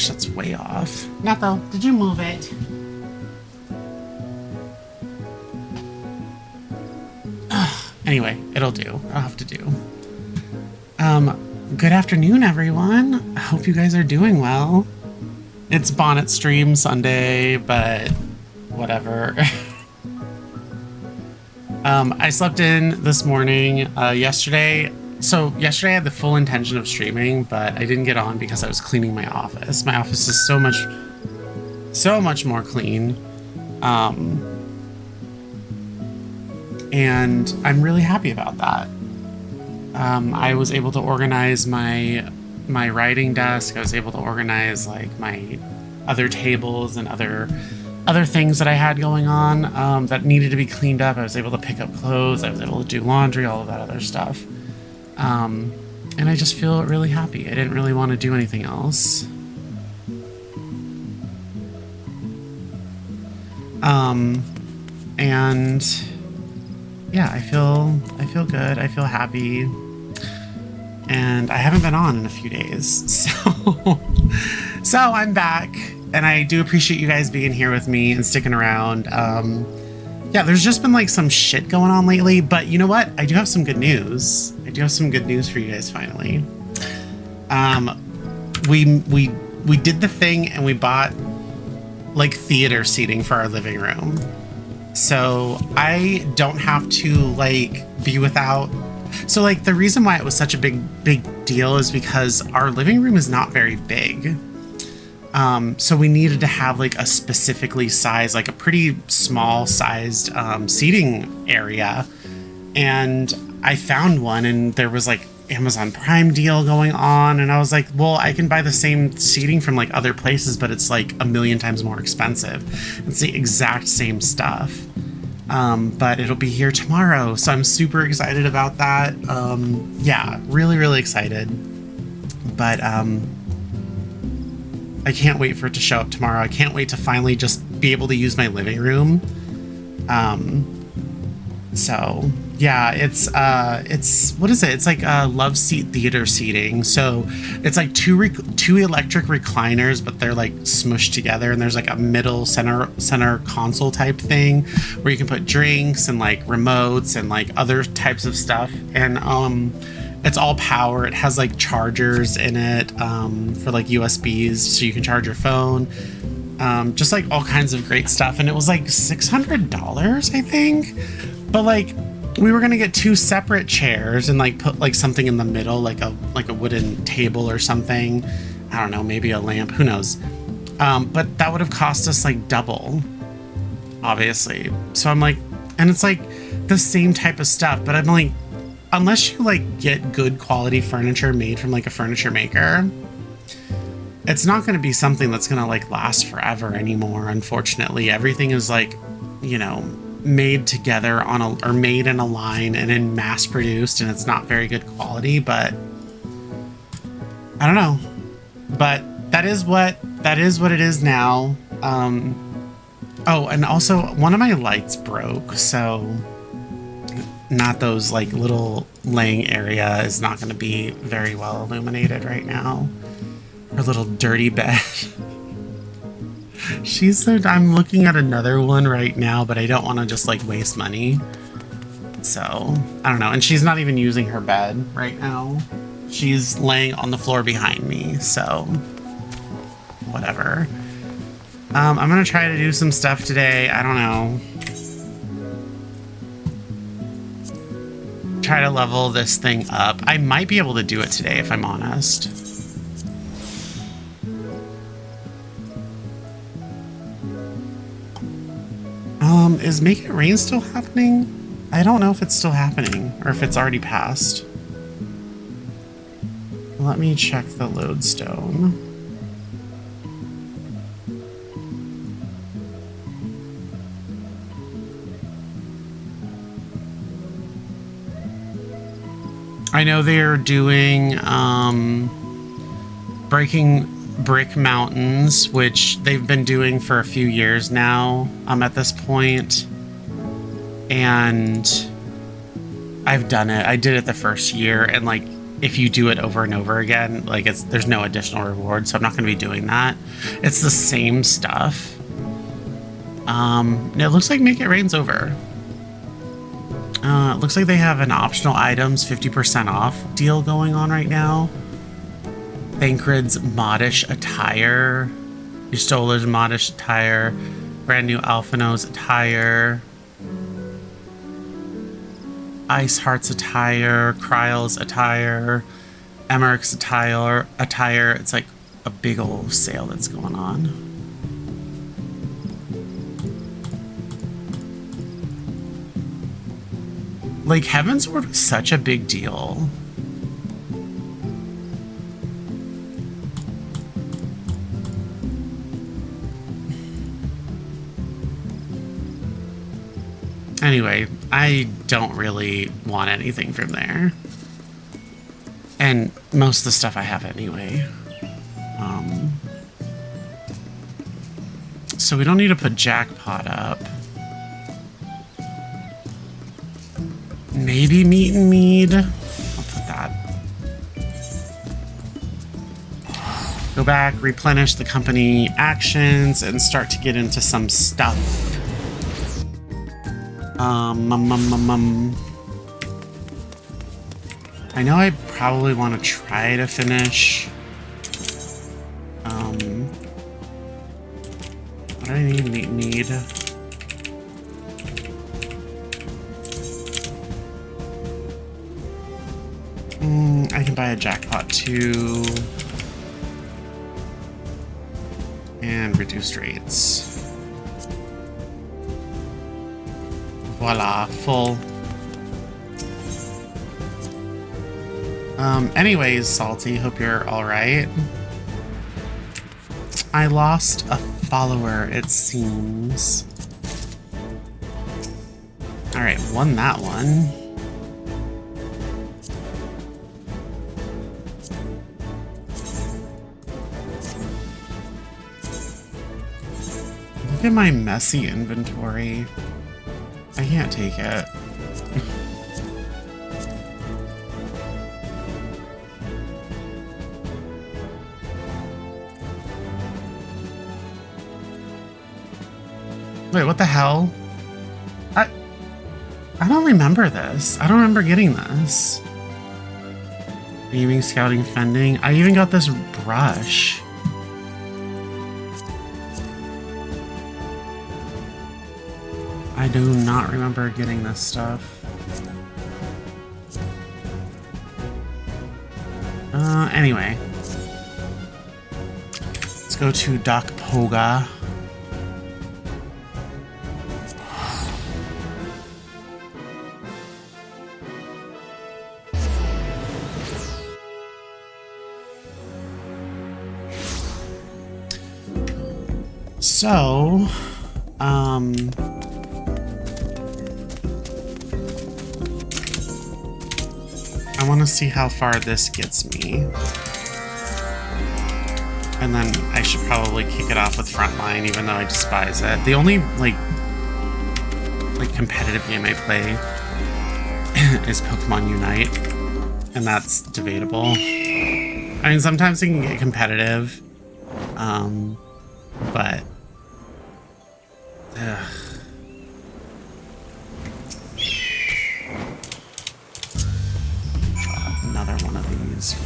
gosh, that's way off. Nepo, did you move it? Anyway, it'll do. I'll have to do. Good afternoon, everyone. I hope you guys are doing well. It's Bonnet Stream Sunday, but whatever. I slept in this morning, yesterday. So yesterday I had the full intention of streaming, but I didn't get on because I was cleaning my office. My office is so much more clean. And I'm really happy about that. I was able to organize my writing desk. I was able to organize like my other tables and other things that I had going on that needed to be cleaned up. I was able to pick up clothes. I was able to do laundry, all of that other stuff. And I just feel really happy. I didn't really want to do anything else. And yeah, I feel good. I feel happy. And I haven't been on in a few days. So I'm back, and I do appreciate you guys being here with me and sticking around. Yeah, there's just been like some shit going on lately, but you know what? I do have some good news. I do have some good news for you guys finally. We did the thing and we bought like theater seating for our living room. So I don't have to like be without. So like the reason why it was such a big deal is because our living room is not very big. So we needed to have like a specifically sized, like a pretty small sized seating area. And I found one, and there was like Amazon Prime deal going on. And I was like, well, I can buy the same seating from like other places, but it's like a million times more expensive. It's the exact same stuff. But it'll be here tomorrow. So I'm super excited about that. Yeah, really excited. But, I can't wait for it to show up tomorrow. I can't wait to finally just be able to use my living room. So yeah, it's what is it? It's like love seat theater seating. So it's like two electric recliners, but they're like smushed together, and there's like a middle center console type thing where you can put drinks and like remotes and like other types of stuff. And it's all power. It has like chargers in it for like USBs, so you can charge your phone. Just like all kinds of great stuff. And it was like $600, I think. But like we were gonna get two separate chairs and like put like something in the middle, like a wooden table or something. I don't know, maybe a lamp, who knows. But that would have cost us like double, obviously. So I'm like, and it's like the same type of stuff, but I'm like, unless you like get good quality furniture made from like a furniture maker, it's not going to be something that's going to like last forever anymore. Unfortunately, everything is like, you know, made together or made in a line and then mass produced, and it's not very good quality. But I don't know, but that is what it is now. Oh, and also one of my lights broke, so not those like little laying area is not going to be very well illuminated right now. Her little dirty bed. I'm looking at another one right now, but I don't want to just like waste money. So I don't know. And she's not even using her bed right now. She's laying on the floor behind me. So whatever. I'm going to try to do some stuff today. I don't know. Try to level this thing up. I might be able to do it today if I'm honest. Is Make It Rain still happening? I don't know if it's still happening or if it's already passed. Let me check the lodestone. I know they're doing Breaking Brick Mountains, which they've been doing for a few years now at this point. And I've done it. I did it the first year, and like if you do it over and over again, like there's no additional reward, so I'm not going to be doing that. It's the same stuff. It looks like Make It Rain's over. It looks like they have an optional items 50% off deal going on right now. Thancred's Modish attire, Ystola's Modish attire, brand new Alphino's attire, Ice Heart's attire, Kryle's attire, Emmerich's attire. It's like a big old sale that's going on. Like, Heavensward was such a big deal. Anyway, I don't really want anything from there. And most of the stuff I have anyway. So we don't need to put Jackpot up. Maybe Meet and Mead. I'll put that. Go back, replenish the company actions, and start to get into some stuff. I know I probably want to try to finish. What do I need? I can buy a Jackpot too. And reduced rates. Voila, full. Anyways, Salty, hope you're alright. I lost a follower, it seems. Alright, won that one. Look at my messy inventory. I can't take it. Wait, what the hell? I don't remember this. I don't remember getting this. Aiming, scouting, fending. I even got this brush. I do not remember getting this stuff. Anyway. Let's go to Doc Poga. So, I want to see how far this gets me. And then I should probably kick it off with Frontline, even though I despise it. The only, like competitive game I play is Pokemon Unite. And that's debatable. I mean, sometimes it can get competitive. But... ugh. Another one of these.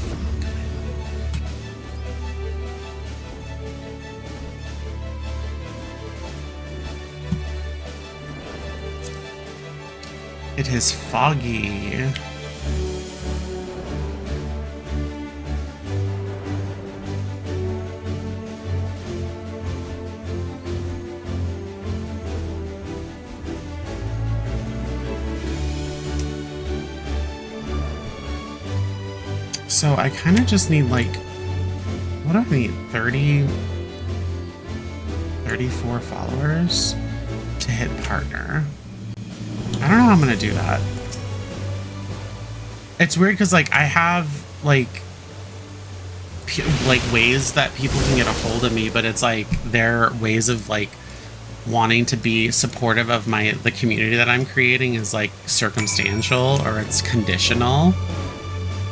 It is foggy. So I kind of just need, like, what do I need? 34 followers to hit partner. I don't know how I'm gonna do that. It's weird because, like, I have like ways that people can get a hold of me, but it's like their ways of like wanting to be supportive of the community that I'm creating is like circumstantial, or it's conditional.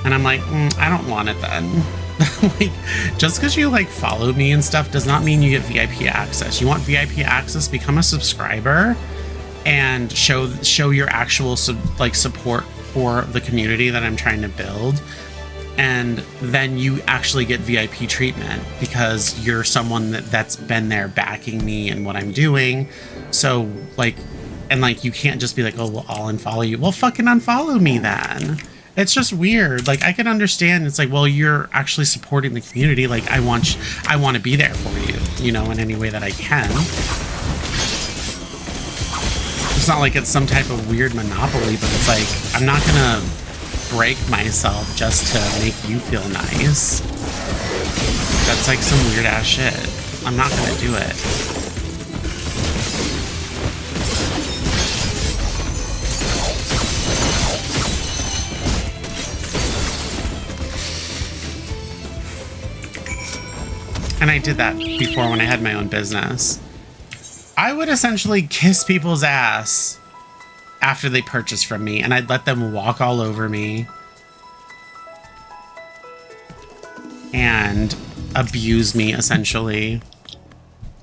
And I'm like, I don't want it then. Like, just because you like follow me and stuff does not mean you get VIP access. You want VIP access, become a subscriber and show your actual support for the community that I'm trying to build. And then you actually get VIP treatment because you're someone that's been there backing me and what I'm doing. So like, and like, you can't just be like, oh, well, I'll unfollow you. Well, fucking unfollow me then. It's just weird. Like, I can understand. It's like, well, you're actually supporting the community. Like, I want to be there for you, you know, in any way that I can. It's not like it's some type of weird monopoly, but it's like, I'm not gonna break myself just to make you feel nice. That's like some weird ass shit. I'm not gonna do it. And I did that before when I had my own business. I would essentially kiss people's ass after they purchased from me, and I'd let them walk all over me and abuse me, essentially.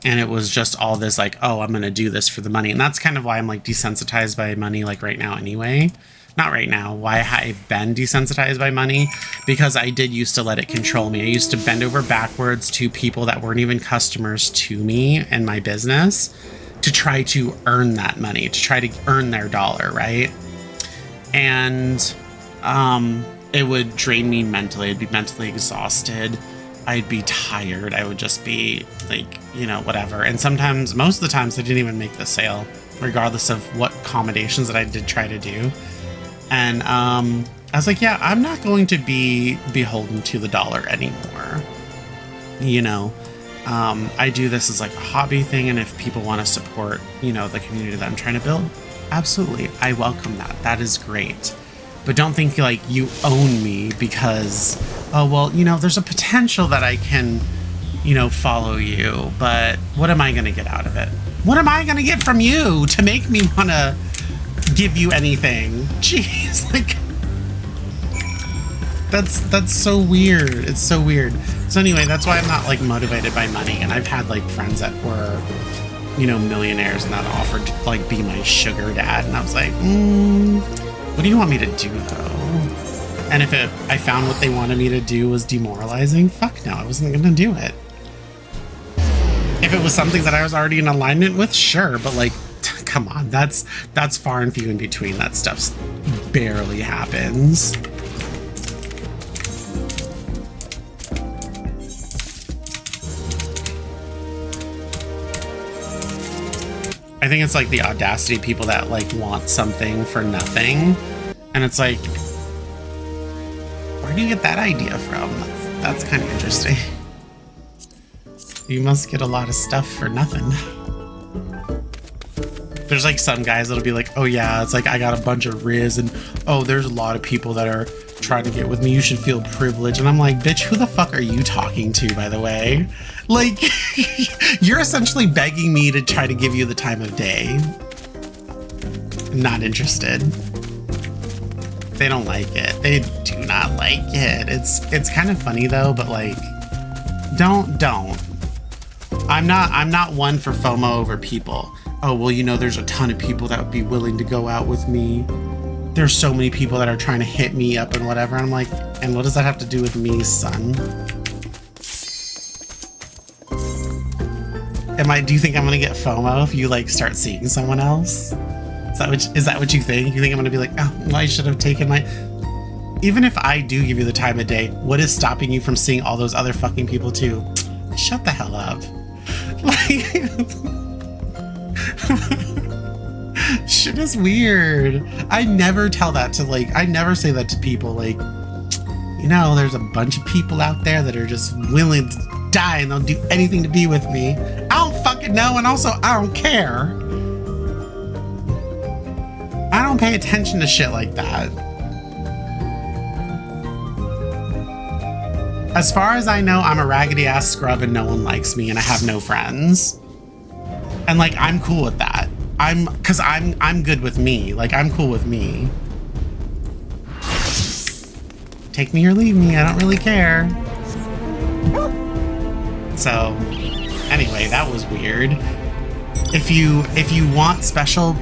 And it was just all this like, oh, I'm gonna do this for the money. And that's kind of why I'm like desensitized by money like right now anyway. Not right now, why I've been desensitized by money, because I did used to let it control me. I used to bend over backwards to people that weren't even customers to me and my business to try to earn that money, to try to earn their dollar, right? And it would drain me mentally. I'd be mentally exhausted. I'd be tired. I would just be like, you know, whatever. And sometimes, most of the times, I didn't even make the sale, regardless of what accommodations that I did try to do. And I was like, yeah, I'm not going to be beholden to the dollar anymore. You know, I do this as like a hobby thing. And if people want to support, you know, the community that I'm trying to build, absolutely. I welcome that. That is great. But don't think like you own me because, oh, well, you know, there's a potential that I can, you know, follow you. But what am I going to get out of it? What am I going to get from you to make me want to give you anything? Jeez, like that's so weird. It's so weird. So anyway, that's why I'm not like motivated by money. And I've had like friends that were, you know, millionaires and that offered to like be my sugar dad, and I was like, what do you want me to do though? And if I found what they wanted me to do was demoralizing, fuck no, I wasn't gonna do it. If it was something that I was already in alignment with, sure, but like, come on, that's far and few in between. That stuff barely happens. I think it's like the audacity of people that like want something for nothing, and it's like, where do you get that idea from? That's kind of interesting. You must get a lot of stuff for nothing. There's like some guys that'll be like, oh yeah, it's like I got a bunch of Riz, and oh, there's a lot of people that are trying to get with me. You should feel privileged. And I'm like, bitch, who the fuck are you talking to, by the way? Like, you're essentially begging me to try to give you the time of day. Not interested. They don't like it. They do not like it. It's kind of funny though, but like, don't. I'm not one for FOMO over people. Oh, well, you know, there's a ton of people that would be willing to go out with me. There's so many people that are trying to hit me up and whatever. I'm like, and what does that have to do with me, son? Do you think I'm gonna get FOMO if you like start seeing someone else? Is that what you think? You think I'm gonna be like, oh, well, I should have taken my... Even if I do give you the time of day, what is stopping you from seeing all those other fucking people too? Shut the hell up. Like... Shit is weird. I never tell that to like, I never say that to people like, you know, there's a bunch of people out there that are just willing to die and they'll do anything to be with me. I don't fucking know, and also I don't care. I don't pay attention to shit like that. As far as I know, I'm a raggedy ass scrub and no one likes me and I have no friends. And like, I'm cool with that. Cause I'm good with me. Like, I'm cool with me. take me or leave me. I don't really care. So, anyway, that was weird. If you want special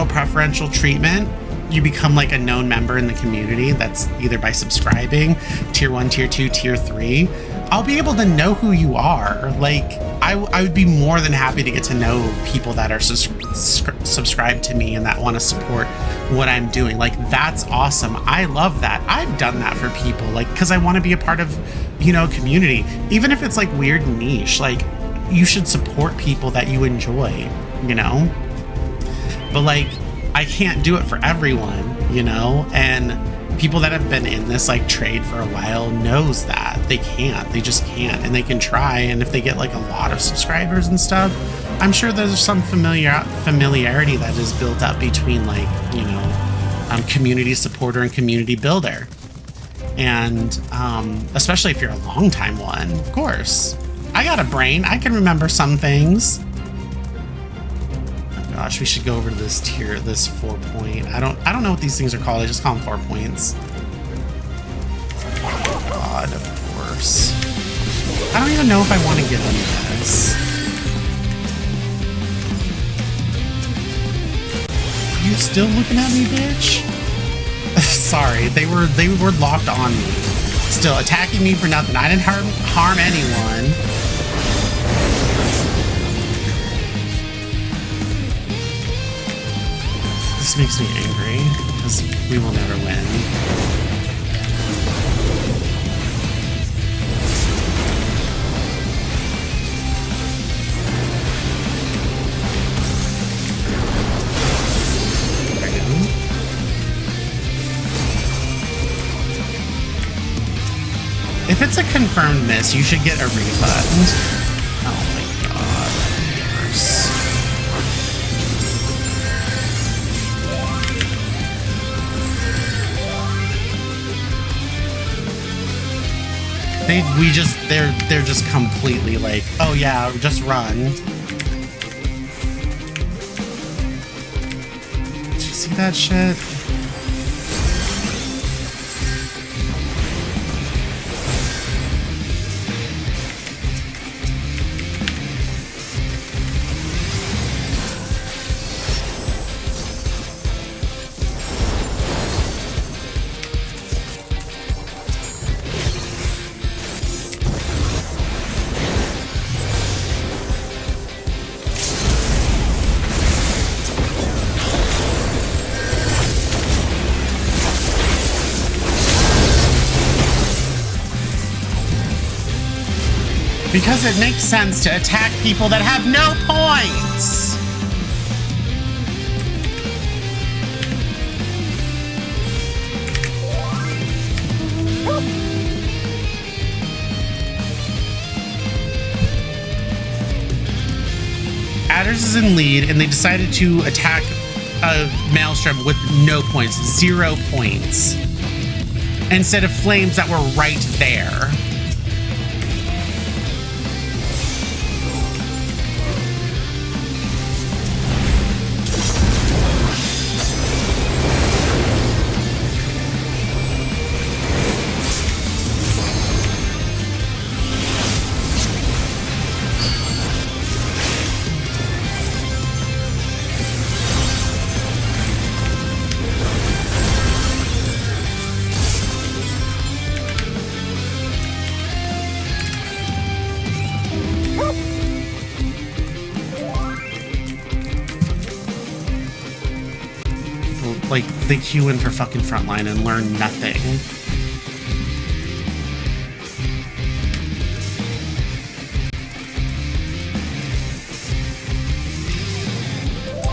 preferential treatment, you become like a known member in the community. That's either by subscribing, tier 1, tier 2, tier 3. I'll be able to know who you are. Like, I would be more than happy to get to know people that are subscribed to me and that want to support what I'm doing. Like, that's awesome. I love that. I've done that for people, like, because I want to be a part of, you know, community. Even if it's like weird niche, like, you should support people that you enjoy, you know? But like, I can't do it for everyone, you know? And people that have been in this like trade for a while knows that they just can't, and they can try. And if they get like a lot of subscribers and stuff, I'm sure there's some familiarity that is built up between, like, you know, community supporter and community builder. And especially if you're a long time one, of course. I got a brain. I can remember some things. Oh gosh, we should go over to this tier, this 4 point. I don't know what these things are called. I just call them 4 points. Oh God, of course. I don't even know if I want to give them this. You still looking at me, bitch? Sorry, they were locked on me. Still attacking me for nothing. I didn't harm anyone. This makes me angry because we will never win. If it's a confirmed miss, you should get a refund. Oh my God. Worse. They're just completely like, oh yeah, just run. Did you see that shit? Because it makes sense to attack people that have no points! Adders is in lead, and they decided to attack a Maelstrom with no points, 0 points, instead of Flames that were right there. Like, they queue in for fucking frontline and learn nothing.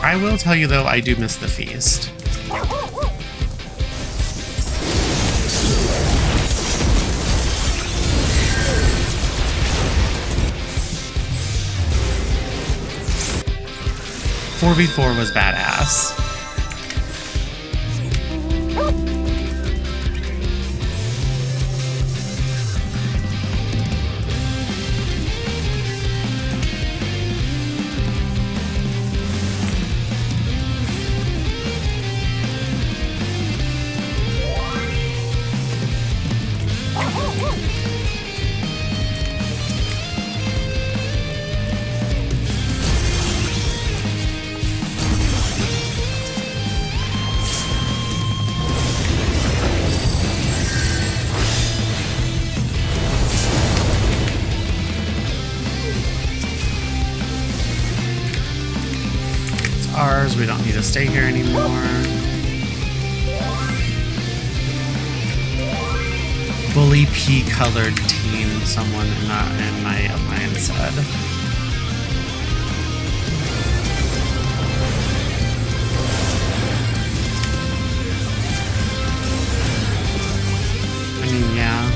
I will tell you, though, I do miss the feast. .4v4 was badass. R's. We don't need to stay here anymore. Bully pea-colored team, someone in my alliance said. I mean, yeah.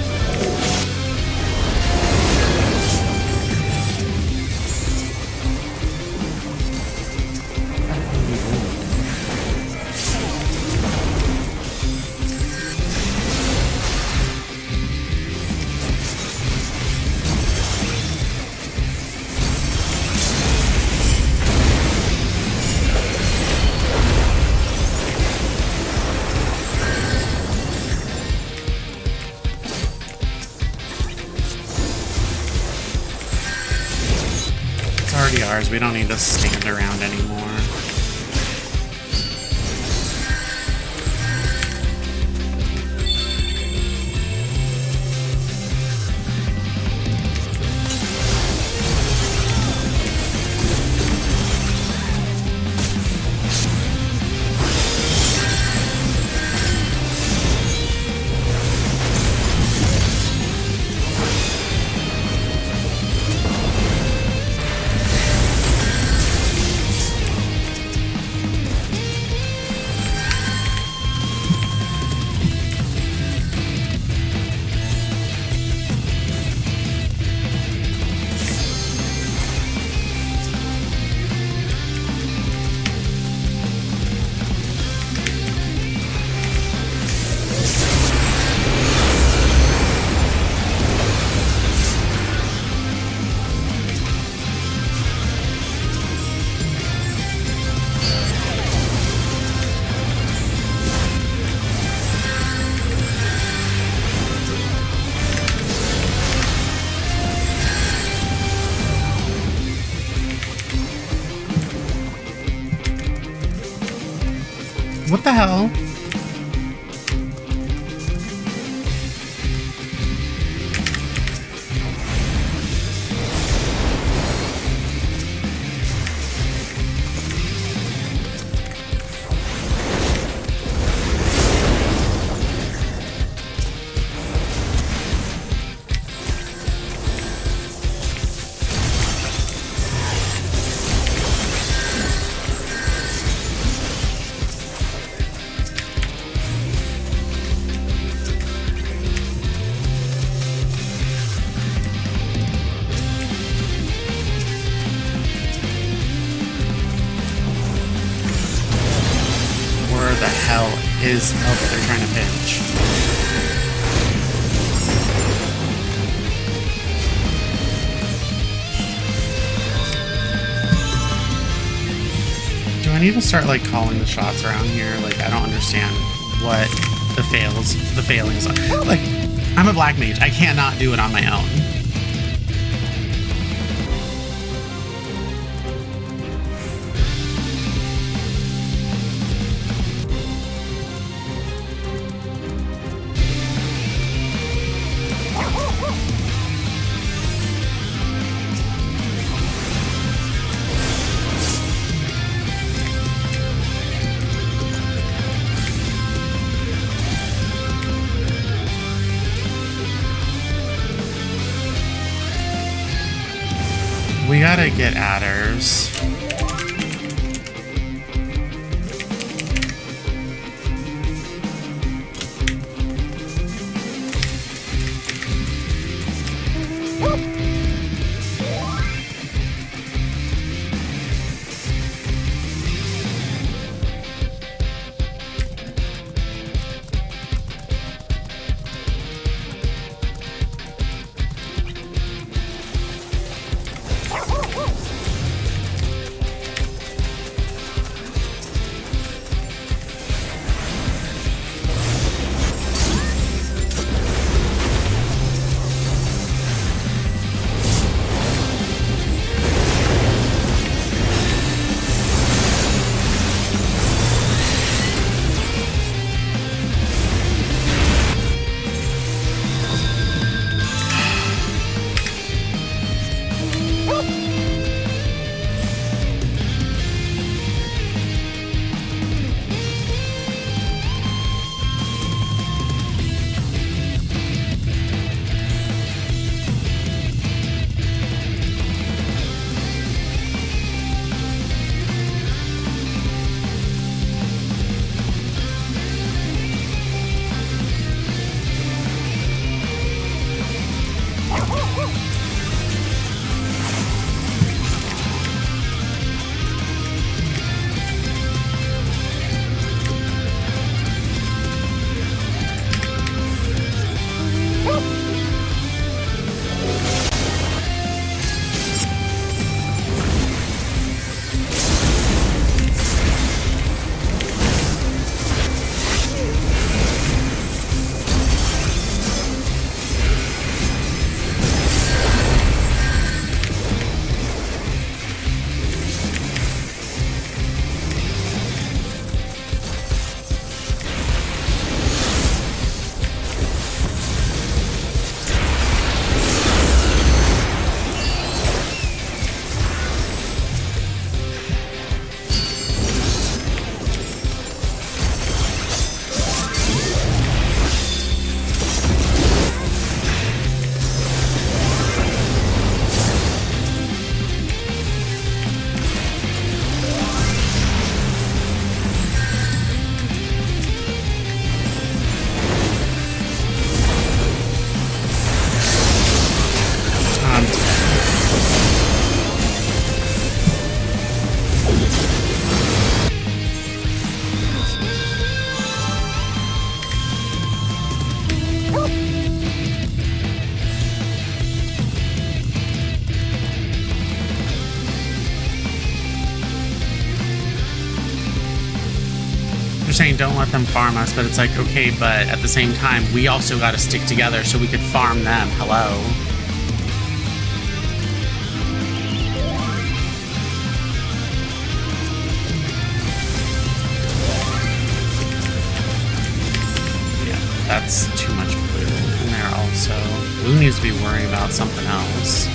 Ours. We don't need to stand around anymore. What the hell? Is oh, they're trying to pinch. Do I need to start like calling the shots around here? Like I don't understand what the failings are. Like I'm a black mage. I cannot do it on my own. We gotta get adders. They're saying don't let them farm us, but it's like, okay, but at the same time, we also got to stick together so we could farm them. Hello. Yeah, that's too much blue in there also. Blue needs to be worrying about something else.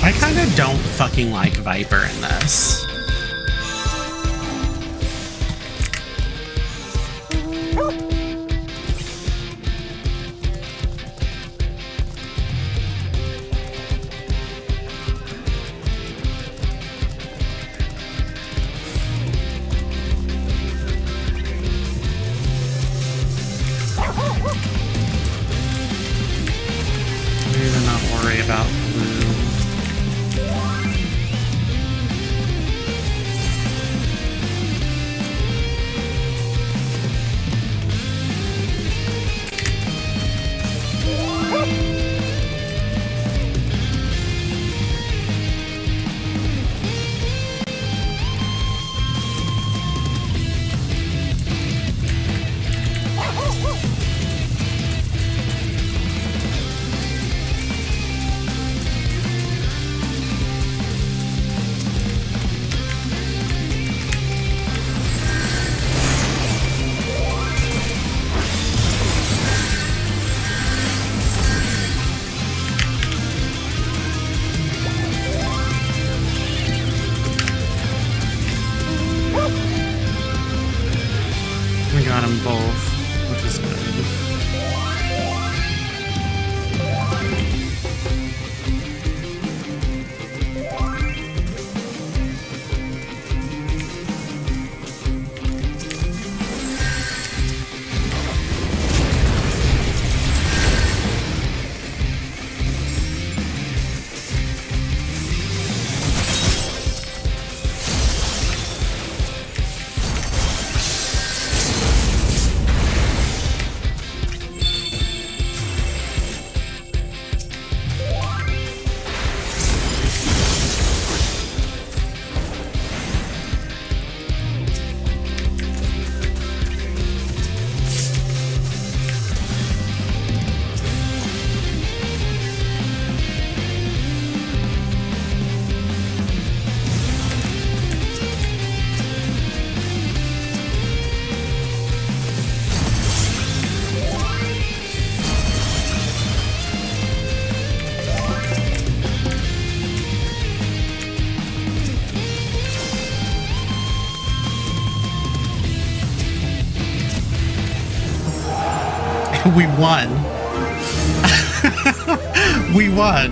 I kind of don't fucking like Viper in this. Maybe not worry about blue. We got them both, which is good. We won. We won.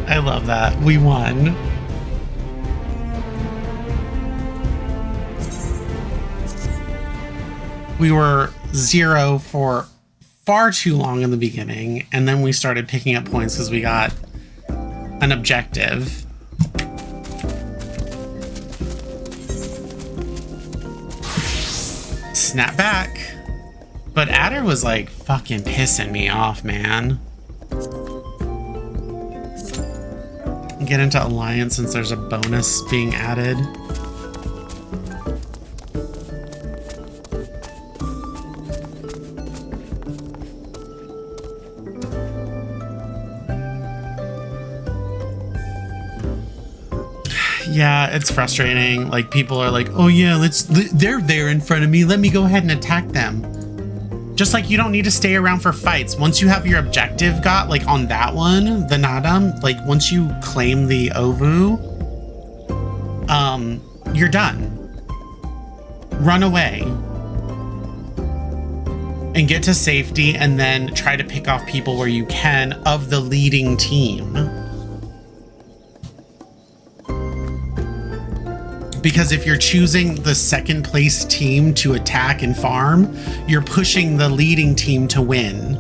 I love that. We won. We were 0 for far too long in the beginning, and then we started picking up points because we got an objective. Snap back. But Adder was like fucking pissing me off, man. Get into Alliance since there's a bonus being added. Yeah, it's frustrating. Like, people are like, oh yeah, they're there in front of me, let me go ahead and attack them. Just like you don't need to stay around for fights. Once you have your objective got, like on that one, the Nadam, like once you claim the Ovu, you're done. Run away. And get to safety and then try to pick off people where you can of the leading team. because if you're choosing the second place team to attack and farm, you're pushing the leading team to win.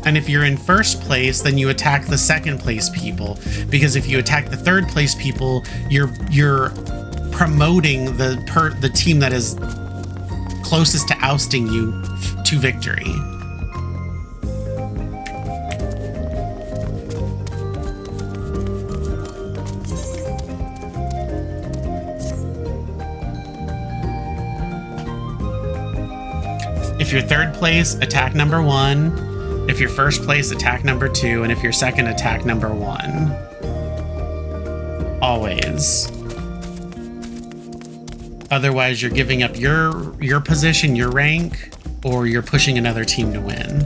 And if you're in first place, then you attack the second place people, because if you attack the third place people, you're promoting the team that is closest to ousting you to victory. If you're third place, attack number 1. If you're first place, attack number 2. And if you're second, attack number 1. Always. Otherwise, you're giving up your position, your rank, or you're pushing another team to win.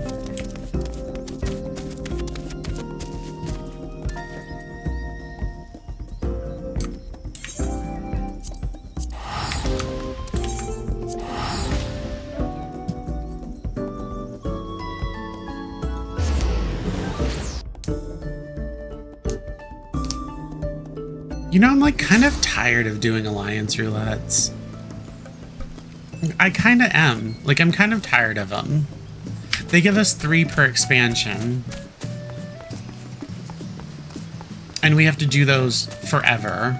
You know, I'm like kind of tired of doing alliance roulettes. I kind of am. Like, I'm kind of tired of them. They give us 3 per expansion. And we have to do those forever.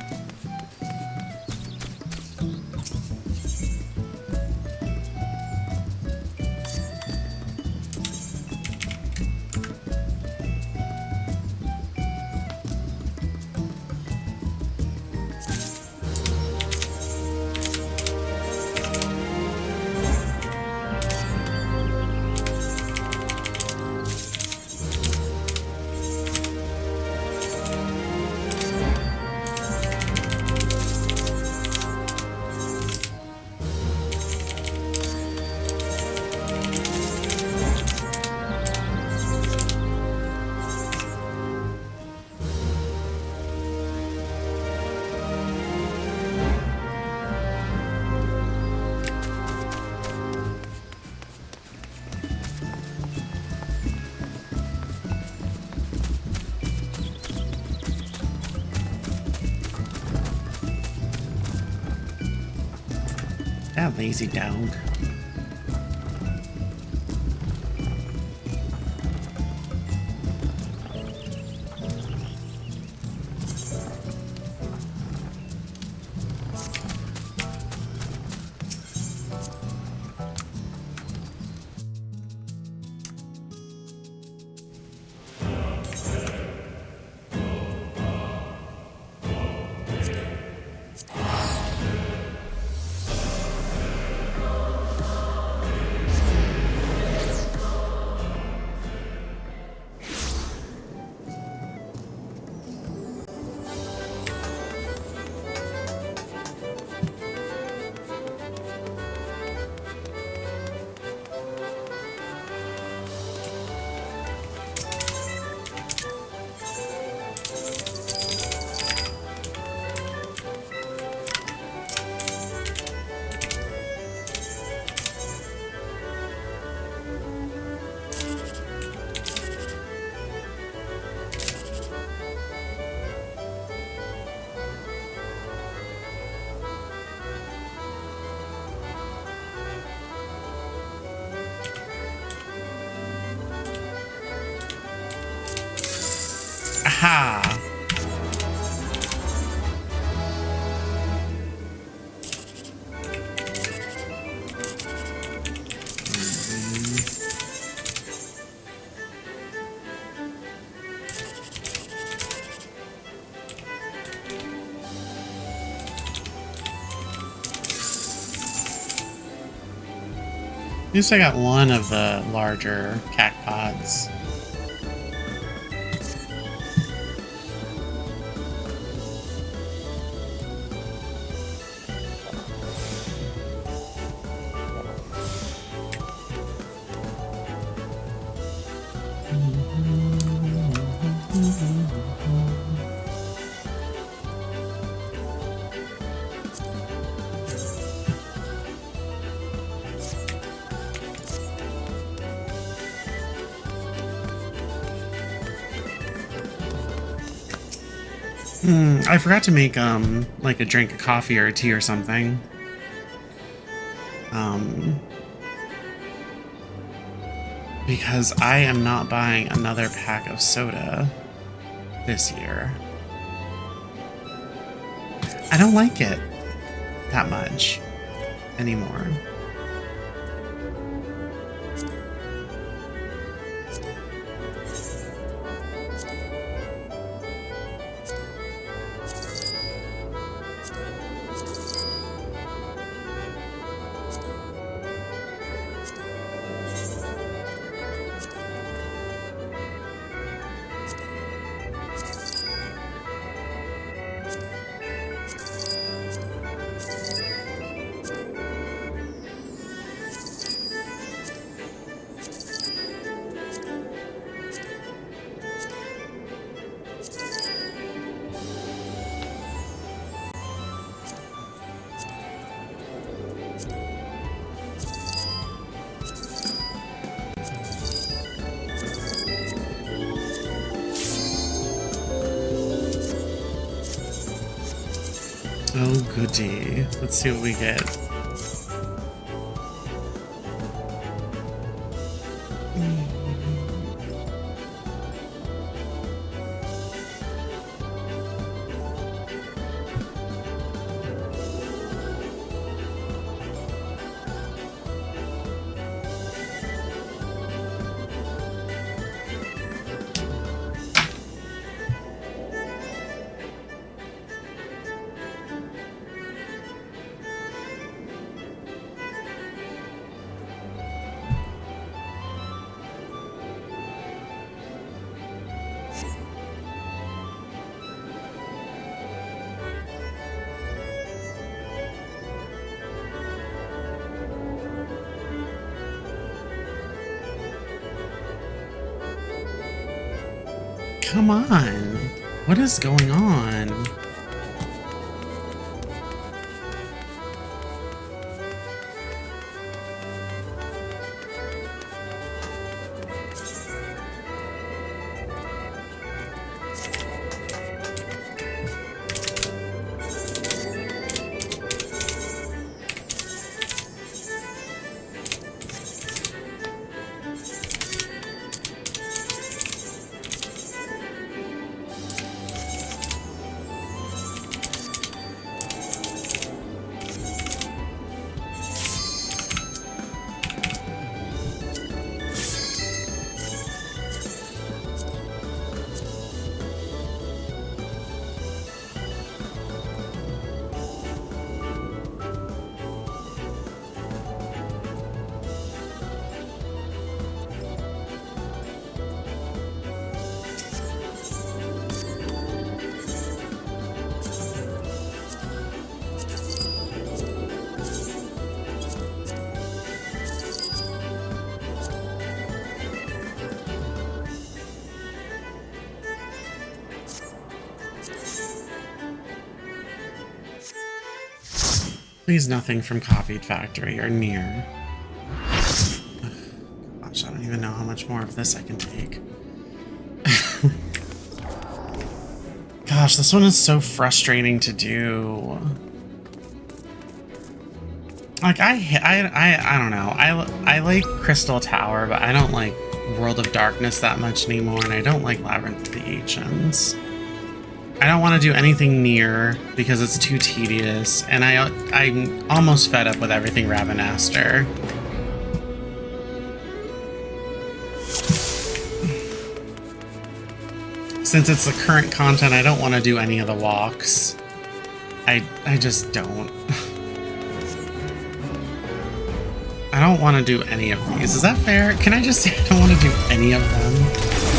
That lazy dog. Aha! At least I got one of the larger cacpods. I forgot to make like a drink of coffee or a tea or something. Because I am not buying another pack of soda this year. I don't like it that much anymore. Oh goody. Let's see what we get. Come on. What is going on? Please nothing from Copied Factory or near. Gosh, I don't even know how much more of this I can take. Gosh, this one is so frustrating to do. Like, I don't know. I like Crystal Tower, but I don't like World of Darkness that much anymore, and I don't like Labyrinth of the Ancients. I don't want to do anything near because it's too tedious, and I'm almost fed up with everything Ravenaster. Since it's the current content, I don't want to do any of the walks. I just don't. I don't want to do any of these. Is that fair? Can I just say I don't want to do any of them?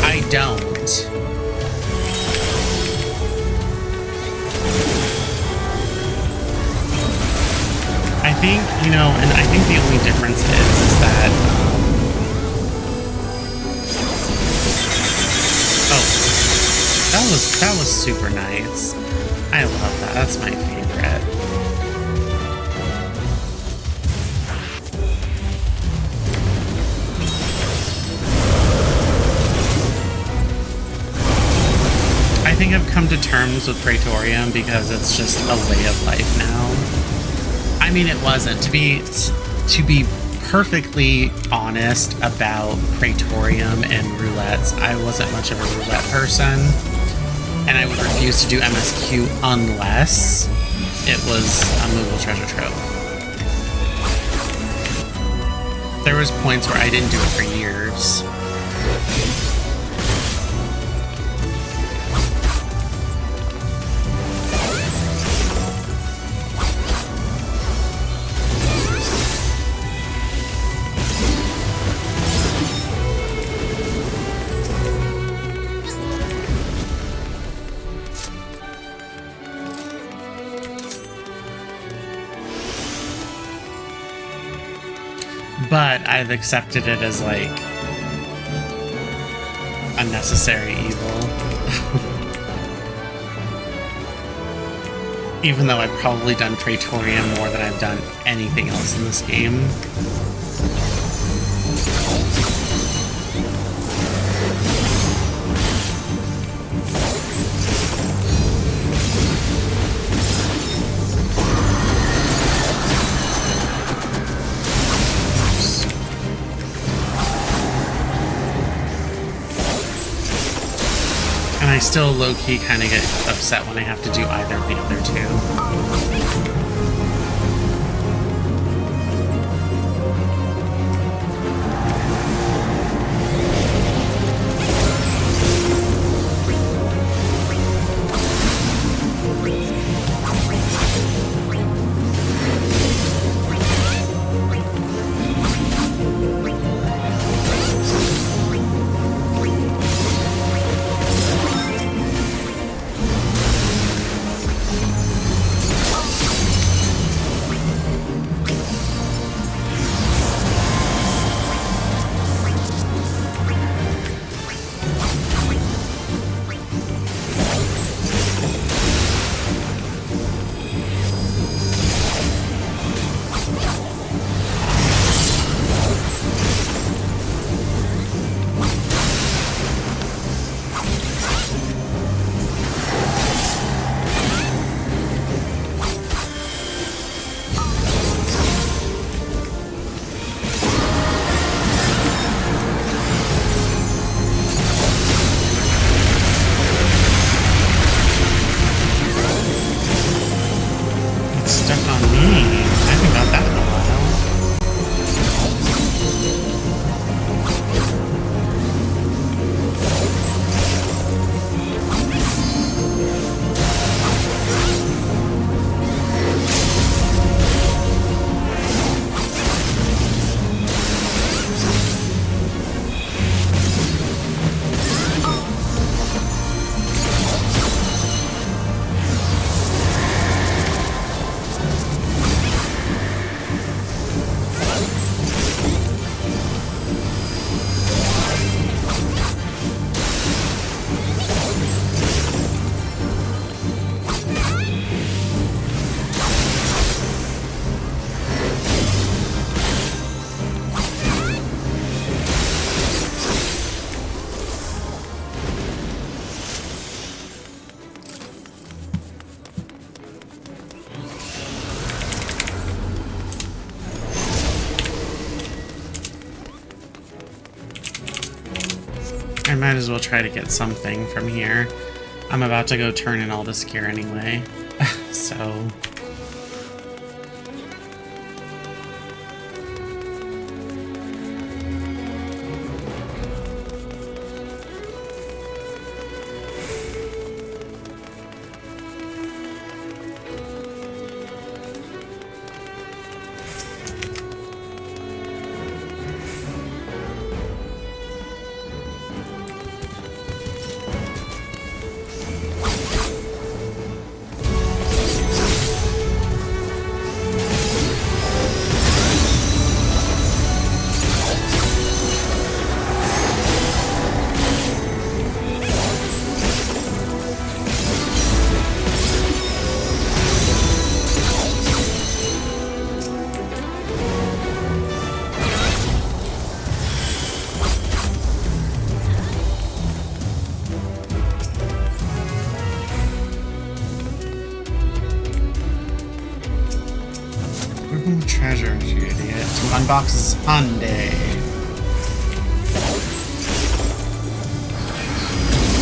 I don't. I think, you know, and I think the only difference is that, oh, that was super nice. I love that. That's my favorite. I think I've come to terms with Praetorium because it's just a way of life now. I mean, it wasn't. To be perfectly honest about Praetorium and roulettes, I wasn't much of a roulette person, and I would refuse to do MSQ unless it was a movable treasure trove. There was points where I didn't do it for years. But I've accepted it as, like, a necessary evil. Even though I've probably done Praetorium more than I've done anything else in this game. And I still low-key kind of get upset when I have to do either of the other two. I might as well try to get something from here. I'm about to go turn in all this gear anyway, so... Unbox Sunday.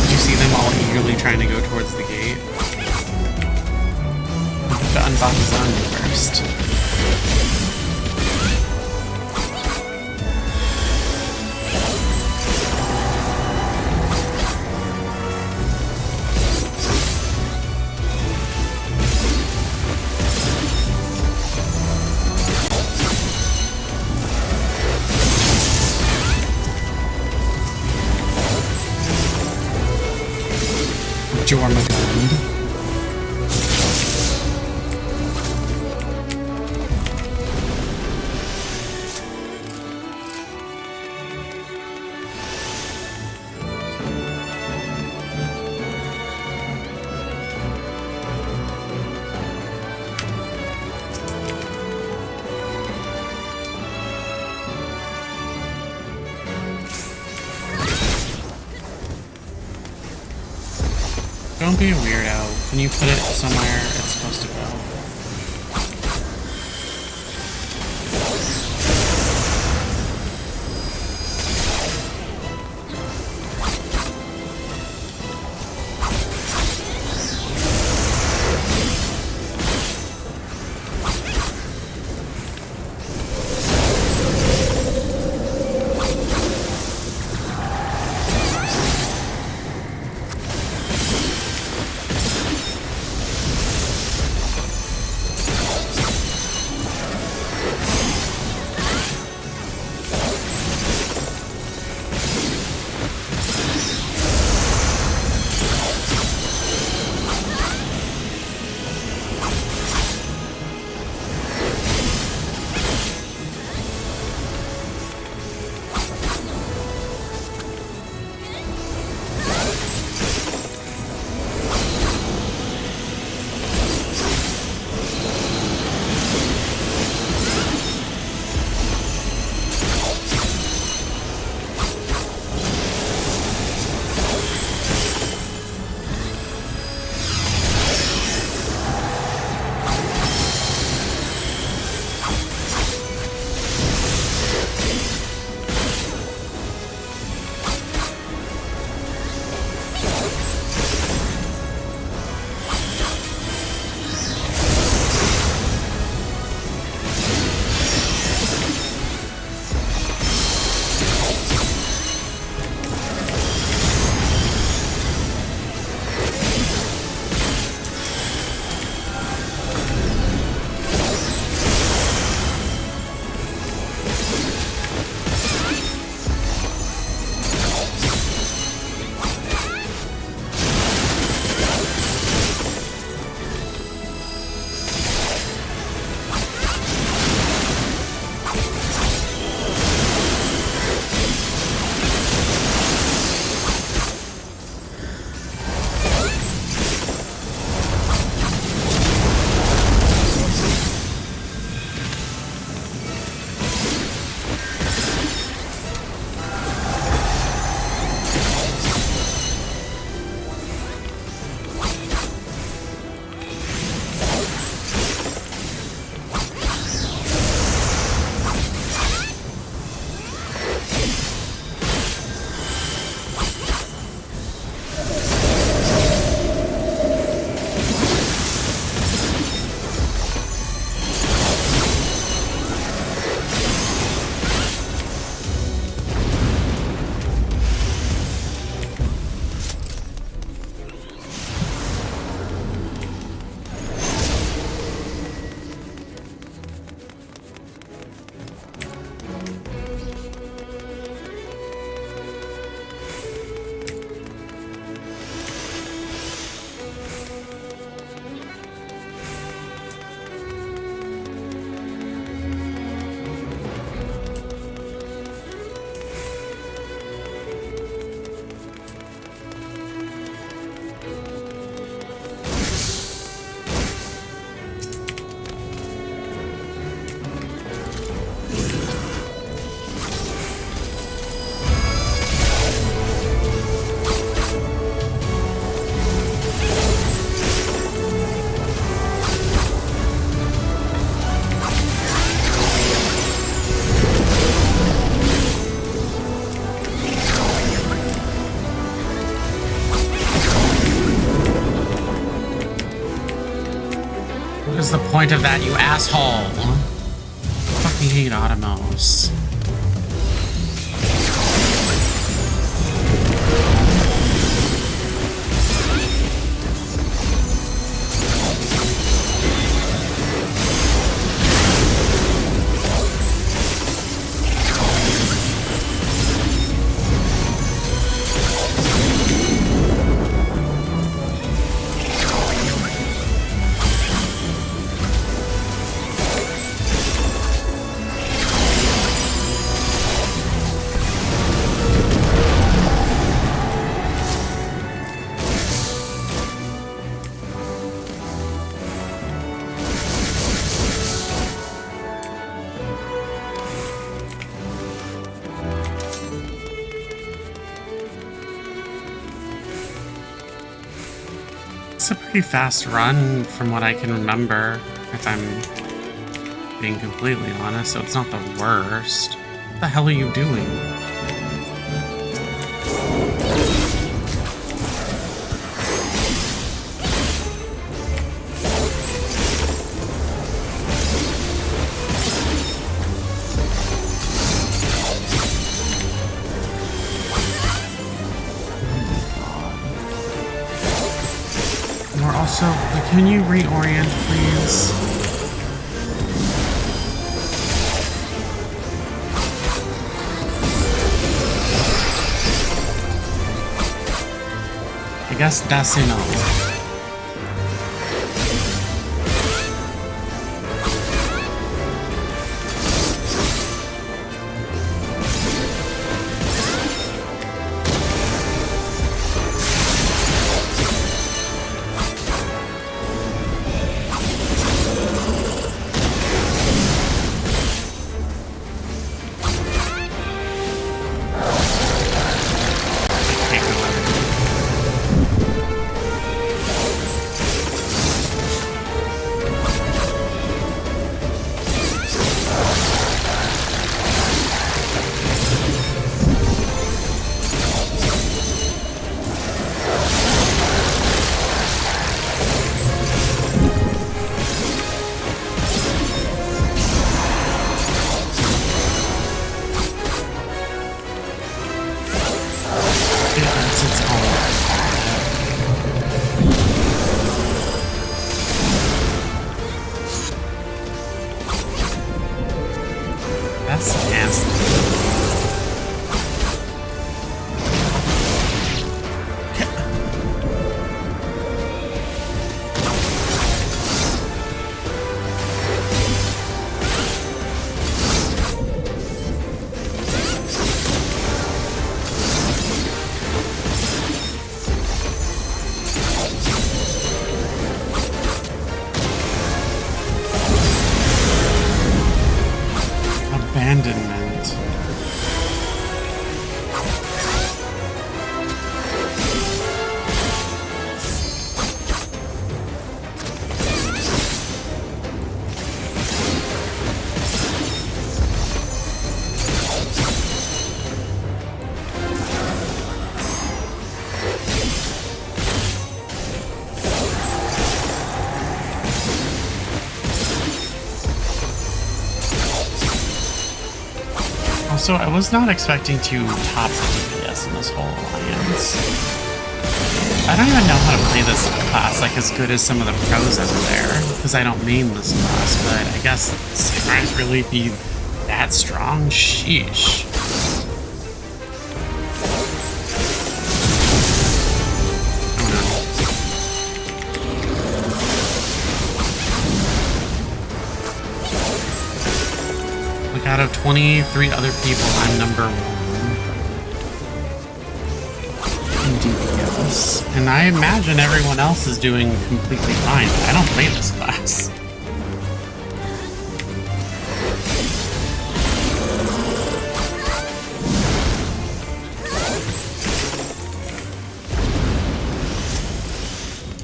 Did you see them all eagerly trying to go towards the gate? The unbox Sunday first. Jormungand. Don't be a weirdo. Can you put it somewhere it's supposed to go? point of that, you asshole. Fucking hate Automos. It's a pretty fast run from what I can remember, if I'm being completely honest, so it's not the worst. What the hell are you doing? Also, can you reorient, please? I guess that's enough. That's nasty. Abandonment. Also, I was not expecting to top the DPS in this whole alliance. I don't even know how to play this class like as good as some of the pros over there, because I don't main this class, but I guess Samurais really be that strong? Sheesh. Out of 23 other people, I'm number 1 in DPS. And I imagine everyone else is doing completely fine, but I don't play this class.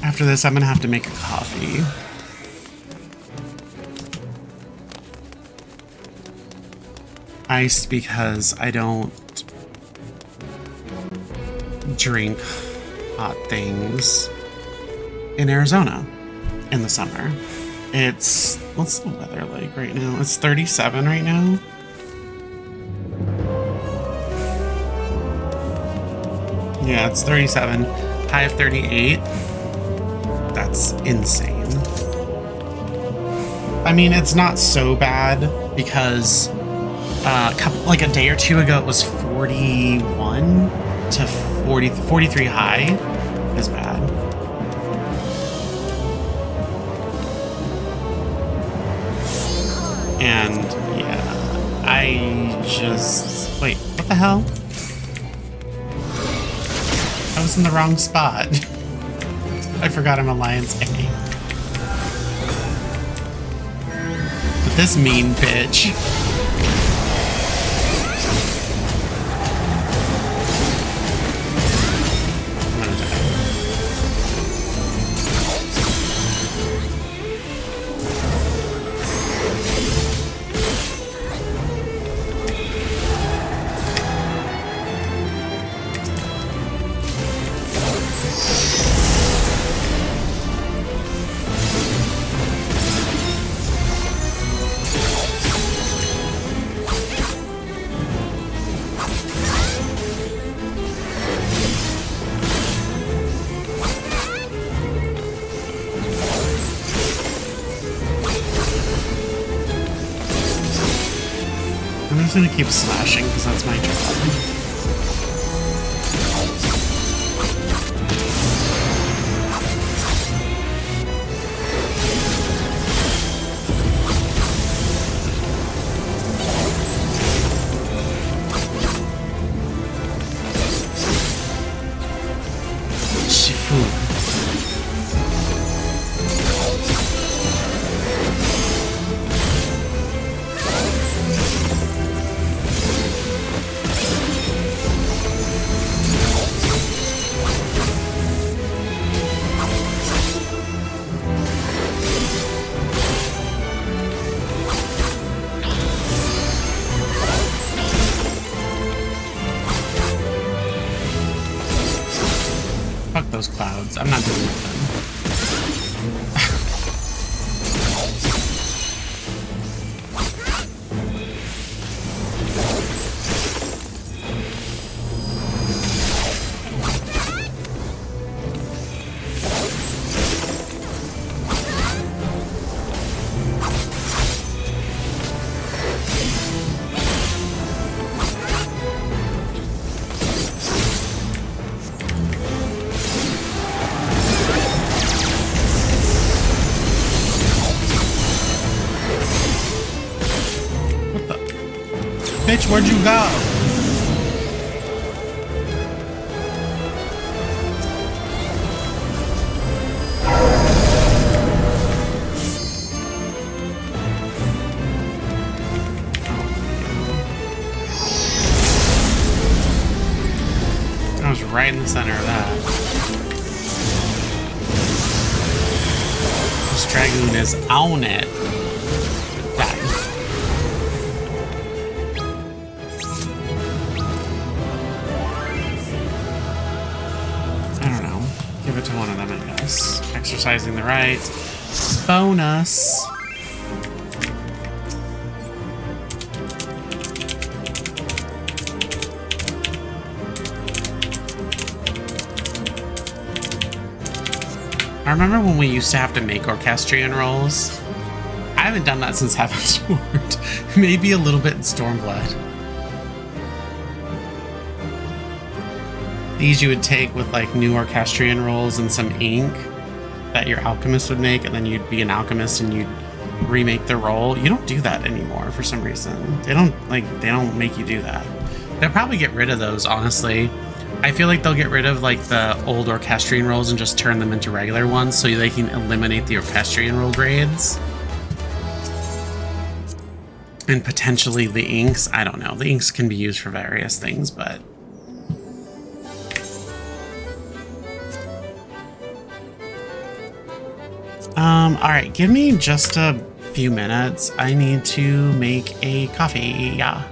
After this, I'm gonna have to make a coffee. Iced because I don't drink hot things in Arizona in the summer. It's, what's the weather like right now? It's 37 right now. Yeah, it's 37. High of 38. That's insane. I mean, it's not so bad because like a day or two ago it was 41 to 43 high is bad. And yeah, I just, wait, what the hell? I was in the wrong spot. I forgot I'm Alliance A. But this mean bitch. I'm gonna die. I'm just gonna keep slashing because that's my job. Fuck those clouds. I'm not dealing with them. Bitch, where'd you go? I was right in the center of that. This Dragoon is on it. Give it to one of them, I guess. Exercising the rights. Bonus. I remember when we used to have to make orchestrion rolls. I haven't done that since Heaven's Ward. Maybe a little bit in Stormblood. These you would take with like new orchestrion rolls and some ink that your alchemist would make, and then you'd be an alchemist and you'd remake the roll. You don't do that anymore for some reason. They don't make you do that. They'll probably get rid of those, honestly. I feel like they'll get rid of like the old orchestrion rolls and just turn them into regular ones so they can eliminate the orchestrion roll grades. And potentially the inks. I don't know. The inks can be used for various things, but alright, give me just a few minutes. I need to make a coffee, yeah.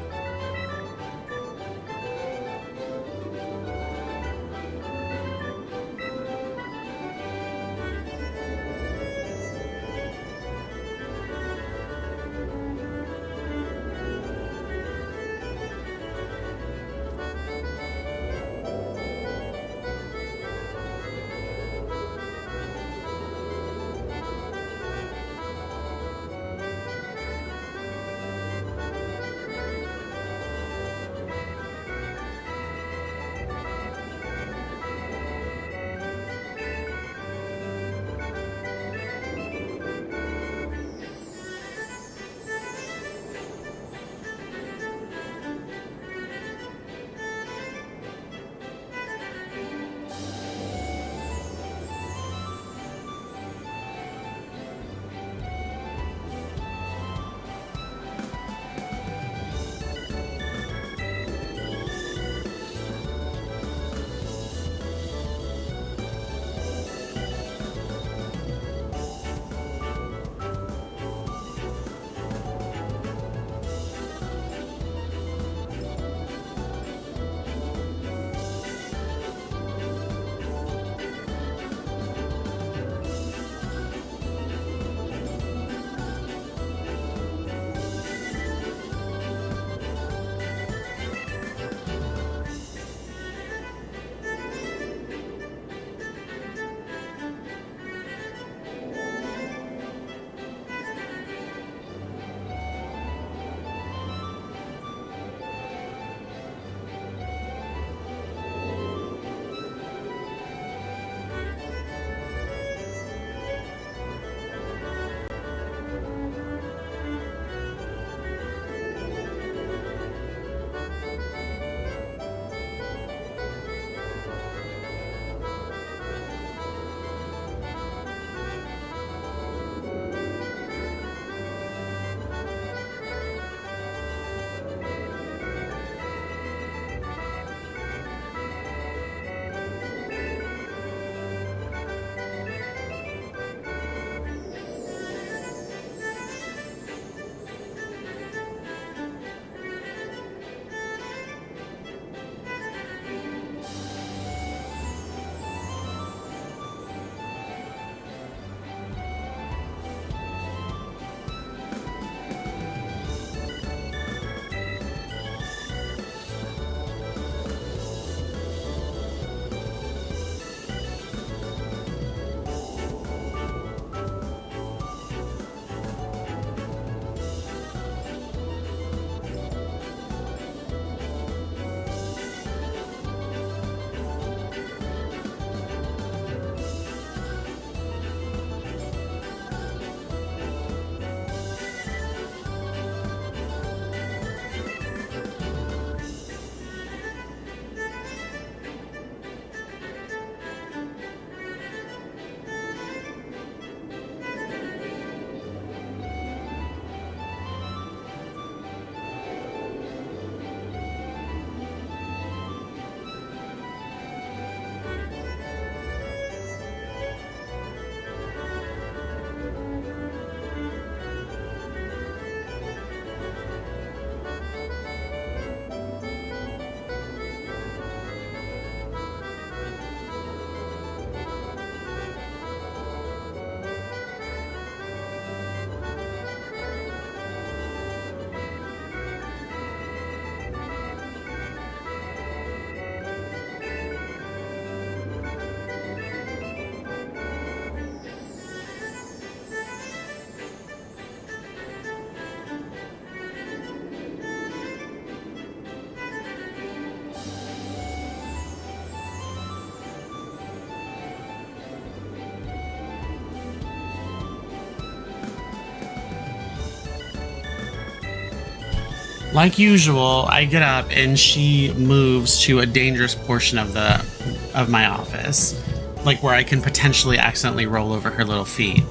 Like usual, I get up and she moves to a dangerous portion of my office, like where I can potentially accidentally roll over her little feet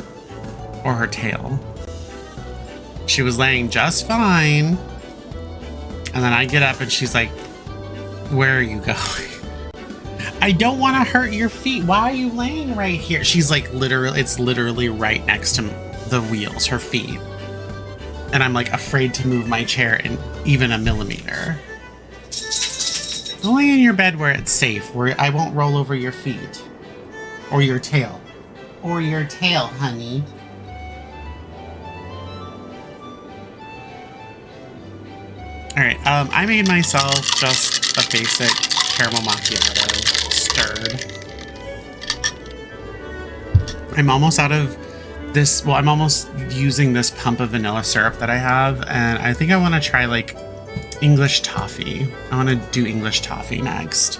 or her tail. She was laying just fine, and then I get up and she's like, "Where are you going?" "I don't want to hurt your feet. Why are you laying right here?" She's like, it's literally right next to the wheels, her feet. And I'm like afraid to move my chair in even a millimeter. Go lay in your bed where it's safe, where I won't roll over your feet. Or your tail. Or your tail, honey. Alright, I made myself just a basic caramel macchiato, stirred. I'm almost out of this, well, I'm almost using this pump of vanilla syrup that I have, and I think I want to try, like, English toffee. I want to do English toffee next.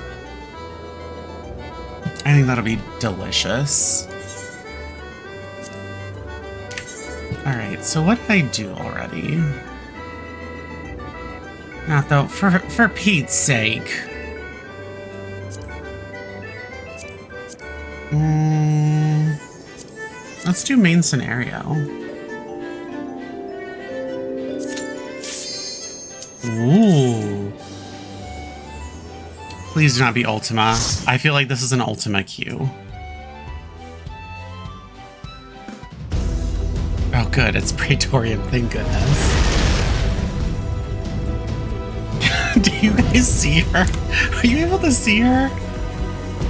I think that'll be delicious. Alright, so what did I do already? Not though, for Pete's sake. Let's do main scenario. Ooh. Please do not be Ultima. I feel like this is an Ultima queue. Oh good, it's Praetorian, thank goodness. Do you guys see her? Are you able to see her?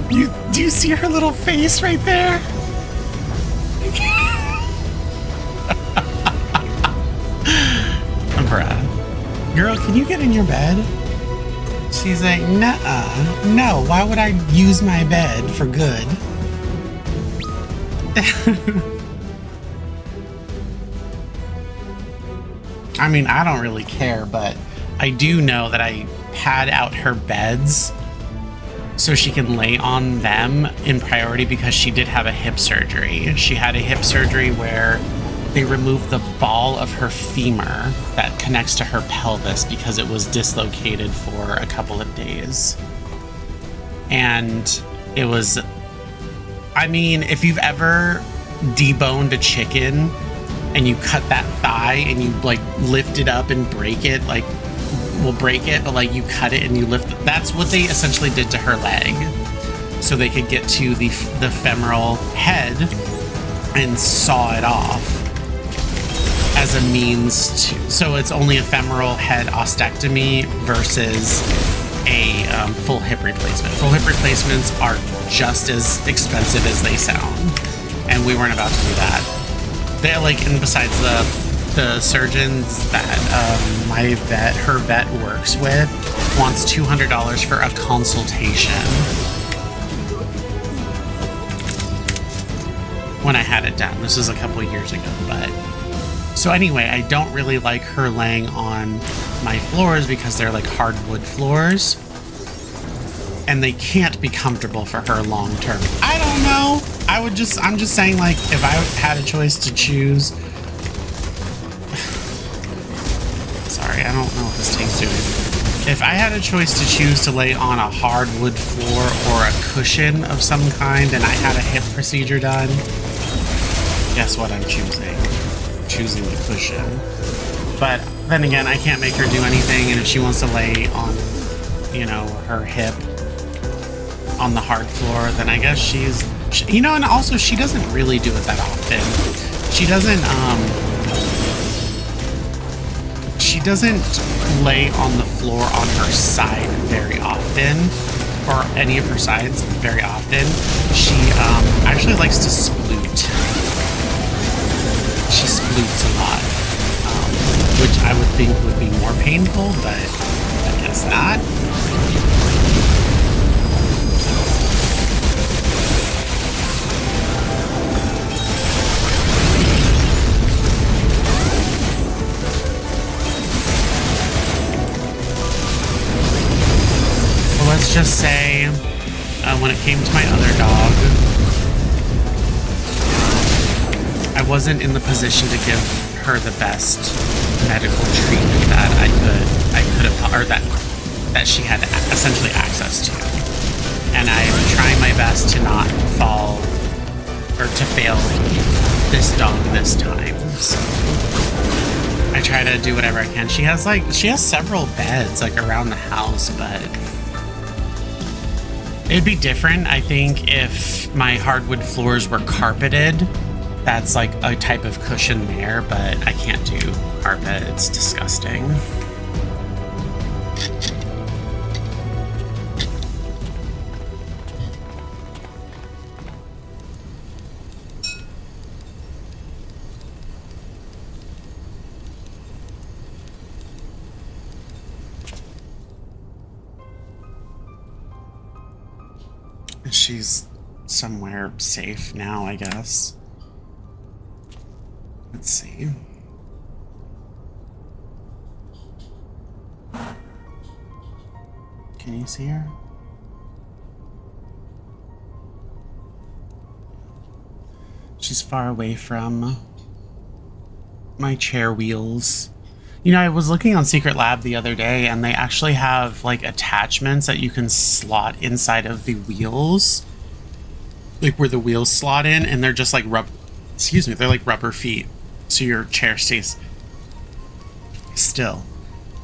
Do you see her little face right there? Bruh. Girl, can you get in your bed? She's like, nuh-uh. No, why would I use my bed for good? I mean, I don't really care, but I do know that I pad out her beds so she can lay on them in priority because she did have a hip surgery. She had a hip surgery where they removed the ball of her femur that connects to her pelvis because it was dislocated for a couple of days. And it was, I mean, if you've ever deboned a chicken and you cut that thigh and you like lift it up and break it, like, will break it, but like you cut it and you lift it. That's what they essentially did to her leg, so they could get to the femoral head and saw it off as a means to. So it's only a femoral head ostectomy versus a full hip replacement. Full hip replacements are just as expensive as they sound, and we weren't about to do that. They're like, and besides the surgeons that her vet works with wants $200 for a consultation when I had it done. This was a couple years ago, but so anyway, I don't really like her laying on my floors because they're like hardwood floors and they can't be comfortable for her long term. I don't know. I'm just saying, like, if I had a choice to choose. Sorry, I don't know what this thing's doing. If I had a choice to choose to lay on a hardwood floor or a cushion of some kind and I had a hip procedure done, guess what I'm choosing? Choosing the cushion. But then again, I can't make her do anything, and if she wants to lay on, you know, her hip on the hard floor, then I guess she's, you know, and also she doesn't really do it that often. She doesn't lay on the floor on her side very often, or any of her sides very often. She actually likes to sploot. She sploots a lot, which I would think would be more painful, but I guess not. Well, let's just say, when it came to my other dog, I wasn't in the position to give her the best medical treatment that I could. I could have, or that she had essentially access to. And I'm trying my best to not fall, or to fail this dog this time. So I try to do whatever I can. She has several beds like around the house, but it'd be different, I think, if my hardwood floors were carpeted. That's like a type of cushion there, but I can't do carpet. It's disgusting. She's somewhere safe now, I guess. Let's see. Can you see her? She's far away from my chair wheels. You know, I was looking on Secret Lab the other day, and they actually have like attachments that you can slot inside of the wheels, like where the wheels slot in, and they're just like they're like rubber feet, so your chair stays still.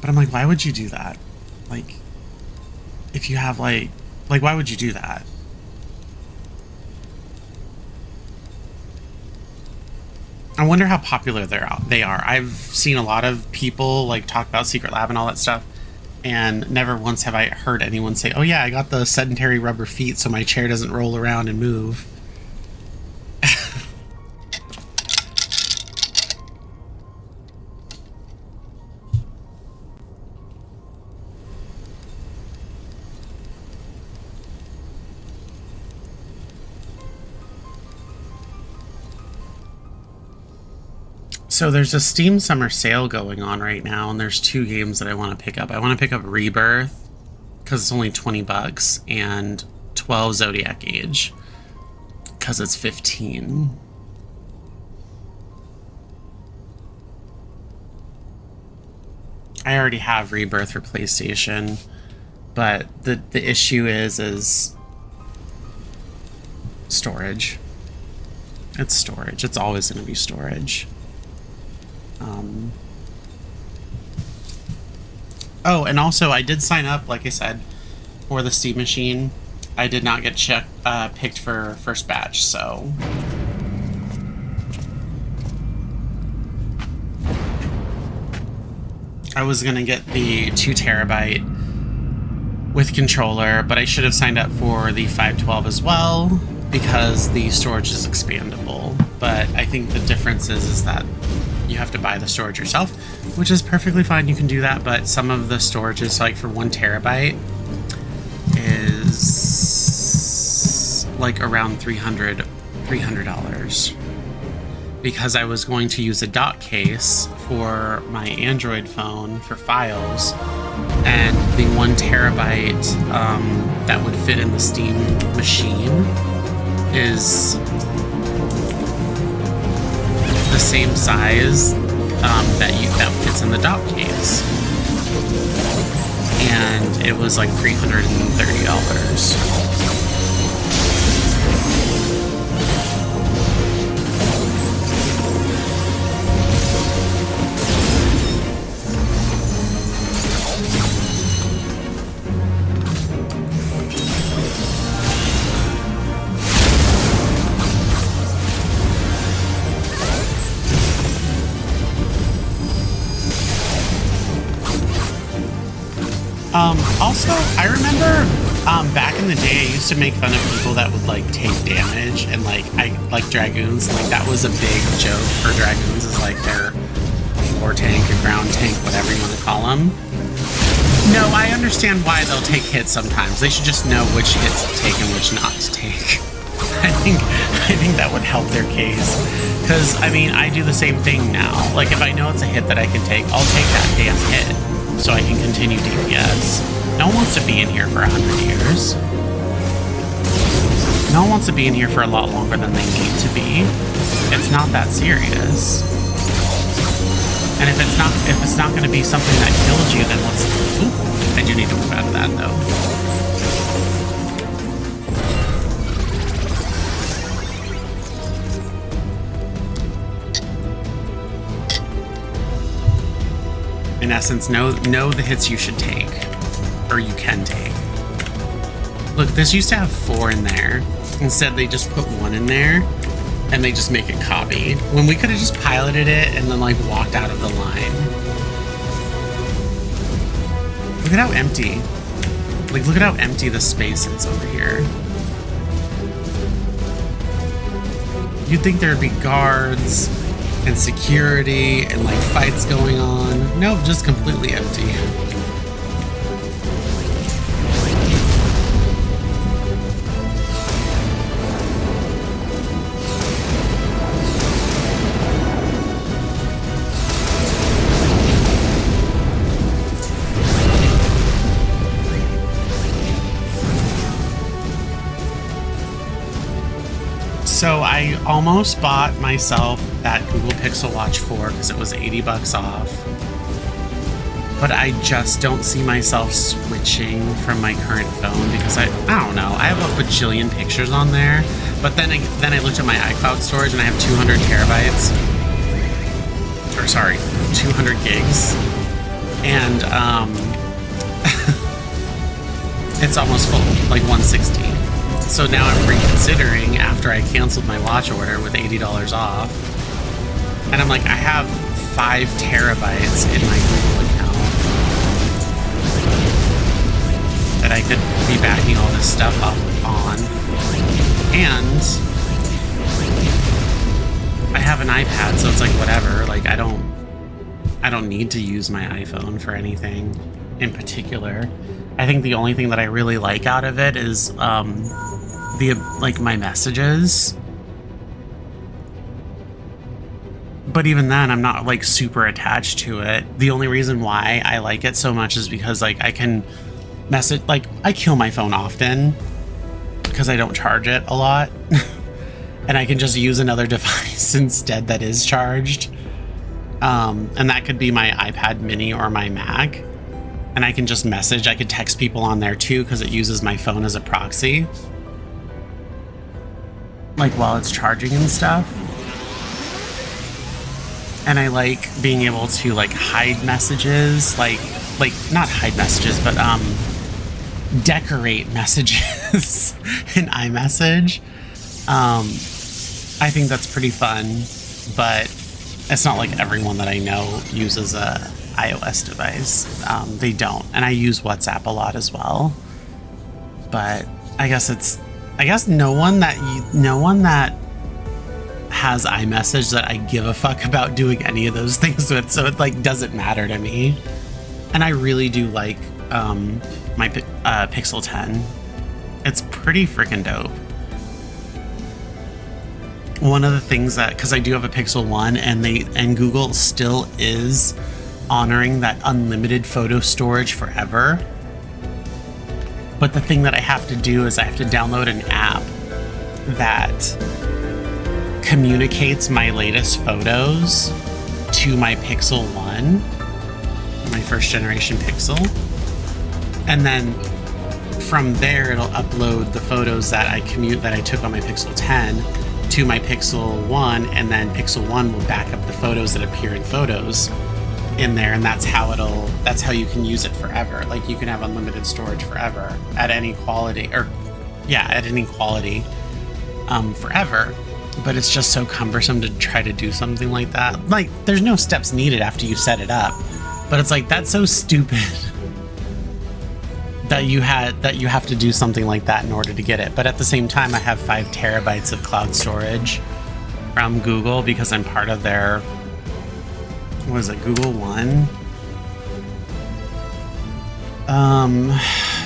But I'm like, why would you do that? Like, if you have like why would you do that? I wonder how popular they are. I've seen a lot of people like talk about Secret Lab and all that stuff, and never once have I heard anyone say, "Oh yeah, I got the sedentary rubber feet so my chair doesn't roll around and move." So there's a Steam Summer Sale going on right now, and there's 2 games that I want to pick up. I want to pick up Rebirth, because it's only $20, and 12 Zodiac Age, because it's 15. I already have Rebirth for PlayStation, but the issue is storage. It's storage. It's always going to be storage. Oh, and also I did sign up, like I said, for the Steam Machine. I did not get picked for first batch, so I was gonna get the 2 terabyte with controller, but I should have signed up for the 512 as well, because the storage is expandable. But I think the difference is that you have to buy the storage yourself, which is perfectly fine. You can do that, but some of the storage is like for 1 terabyte is like around $300 because I was going to use a dock case for my Android phone for files, and the 1 terabyte that would fit in the Steam Machine is the same size that fits in the dock case, and it was like $330. Also, I remember back in the day, I used to make fun of people that would like take damage, and like dragoons. Like that was a big joke for dragoons, is like their floor tank or ground tank, whatever you want to call them. No, I understand why they'll take hits sometimes. They should just know which hits to take and which not to take. I think that would help their case. Because I mean, I do the same thing now. Like if I know it's a hit that I can take, I'll take that damn hit so I can continue DPS. No one wants to be in here for 100 years. No one wants to be in here for a lot longer than they need to be. It's not that serious. And if it's not going to be something that kills you, then what's... Ooh, I do need to move out of that, though. In essence, know the hits you should take, or you can take. Look, this used to have 4 in there. Instead, they just put 1 in there, and they just make it copy. When we could have just piloted it and then, like, walked out of the line. Look at how empty. Like, look at how empty the space is over here. You'd think there'd be guards and security and, like, fights going on. Nope, just completely empty. So I almost bought myself that Google Pixel Watch 4 because it was 80 bucks off. But I just don't see myself switching from my current phone because I don't know. I have a bajillion pictures on there. But then I looked at my iCloud storage and I have 200 terabytes. Or sorry, 200 gigs. And it's almost full, like 160. So now I'm reconsidering after I canceled my watch order with $80 off. And I'm like, I have 5 terabytes in my Google account that I could be backing all this stuff up on. And I have an iPad, so it's like whatever. Like I don't need to use my iPhone for anything in particular. I think the only thing that I really like out of it is like my messages. But even then, I'm not like super attached to it. The only reason why I like it so much is because like I can message, like I kill my phone often because I don't charge it a lot. And I can just use another device instead that is charged. And that could be my iPad mini or my Mac. And I can just message, I could text people on there too because it uses my phone as a proxy. Like while it's charging and stuff. And I like being able to like hide messages, like not hide messages, but decorate messages in iMessage. I think that's pretty fun, but it's not like everyone that I know uses a iOS device. They don't, and I use WhatsApp a lot as well. But I guess no one that has iMessage that I give a fuck about doing any of those things with, so it like doesn't matter to me. And I really do like my Pixel 10. It's pretty freaking dope. One of the things that, because I do have a Pixel 1 and Google still is honoring that unlimited photo storage forever. But the thing that I have to do is I have to download an app that communicates my latest photos to my Pixel 1, my first generation Pixel. And then from there, it'll upload the photos that I took on my Pixel 10 to my Pixel 1, and then Pixel 1 will back up the photos that appear in Photos in there, and that's how you can use it forever. Like you can have unlimited storage forever at any quality, forever. But it's just so cumbersome to try to do something like that. Like there's no steps needed after you set it up, but it's like that's so stupid that you have to do something like that in order to get it. But at the same time, I have 5 terabytes of cloud storage from Google because I'm part of their, what is it, Google One?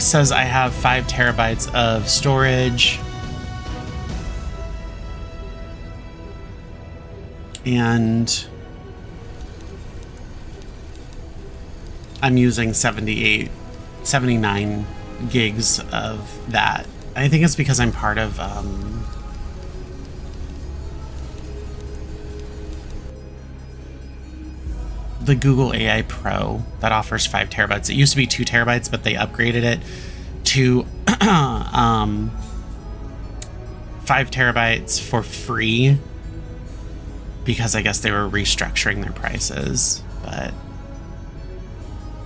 Says I have 5 terabytes of storage. And I'm using 79 gigs of that. I think it's because I'm part of the Google AI Pro that offers 5 terabytes. It used to be 2 terabytes, but they upgraded it to 5 terabytes for free because I guess they were restructuring their prices. But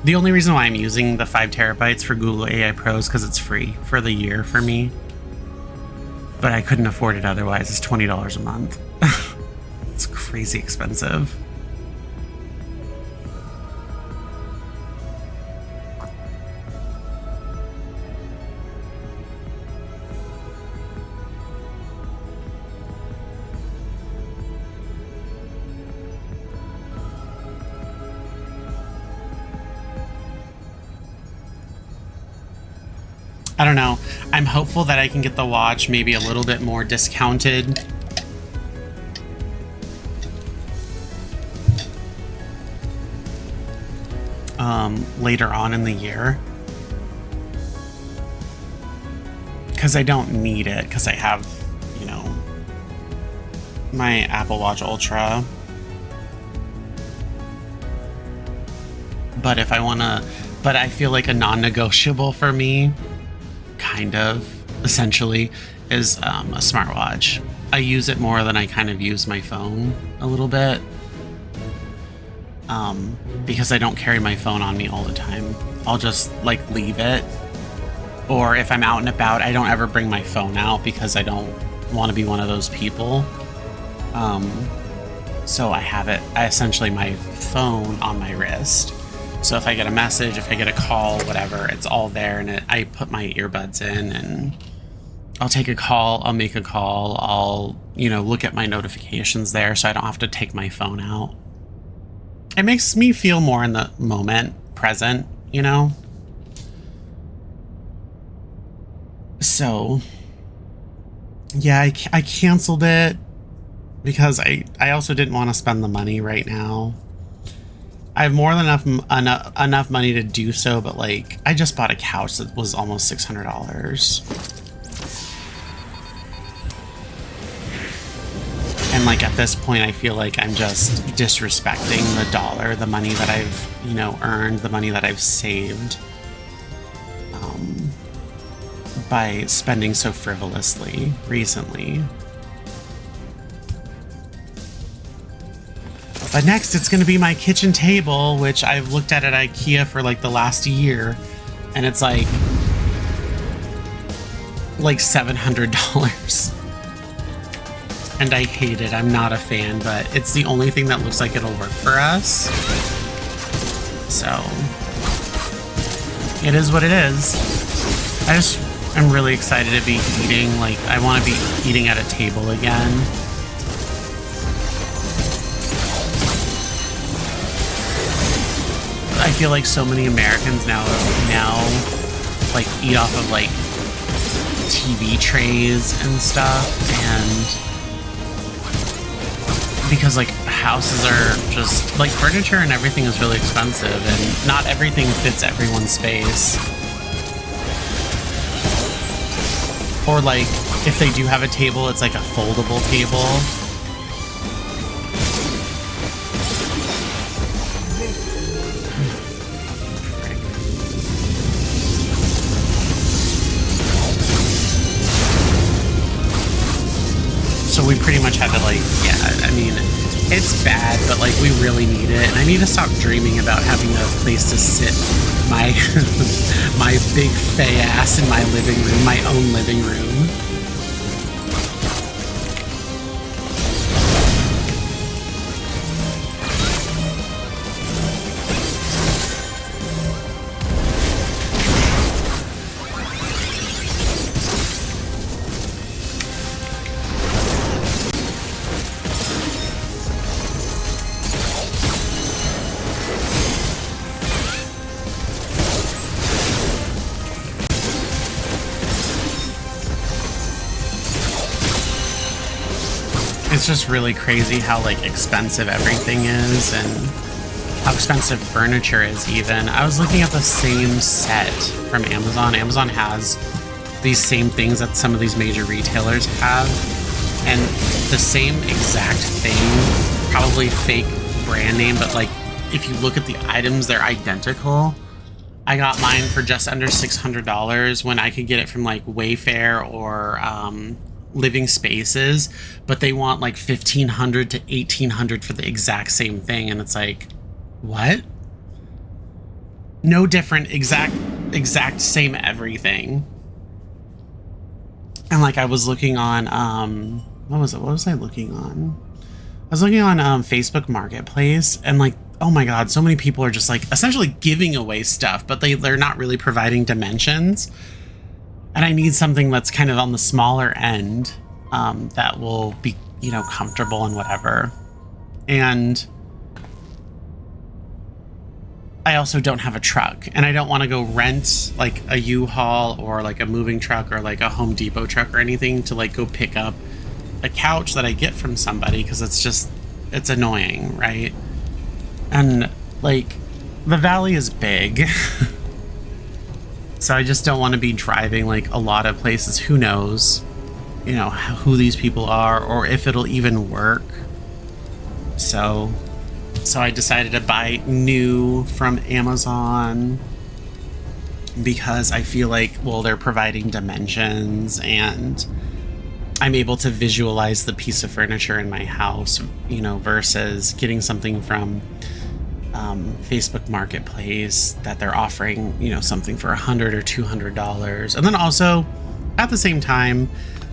the only reason why I'm using the 5 terabytes for Google AI Pro is because it's free for the year for me. But I couldn't afford it otherwise. It's $20 a month. It's crazy expensive. I don't know. I'm hopeful that I can get the watch maybe a little bit more discounted. Later on in the year. Because I don't need it, because I have, you know, my Apple Watch Ultra. But if I want to, but I feel like a non-negotiable for me, kind of, essentially, is a smartwatch. I use it more than I kind of use my phone a little bit. Because I don't carry my phone on me all the time. I'll just like leave it. Or if I'm out and about, I don't ever bring my phone out because I don't want to be one of those people. So I have it, essentially my phone on my wrist. So if I get a message, if I get a call, whatever, it's all there, and I put my earbuds in and I'll take a call, I'll make a call, I'll, you know, look at my notifications there so I don't have to take my phone out. It makes me feel more in the moment, present, you know? So, yeah, I canceled it because I also didn't want to spend the money right now. I have more than enough money to do so, but like, I just bought a couch that was almost $600. And like at this point, I feel like I'm just disrespecting the dollar, the money that I've, you know, earned, the money that I've saved, by spending so frivolously recently. But next, it's going to be my kitchen table, which I've looked at IKEA for like the last year, and it's like $700. And I hate it. I'm not a fan, but it's the only thing that looks like it'll work for us. So it is what it is. I'm really excited to be eating. Like, I want to be eating at a table again. I feel like so many Americans now like eat off of like TV trays and stuff, and because like houses are just like furniture and everything is really expensive, and not everything fits everyone's space. Or like if they do have a table, it's like a foldable table. So we pretty much had to like, yeah, I mean, it's bad, but like we really need it. And I need to stop dreaming about having a place to sit my my big fey ass in my living room, my own living room. It's just really crazy how like expensive everything is and how expensive furniture is even. I was looking at the same set from Amazon. Amazon has these same things that some of these major retailers have, and the same exact thing, probably fake brand name, but like if you look at the items, they're identical. I got mine for just under $600 when I could get it from like Wayfair or Living Spaces, but they want like $1,500 to $1,800 for the exact same thing, and it's like, what? No different, exact same everything. And like I was looking on what was I looking on? I was looking on Facebook Marketplace, and like, oh my god, so many people are just like essentially giving away stuff, but they're not really providing dimensions. And I need something that's kind of on the smaller end, that will be, you know, comfortable and whatever. And I also don't have a truck, and I don't want to go rent like a U-Haul or like a moving truck or like a Home Depot truck or anything to like go pick up a couch that I get from somebody, because it's annoying, right? And like the valley is big. So I just don't want to be driving like a lot of places. Who knows, you know, who these people are or if it'll even work. So I decided to buy new from Amazon because I feel like, well, they're providing dimensions and I'm able to visualize the piece of furniture in my house, you know, versus getting something from Facebook Marketplace that they're offering, you know, something for $100 or $200. And then also at the same time,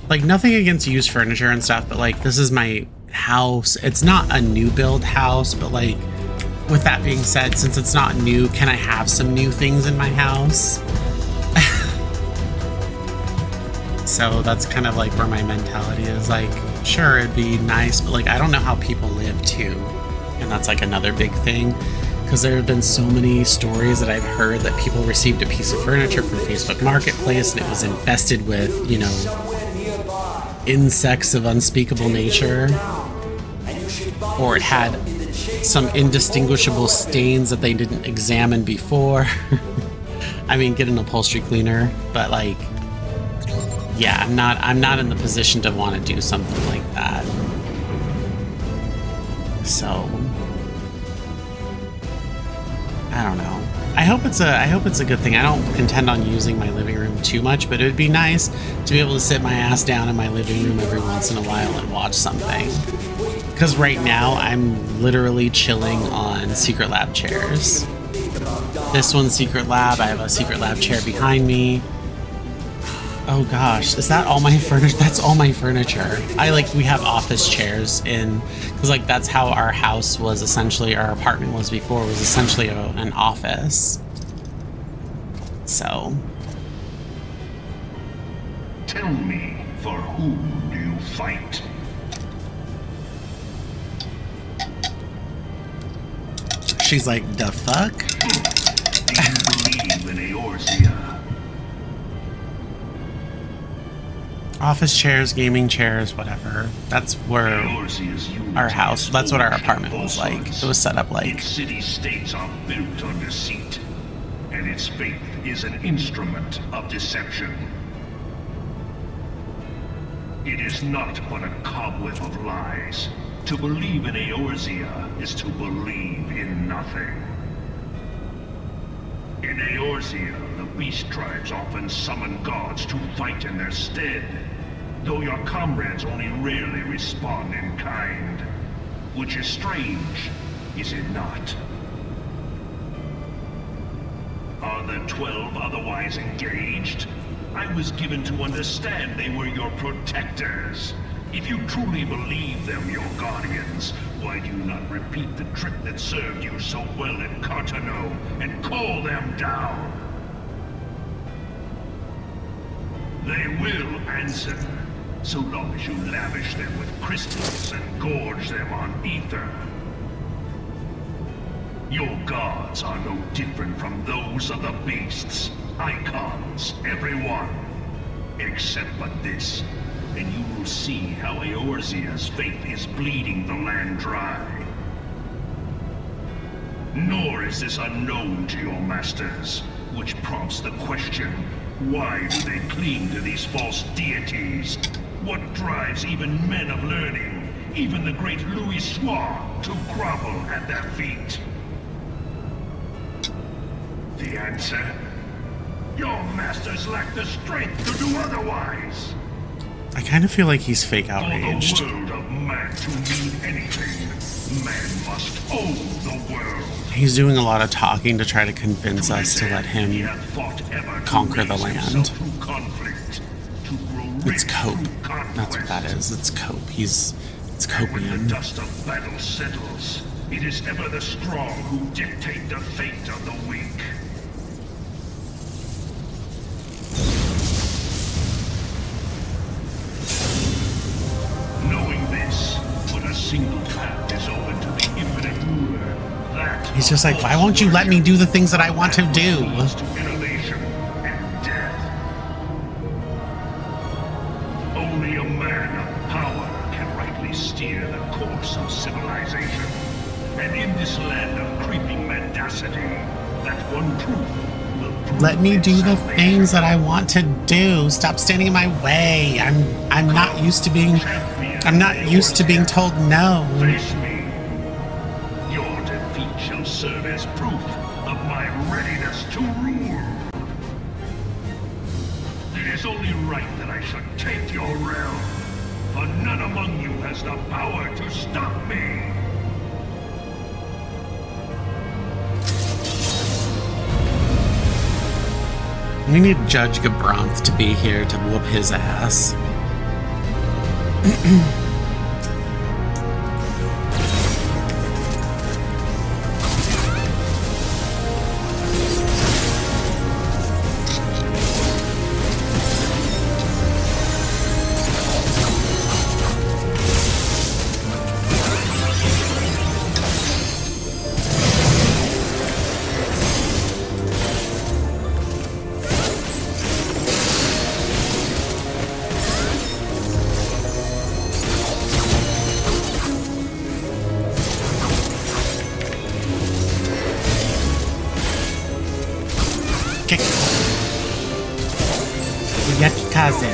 like, nothing against used furniture and stuff, but like, this is my house. It's not a new build house, but like, with that being said, since it's not new, can I have some new things in my house? So that's kind of like where my mentality is. Like, sure, it'd be nice, but like, I don't know how people live too. And that's like another big thing, because there have been so many stories that I've heard that people received a piece of furniture from Facebook Marketplace and it was infested with, you know, insects of unspeakable nature, or it had some indistinguishable stains that they didn't examine before. I mean, get an upholstery cleaner, but like, yeah, I'm not in the position to want to do something like that. So I don't know. I hope it's a good thing. I don't intend on using my living room too much, but it would be nice to be able to sit my ass down in my living room every once in a while and watch something. Because right now I'm literally chilling on Secret Lab chairs. This one's Secret Lab. I have a Secret Lab chair behind me. Oh gosh, is that all my furniture? That's all my furniture. We have office chairs in, because like that's how our house was essentially, our apartment was before, was essentially an office. So. Tell me, for whom do you fight? She's like, the fuck? Do you believe in Eorzea? Office chairs, gaming chairs, whatever. That's where our house, that's what our apartment was like. It was set up like. Its city-states are built on deceit, and its faith is an instrument of deception. It is not but a cobweb of lies. To believe in Eorzea is to believe in nothing. In Eorzea, the beast tribes often summon gods to fight in their stead, though your comrades only rarely respond in kind. Which is strange, is it not? Are the 12 otherwise engaged? I was given to understand they were your protectors. If you truly believe them your guardians, why do you not repeat the trick that served you so well in Cartano and call them down? They will answer, so long as you lavish them with crystals and gorge them on ether. Your gods are no different from those of the beasts. Icons, everyone. Except but this, and you will see how Eorzea's faith is bleeding the land dry. Nor is this unknown to your masters, which prompts the question, why do they cling to these false deities? What drives even men of learning, even the great Louis Soir, to grovel at their feet? the answer. Your masters lack the strength to do otherwise. I kind of feel like he's fake For outraged. the world of man to mean anything, man must own the world. He's doing a lot of talking to try to convince To us to this let end, he him hath fought ever to conquer the raise land. himself through conflict, to grow It's rich cope. through That's what that conquest. is. It's cope. It's And when the copium. dust of battle settles, it is ever the strong who dictate the fate of the weak. Knowing this, but a single path is open to the infinite ruler. That He's just like, why won't you let me do the things that I want to do? leads to innovation and death. Only a man of power can rightly steer the course of civilization. And in this land of creeping mendacity, that one truth will prove Let me its do the salvation. things that I want to do. Stop standing in my way. I'm not used to being told no. Face me. Your defeat shall serve as proof of my readiness to rule. It is only right that I should take your realm, for none among you has the power to stop me. We need Judge Gabranth to be here to whoop his ass. Kick. Yakikaze.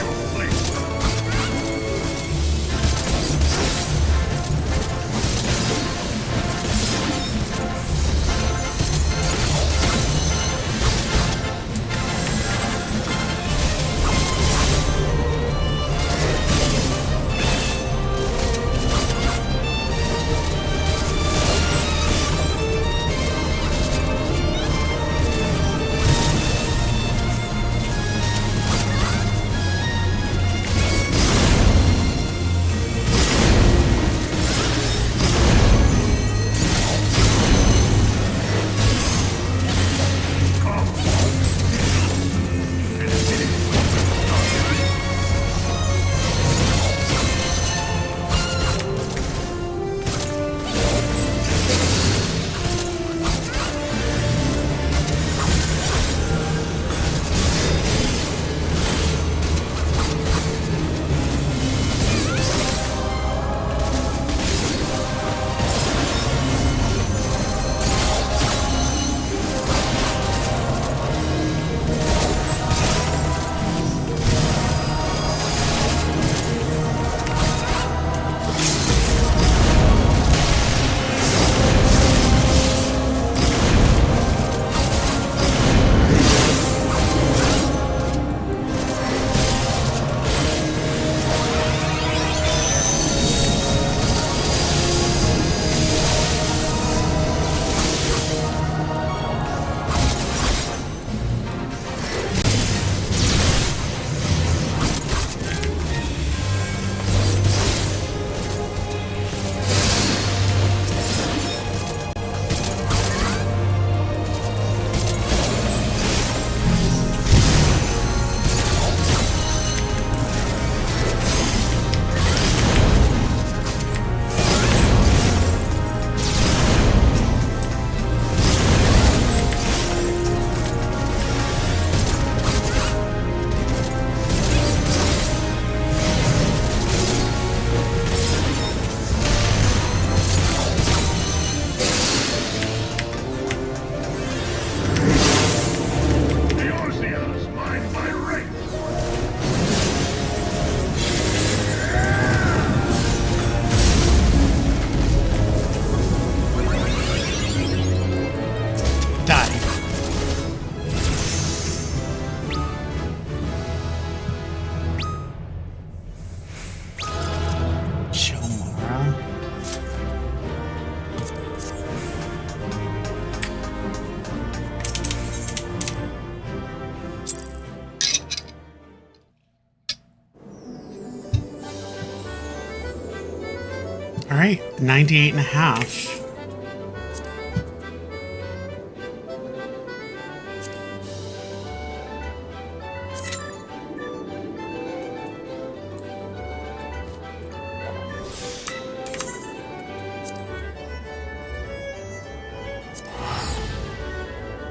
All right, 98 and a half.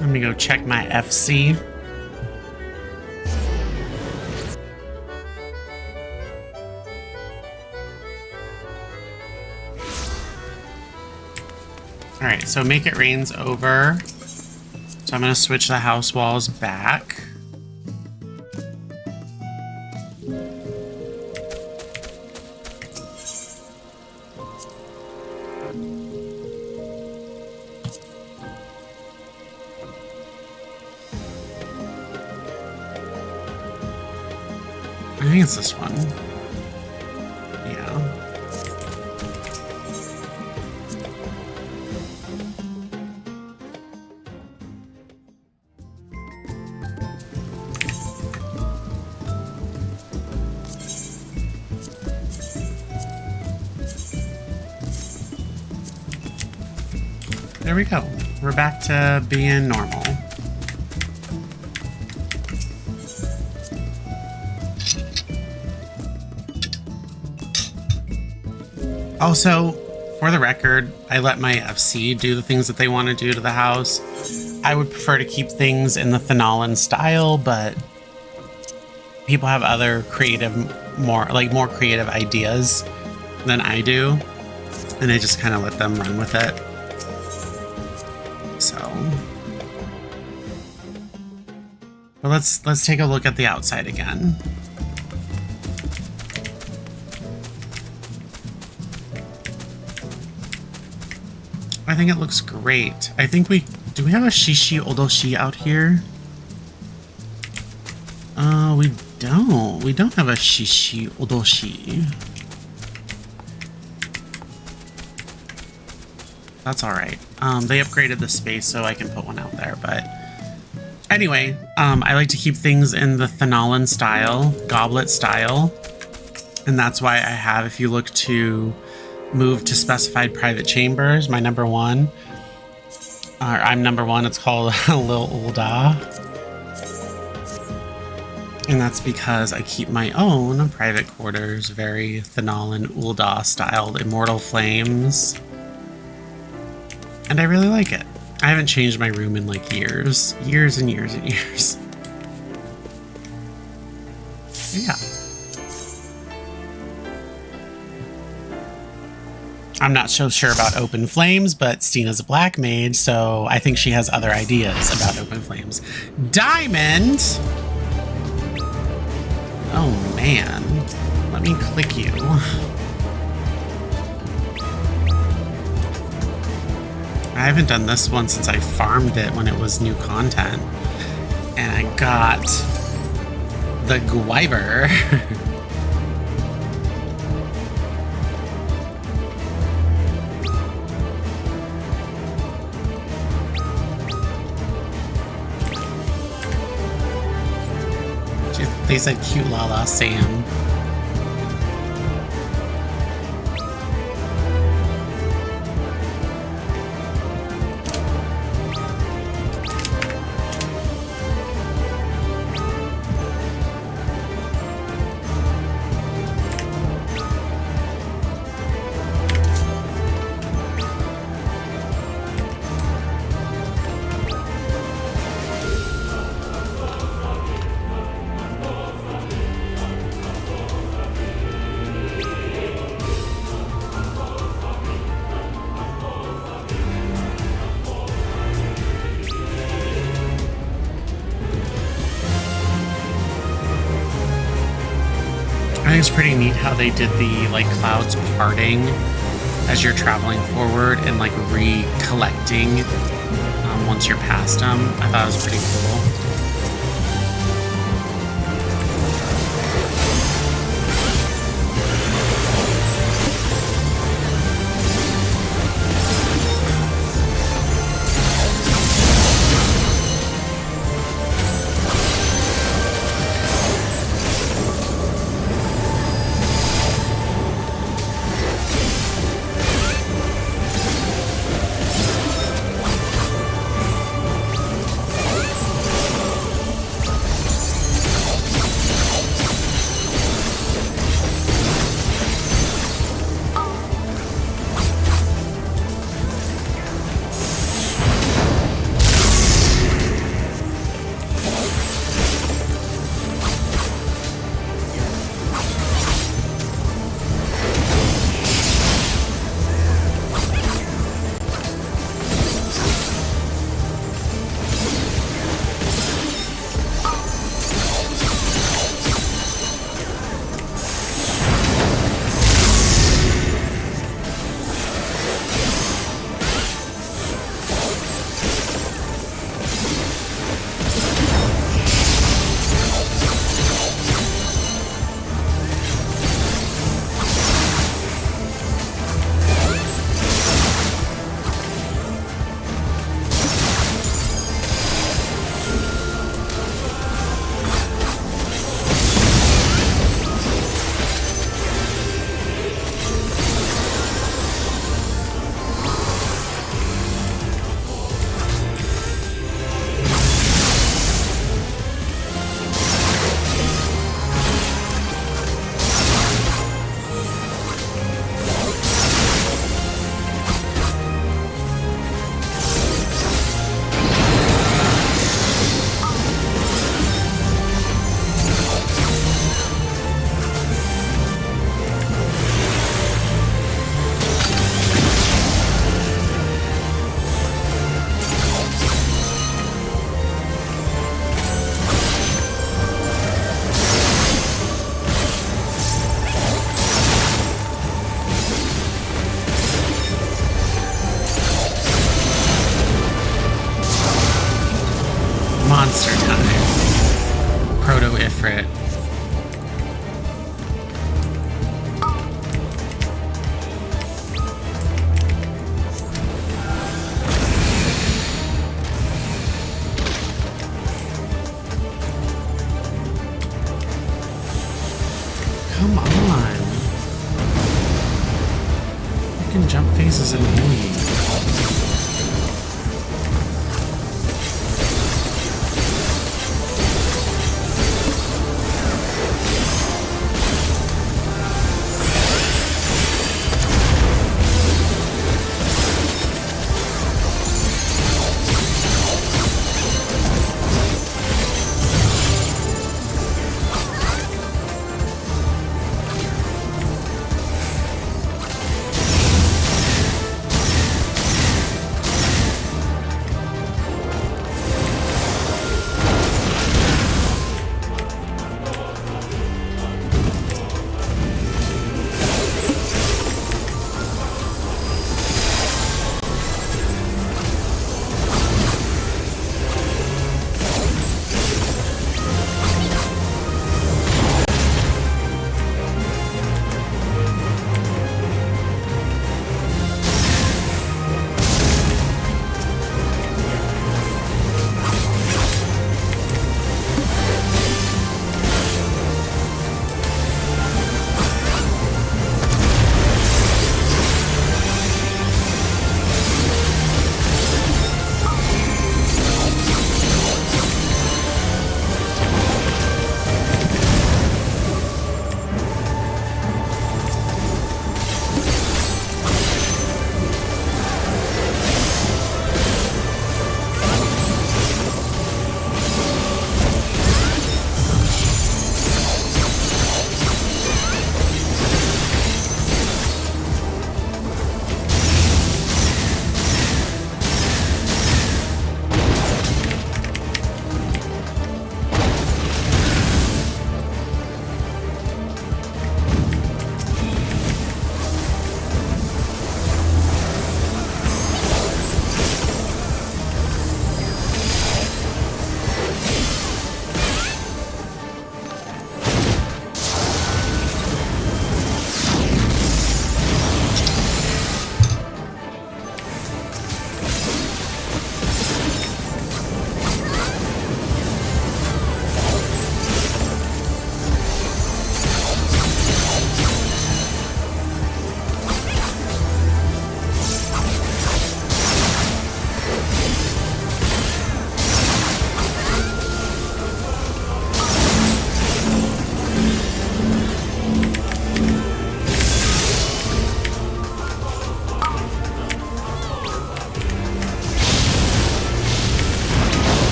Let me go check my FC. All right, so Make It Rain's over. So I'm gonna switch the house walls back. I think it's this one. Yeah. There we go. We're back to being normal. Also, for the record, I let my FC do the things that they want to do to the house. I would prefer to keep things in the Thanalan style, but people have other creative, more creative ideas than I do, and I just kind of let them run with it. So, but let's take a look at the outside again. I think it looks great. I think do we have a Shishi Odoshi out here? We don't. We don't have a Shishi Odoshi. That's all right. They upgraded the space so I can put one out there, but anyway, I like to keep things in the Thanalan style, goblet style, and that's why I have, if you look to move to specified private chambers, my number one, or I'm number one, it's called Lil Ulda. And that's because I keep my own private quarters, very Thanalan Ulda styled Immortal Flames. And I really like it. I haven't changed my room in like years and years and years. Yeah. I'm not so sure about open flames, but Stina's a black mage, so I think she has other ideas about open flames. Diamond! Oh man. Let me click you. I haven't done this one since I farmed it when it was new content. And I got the Gwyver. They said cute Lala Sam. I think it's pretty neat how they did the like clouds parting as you're traveling forward and like recollecting once you're past them. I thought it was pretty cool. Ifrit. Come on. Freaking jump phase is annoying.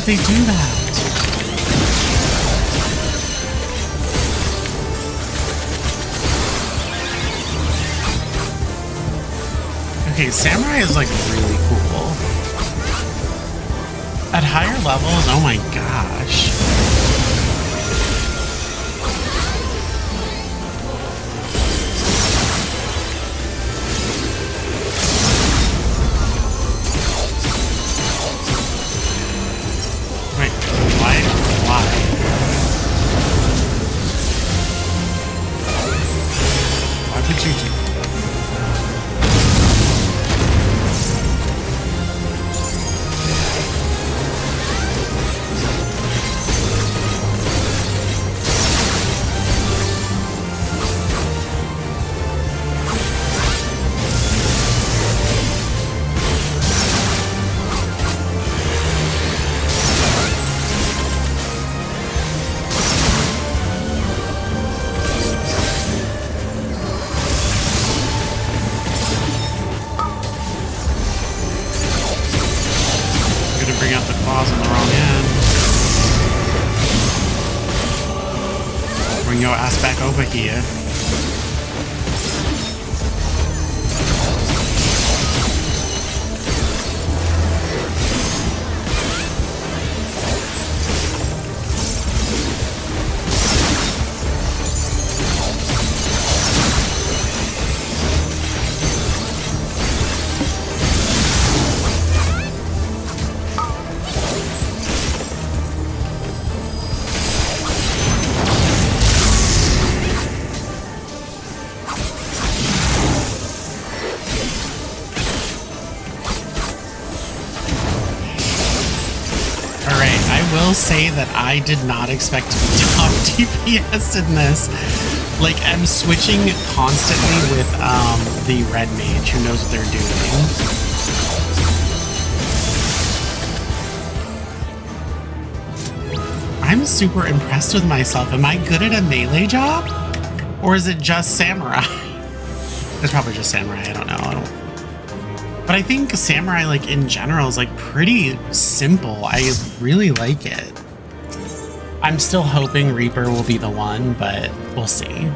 they do that? Okay, Samurai is like really cool. At higher levels, oh my gosh. ass back over here. Will say that I did not expect to be top DPS in this. Like, I'm switching constantly with the red mage who knows what they're doing. I'm super impressed with myself. Am I good at a melee job? Or is it just samurai? It's probably just samurai, I don't know. But I think samurai, like, in general is, like, pretty simple. I really like it. I'm still hoping Reaper will be the one, but we'll see.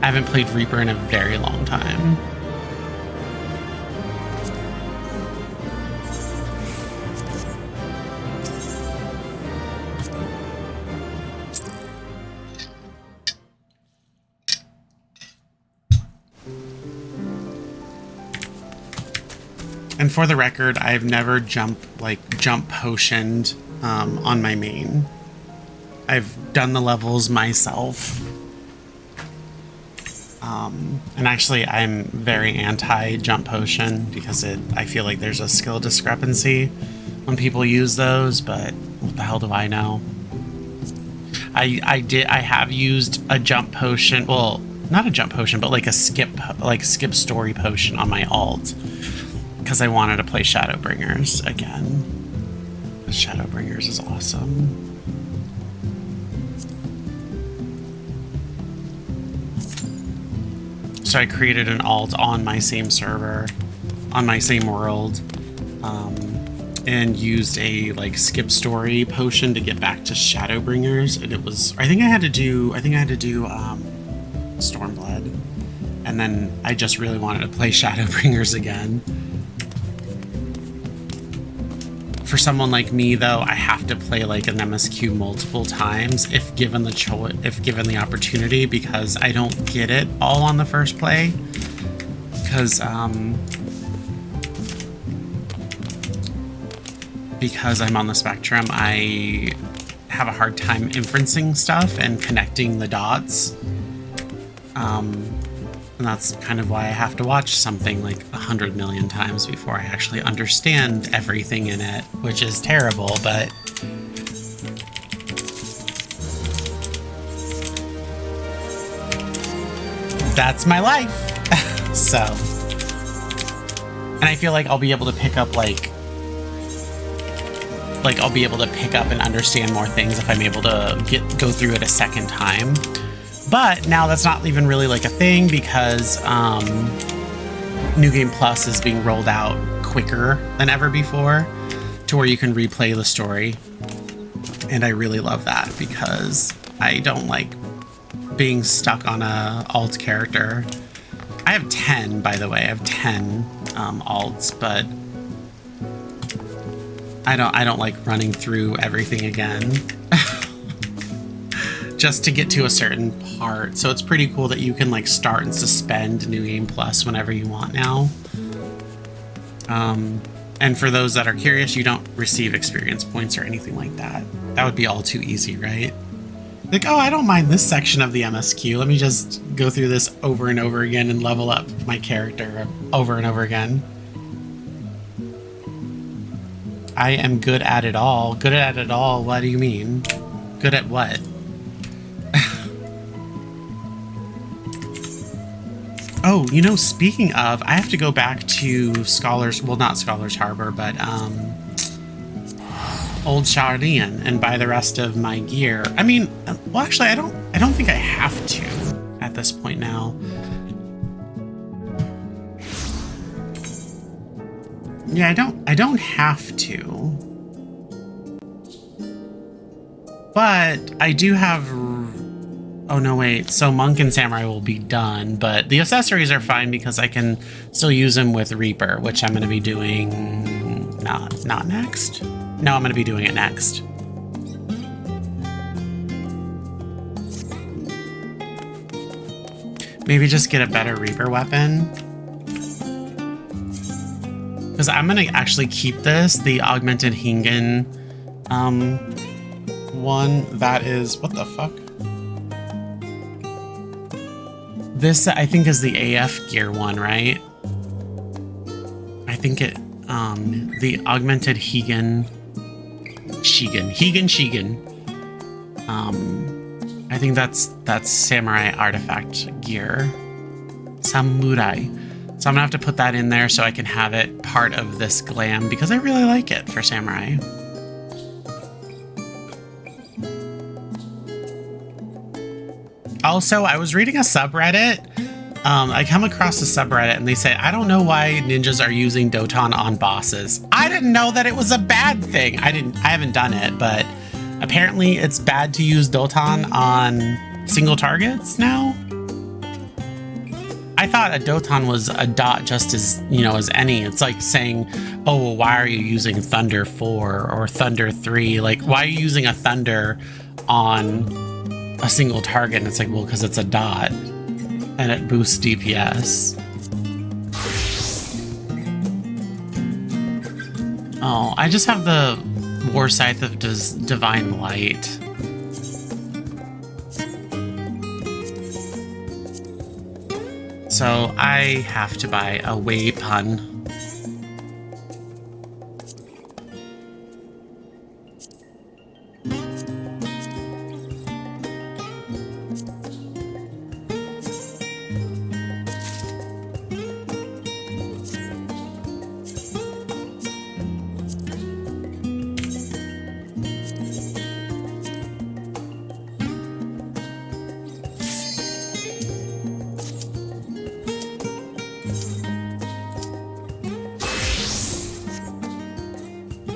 I haven't played Reaper in a very long time. And for the record, I've never jump potioned on my main. I've done the levels myself. And actually, I'm very anti-jump potion because I feel like there's a skill discrepancy when people use those, but what the hell do I know? I have used a jump potion, well, not a jump potion, but like a skip story potion on my alt. Because I wanted to play Shadowbringers again. Shadowbringers is awesome. So I created an alt on my same server, on my same world, and used a like skip story potion to get back to Shadowbringers, and it was I think I had to do Stormblood, and then I just really wanted to play Shadowbringers again. For someone like me, though, I have to play like an MSQ multiple times if given the opportunity, because I don't get it all on the first play. Because I'm on the spectrum, I have a hard time inferencing stuff and connecting the dots. And that's kind of why I have to watch something like 100 million times before I actually understand everything in it, which is terrible, but that's my life. So, and I feel like I'll be able to pick up I'll be able to pick up and understand more things if I'm able to go through it a second time. But now that's not even really like a thing because New Game Plus is being rolled out quicker than ever before to where you can replay the story. And I really love that because I don't like being stuck on a alt character. I have 10, by the way. I have 10 alts, but I don't like running through everything again. Just to get to a certain part. So it's pretty cool that you can like start and suspend New Game Plus whenever you want now. And for those that are curious, you don't receive experience points or anything like that. That would be all too easy, right? Like, oh, I don't mind this section of the MSQ. Let me just go through this over and over again and level up my character over and over again. I am good at it all. Good at it all? What do you mean? Good at what? Oh, you know, speaking of, I have to go back to Scholars, well, not Scholars Harbor, but Old Chardin and buy the rest of my gear. I mean, well, actually, I don't think I have to at this point now. Yeah, I don't have to. But I do have Oh, no, wait. So Monk and Samurai will be done, but the accessories are fine because I can still use them with Reaper, which I'm going to be doing... Not next? No, I'm going to be doing it next. Maybe just get a better Reaper weapon. Because I'm going to actually keep this, the Augmented Hingen one. That is... What the fuck? This, I think, is the AF gear one, right? I think it, the Augmented Hegen. I think that's Samurai Artifact gear. Samurai. So I'm gonna have to put that in there so I can have it part of this glam because I really like it for Samurai. Also, I was reading a subreddit. I come across a subreddit and they say, I don't know why ninjas are using Doton on bosses. I didn't know that it was a bad thing. I haven't done it, but apparently it's bad to use Doton on single targets now. I thought a Doton was a dot just as, as any. It's like saying, oh, well, why are you using Thunder 4 or Thunder 3? Like, why are you using a Thunder on a single target? And it's like, well, because it's a dot and it boosts DPS. Oh, I just have the War Scythe of Divine Light. So I have to buy a weapon.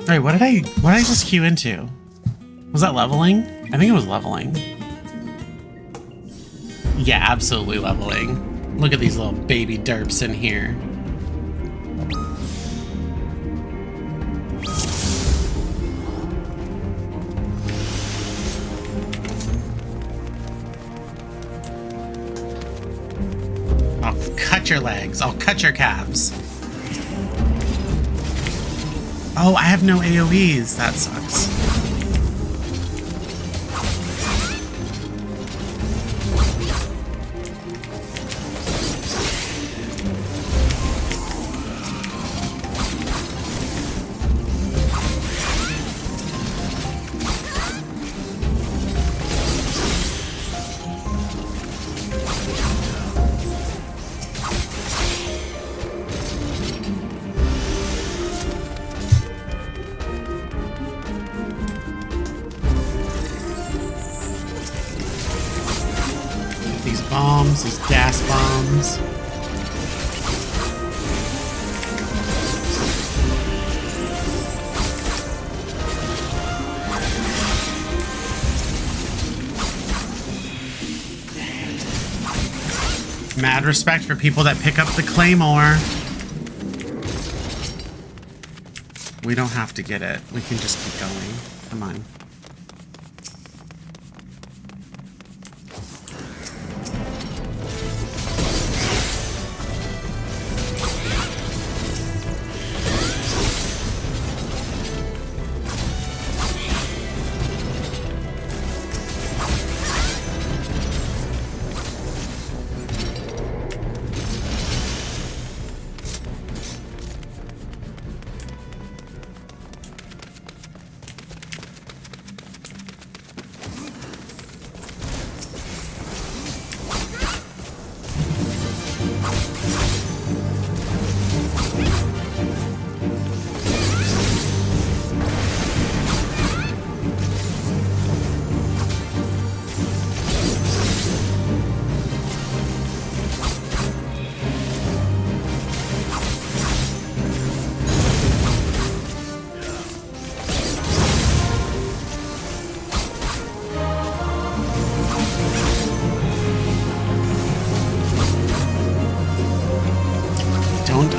Wait, what did I just queue into? Was that leveling? I think it was leveling. Yeah, absolutely leveling. Look at these little baby derps in here. I'll cut your legs. I'll cut your calves. Oh, I have no AoEs. That sucks. These gas bombs. Mad respect for people that pick up the Claymore. We don't have to get it. We can just keep going. Come on.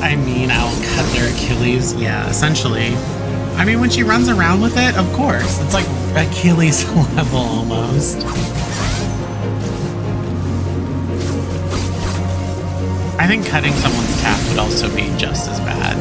I mean, I'll cut their Achilles. Yeah, essentially. I mean, when she runs around with it, of course. It's like Achilles level almost. I think cutting someone's calf would also be just as bad.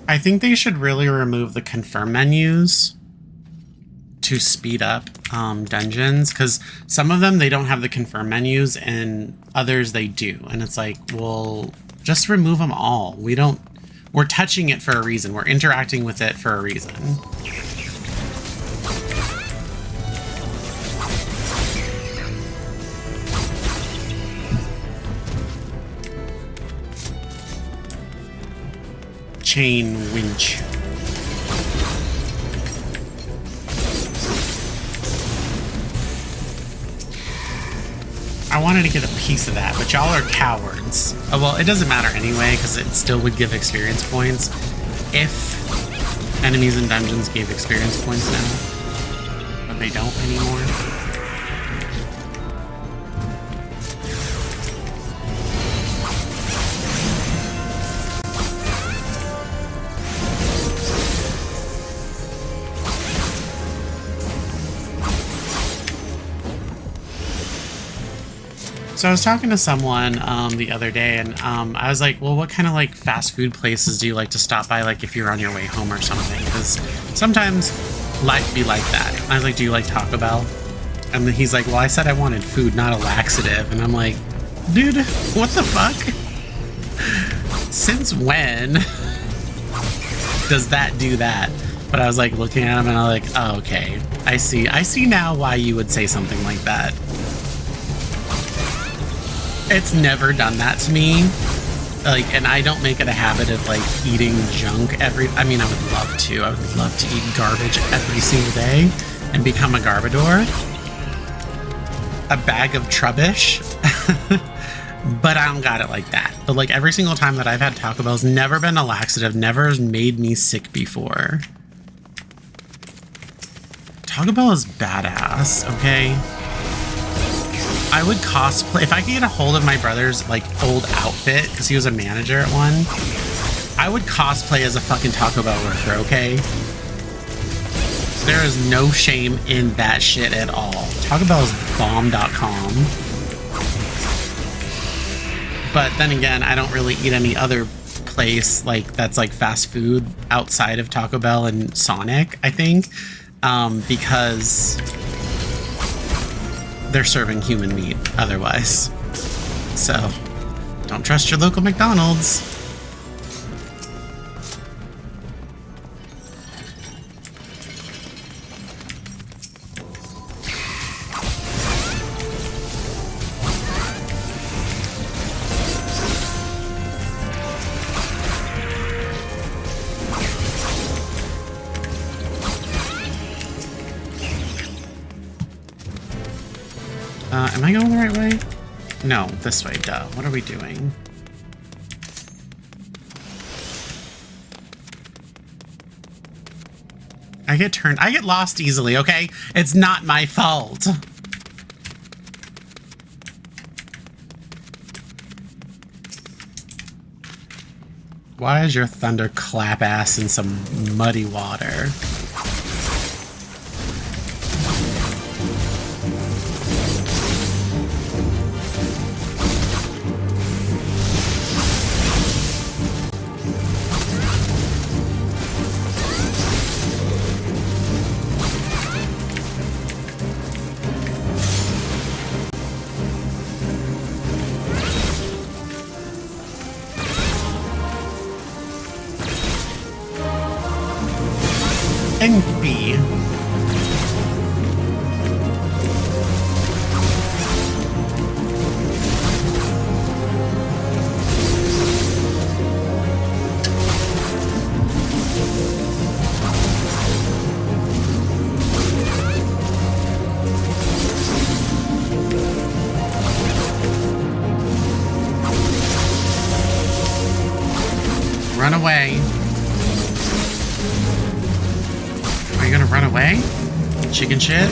I think they should really remove the confirm menus to speed up dungeons, because some of them, they don't have the confirm menus and others they do. And it's like, well, just remove them all. We're touching it for a reason. We're interacting with it for a reason. Chain winch. I wanted to get a piece of that, but y'all are cowards. Oh, well, it doesn't matter anyway, because it still would give experience points if enemies in dungeons gave experience points now, but they don't anymore. So I was talking to someone the other day, and I was like, well, what kind of like fast food places do you like to stop by, like if you're on your way home or something? Because sometimes life be like that. I was like, do you like Taco Bell? And then he's like, well, I said I wanted food, not a laxative. And I'm like, dude, what the fuck? Since when does that do that? But I was like looking at him and I was like, oh, okay, I see now why you would say something like that. It's never done that to me. Like, and I don't make it a habit of like eating junk I mean, I would love to. I would love to eat garbage every single day and become a garbador. A bag of trubbish. But I don't got it like that. But like every single time that I've had Taco Bell's never been a laxative, never has made me sick before. Taco Bell is badass, okay? I would cosplay if I could get a hold of my brother's like old outfit, because he was a manager at one. I would cosplay as a fucking Taco Bell worker, okay? There is no shame in that shit at all. Taco Bell is bomb.com. But then again, I don't really eat any other place like that's like fast food outside of Taco Bell and Sonic, I think, because they're serving human meat otherwise. So don't trust your local McDonald's. Am I going the right way? No, this way, duh. What are we doing? I get lost easily, okay? It's not my fault. Why is your thunder clap ass in some muddy water? And B. Run away. Are you gonna run away? Chicken shit?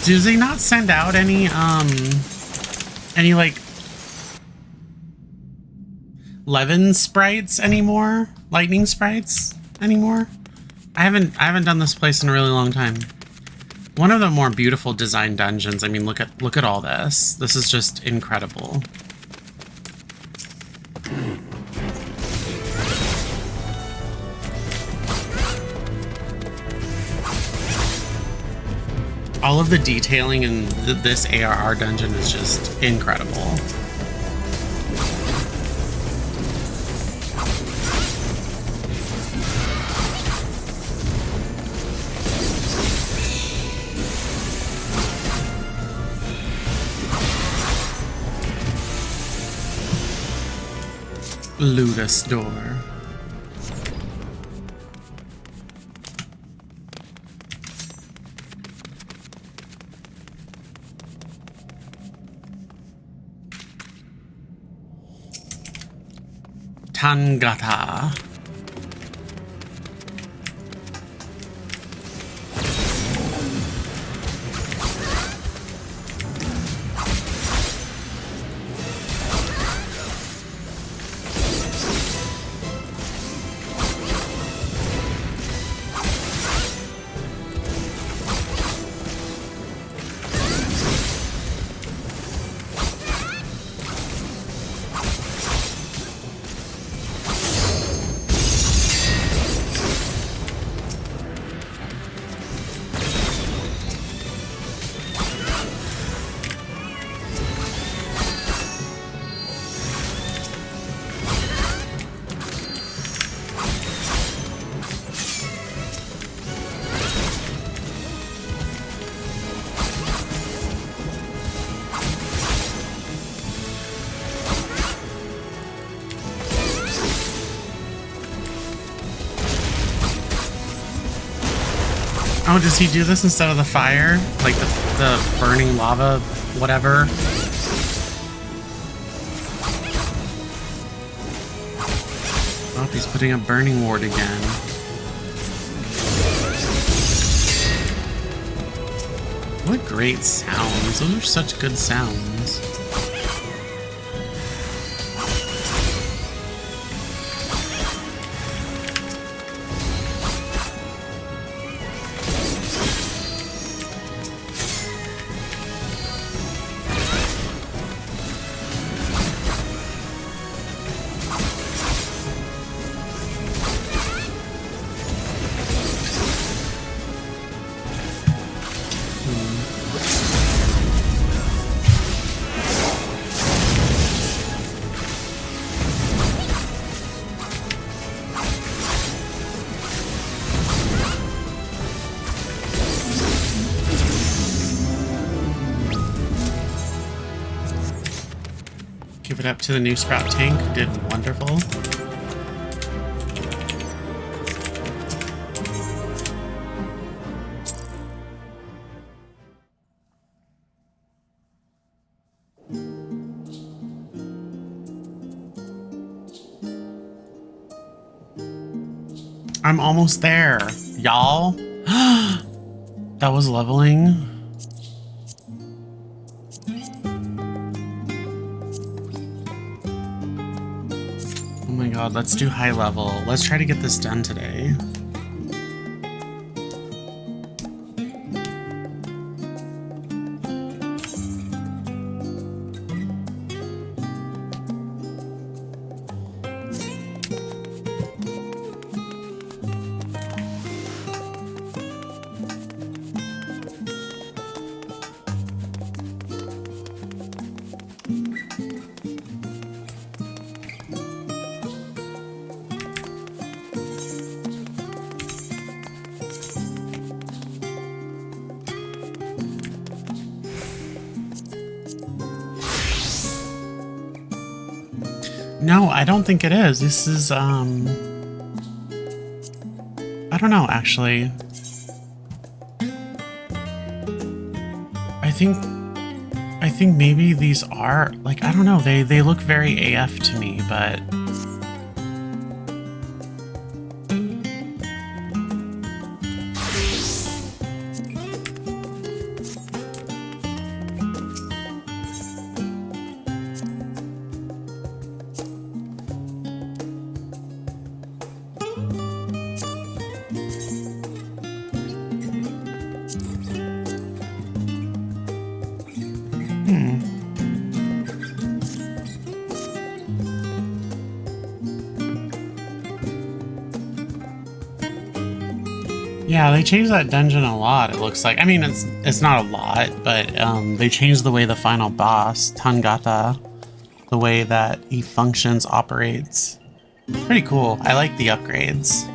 Do they not send out any like Levin sprites anymore? Lightning sprites anymore? I haven't done this place in a really long time. One of the more beautiful design dungeons. I mean, look at all this. This is just incredible. All of the detailing in this ARR dungeon is just incredible. Ludus door. Tangata. Oh, does he do this instead of the fire? Like the burning lava, whatever? Oh, he's putting a burning ward again. What great sounds. Those are such good sounds. Give it up to the new Sprout tank, who did wonderful. I'm almost there, y'all. That was leveling. Oh my god, let's do high level. Let's try to get this done today. No, I don't think it is. This is, I don't know, actually. I think maybe these are like, I don't know, they look very AF to me, but yeah, they changed that dungeon a lot, it looks like. I mean, it's not a lot, but they changed the way the final boss, Tangata, the way that he functions, operates. Pretty cool. I like the upgrades.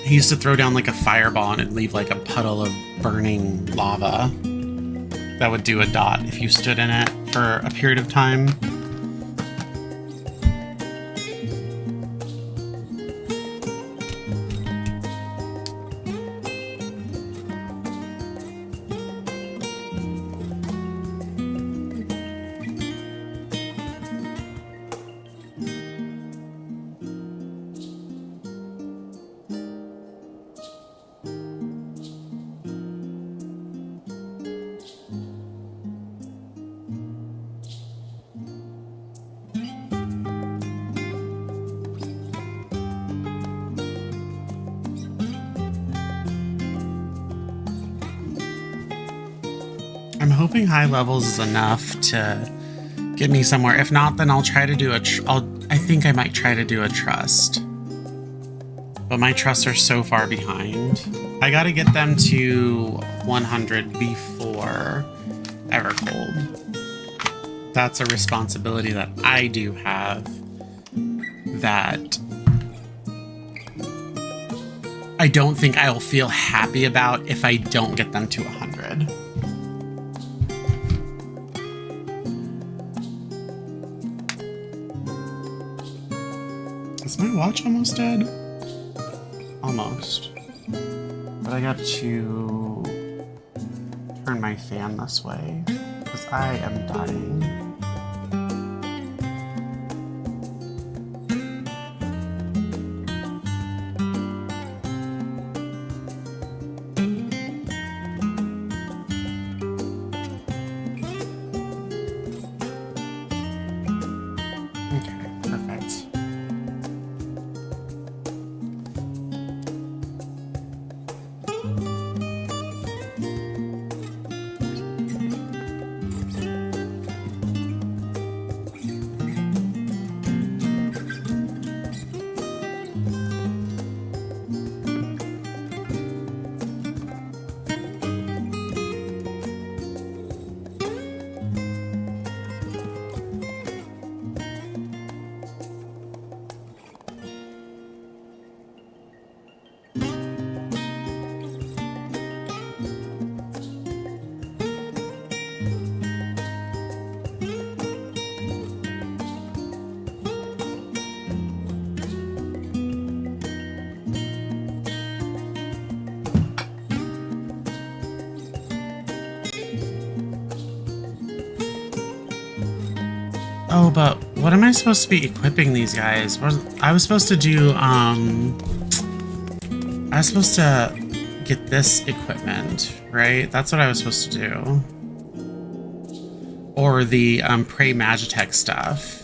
He used to throw down like a fireball and it'd leave like a puddle of burning lava that would do a dot if you stood in it for a period of time. I'm hoping high levels is enough to get me somewhere. If not, then I'll try to do I think I might try to do a trust. But my trusts are so far behind. I gotta get them to 100 before Evercold. That's a responsibility that I do have that I don't think I'll feel happy about if I don't get them to 100. Is my watch almost dead? Almost. But I got to turn my fan this way because I am dying. Oh, but what am I supposed to be equipping these guys? I was supposed to do, I was supposed to get this equipment, right? That's what I was supposed to do. Or the Prey Magitech stuff.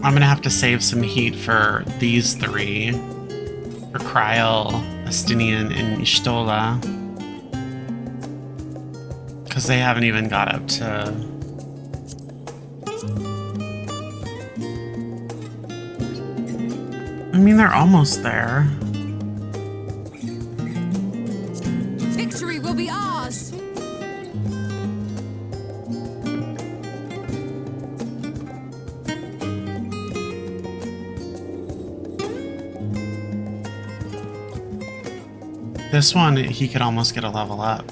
I'm gonna have to save some heat for these three. For Kryl, Astinian, and Ishtola. Because they haven't even got up to... I mean, they're almost there. Victory will be ours! This one, he could almost get a level up.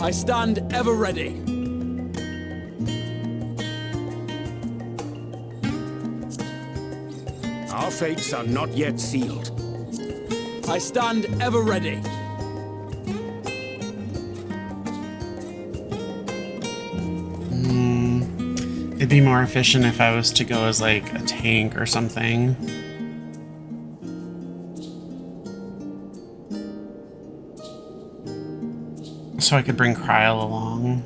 I stand ever ready. Our fates are not yet sealed. I stand ever ready. It'd be more efficient if I was to go as like a tank or something. So I could bring Kryl along.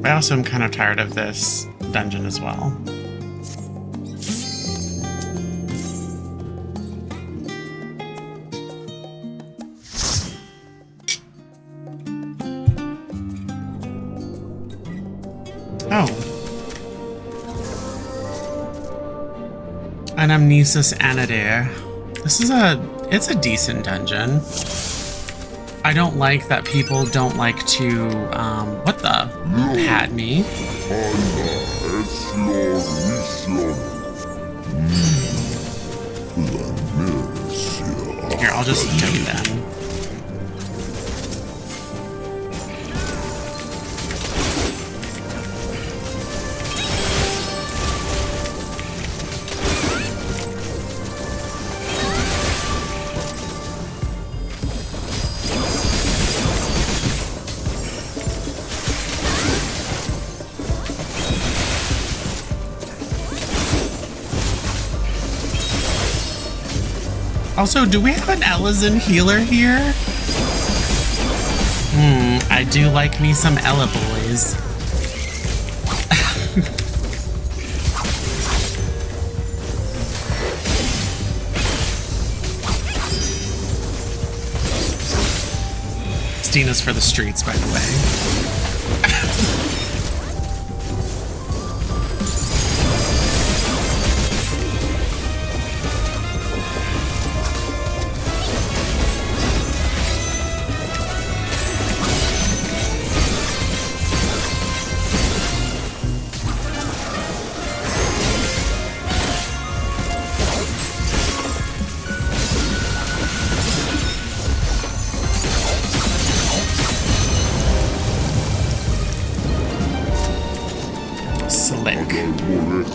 I also am kind of tired of this dungeon as well. Oh. Anamnesis Anadir. This is it's a decent dungeon. I don't like that people don't like to, what the? Pat me. Here, I'll just take them. Also, do we have an Ellison healer here? I do like me some Ella boys. Stina's for the streets, by the way.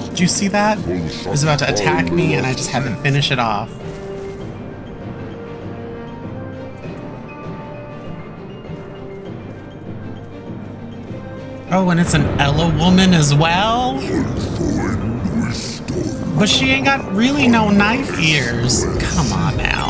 Did you see that? It was about to attack me and I just had to finish it off. Oh, and it's an Ella woman as well? But she ain't got really no knife ears. Come on now.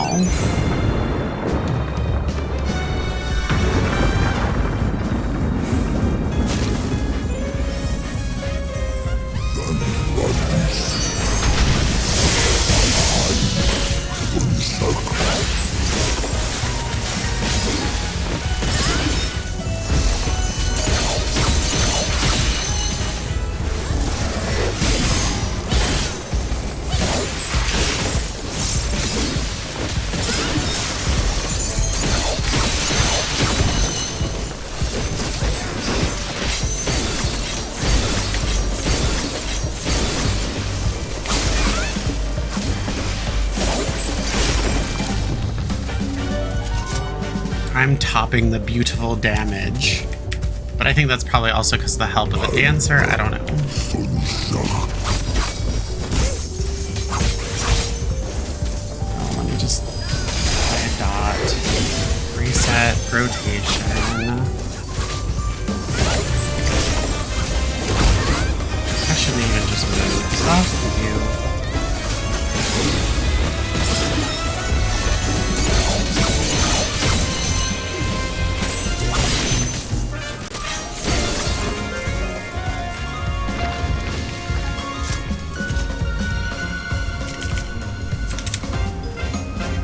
I'm topping the beautiful damage. But I think that's probably also because of the help of the dancer. I don't know. Oh, let me just apply a dot. Reset rotation. those moves. Oh, thank you.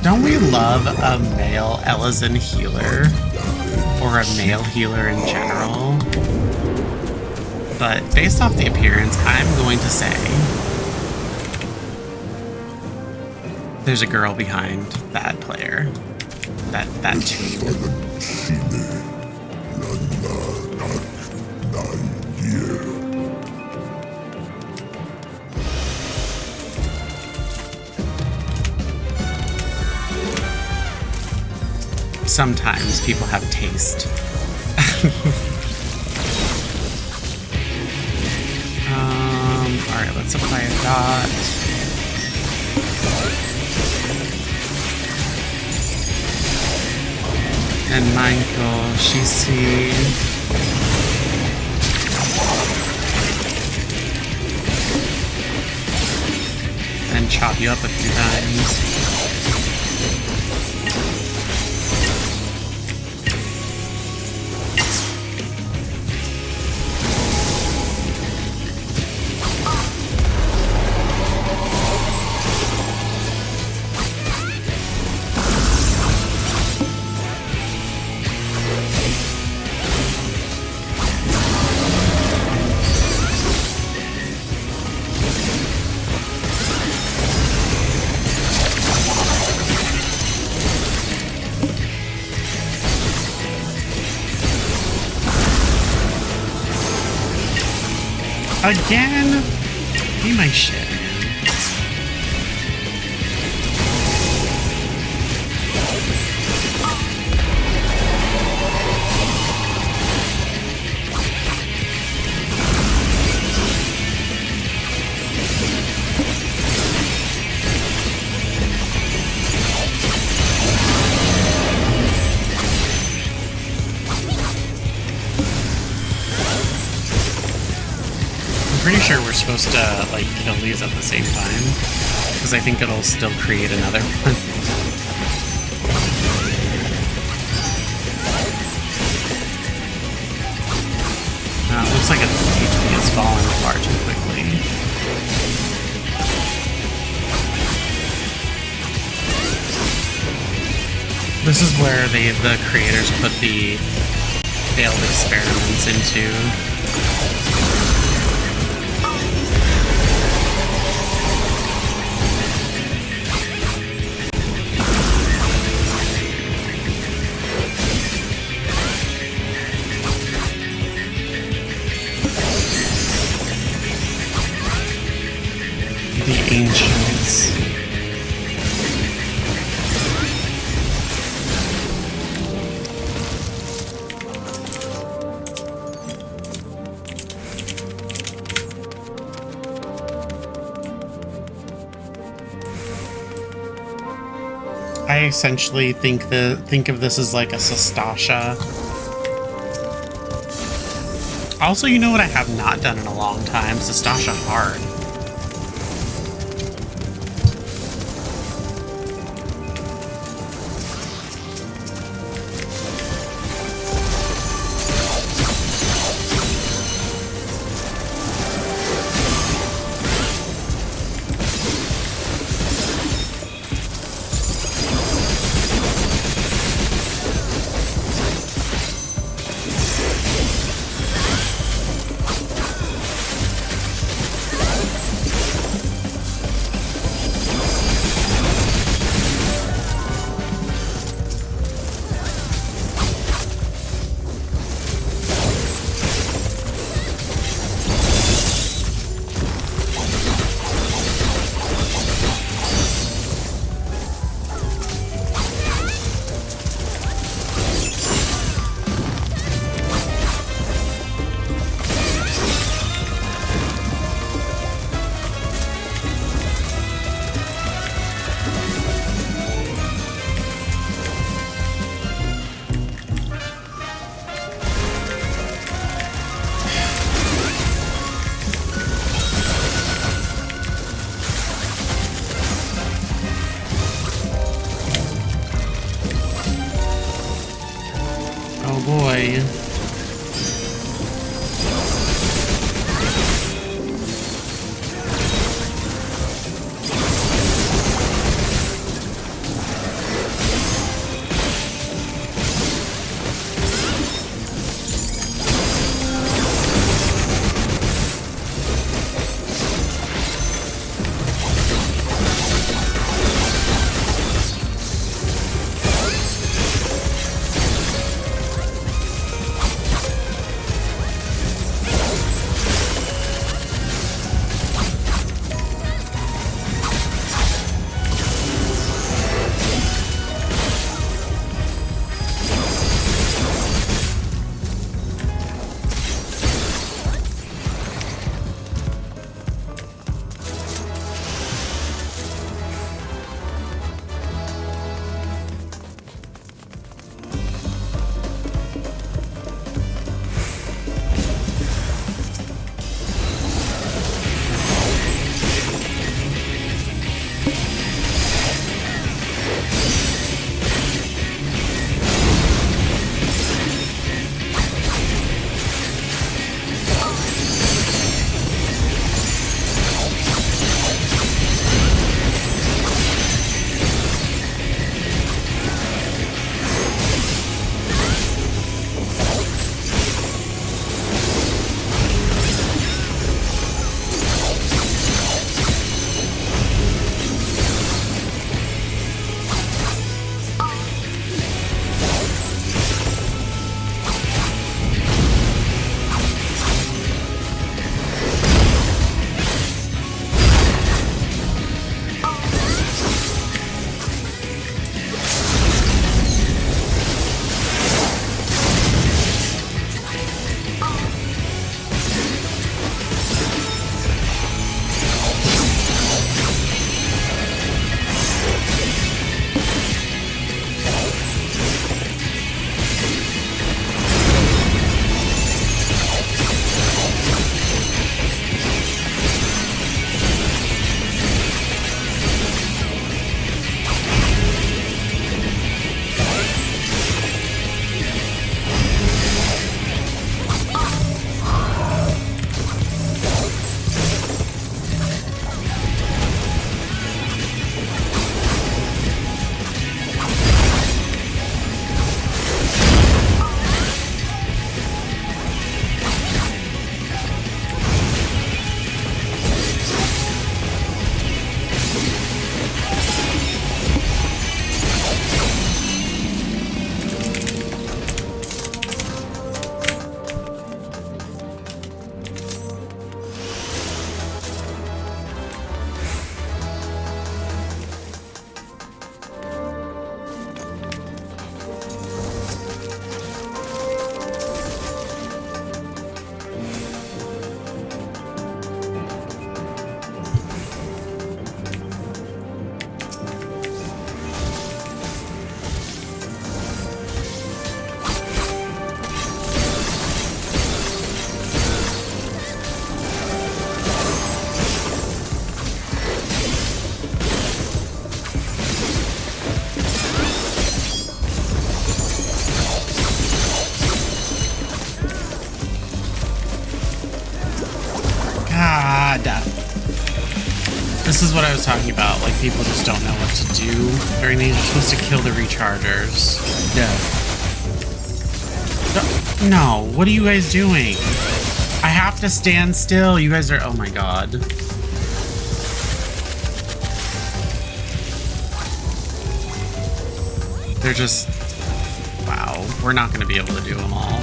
Don't we love a male Elysian healer? Or a male healer in general? But based off the appearance, I'm going to say there's a girl behind that player. That team. Sometimes people have taste. Alright, let's apply a dot. And Michael, she and chop you up a few times. Again? Be my shit. Pretty sure we're supposed to like kill these at the same time, because I think it'll still create another one. It looks like its HP has fallen far too quickly. This is where the creators put the failed experiments into. The ancients. I essentially think of this as like a Sastasha. Also, you know what I have not done in a long time? Sastasha hard. boy. This is what I was talking about. Like, people just don't know what to do during these. You're supposed to kill the rechargers. No, what are you guys doing? I have to stand still. You guys are... Oh my god. They're just... Wow. We're not going to be able to do them all.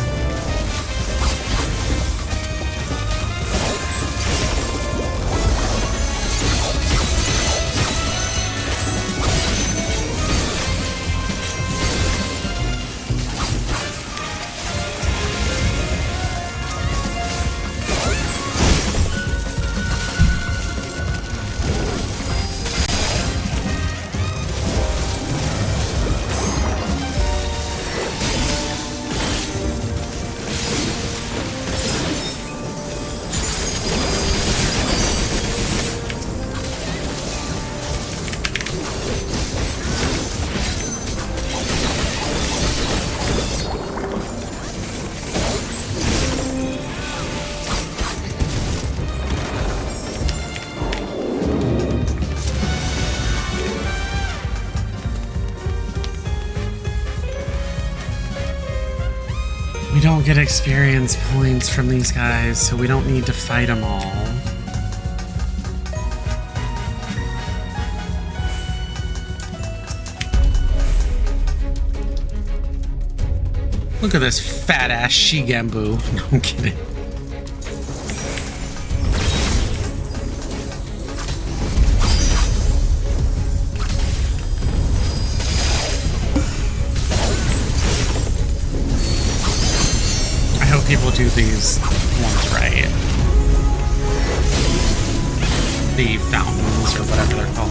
don't get experience points from these guys, so we don't need to fight them all. Look at this fat ass Shigembu. No, I'm kidding. I hope people do these ones right. The fountains or whatever they're called.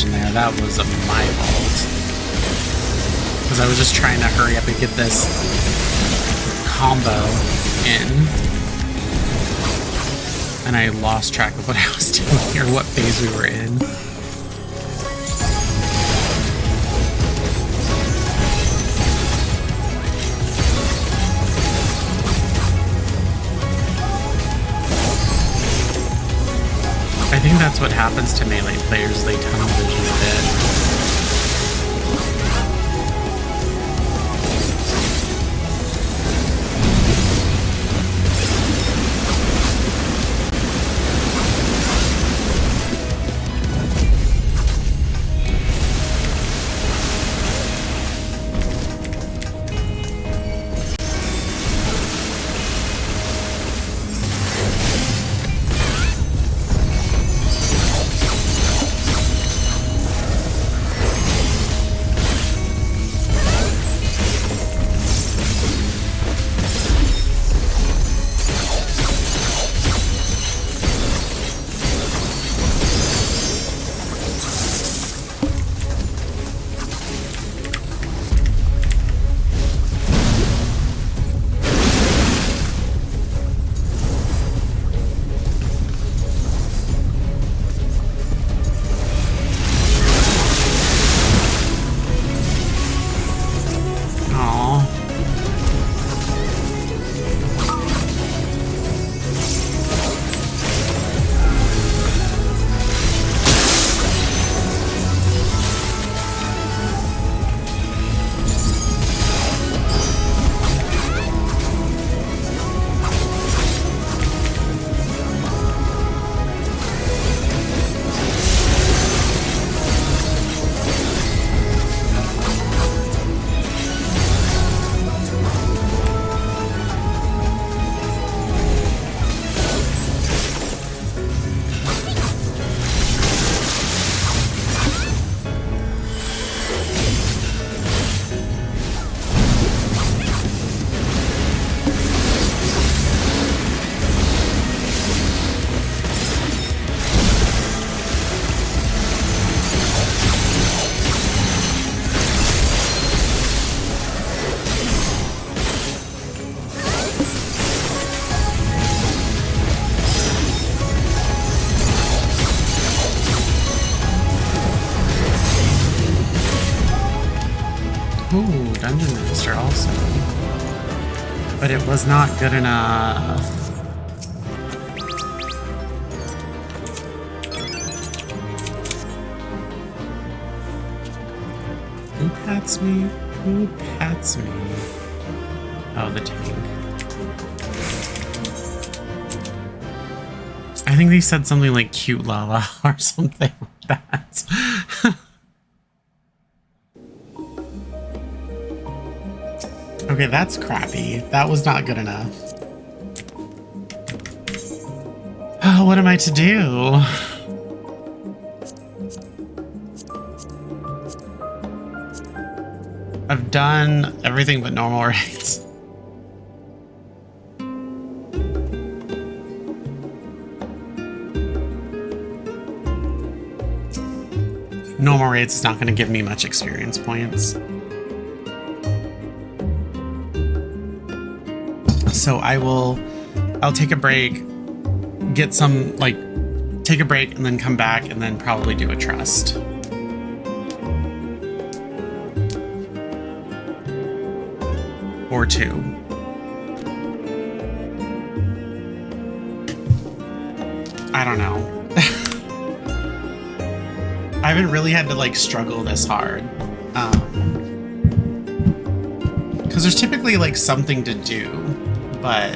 There. That was my fault. Because I was just trying to hurry up and get this combo in. And I lost track of what I was doing or what phase we were in. I think that's what happens to melee players, they tunnel vision a bit. Ooh, Dungeon Master also. But it was not good enough. Who pats me? Who pats me? Oh, the tank. I think they said something like cute Lala or something like that. Okay, that's crappy. That was not good enough. Oh, what am I to do? I've done everything but normal raids. Normal raids is not going to give me much experience points. So I'll take a break, get some, like, take a break and then come back and then probably do a trust. Or two. I don't know. I haven't really had to like struggle this hard. Because there's typically like something to do, but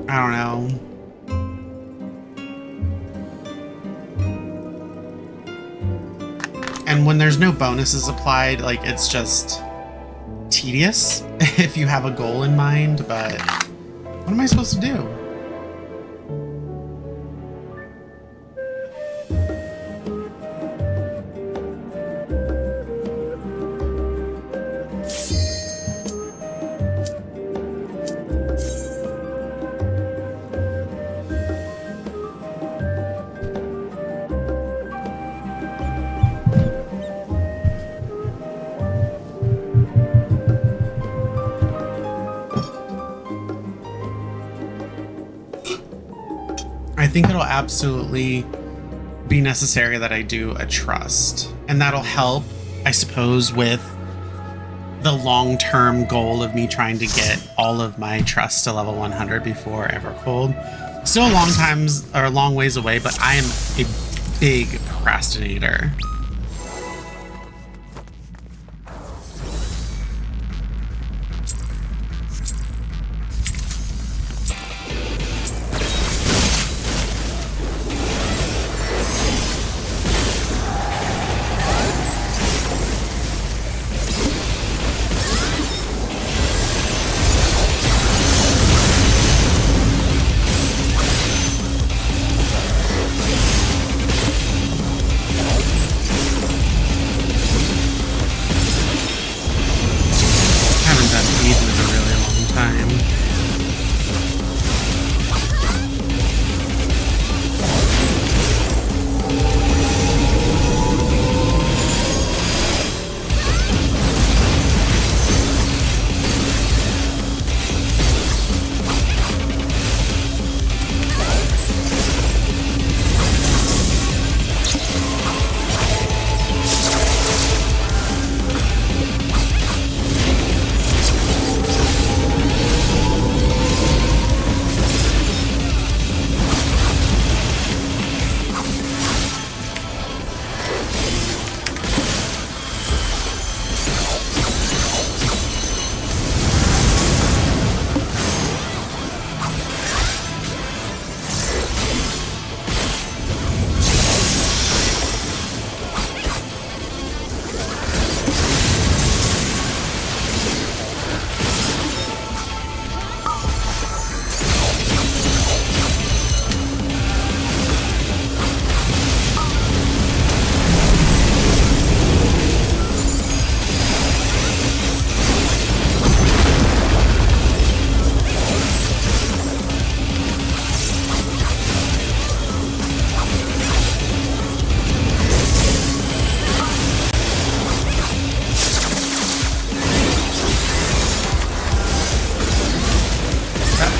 I don't know. And when there's no bonuses applied, like it's just tedious if you have a goal in mind, but what am I supposed to do? I think it'll absolutely be necessary that I do a trust, and that'll help, I suppose, with the long-term goal of me trying to get all of my trusts to level 100 before Evercold. Still a long ways away, but I am a big procrastinator.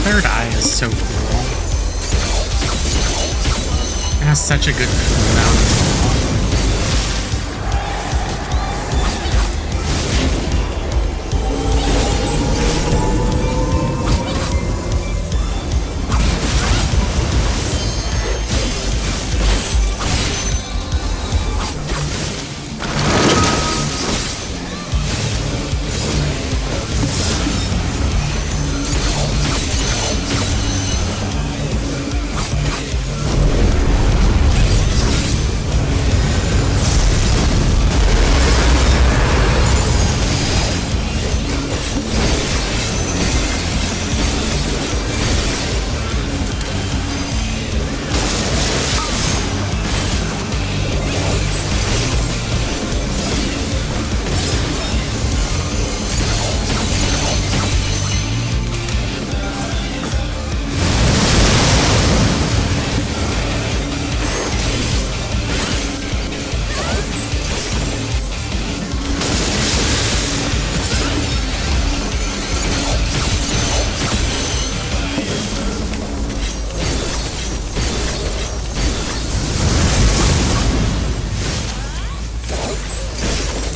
Third eye is so cool. It has such a good cooldown.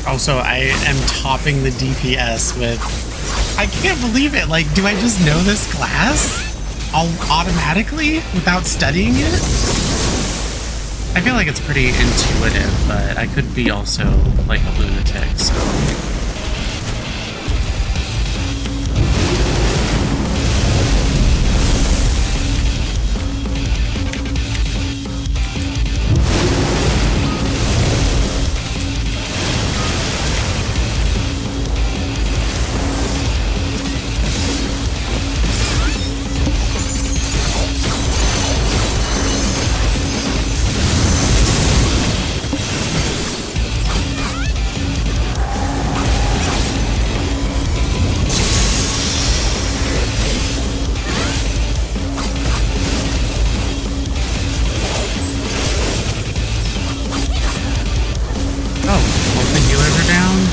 Also, I am topping the DPS with... I can't believe it. Like, do I just know this class all automatically without studying it? I feel like it's pretty intuitive, but I could be also like a lunatic, so...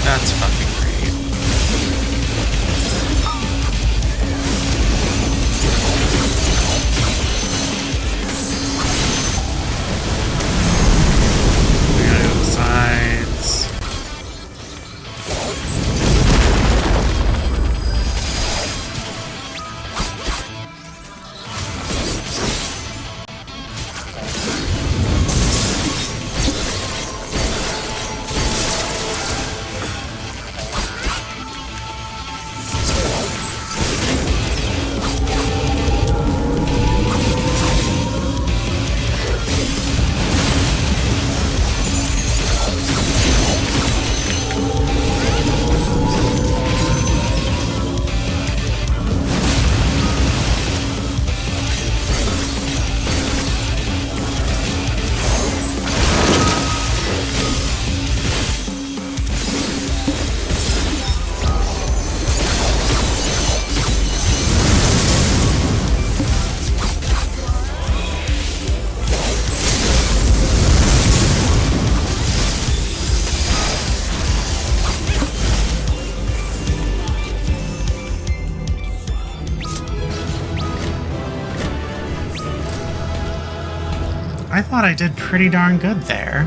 That's fucking great. We gotta go to the sides. I thought I did pretty darn good there.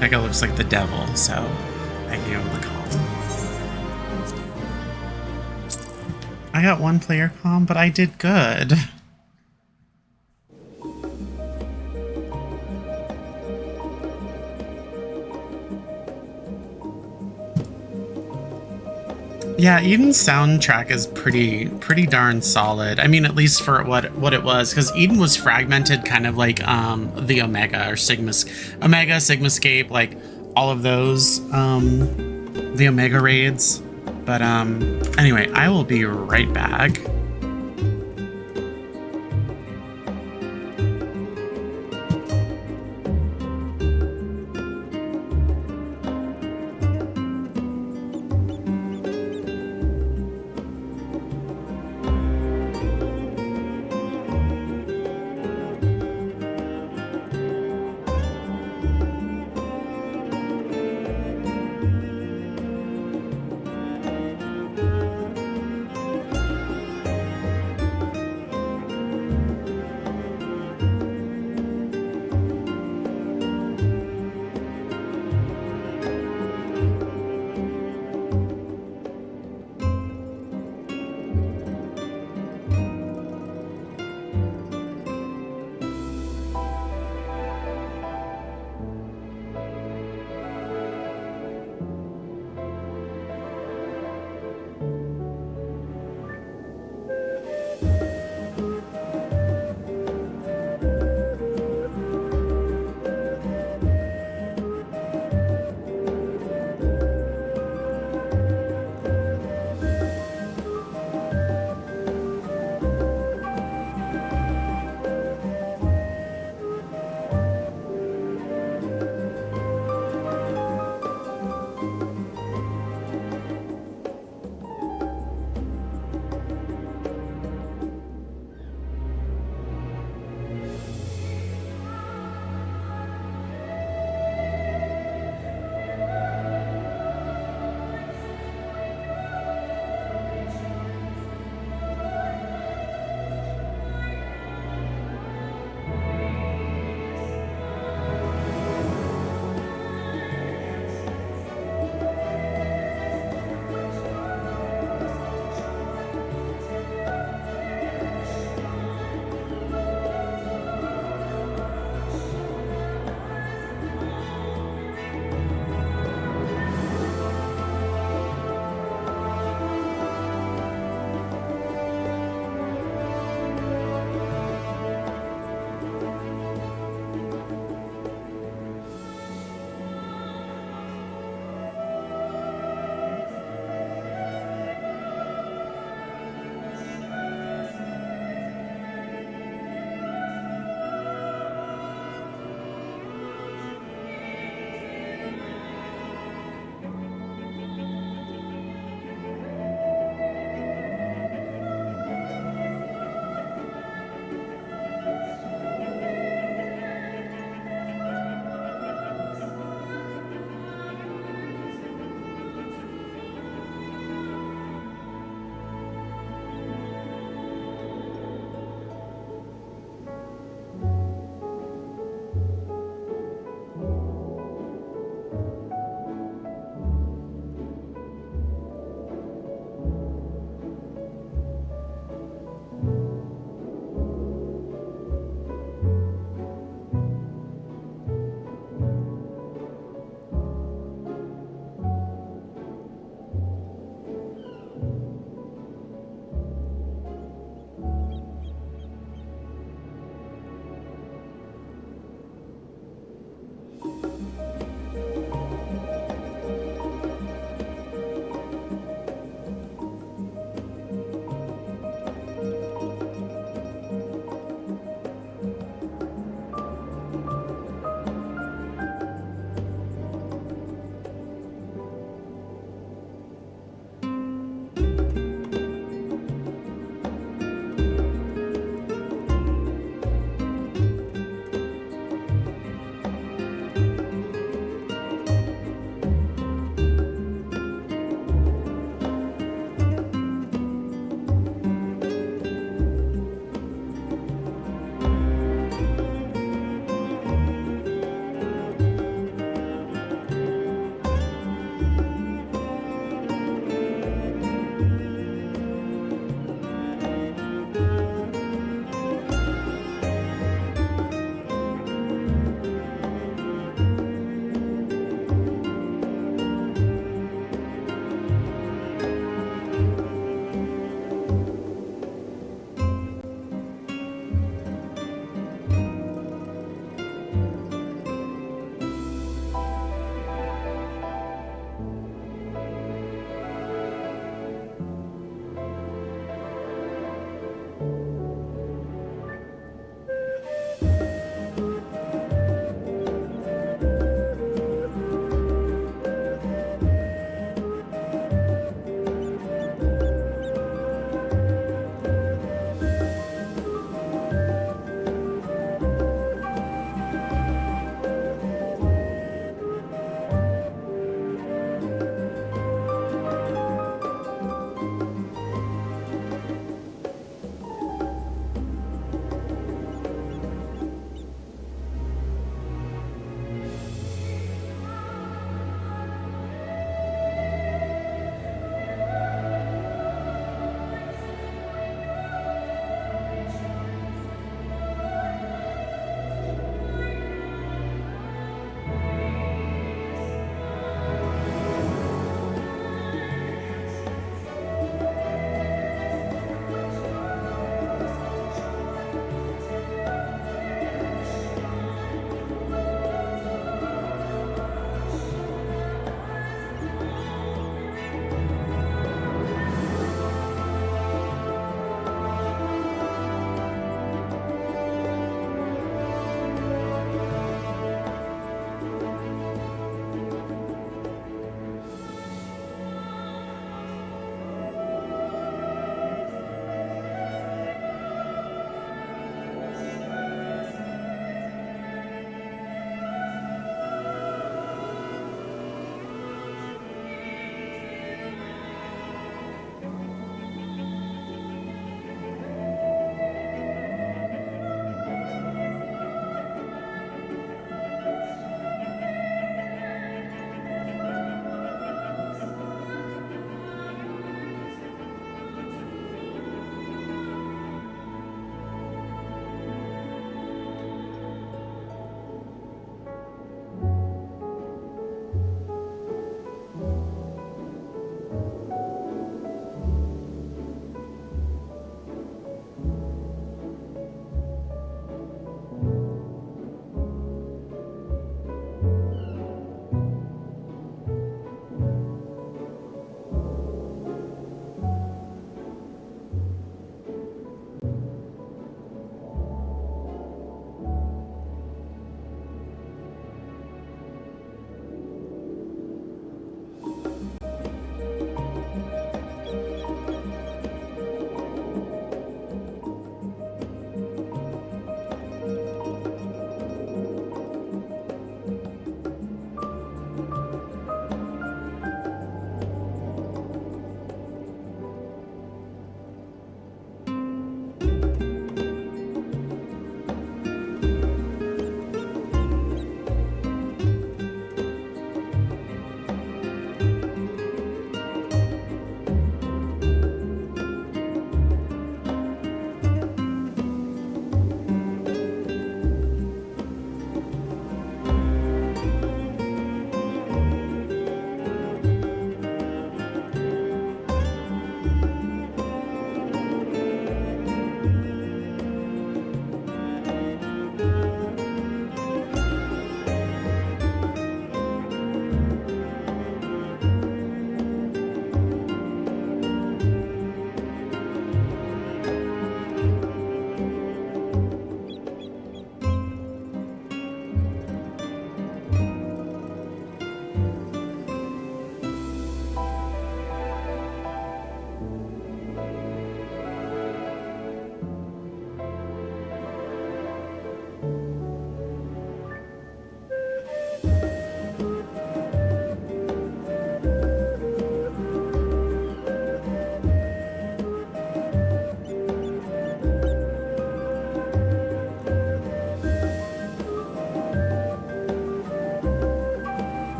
That guy looks like the devil, so I gave him the call. I got one player comm, but I did good. Yeah, Eden's soundtrack is pretty darn solid. I mean, at least for what it was, because Eden was fragmented, kind of like the Omega or Omega, Sigmascape, like all of those, the Omega raids. But anyway, I will be right back.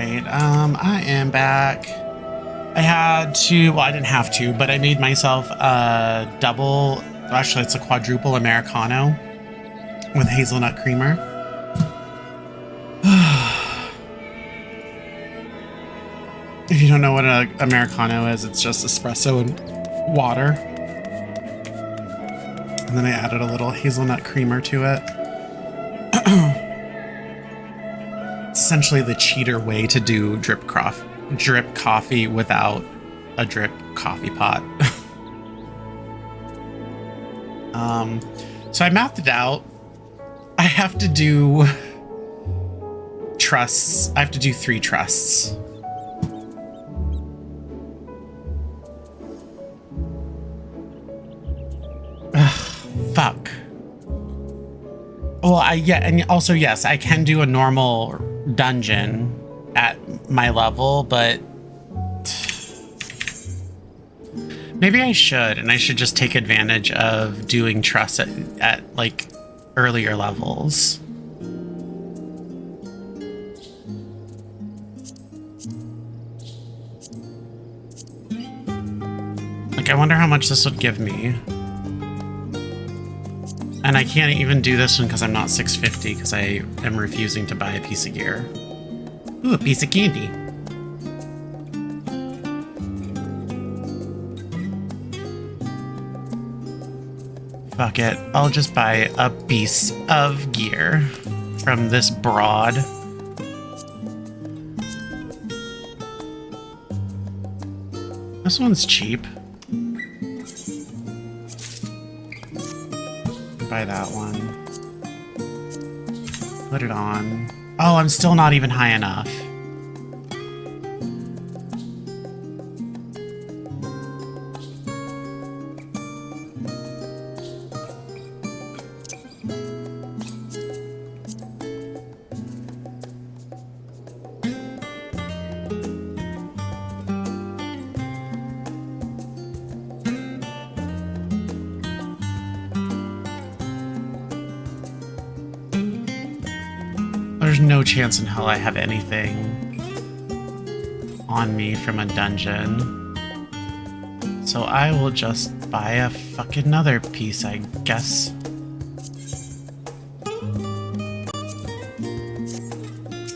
right, I am back. I had to, well, I didn't have to, but I made myself a double, actually it's a quadruple Americano with hazelnut creamer. If you don't know what an Americano is, it's just espresso and water. And then I added a little hazelnut creamer to it. It's essentially the cheater way to do drip coffee without a drip coffee pot. So I mapped it out. I have to do trusts. I have to do 3 trusts. Fuck. Well, and also, yes, I can do a normal dungeon at my level, but maybe I should, and I should just take advantage of doing trusts at like earlier levels. Like, I wonder how much this would give me. And I can't even do this one because I'm not 650 because I am refusing to buy a piece of gear. Ooh, a piece of candy. Fuck it. I'll just buy a piece of gear from this broad. This one's cheap. Buy that one. Put it on. Oh, I'm still not even high enough. There's no chance in hell I have anything on me from a dungeon. So I will just buy a fucking another piece, I guess.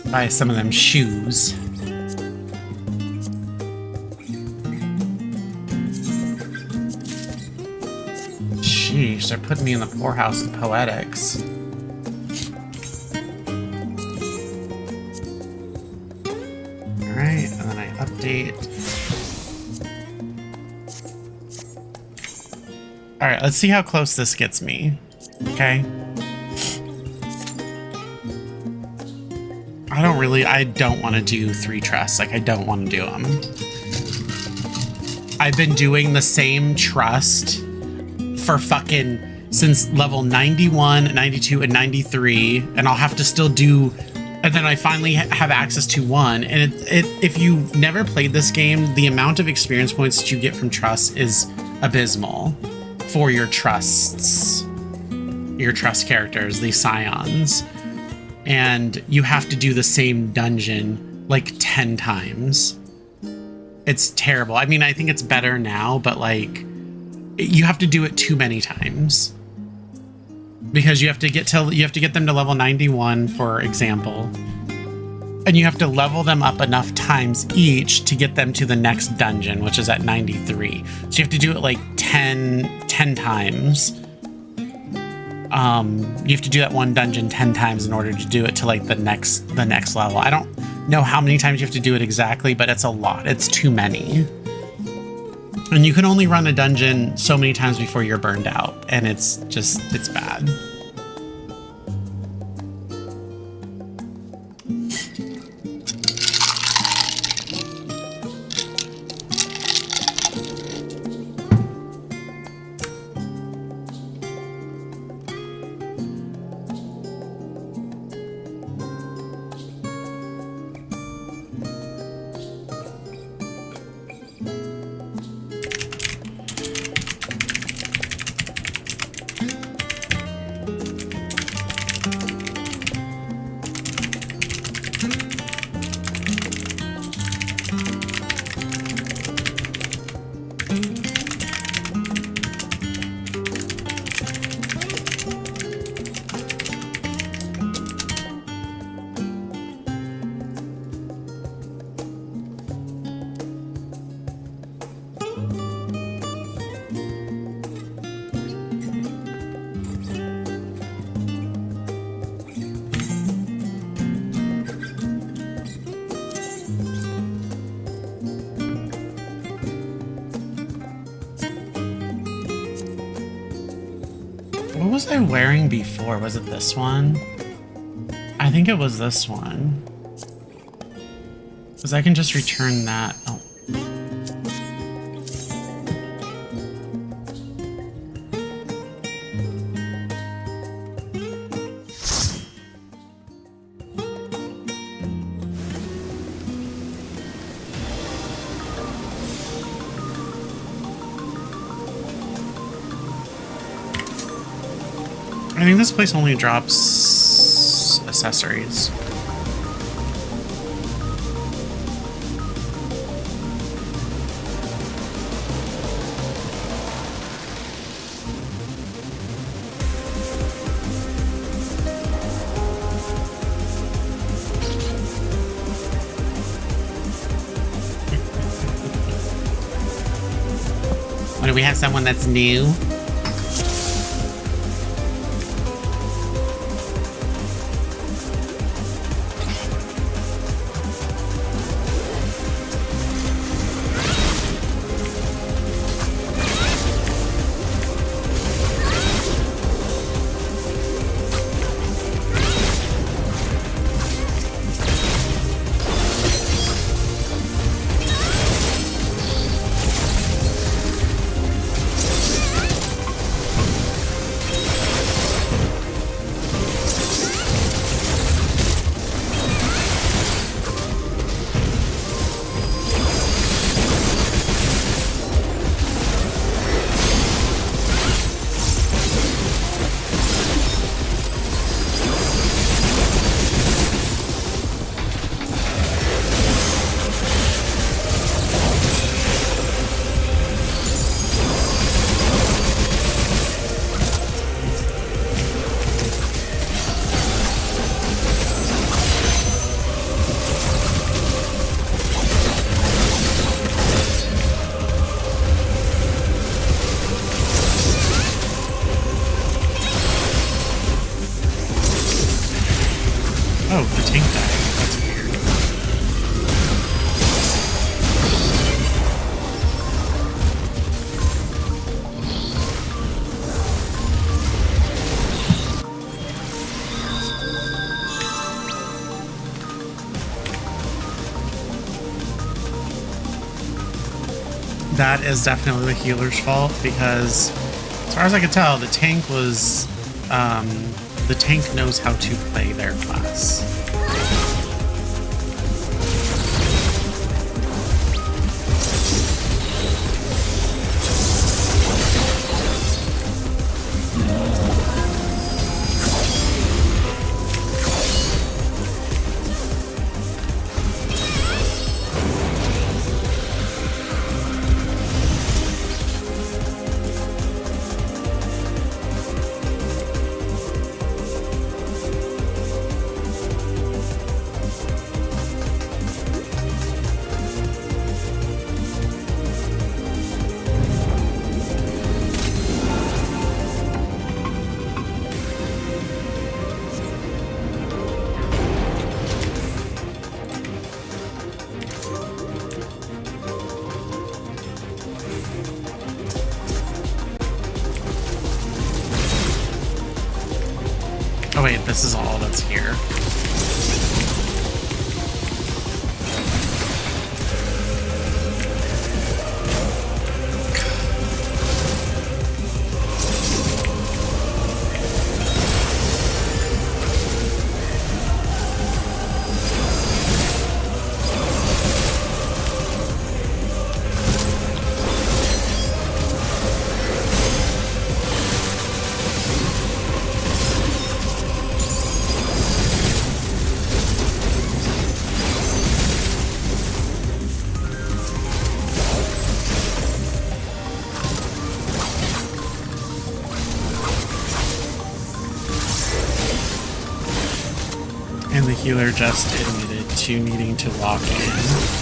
Buy some of them shoes. Sheesh, they're putting me in the poorhouse of poetics. Alright, and then I update. Alright, let's see how close this gets me. Okay. I don't want to do 3 trusts. Like, I don't want to do them. I've been doing the same trust for fucking since level 91, 92, and 93, and I'll have to still do, and then I finally have access to 1. And if you've never played this game, the amount of experience points that you get from trusts is abysmal for your trusts, your trust characters, the scions. And you have to do the same dungeon like 10 times. It's terrible. I mean, I think it's better now, but like, you have to do it too many times because you have to get them to level 91, for example, and you have to level them up enough times each to get them to the next dungeon, which is at 93. So you have to do it like 10 times. You have to do that one dungeon 10 times in order to do it to like the next level. I don't know how many times you have to do it exactly, but it's a lot. It's too many. And you can only run a dungeon so many times before you're burned out, and it's bad. What was I wearing before? Was it this one? I think it was this one. Because I can just return that. Oh. I think this place only drops accessories. What, do we have someone that's new? Oh, the tank died. That's weird. That is definitely the healer's fault because, as far as I could tell, the tank was, the tank knows how to play their class. Oh wait, this is all that's here. And the healer just admitted to needing to lock in.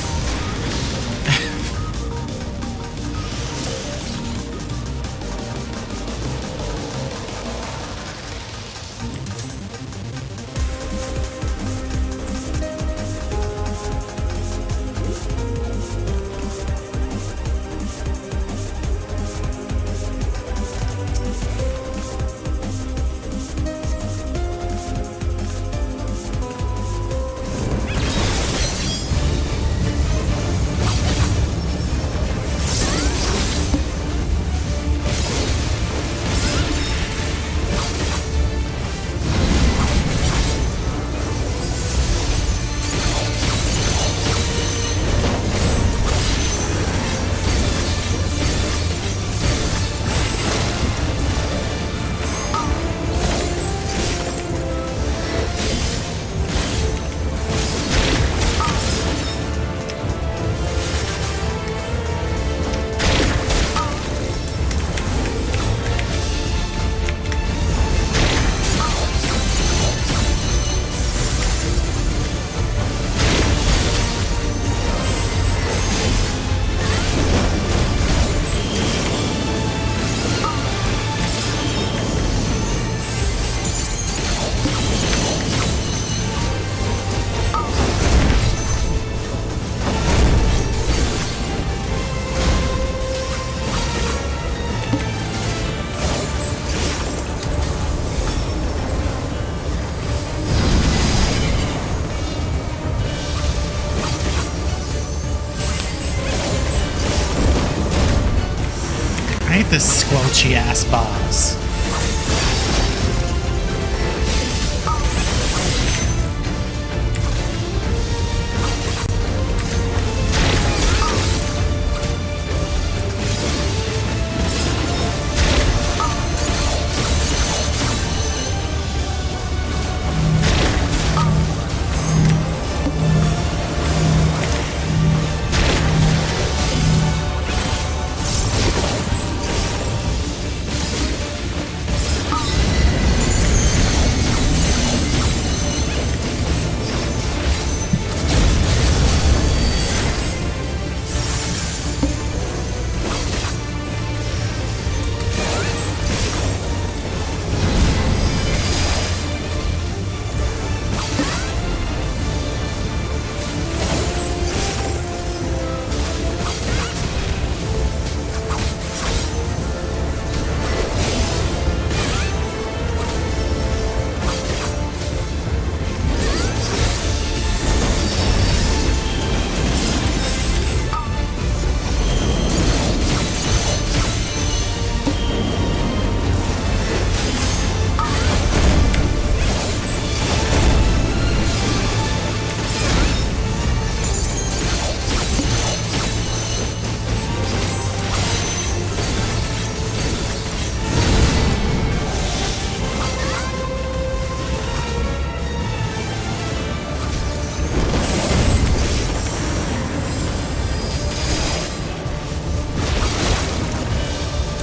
this squelchy ass boss.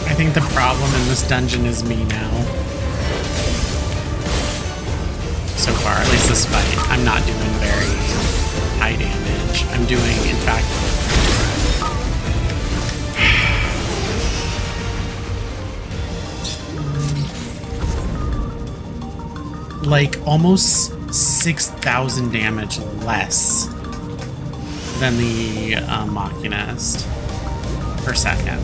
I think the problem in this dungeon is me now. So far, at least this fight, I'm not doing very high damage. I'm doing, in fact, like almost 6,000 damage less than the Machinist per second.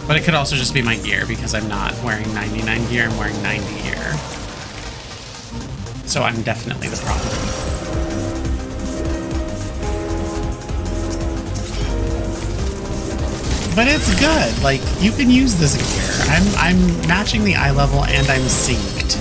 But it could also just be my gear because I'm not wearing 99 gear, I'm wearing 90 gear. So I'm definitely the problem. But it's good. Like, you can use this gear. I'm matching the eye level and I'm synced.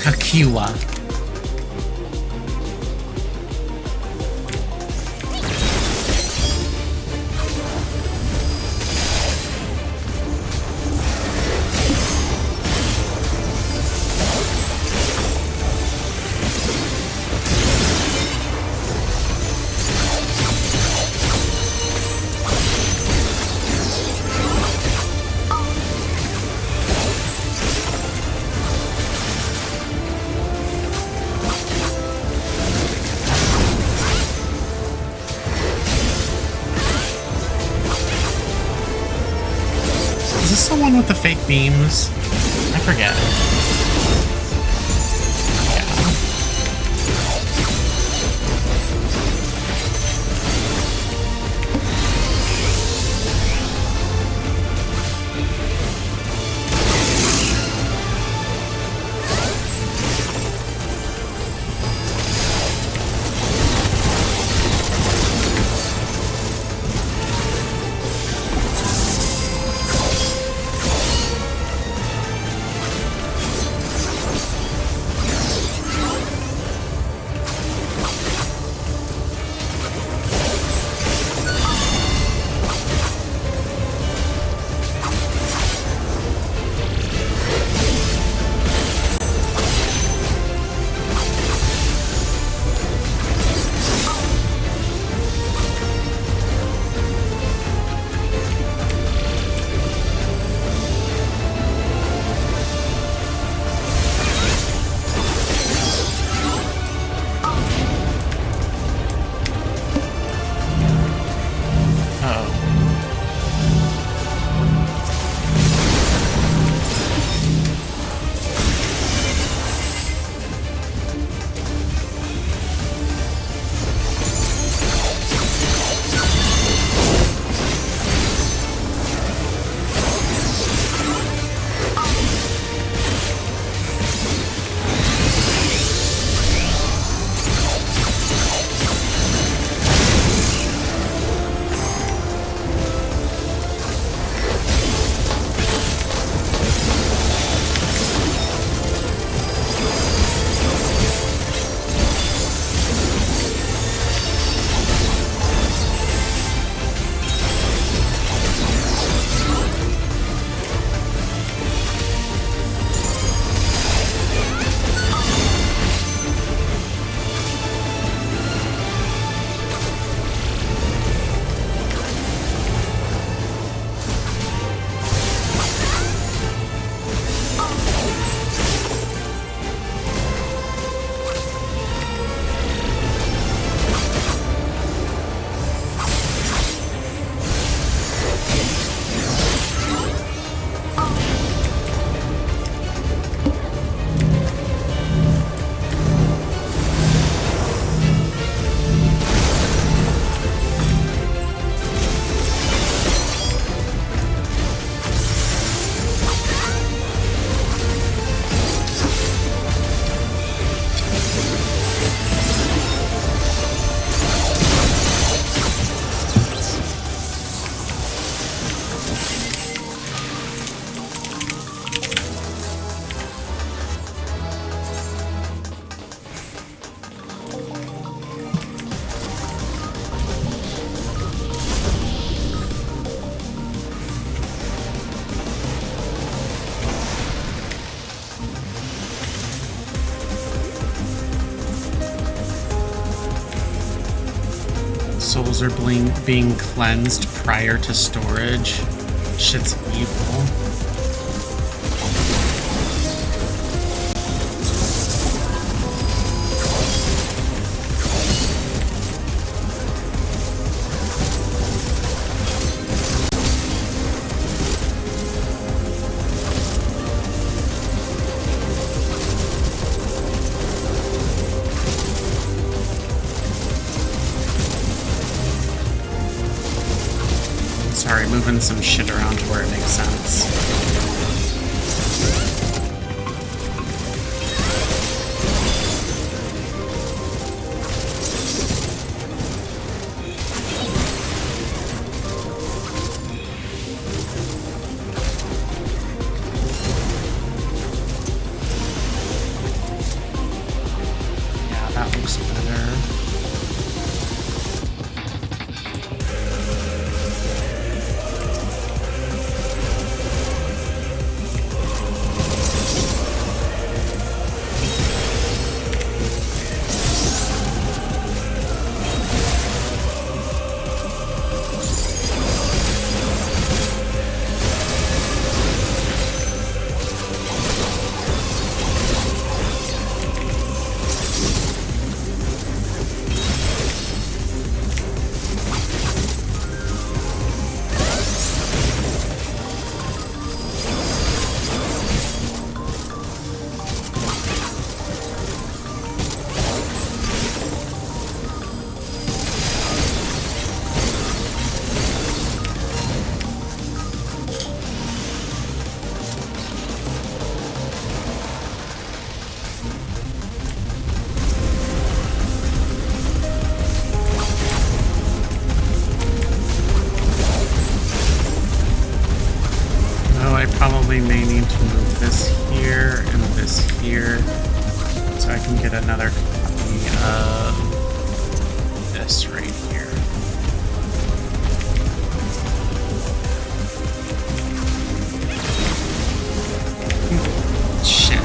Kakiwa. Is this the one with the fake beams? I forget. Souls are being cleansed prior to storage. Shit's evil. Sorry, moving some shit around to where it makes sense. going to move this here and this here so I can get another copy of this right here. Shit.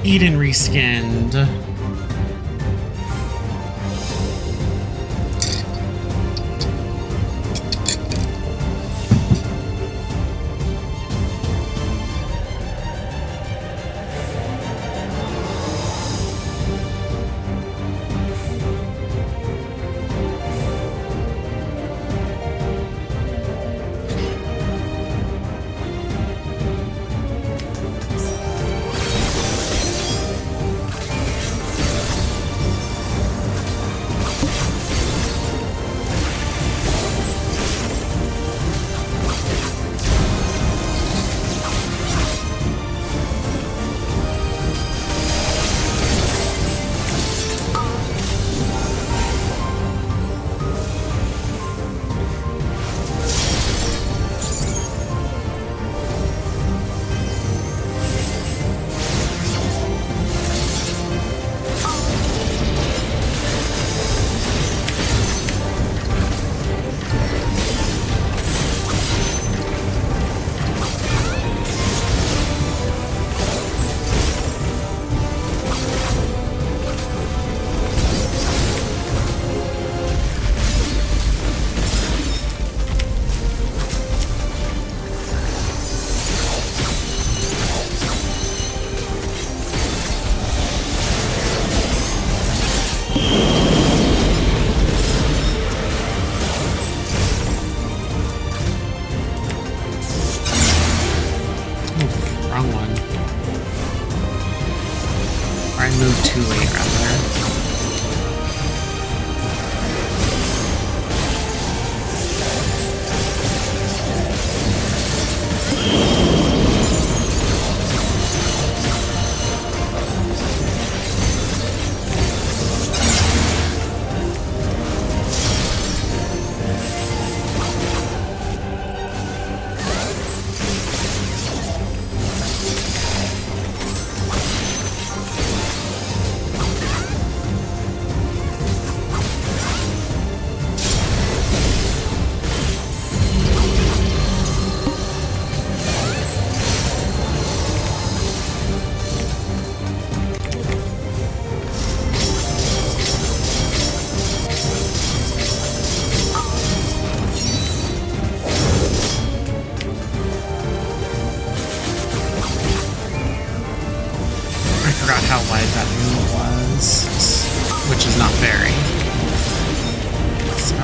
Eden reskinned. Wrong one. Or I moved too late, rather. how wide that room was, which is not very. So,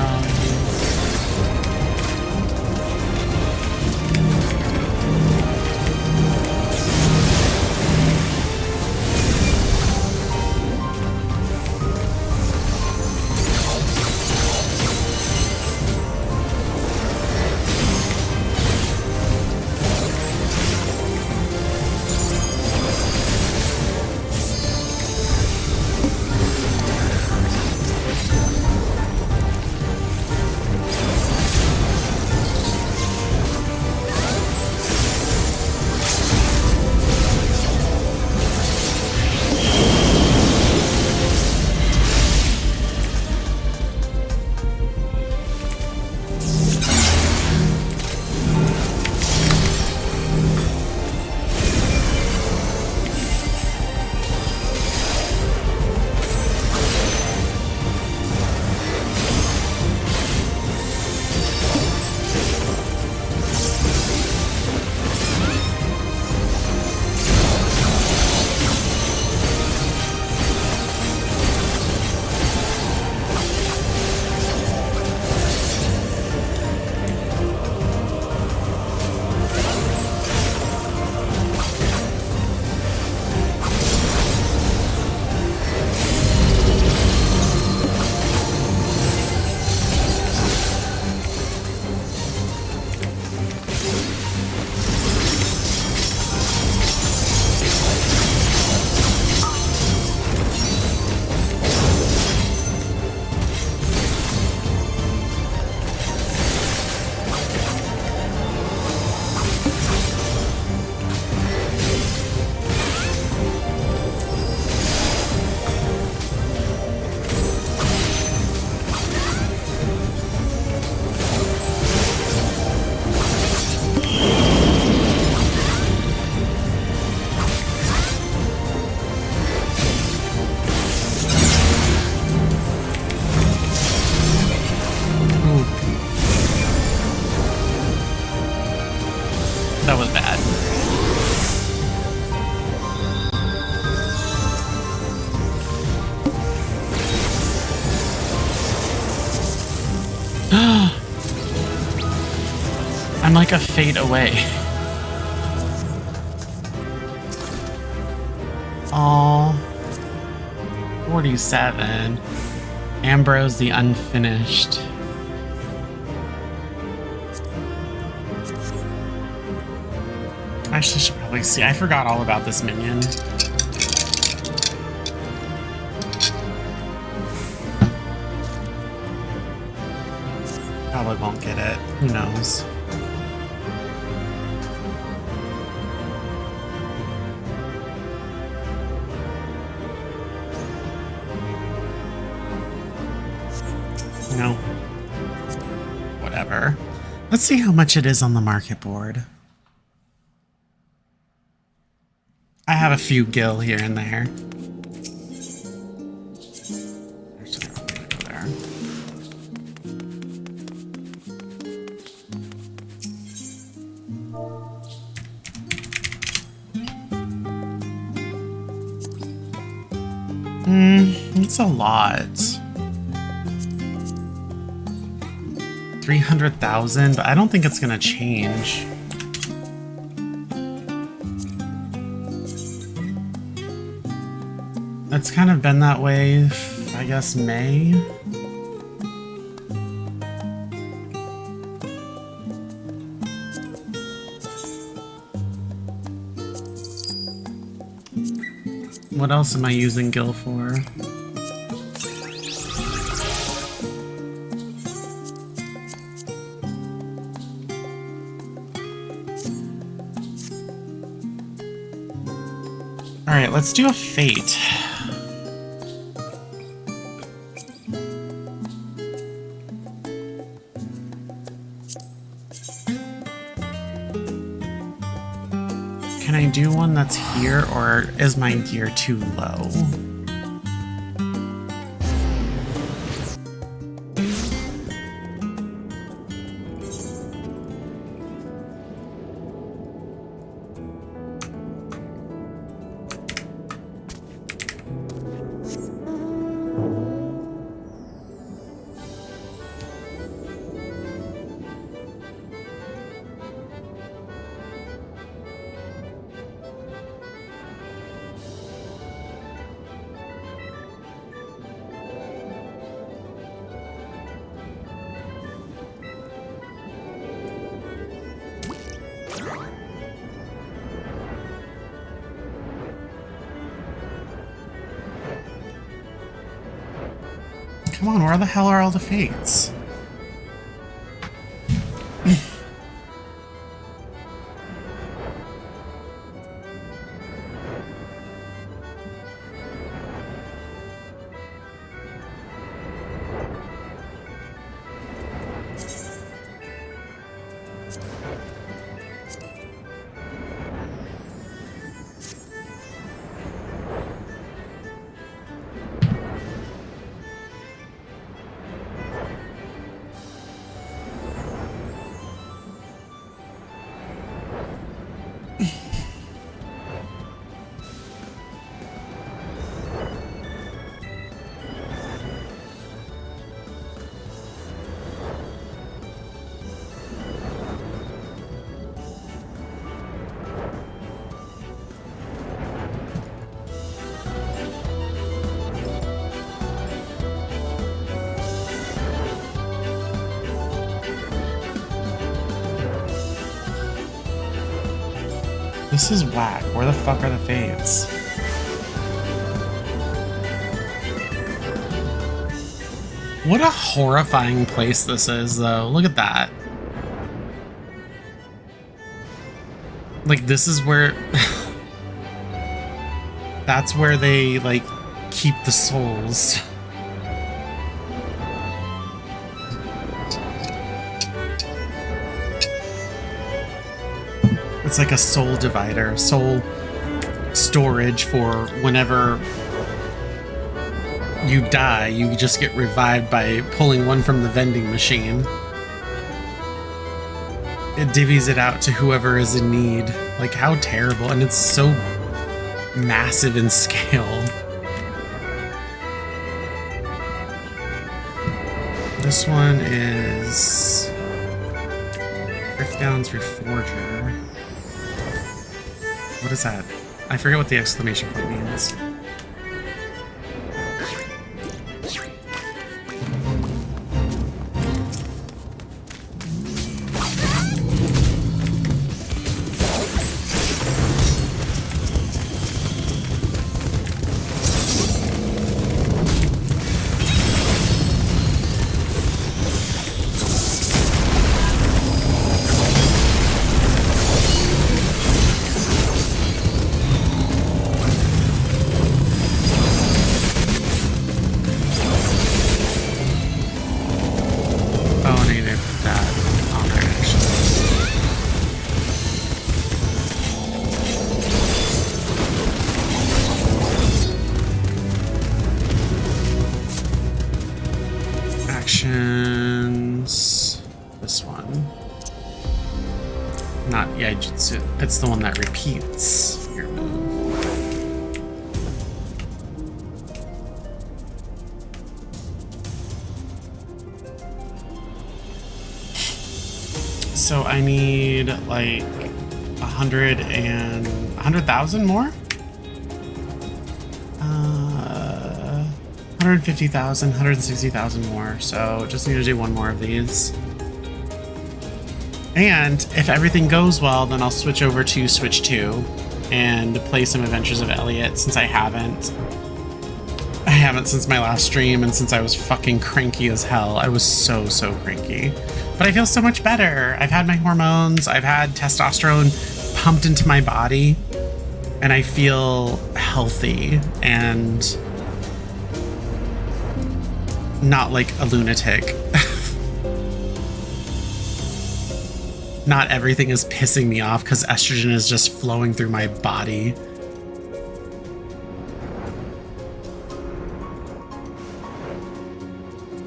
that was bad. I'm like a fate away. Oh, 47. Ambrose the Unfinished. I should probably see. I forgot all about this minion. Probably won't get it. Who knows? No. Whatever. Let's see how much it is on the market board. I have a few gil here and there. There's no way to go there. It's a lot. 300,000, but I don't think it's gonna change. It's kind of been that way, I guess, May. What else am I using Gil for? Alright, let's do a fate. Can I do one that's here, or is my gear too low? Come on, where the hell are all the fates? This is whack. Where the fuck are the fates? What a horrifying place this is, though. Look at that. Like, this is where... That's where they, like, keep the souls. It's like a soul divider, soul storage for whenever you die, you just get revived by pulling one from the vending machine. It divvies it out to whoever is in need. Like, how terrible. And it's so massive in scale. This one is Riftdown's Reforger. What is that? I forget what the exclamation point means. It's the one that repeats your move. So I need like 100,000 more? 150,000, 160,000 more. So just need to do one more of these. And if everything goes well, then I'll switch over to Switch 2 and play some Adventures of Elliot, since I haven't since my last stream, and since I was fucking cranky as hell. I was so cranky. But I feel so much better. I've had my hormones, I've had testosterone pumped into my body, and I feel healthy and not like a lunatic. Not everything is pissing me off because estrogen is just flowing through my body.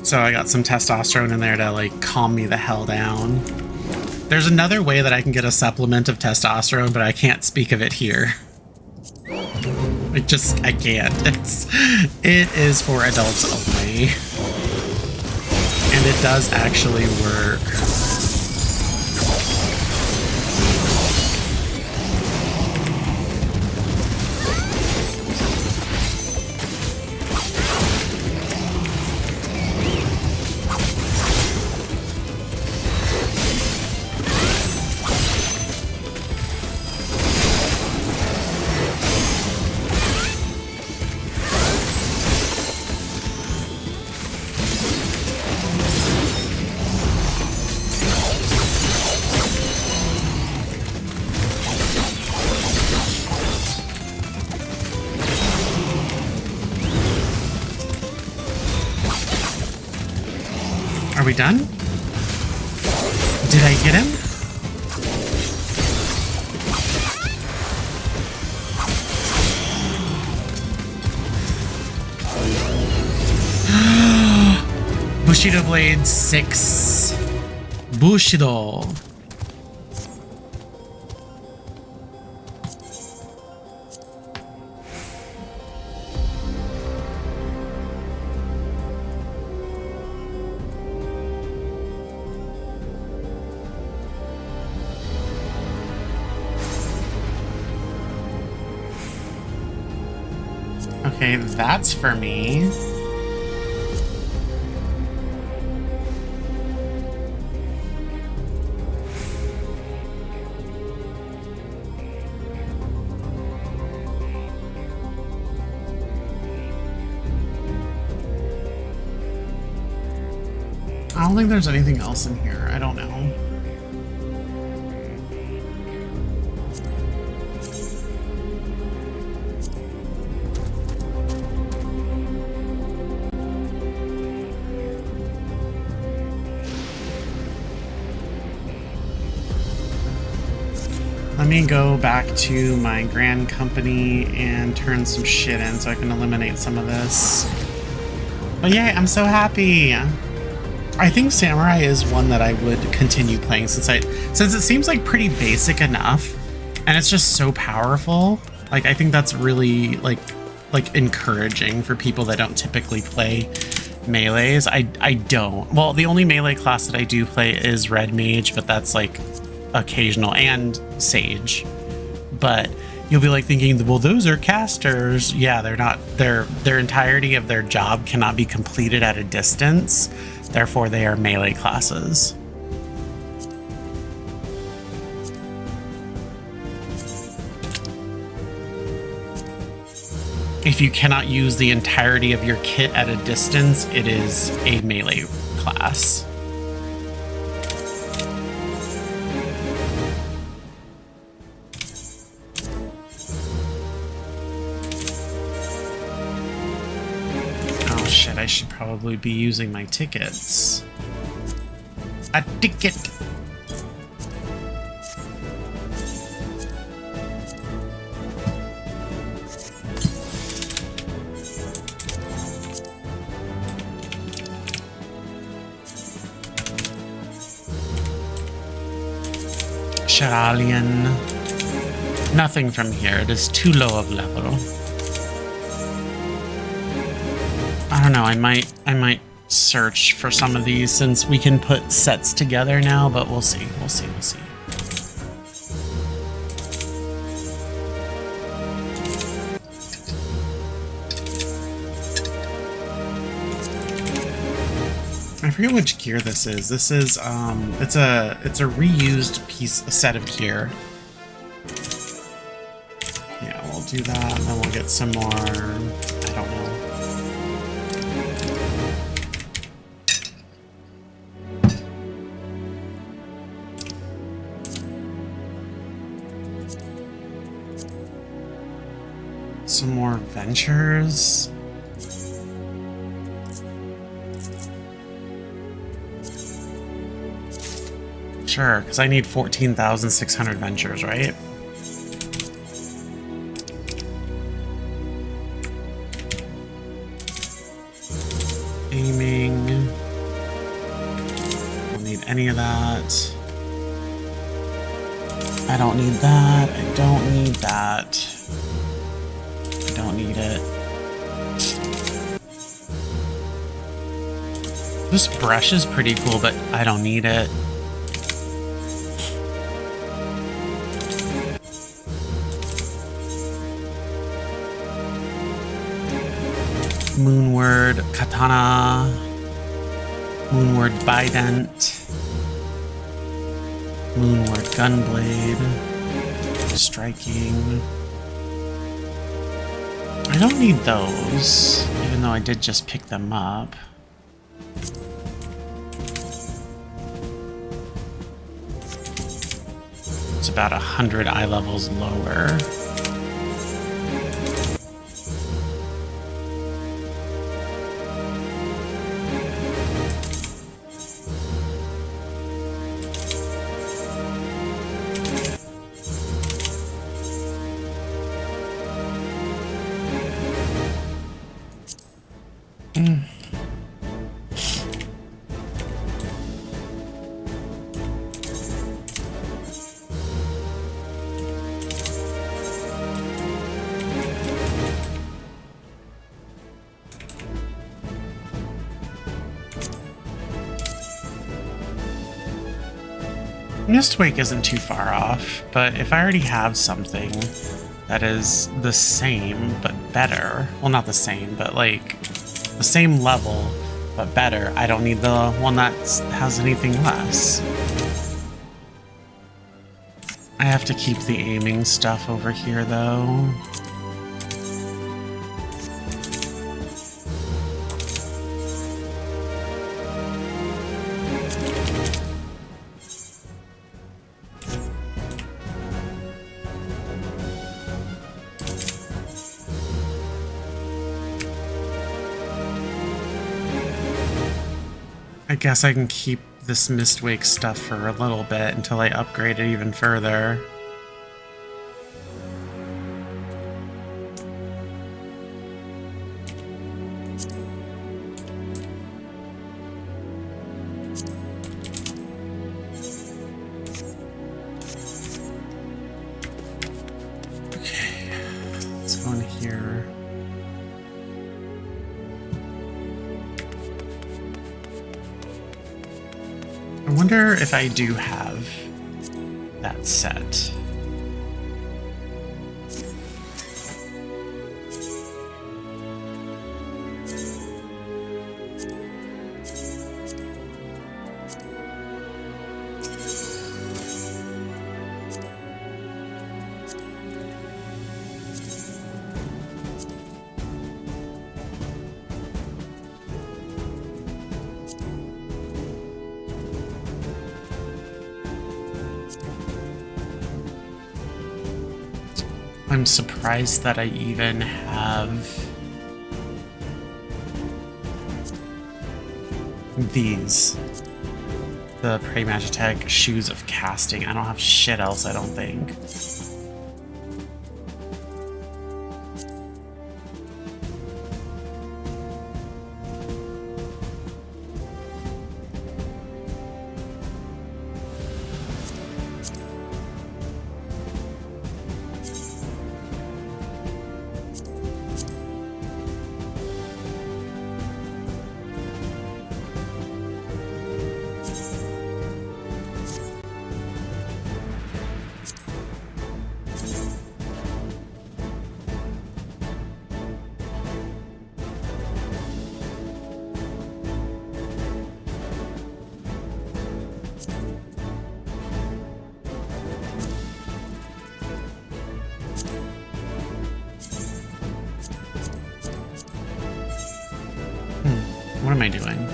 So I got some testosterone in there to like calm me the hell down. There's another way that I can get a supplement of testosterone, but I can't speak of it here. I can't. It is for adults only. And it does actually work. we done? Did I get him? Bushido Blade 6. Bushido. Okay, that's for me. I don't think there's anything else in here. I don't know. Let me go back to my grand company and turn some shit in so I can eliminate some of this. But yeah, I'm so happy. I think Samurai is one that I would continue playing since it seems like pretty basic enough and it's just so powerful. Like I think that's really like encouraging for people that don't typically play melees. I don't. Well, the only melee class that I do play is Red Mage, but that's like occasional, and Sage. But you'll be like thinking, well, those are casters. Yeah, they're not. Their entirety of their job cannot be completed at a distance. Therefore, they are melee classes. If you cannot use the entirety of your kit at a distance, it is a melee class. I should probably be using my tickets. A ticket! Sharalian. Nothing from here. It is too low of level. I don't know, I might search for some of these since we can put sets together now, but we'll see. I forget which gear this is. This is it's a reused a set of gear. Yeah, we'll do that, and then we'll get some more. I don't know. Some more ventures. Sure, because I need 14,600 ventures, right? Aiming. Don't need any of that. I don't need that. I don't need that. Don't need it. This brush is pretty cool, but I don't need it. Moonward Katana. Moonward Bident. Moonward Gunblade. Striking. I don't need those, even though I did just pick them up. It's about 100 eye levels lower. Mistwake isn't too far off, but if I already have something that is the same but better, well, not the same, but like the same level but better, I don't need the one that has anything less. I have to keep the aiming stuff over here though. I guess I can keep this Mistwake stuff for a little bit until I upgrade it even further. Okay, let's go in here. I wonder if I do have that set. I'm surprised that I even have these. The Prey Magitech Shoes of Casting. I don't have shit else, I don't think. What am I doing?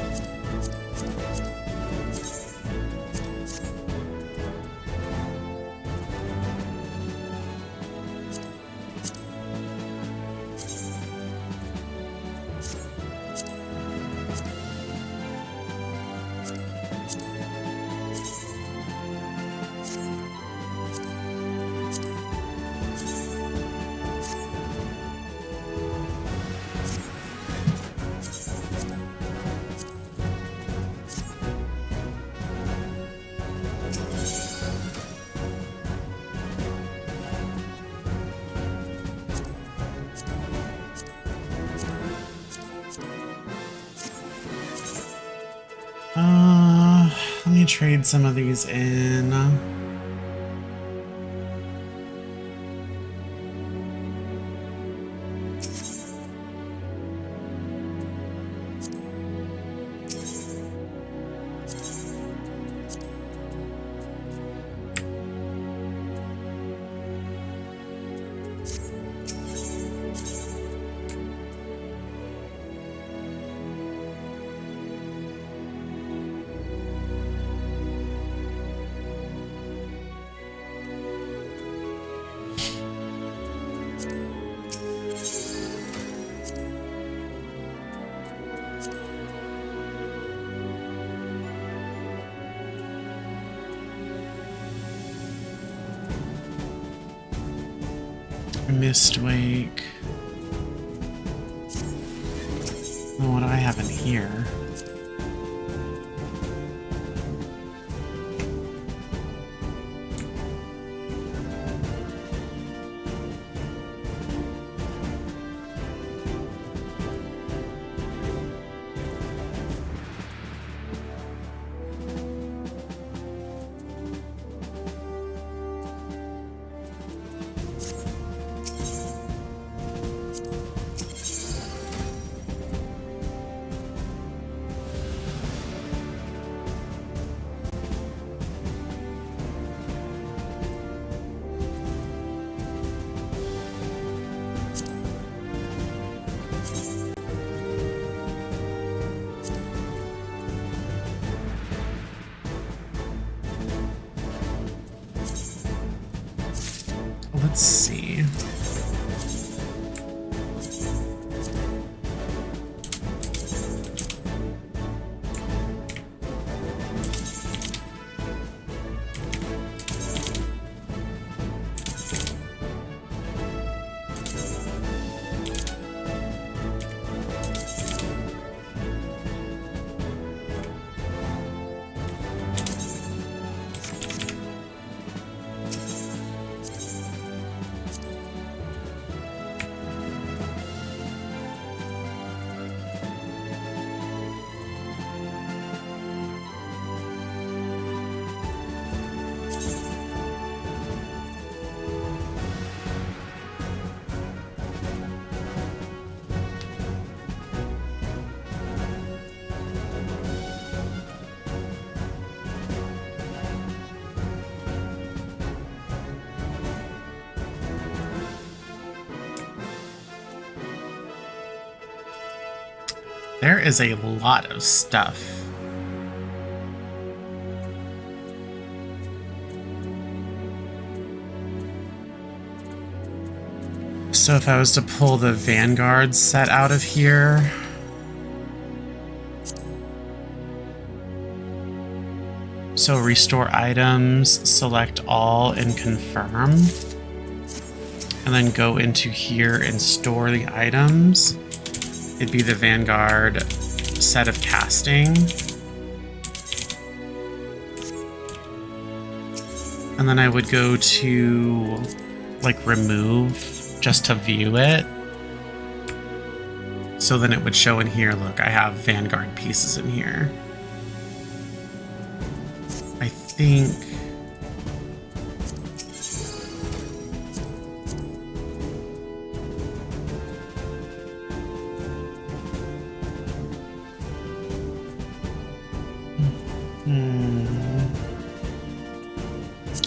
Let me trade some of these in. Mistwake. Oh, what do I have in here? There is a lot of stuff. So if I was to pull the Vanguard set out of here, so restore items, select all, and confirm. And then go into here and store the items. It'd be the Vanguard set of casting. And then I would go to, like, remove just to view it. So then it would show in here, look, I have Vanguard pieces in here. I think...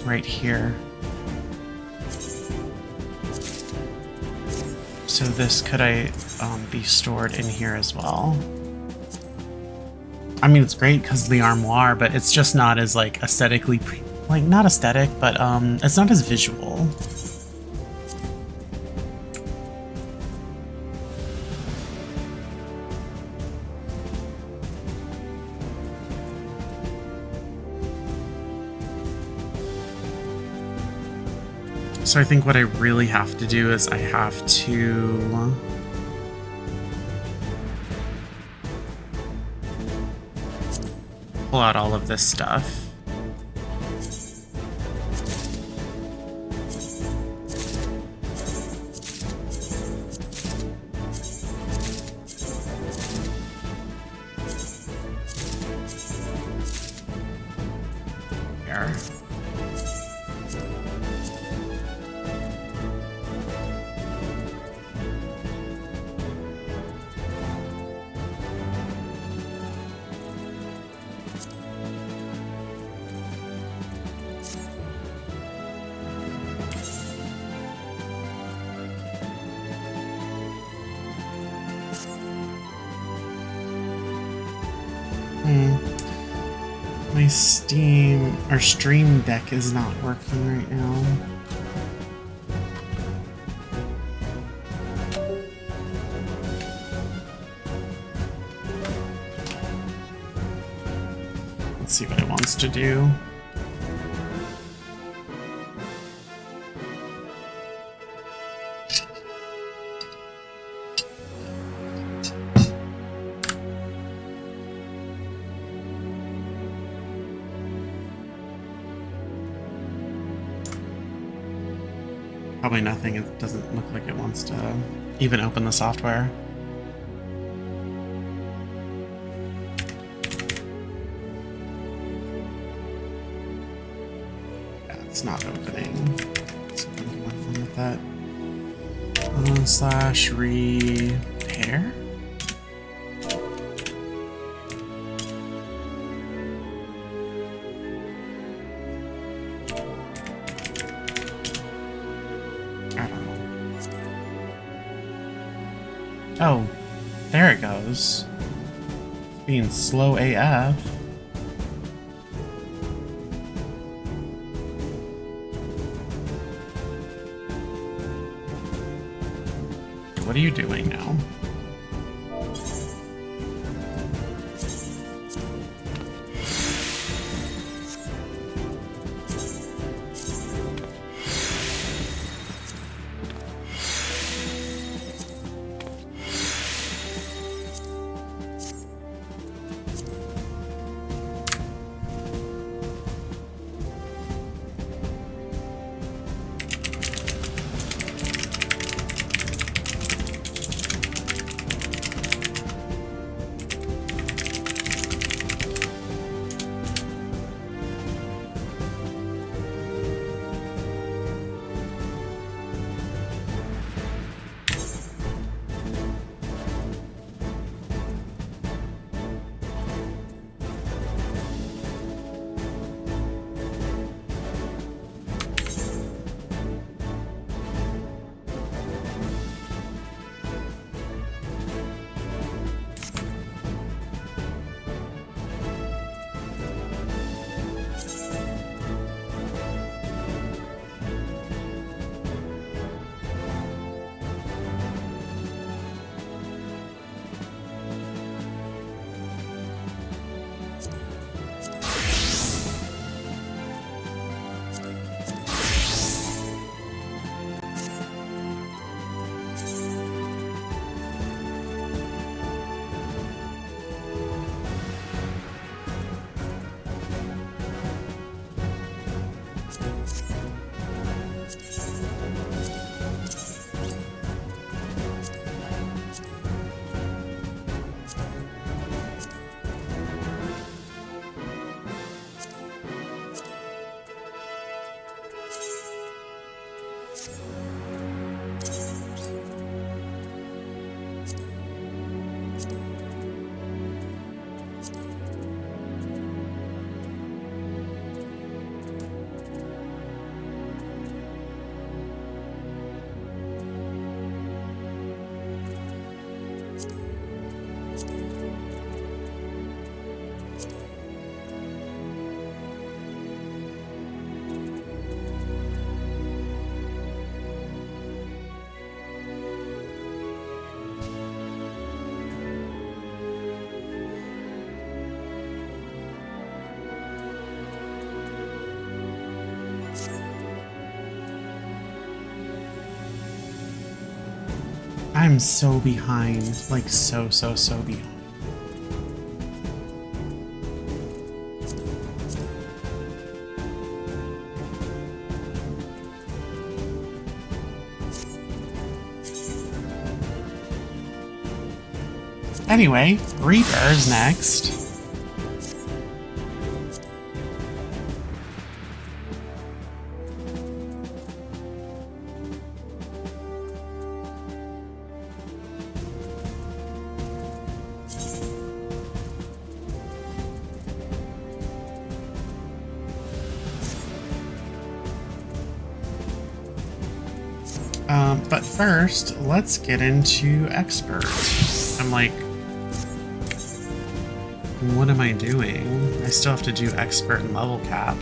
right here. So this could be stored in here as well. I mean, it's great because of the armoire, but it's just not as like aesthetically, like not aesthetic, but it's not as visual. So I think what I really have to do is I have to pull out all of this stuff. Here. My Steam or Stream Deck is not working right now. Let's see what it wants to do. Probably nothing. It doesn't look like it wants to even open the software. Yeah, it's not opening. So I'm gonna have fun with that. Slash repair. Oh, there it goes. It's being slow AF. What are you doing now? I'm so behind. Like, so behind. Anyway, Reaper is next. But first, let's get into Expert. I'm like, what am I doing? I still have to do Expert and level cap.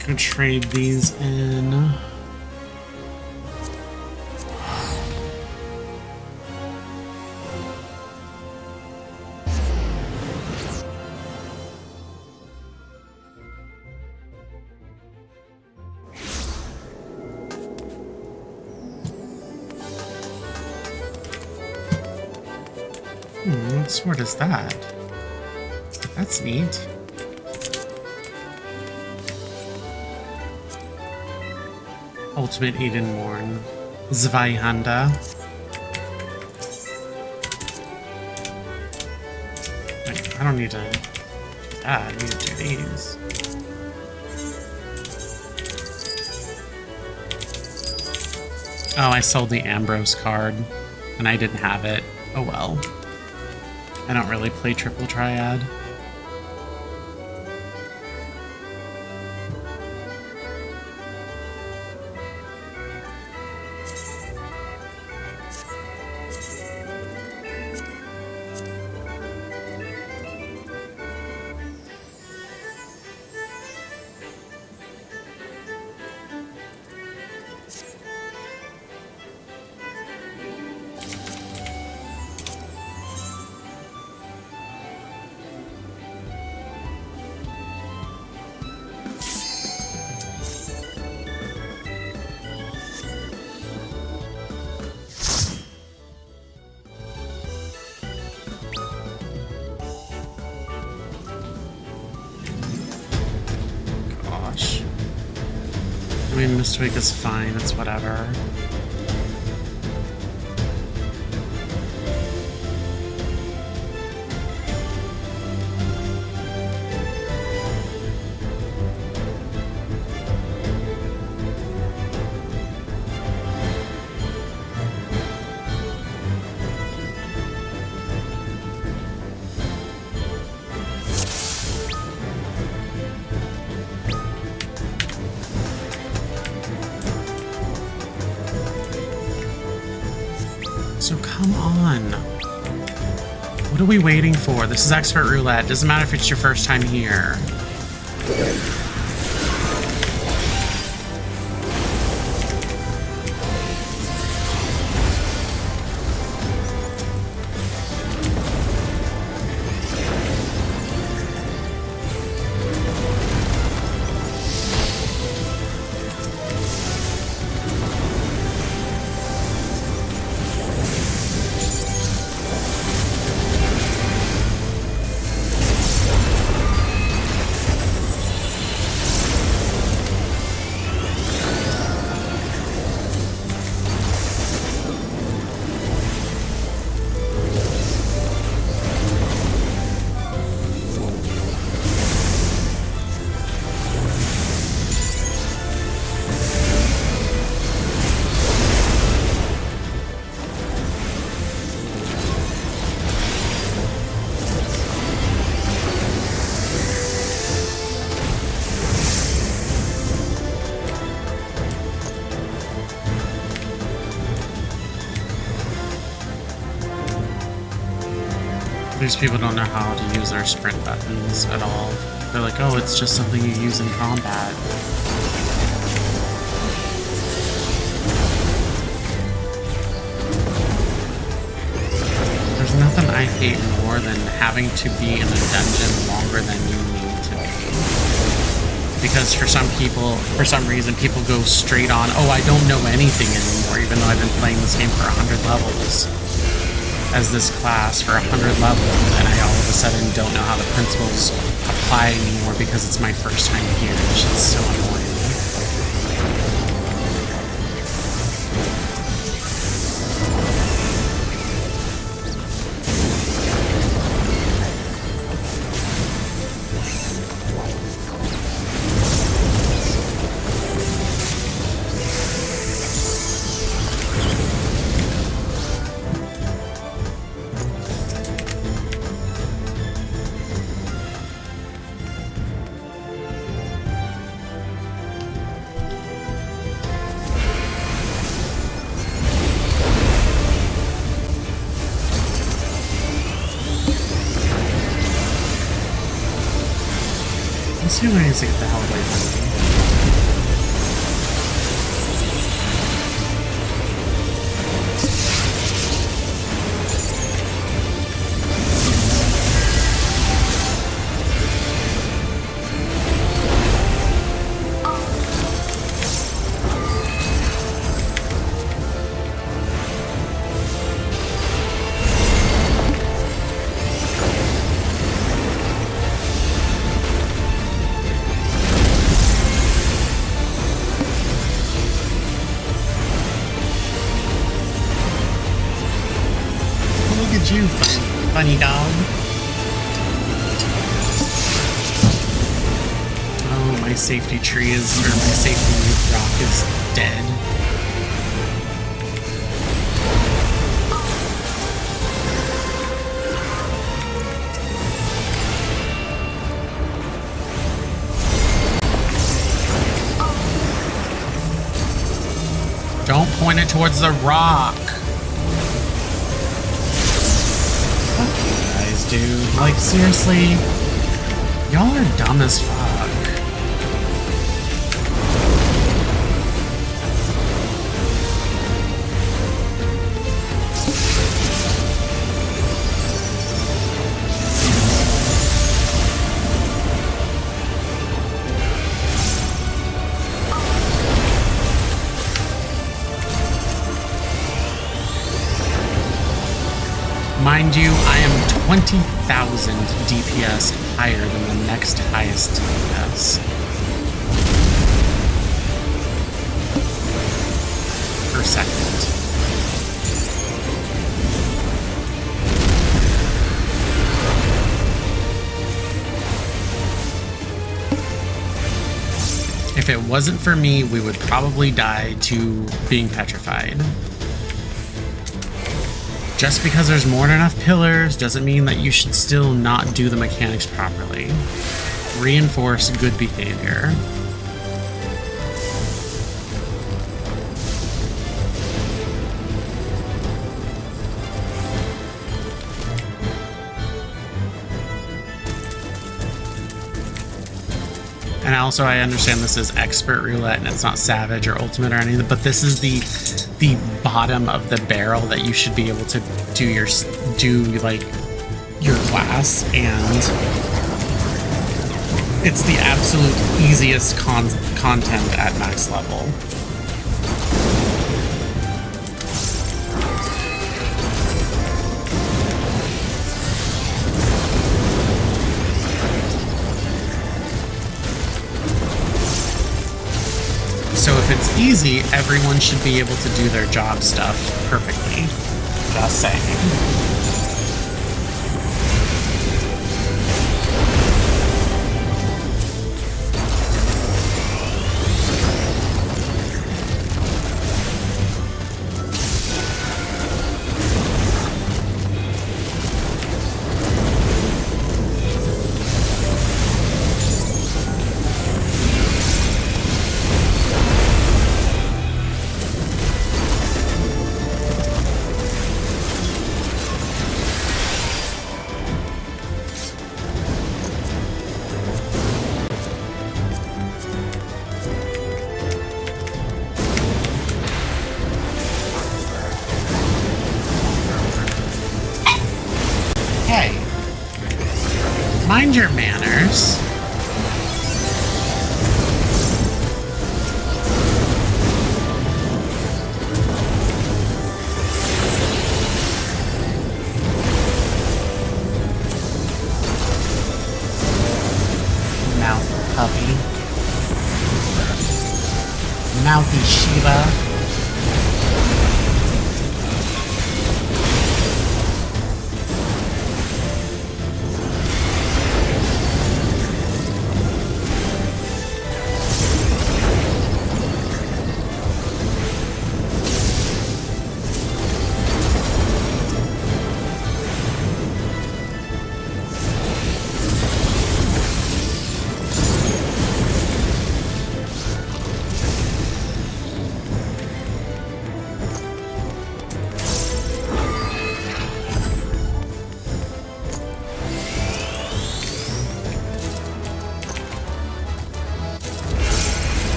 Can trade these in. What sword is that? That's neat. Ultimate Edenborn. Zweihanda. Wait, I don't need to do that. I need to do these. Oh, I sold the Ambrose card, and I didn't have it. Oh well. I don't really play Triple Triad. I mean, this week is fine, it's whatever. So come on. What are we waiting for? This is Expert Roulette. Doesn't matter if it's your first time here. confused people don't know how to use their sprint buttons at all. They're like, oh, it's just something you use in combat. There's nothing I hate more than having to be in a dungeon longer than you need to be. Because for some people, for some reason, people go straight on, oh, I don't know anything anymore, even though I've been playing this game for 100 levels as this class for 100 levels, and I all of a sudden don't know how the principles apply anymore because it's my first time here. It's just so annoying. Let's see when I need to get the hell away from me. You funny dog. Oh, my safety tree is, or my safety rock is dead. Don't point it towards the rock. Dude, like seriously, y'all are dumb as fuck. Mind you, I am 20,000 DPS higher than the next highest DPS. Per second. If it wasn't for me, we would probably die to being petrified. Just because there's more than enough pillars doesn't mean that you should still not do the mechanics properly. Reinforce good behavior. And also, I understand this is expert roulette and it's not savage or ultimate or anything, but this is the bottom of the barrel that you should be able to do your class, and it's the absolute easiest content at max level. So if it's easy, everyone should be able to do their job stuff perfectly. Just saying. Mind your manners. Mouth puppy. Mouthy Shiva.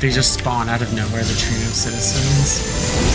They just spawn out of nowhere, the train of citizens.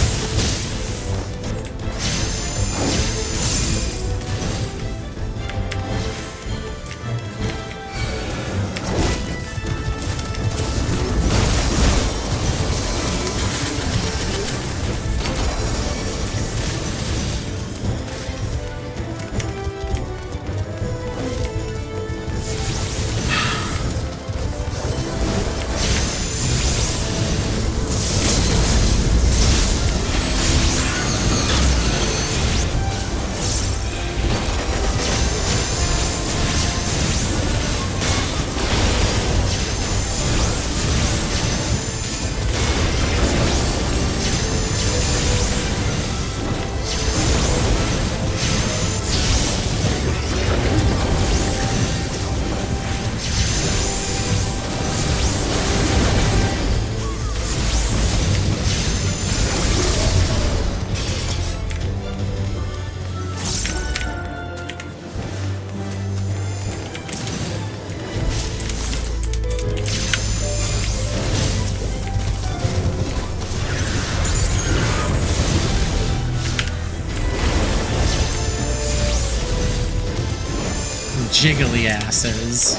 Jiggly asses.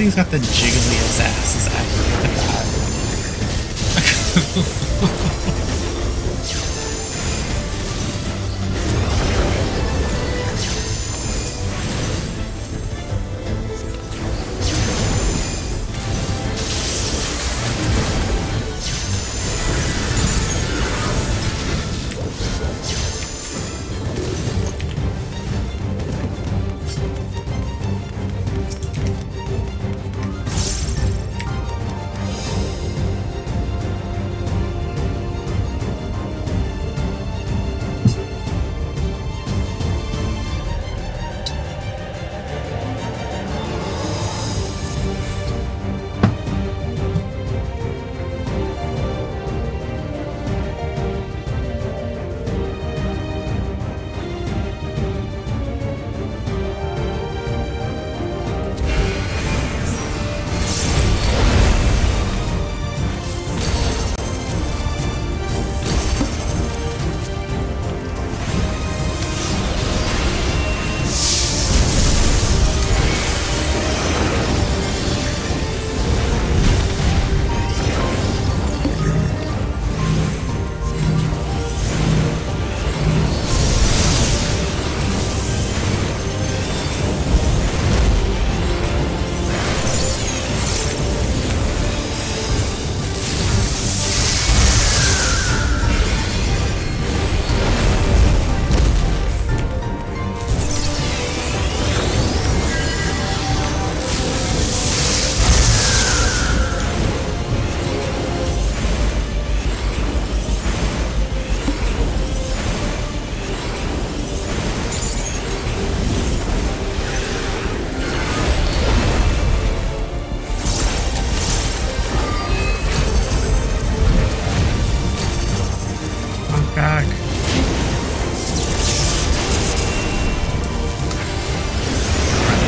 thing's got the jiggliest asses ever. Look at that. Back. I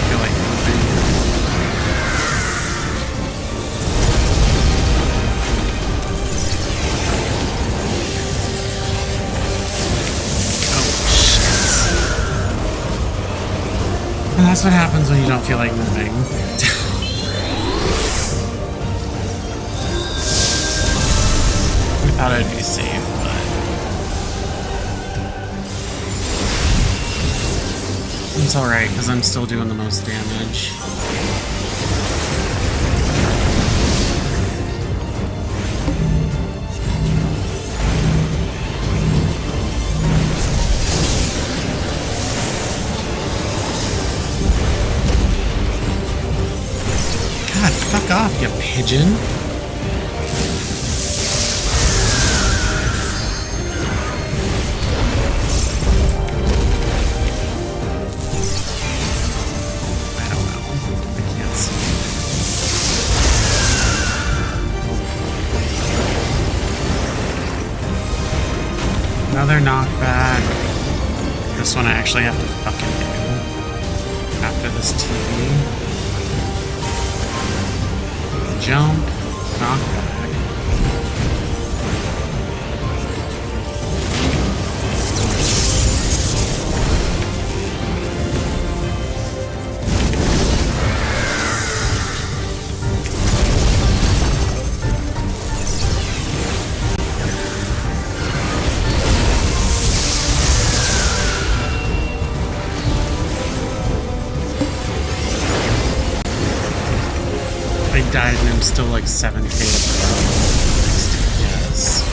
feel like moving. Oh shit. And that's what happens when you don't feel like moving. I thought I'd be safe, but it's alright, because I'm still doing the most damage. God, fuck off, you pigeon. Another knockback. This one I actually have to fucking do after this TV. Jump, knockback. Died and I'm still like 7k yes,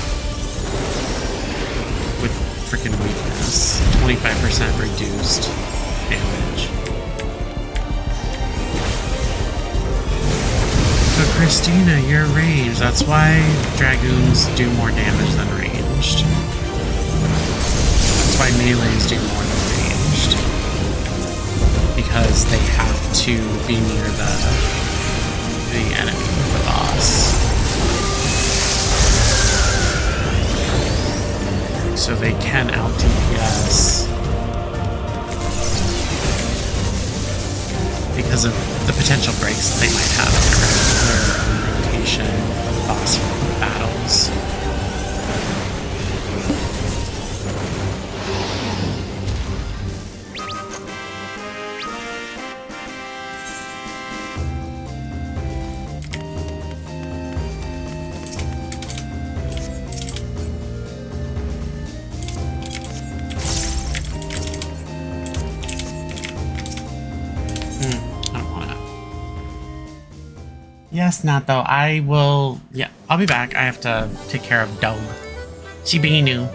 with freaking weakness, 25% reduced damage. But Christina, you're ranged. That's why dragoons do more damage than ranged. That's why melees do more than ranged, because they have to be near the enemy, the boss. So they can out DPS because of the potential breaks that they might have in their own rotation of boss battles. I don't want to. Yes, not though. I will. Yeah, I'll be back. I have to take care of Dog. She being new.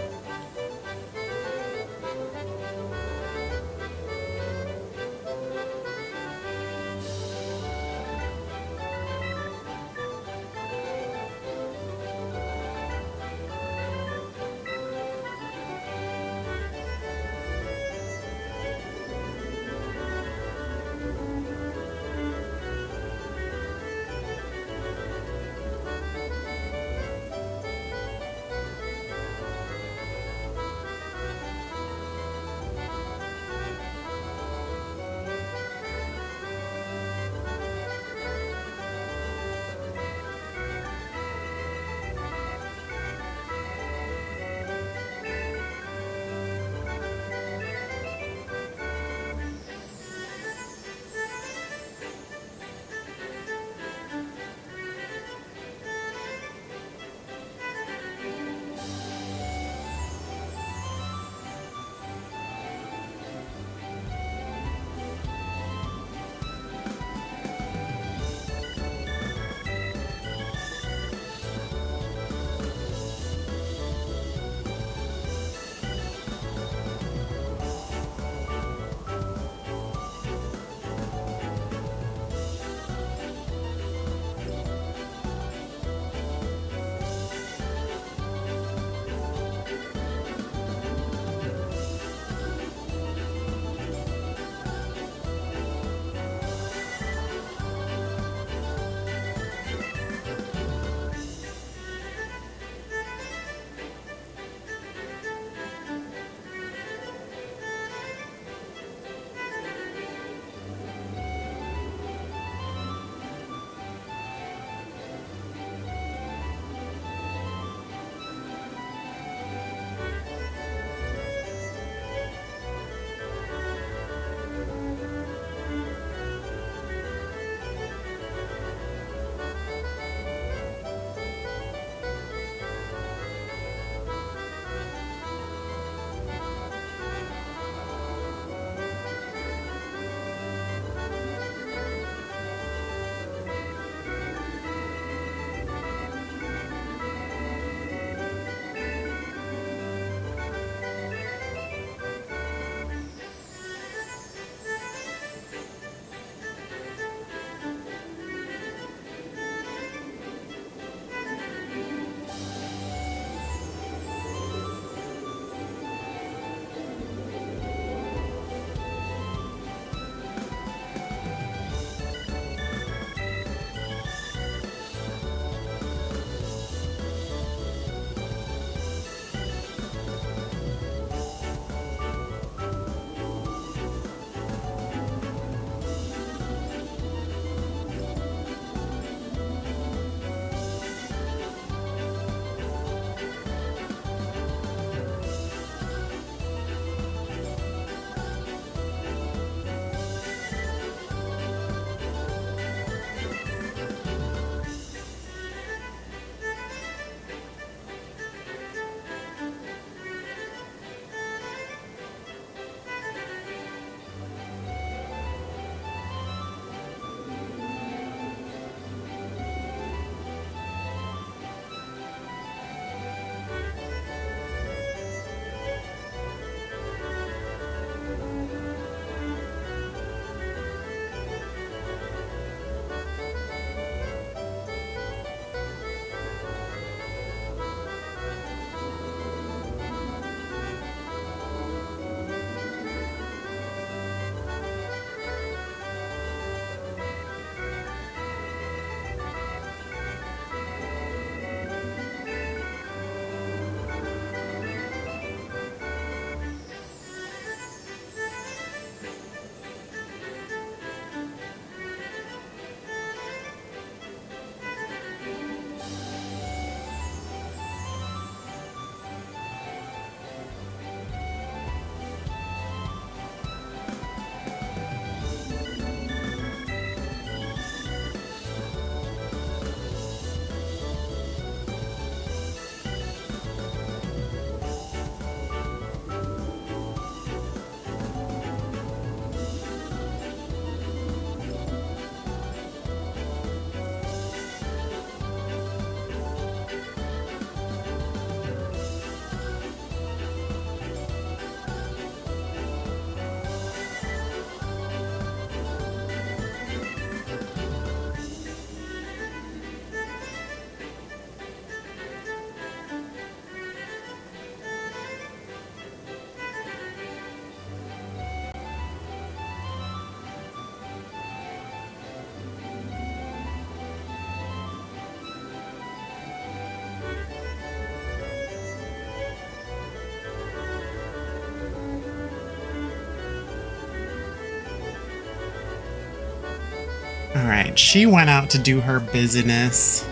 All right, she went out to do her business.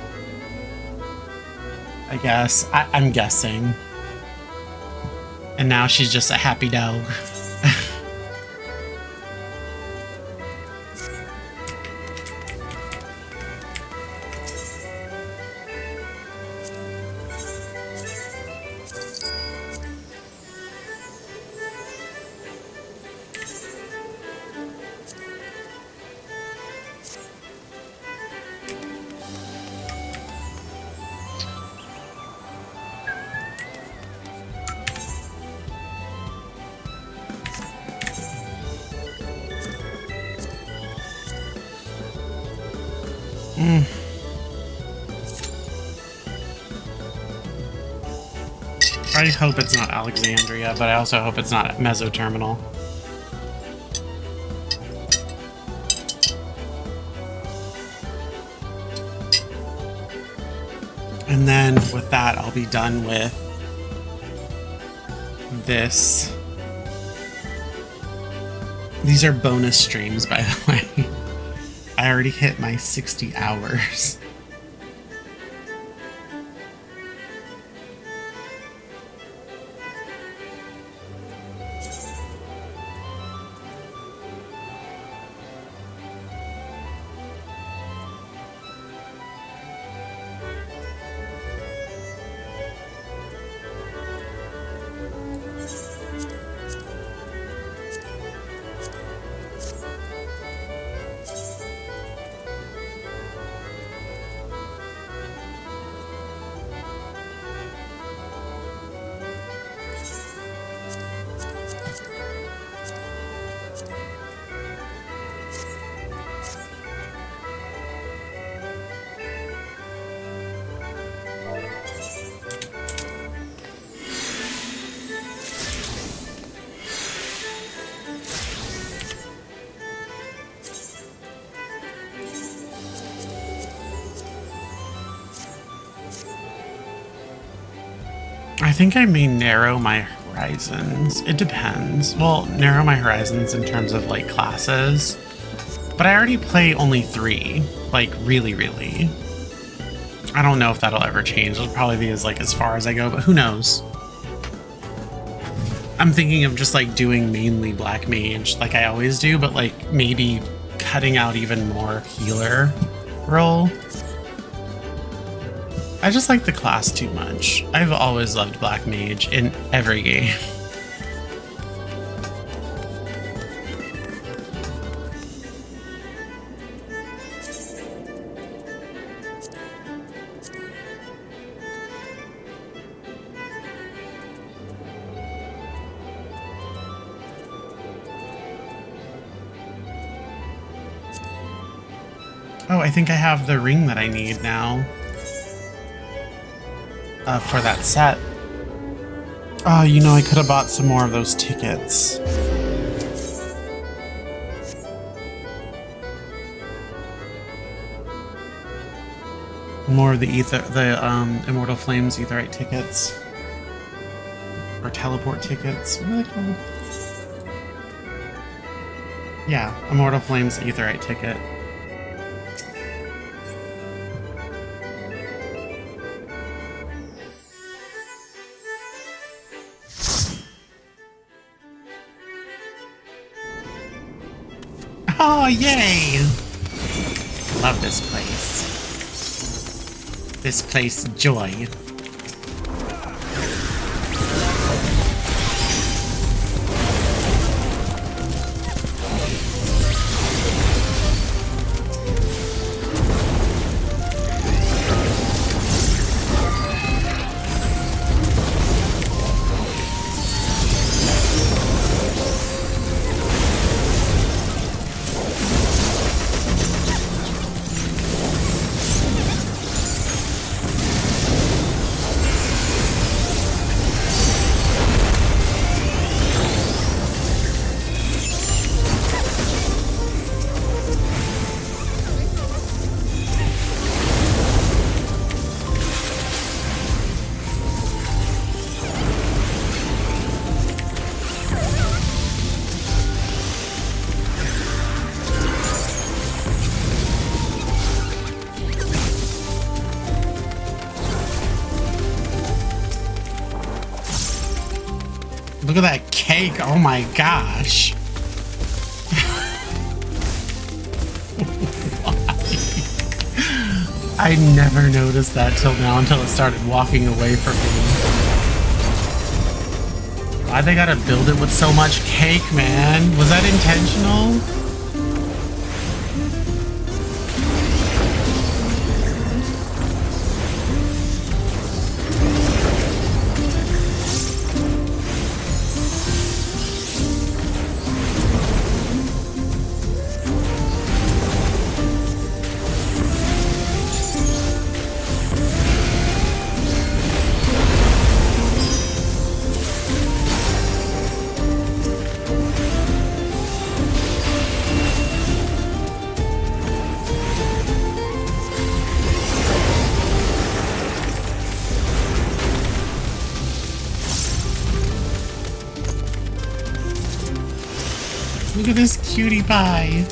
I guess. I'm guessing. And now she's just a happy dog. I hope it's not Alexandria, but I also hope it's not Mesoterminal. And then with that, I'll be done with this. These are bonus streams, by the way. I already hit my 60 hours. I think I may narrow my horizons. It depends. Well, narrow my horizons in terms of like classes. But I already play only 3. Like really. I don't know if that'll ever change. It'll probably be as far as I go, but who knows? I'm thinking of just like doing mainly Black Mage like I always do, but like maybe cutting out even more healer role. I just like the class too much. I've always loved Black Mage in every game. Oh, I think I have the ring that I need now. For that set. Oh, you know, I could have bought some more of those tickets. More of the Immortal Flames Aetheryte tickets. Or teleport tickets. What are they called? Yeah, Immortal Flames Aetheryte ticket. Oh, yay! Love this place. This place, joy. Look at that cake. Oh my gosh. I never noticed that till now, until it started walking away from me. Why they gotta build it with so much cake, man? Was that intentional? Look at this cutie pie.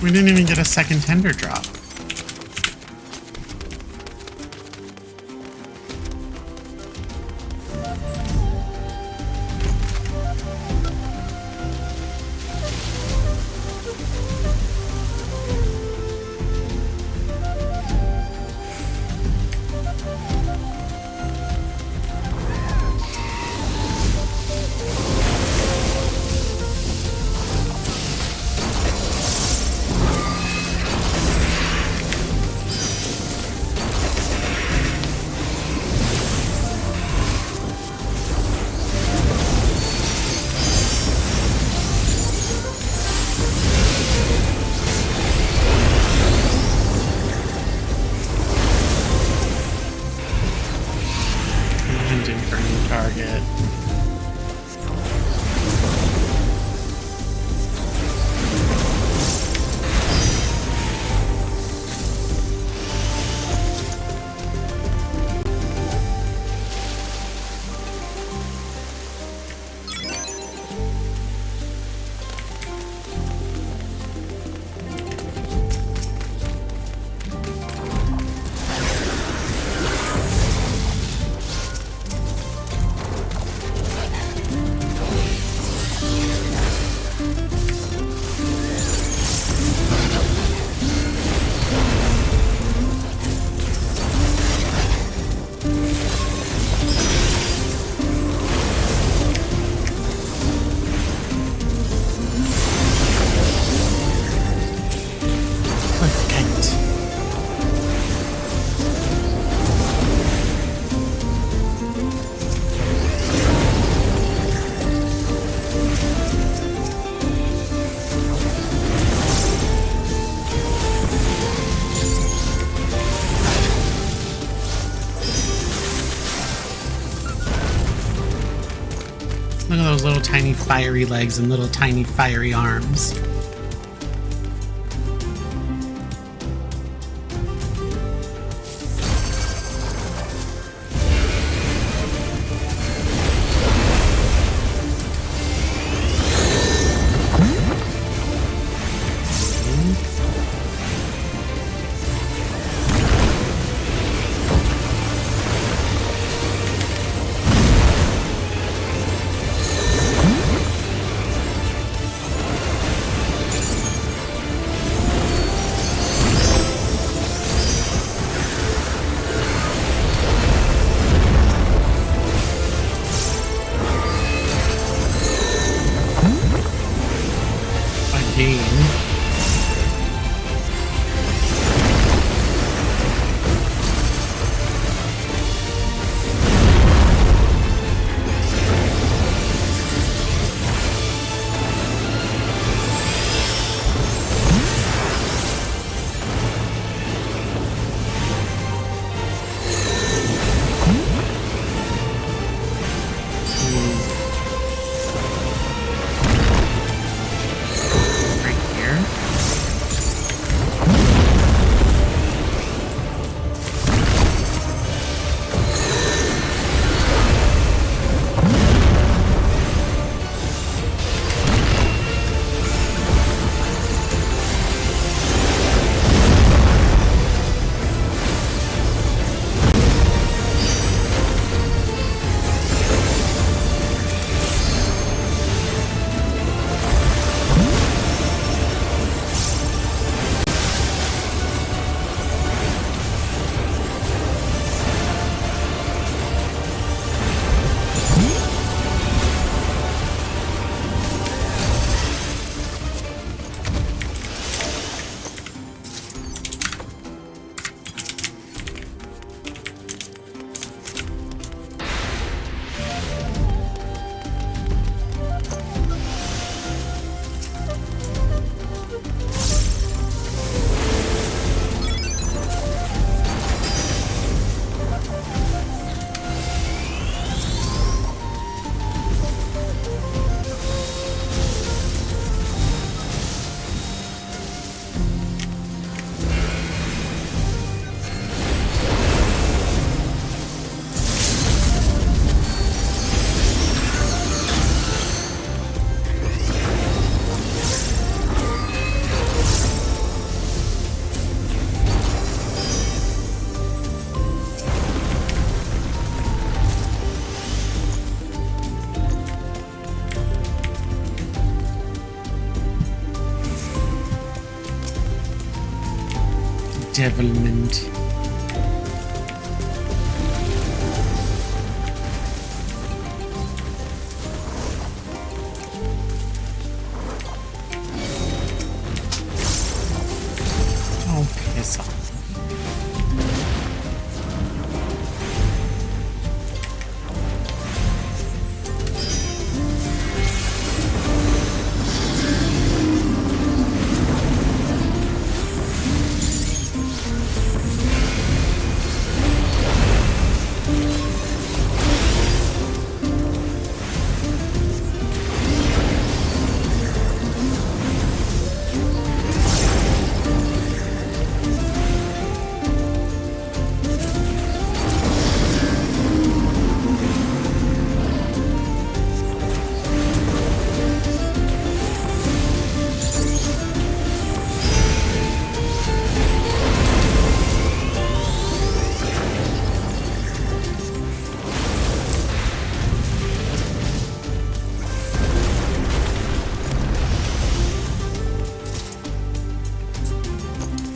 We didn't even get a second tender drop. Target. Look at those little tiny fiery legs and little tiny fiery arms. Devilment. Oh, piss off.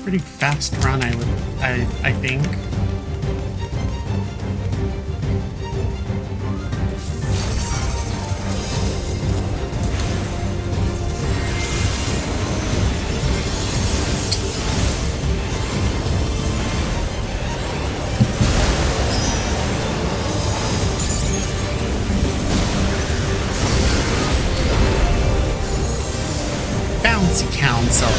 Pretty fast run, I think. Bouncy Council.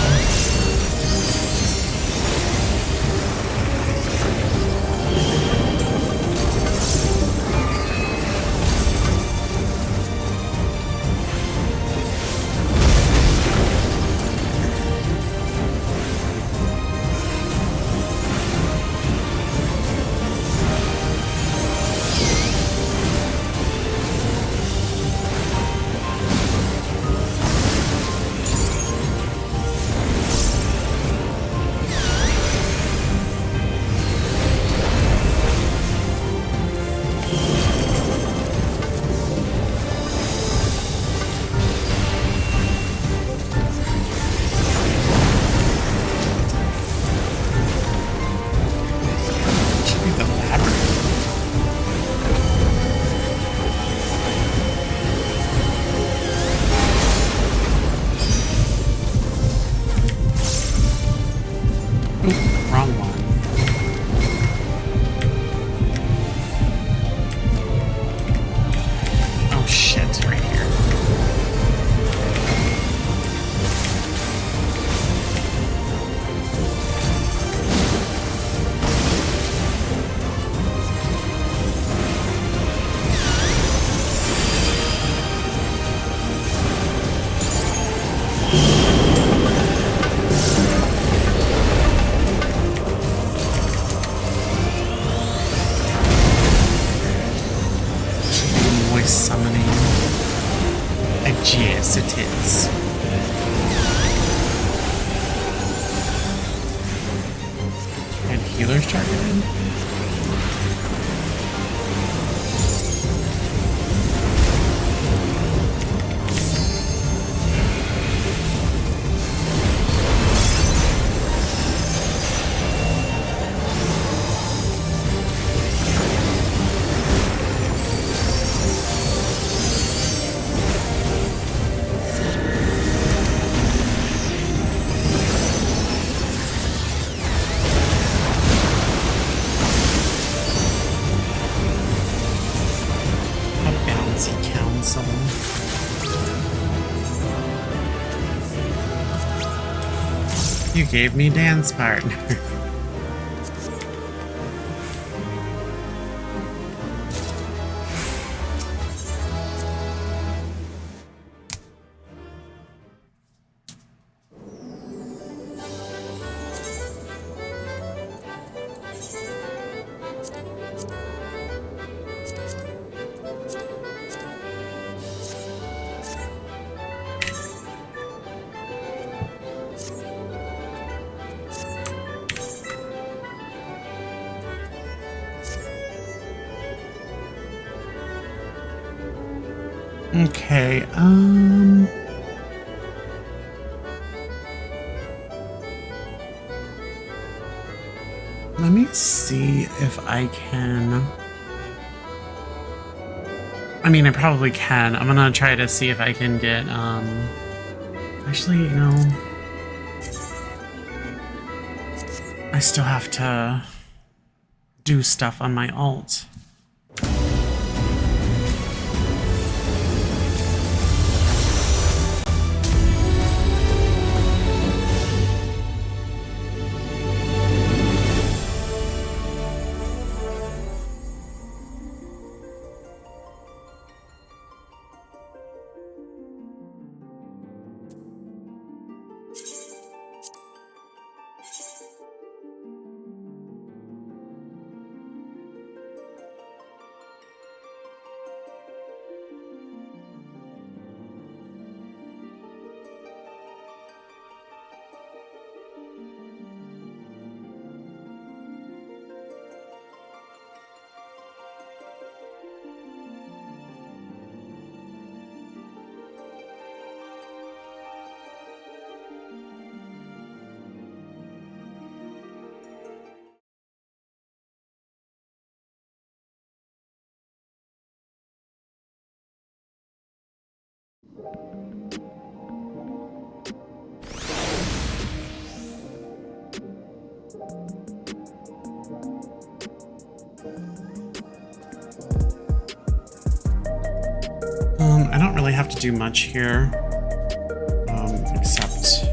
Yes, it is. And healers targeted? Council. You gave me dance partner. Okay, let me see if I can. I mean, I probably can. I'm gonna try to see if I can get, actually, you know, I still have to do stuff on my alt. I don't really have to do much here, except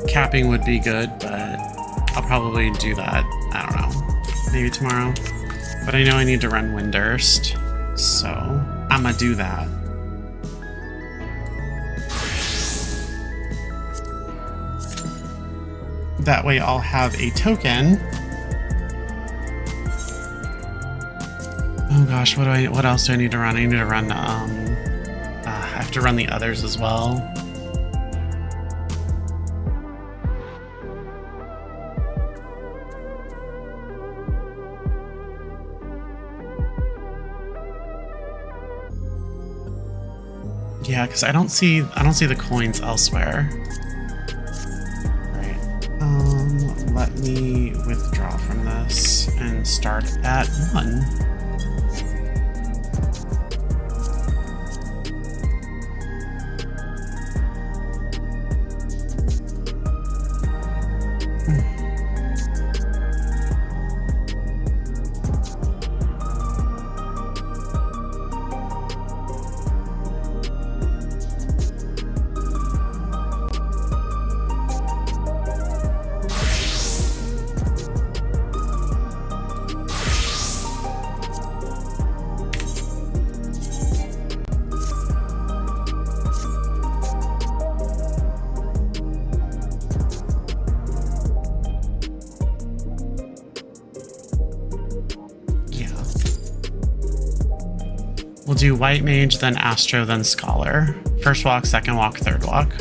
capping would be good, but I'll probably do that, I don't know, maybe tomorrow. But I know I need to run Windurst, so I'm gonna do that. That way I'll have a token. Oh gosh, what else do I need to run? I need to run, I have to run the others as well. Yeah, because I don't see the coins elsewhere. Let me withdraw from this and start at 1. do White Mage, then Astro, then Scholar. First walk, second walk, third walk.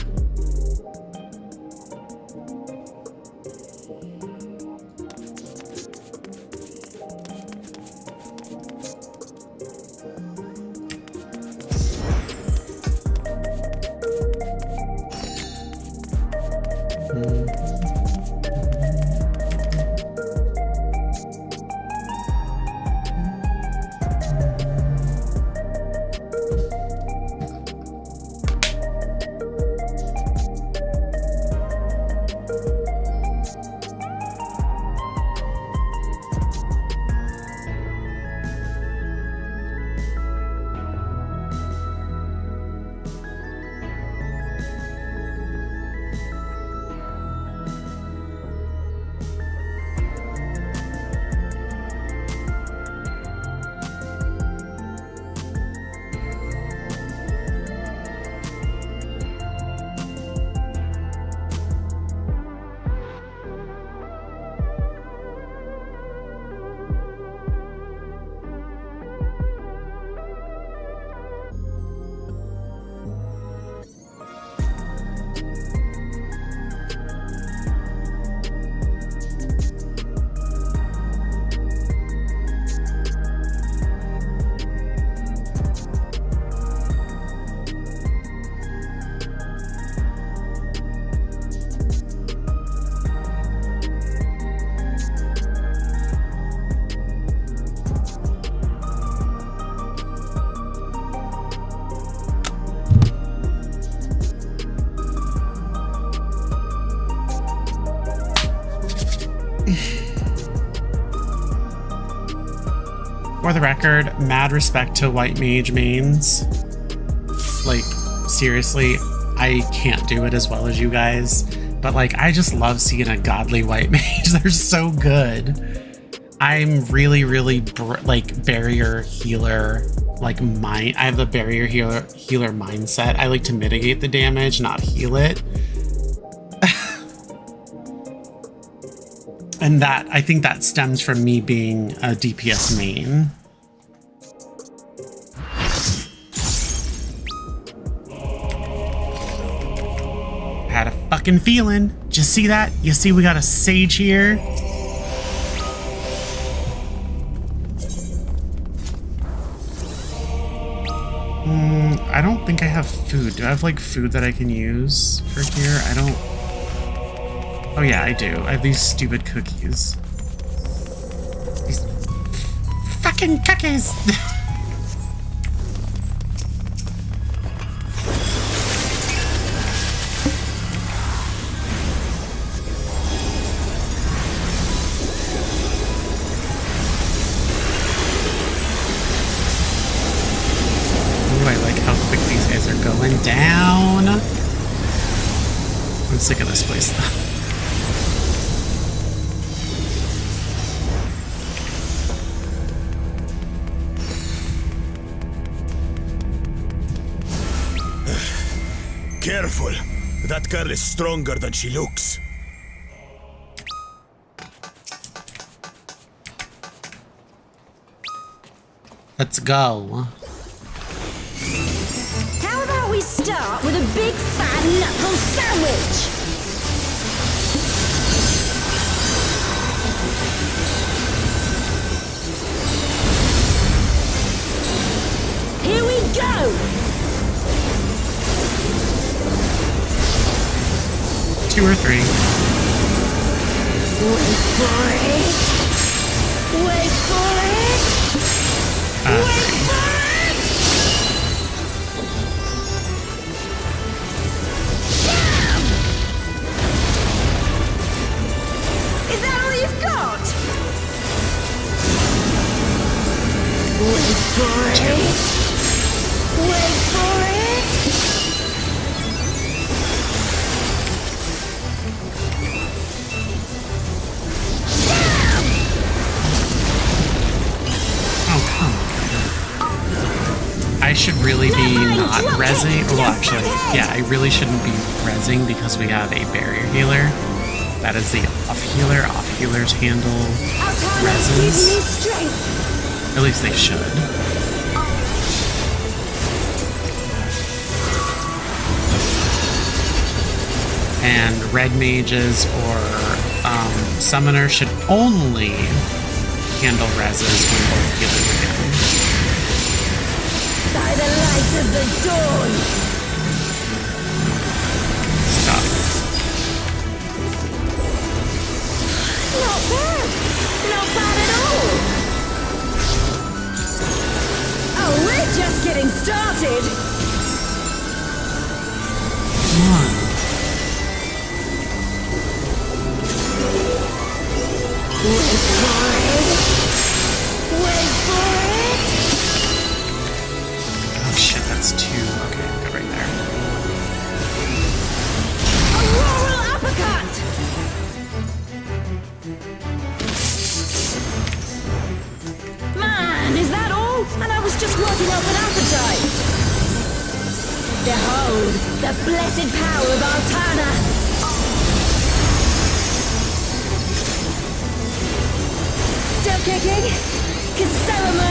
For the record, mad respect to White Mage mains. Like, seriously, I can't do it as well as you guys. But, like, I just love seeing a godly White Mage. They're so good. I'm really, really, like, barrier healer, like, I have the barrier healer mindset. I like to mitigate the damage, not heal it. And that, I think that stems from me being a DPS main. Had a fucking feeling. Did you see that? You see we got a sage here? I don't think I have food. Do I have like food that I can use for here? I don't. Oh yeah, I do. I have these stupid cookies. These fucking cookies! Ooh, I like how quick these guys are going down. I'm sick of this place though. Careful. That girl is stronger than she looks. Let's go. How about we start with a big fat knuckle sandwich? Here we go! 2 or 3. Wait for it! Wait for it! Wait for it! Damn! Is that all you've got? Wait for it! Wait for it! I should really be not rezzing. Well, actually, yeah, I really shouldn't be rezzing because we have a barrier healer. That is the off healer. Off healers handle rezzes. At least they should. And red mages or summoners should only handle reses when both healers are down. By the light of the dawn! Stop. Not bad! Not bad at all! Oh, we're just getting started! Come on. Wait for it! Wait for it! Oh shit, that's 2. Okay, go right there. Auroral uppercut! Man, is that all? And I was just working up an appetite! Behold, the blessed power of Altana! Still kicking? 'Cause so am I!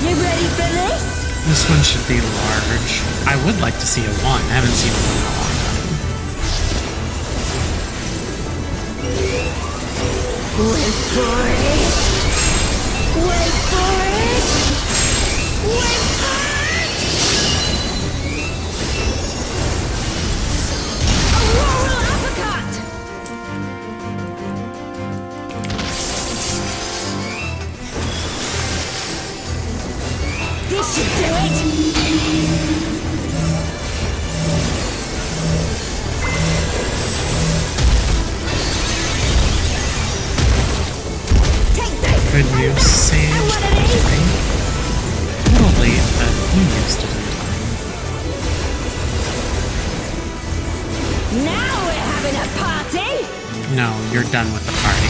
You ready for this? This one should be large. I would like to see a 1. I haven't seen a 1 in a long time. Wait for it! Wait for it! Wait for it! Auroral uppercut! This should do it! Take this! Could use Sage. And one of these! A little late, but we used it in time. Now we're having a party! No, you're done with the party.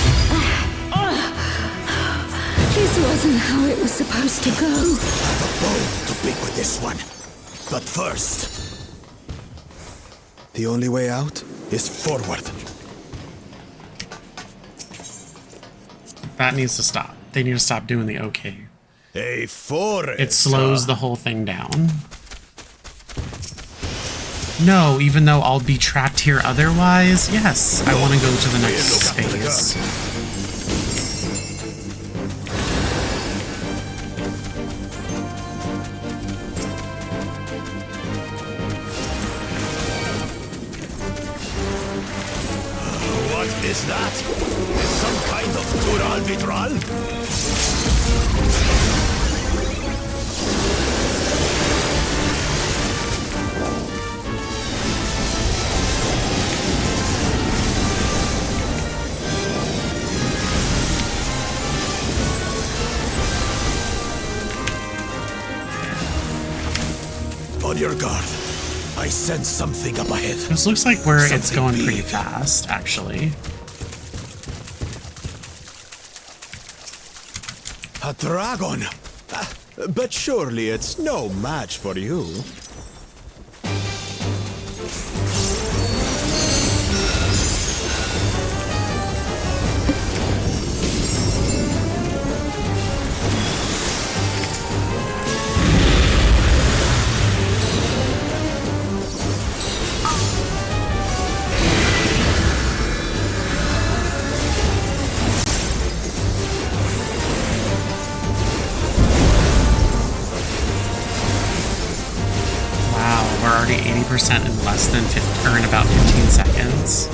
This wasn't how it was supposed to go. Bow to pick with this one. But first, the only way out is forward. That needs to stop. They need to stop doing the okay. A forest. It slows the whole thing down. No, even though I'll be trapped here otherwise, yes, I want to go to the next phase. What is that? Is some kind of Tural Vitral? On your guard. I sense something up ahead. This looks like where it's Something going big. pretty fast, actually. A dragon! But surely it's no match for you. Wow, we're already 80% in less than or in about 15 seconds.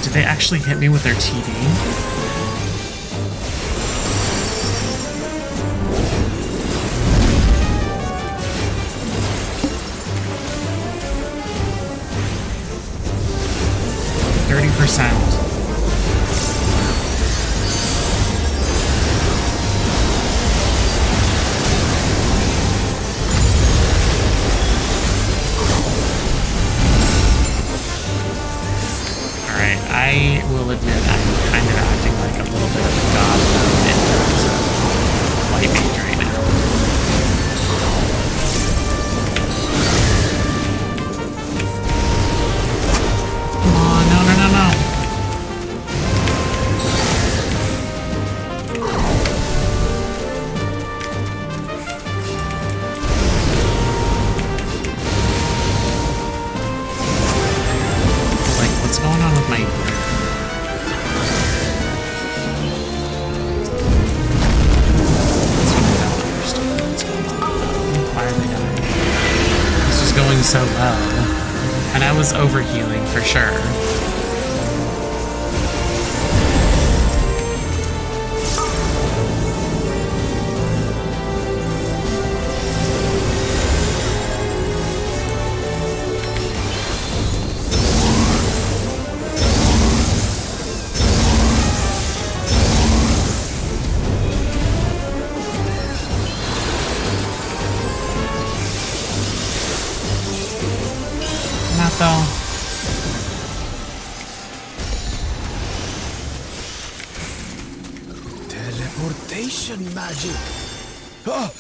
Did they actually hit me with their TD? Alright, I will admit I'm kind of acting like a little bit of a god in terms of light mage right now. Come on, no, no, no, no. What's going on with my... That's what I don't understand. What's going on? Why are they dying? This was going so low. And I was overhealing for sure. Though. Teleportation magic. Oh,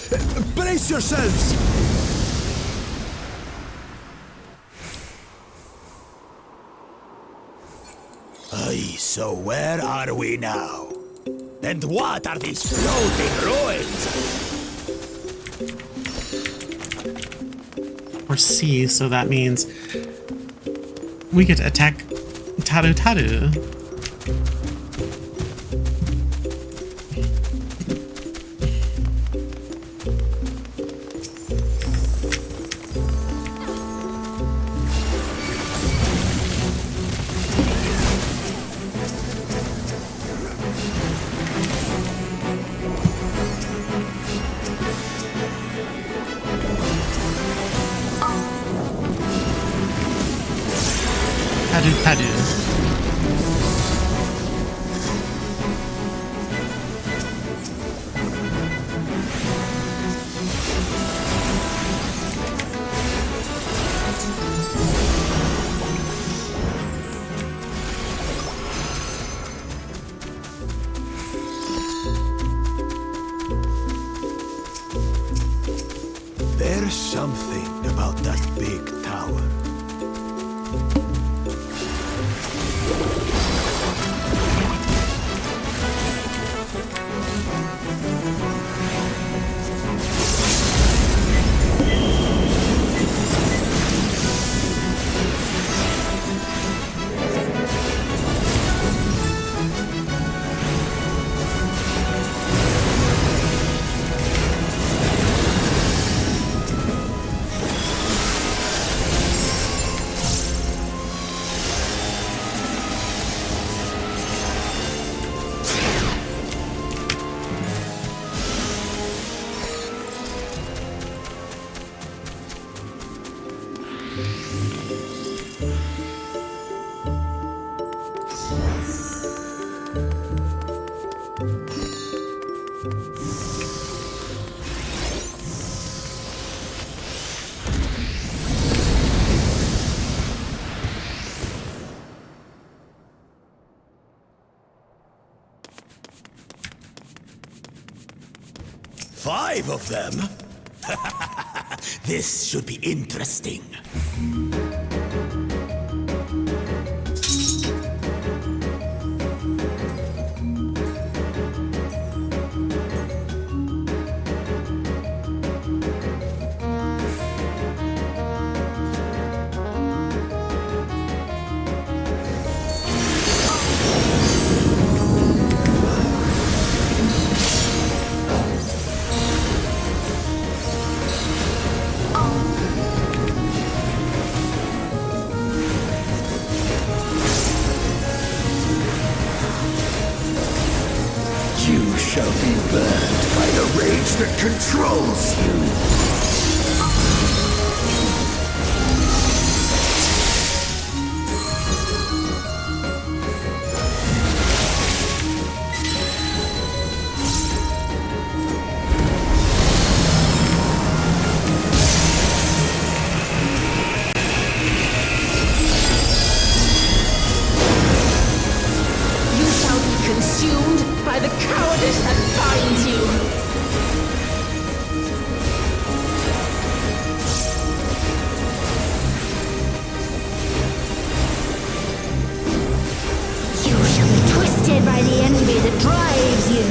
brace yourselves. Aye, so where are we now? And what are these floating ruins? Or C, so that means we get to attack Taru Taru. Taru. There's something about that big tower. Five of them? This should be interesting. shall be burned by the rage that controls you. By the envy that drives you.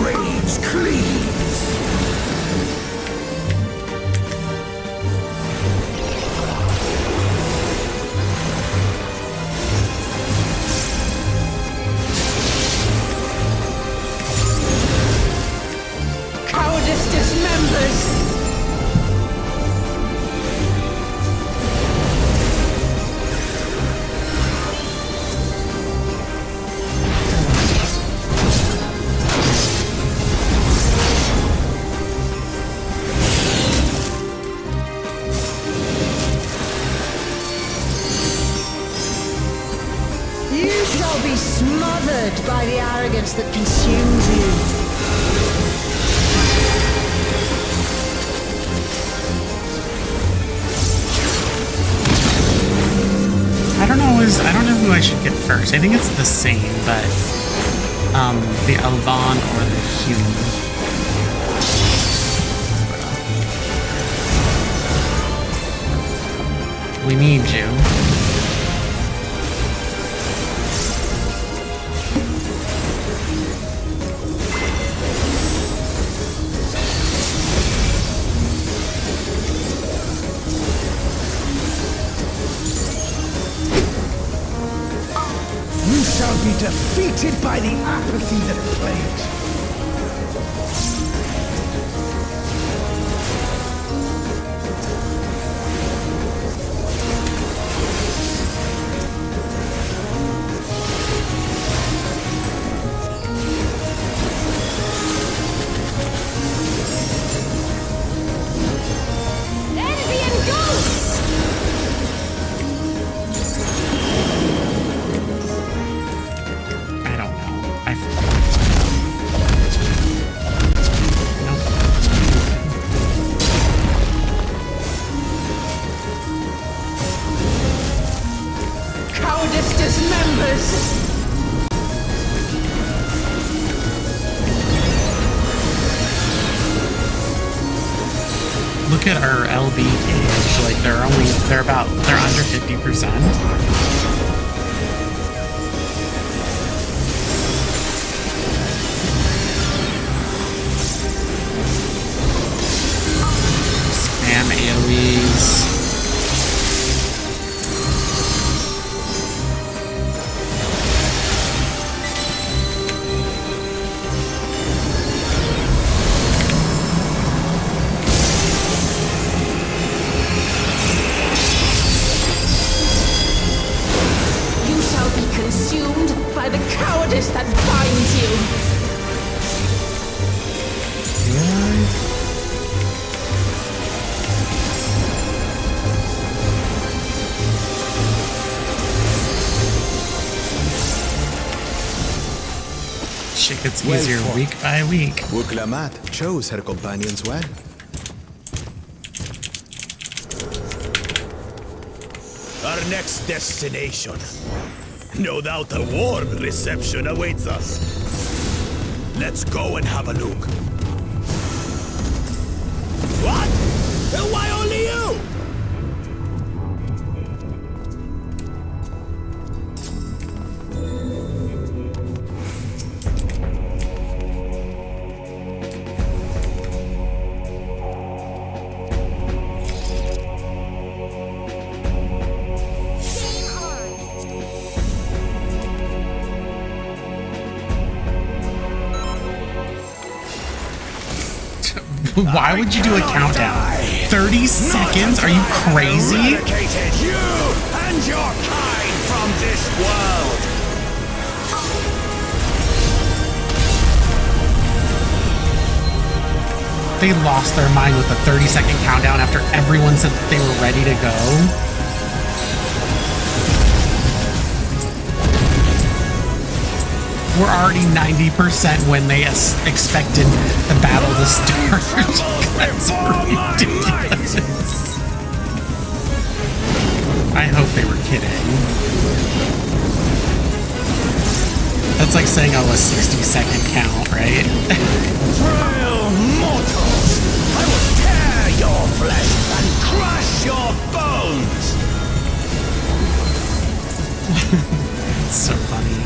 Rage cleaves. Smothered by the arrogance that consumes you. I don't know who I should get first. I think it's the same, but the Alban or the human. We need you. Shall be defeated by the apathy that plagues. Envy and ghosts! Look at our LB gauge. Like they're under 50%. AoEs. You shall be consumed by the cowardice that binds you. Shit gets easier week by week. Wuklamat chose her companions well. Our next destination. No doubt a warm reception awaits us. Let's go and have a look. What? Why only you? Why would you do a countdown? 30 seconds? Are you crazy? Eradicated you and your kind from this world. They lost their mind with a 30-second countdown after everyone said that they were ready to go. We're already 90% when they expected the battle to start. That's ridiculous. I hope they were kidding. That's like saying, oh, a 60-second count, right? Frail mortals, I will tear your flesh and crush your bones. It's so funny.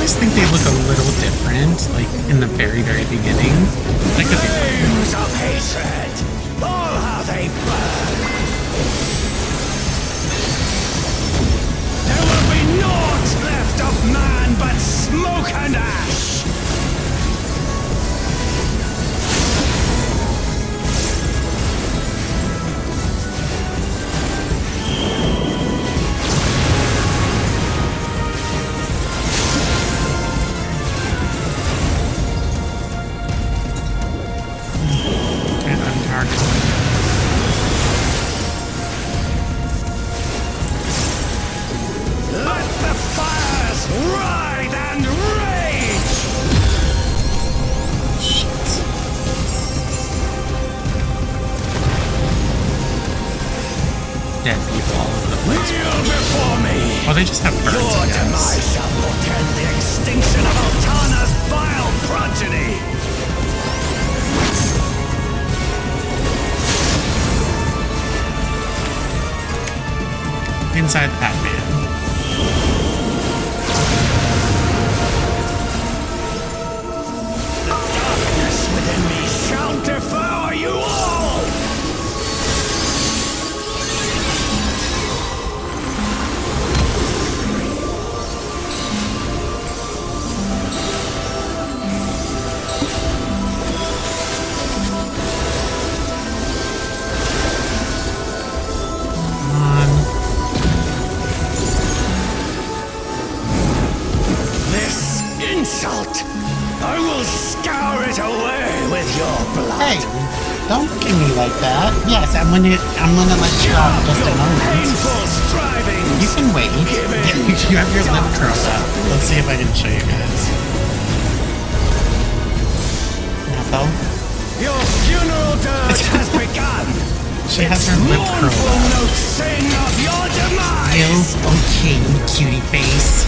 I think they look a little different, like in the very, very beginning. That could be Flames of hatred, all how they burn. There will be naught left of man but smoke and ash. Let the fires ride and rage! Dead people all over the place. Kneel before me! Oh, they just have birds, Your I guess. demise shall portend the extinction of Altana's vile progeny! Inside Pac-Man. The darkness within me shall devour you all! This insult, I will scour it away with your blood. Hey, don't look at me like that. Yes, I'm gonna let you off just a moment. Painful strivings. You can wait. You have your lip curled up. Let's see if I can show you guys. Nothing. Your funeral dirge has begun. She has her lip curled Mournful up. notes sing of your demise. Ew, okay, cutie face.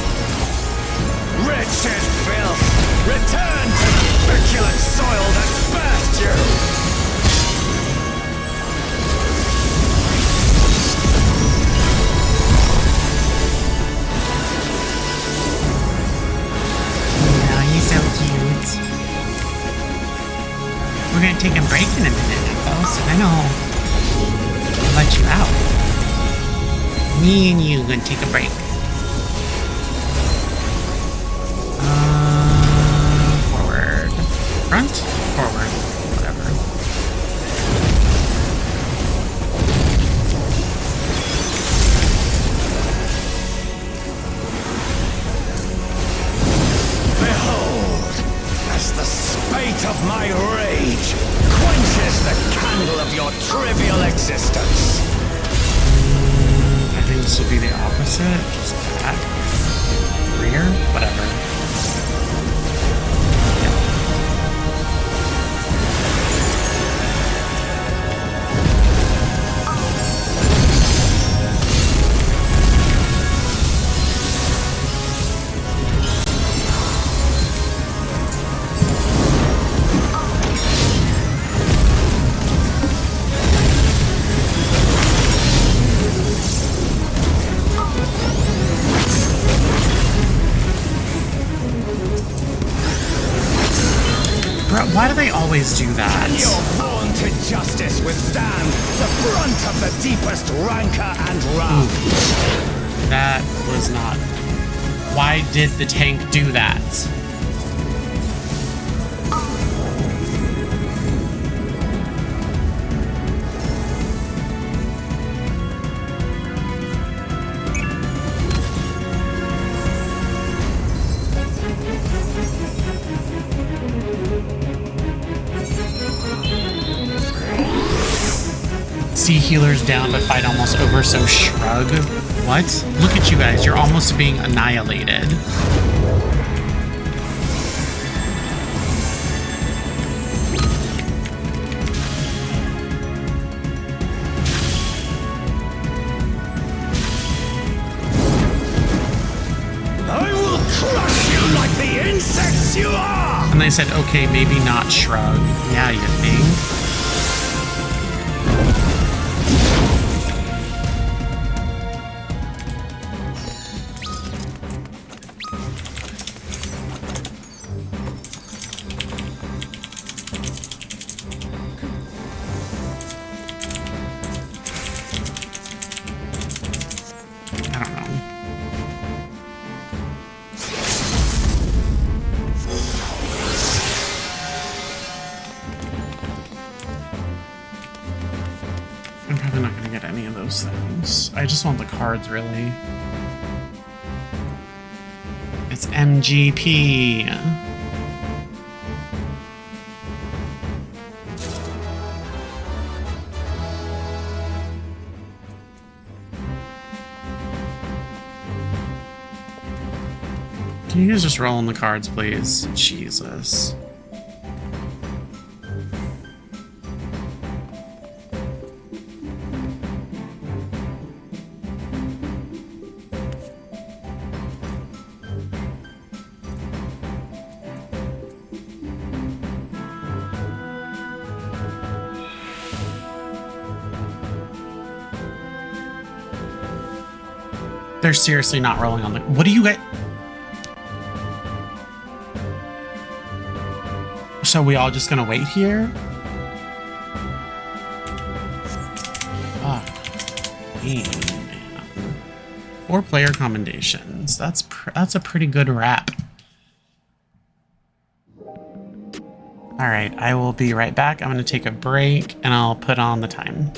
Wretched filth, return to the feculent soil that birthed you. Oh, you're so cute. We're gonna take a break in a minute, Ethel, so then I'll let you out. Me and you are gonna take a break. Forward. Front? Forward. Whatever. Behold, as the spate of my rage quenches the candle of your trivial existence. I think this will be the opposite. Just back. Rear? Whatever. Bro, why do they always do that? Your vaunted justice withstand the brunt of the deepest rancor and wrath. That was not... Why did the tank do that? Sea healers down, but fight almost over, so shrug. What? Look at you guys, you're almost being annihilated. I will crush you like the insects you are! And they said, okay, maybe not shrug. Yeah, you think? I just want the cards, really. It's MGP. Can you guys just roll on the cards, please? Jesus. They're seriously not rolling on the... What do you get? So we all just gonna wait here? Fuck. Man. 4 player commendations. That's a pretty good wrap. Alright, I will be right back. I'm gonna take a break and I'll put on the time.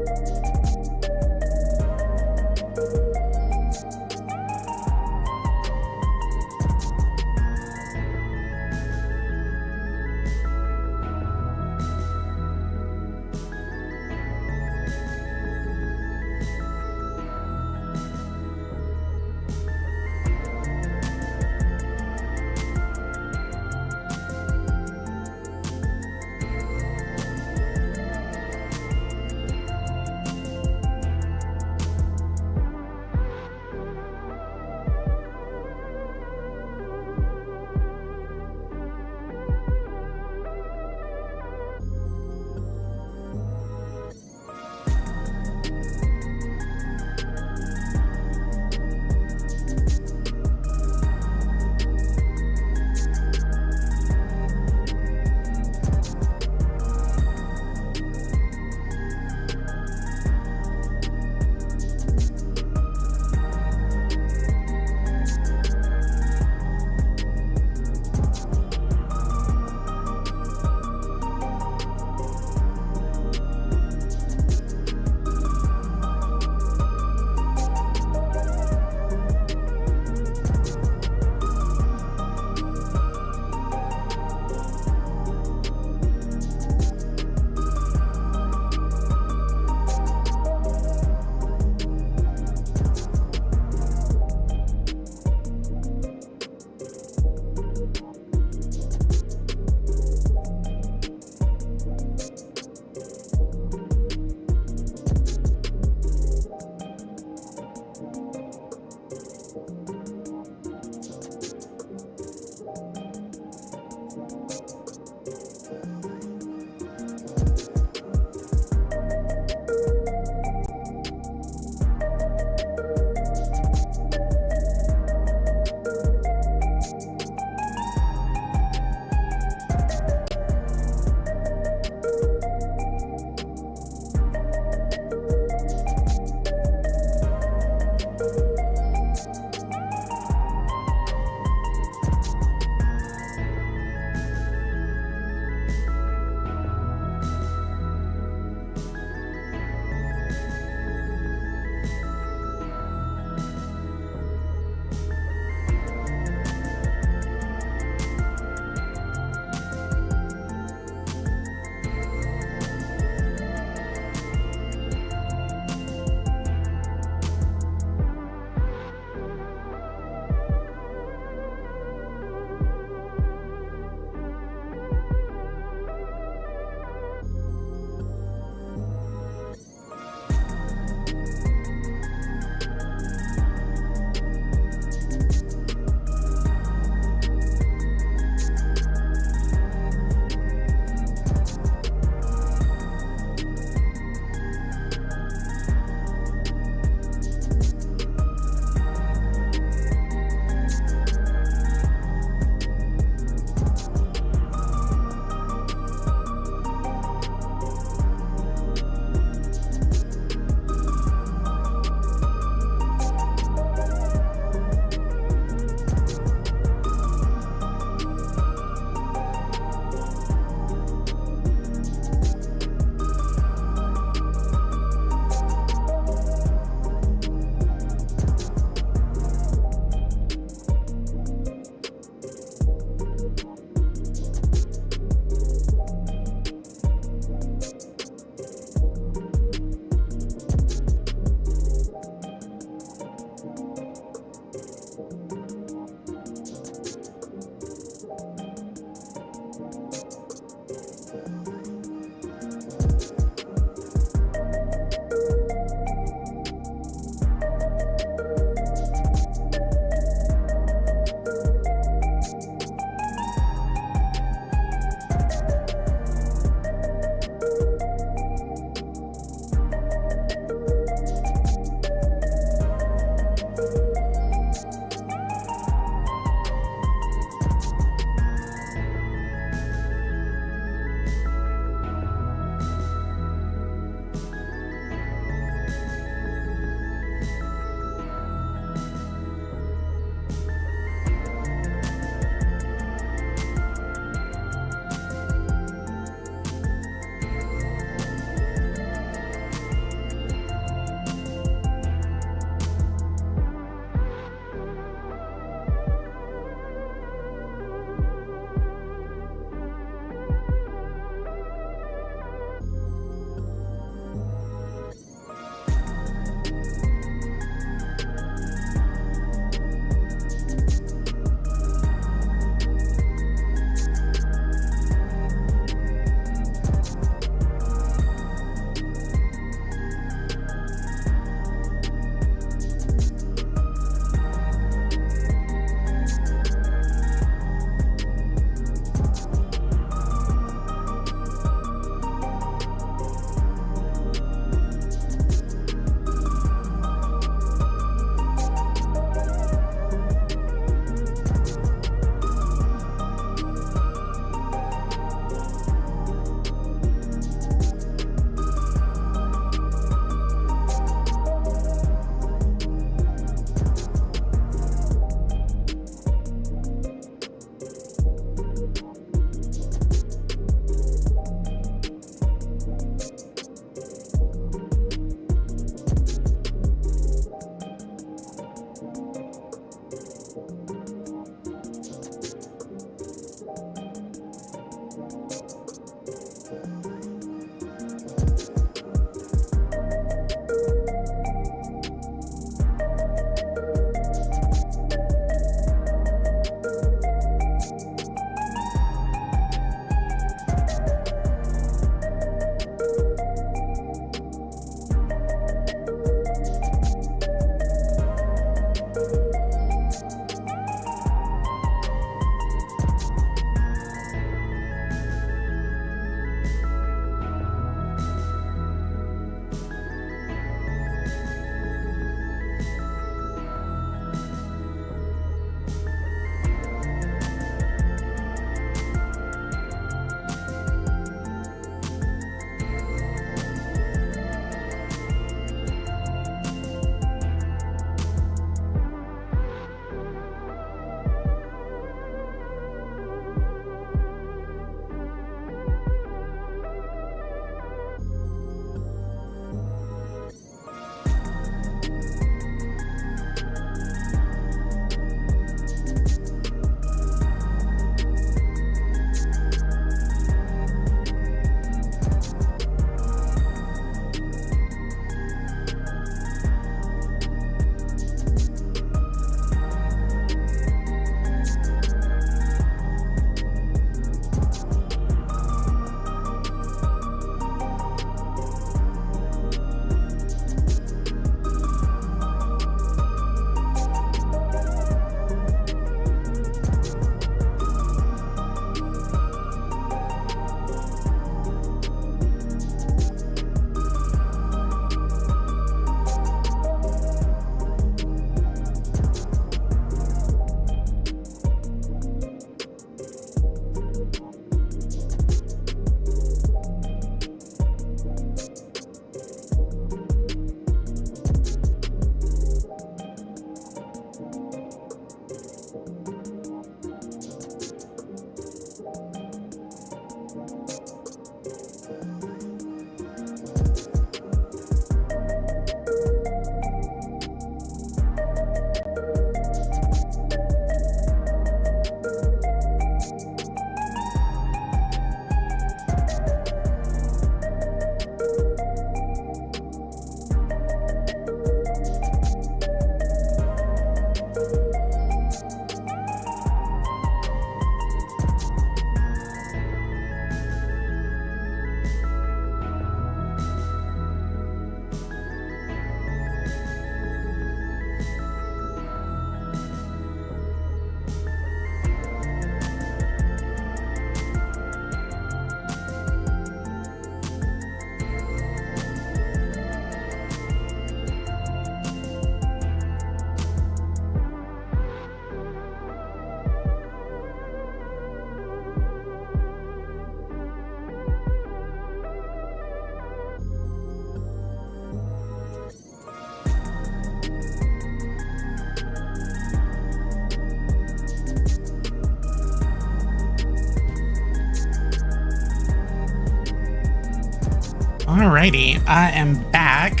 Alrighty, I am back.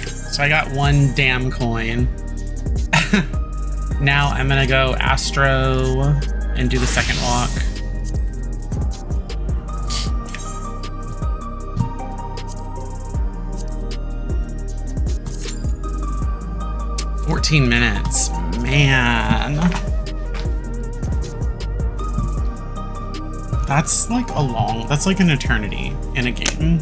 So I got one damn coin. Now I'm gonna go Astro and do the second walk. "14 minutes, man. That's like that's like an eternity in a game.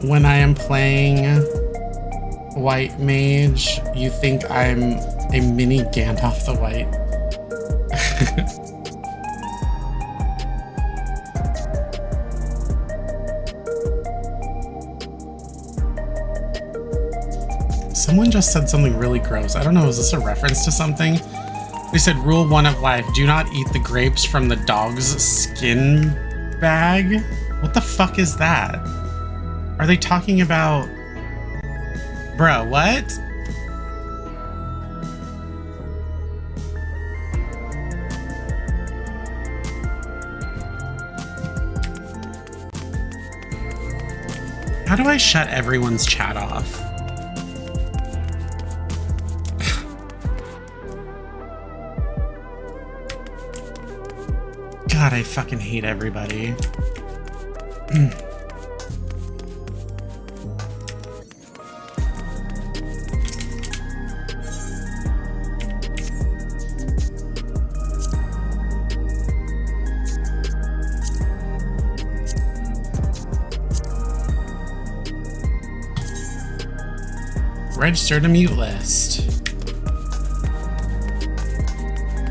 When I am playing White Mage, you think I'm a mini Gandalf the White. Someone just said something really gross. I don't know, is this a reference to something? They said, "Rule 1 of life, do not eat the grapes from the dog's skin bag." What the fuck is that? Are they talking about... Bruh, what? How do I shut everyone's chat off? God, I fucking hate everybody. Register to mute list.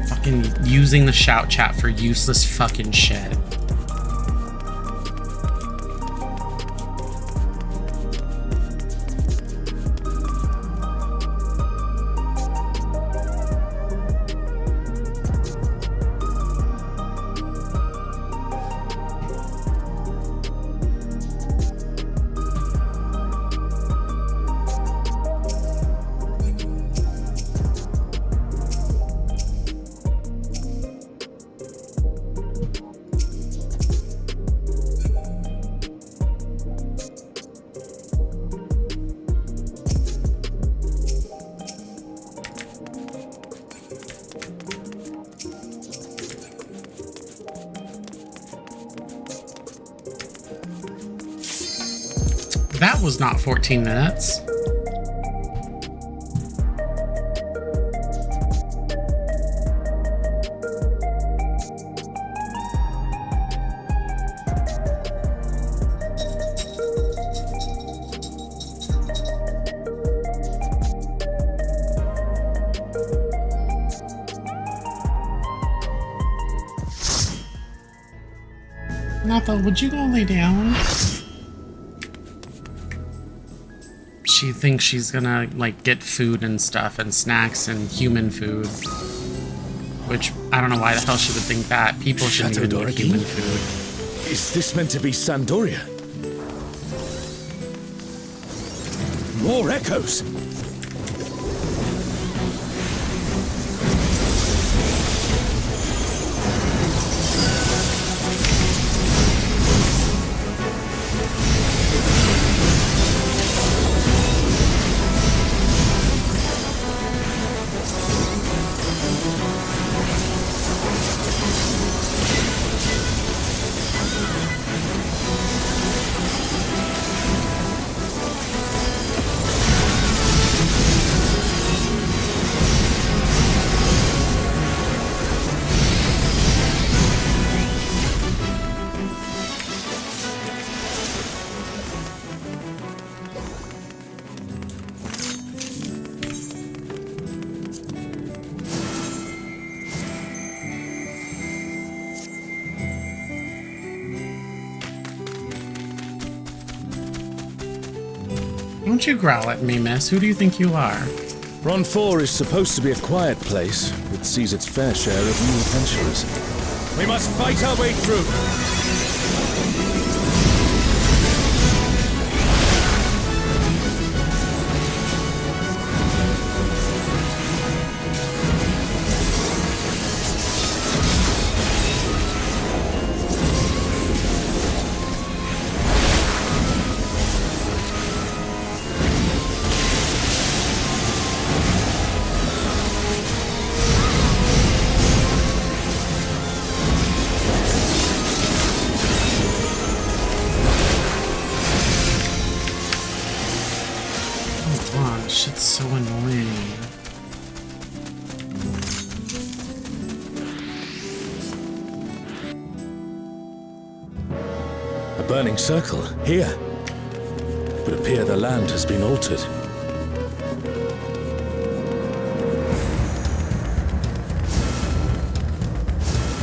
Fucking using the shout chat for useless fucking shit. That was not 14 minutes. Natha, would you go lay down? She thinks she's gonna, like, get food and stuff, and snacks and human food. Which, I don't know why the hell she would think that. People shouldn't even get human food. Is this meant to be Sandoria? More echoes! Don't you growl at me, miss. Who do you think you are? Ron 4 is supposed to be a quiet place that sees its fair share of new adventurers. We must fight our way through! Shit's so annoying. A burning circle, here. It would appear the land has been altered.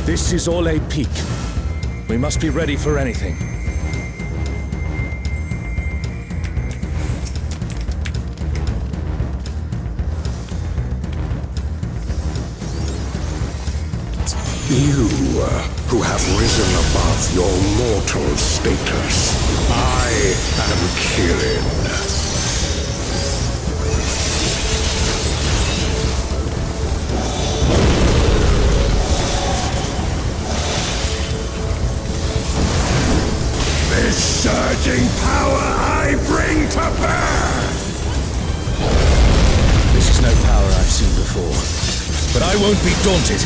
This is Ole Peak. We must be ready for anything. You, who have risen above your mortal status. I am Kirin. This surging power I bring to bear! This is no power I've seen before, but I won't be daunted.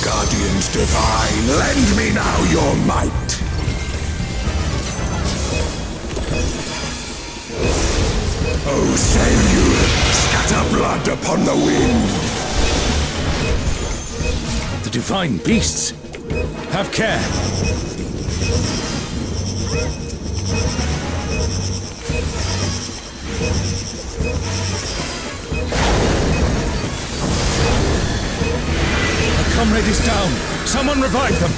Guardians divine, lend me now your might! Oh, say you scatter blood upon the wind! The divine beasts! Have care! A comrade is down! Someone revive them!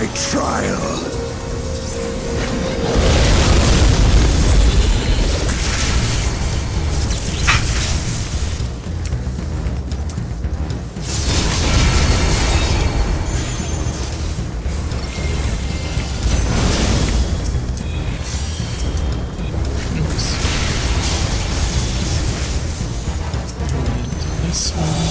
my trial. This one.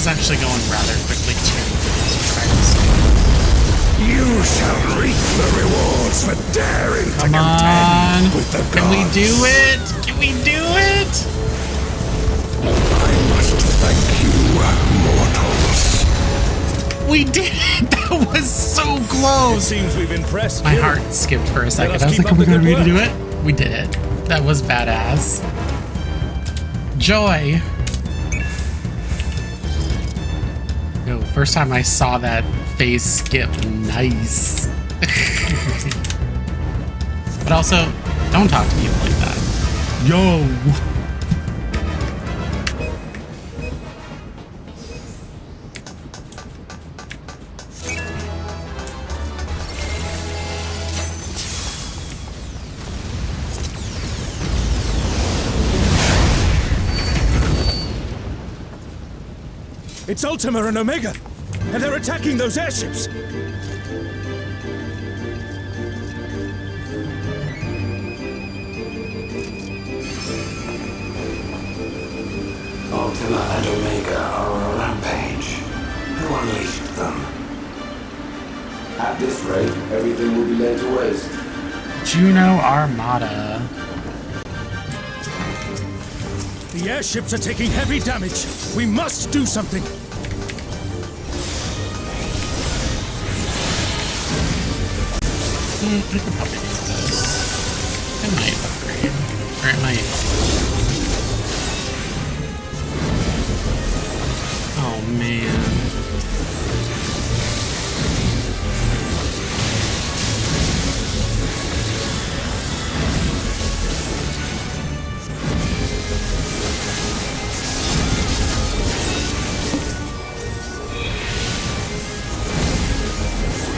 Actually going rather quickly too. You shall reap the rewards for daring to contend with the gods. Can we do it? Can we do it? I must thank you, mortals. We did it! That was so close! It seems we've impressed My you. heart skipped for a second. us I was keep like, up are we the gonna good be able to do work. it? We did it. That was badass. Joy. Yo, first time I saw that phase skip, nice. But also, don't talk to people like that. Yo! It's Ultima and Omega, and they're attacking those airships. Ultima and Omega are on a rampage. Who unleashed them? At this rate, everything will be laid to waste. Juno Armada. The airships are taking heavy damage. We must do something. I could probably do this. It might upgrade. Or it might... Oh, man.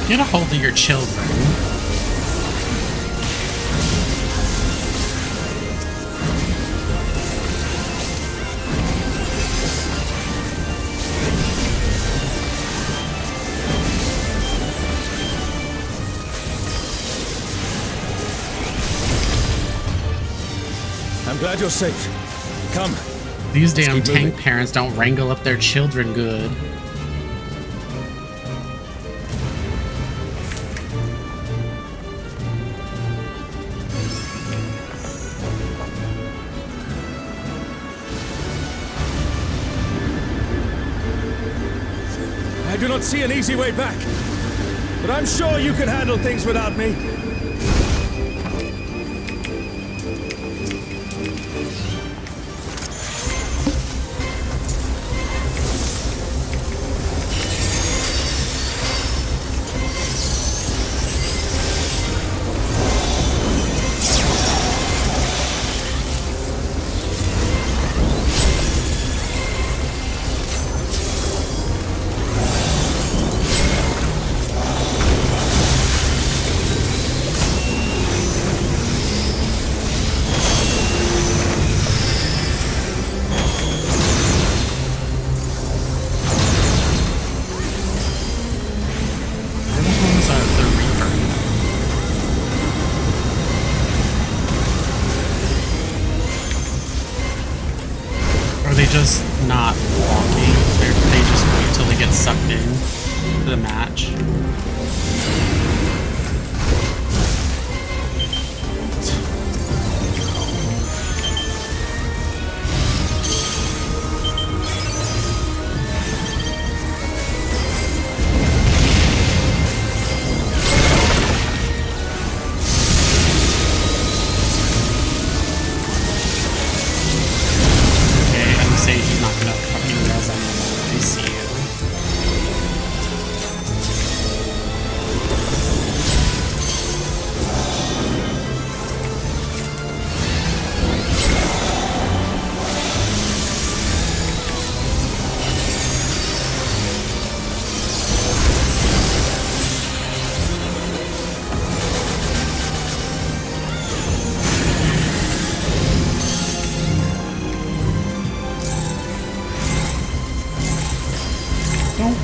Get a hold of your children. I'm glad you're safe. Come. These damn keep tank moving. parents don't wrangle up their children good. I do not see an easy way back, but I'm sure you can handle things without me. Just not walking. They just wait till they get sucked in to the match.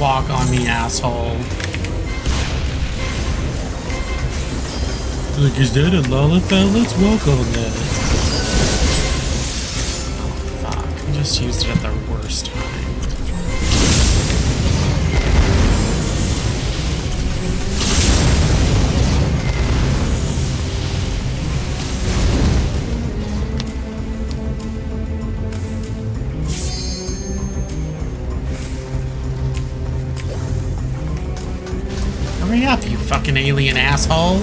walk on me, asshole. Like, is that a Lalafell? Let's walk on that. Oh, fuck. I just used it at the worst time. Hurry up, you fucking alien asshole.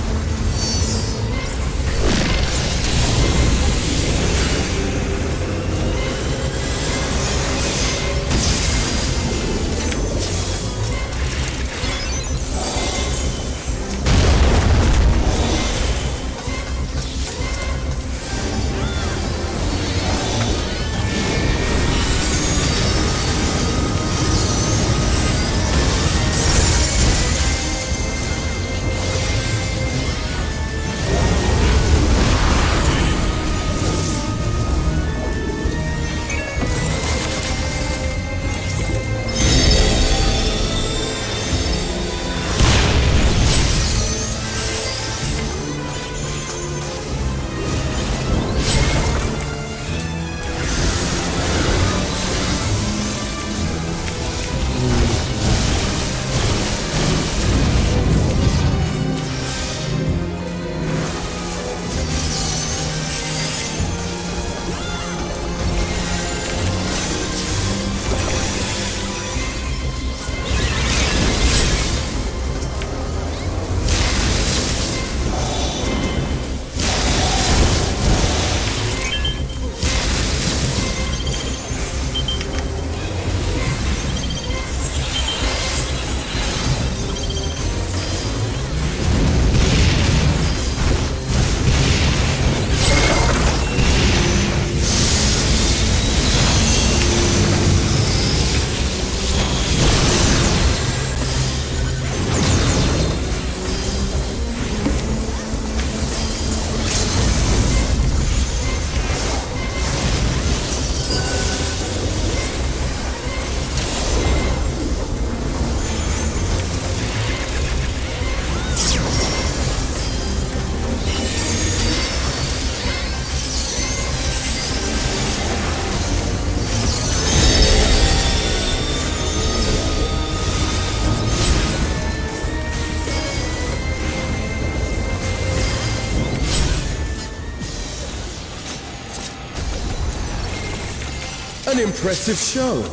An impressive show.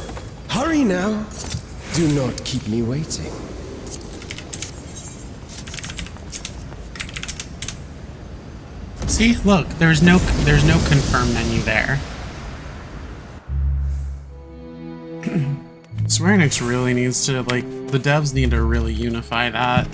Hurry now. Do not keep me waiting. See, look, there's no confirm menu there. Square Enix really needs to, like, the devs need to really unify that.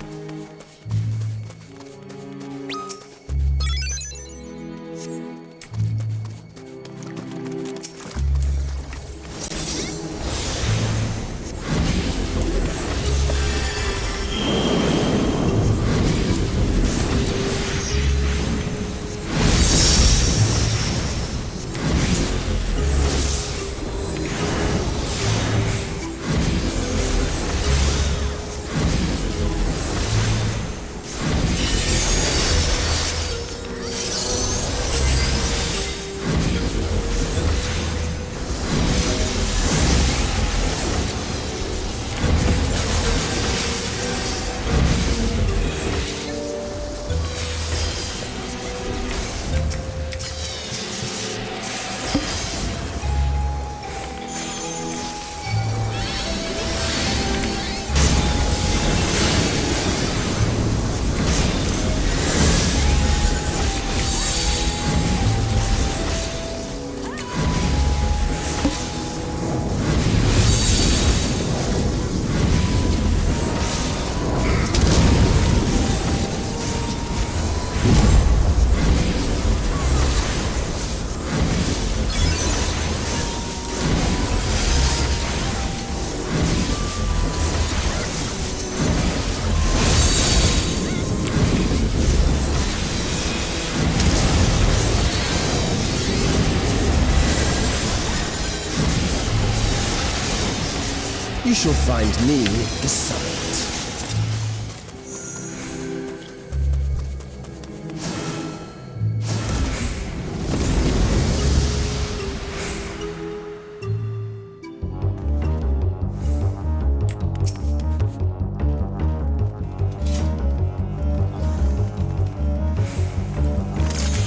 You shall find me beside.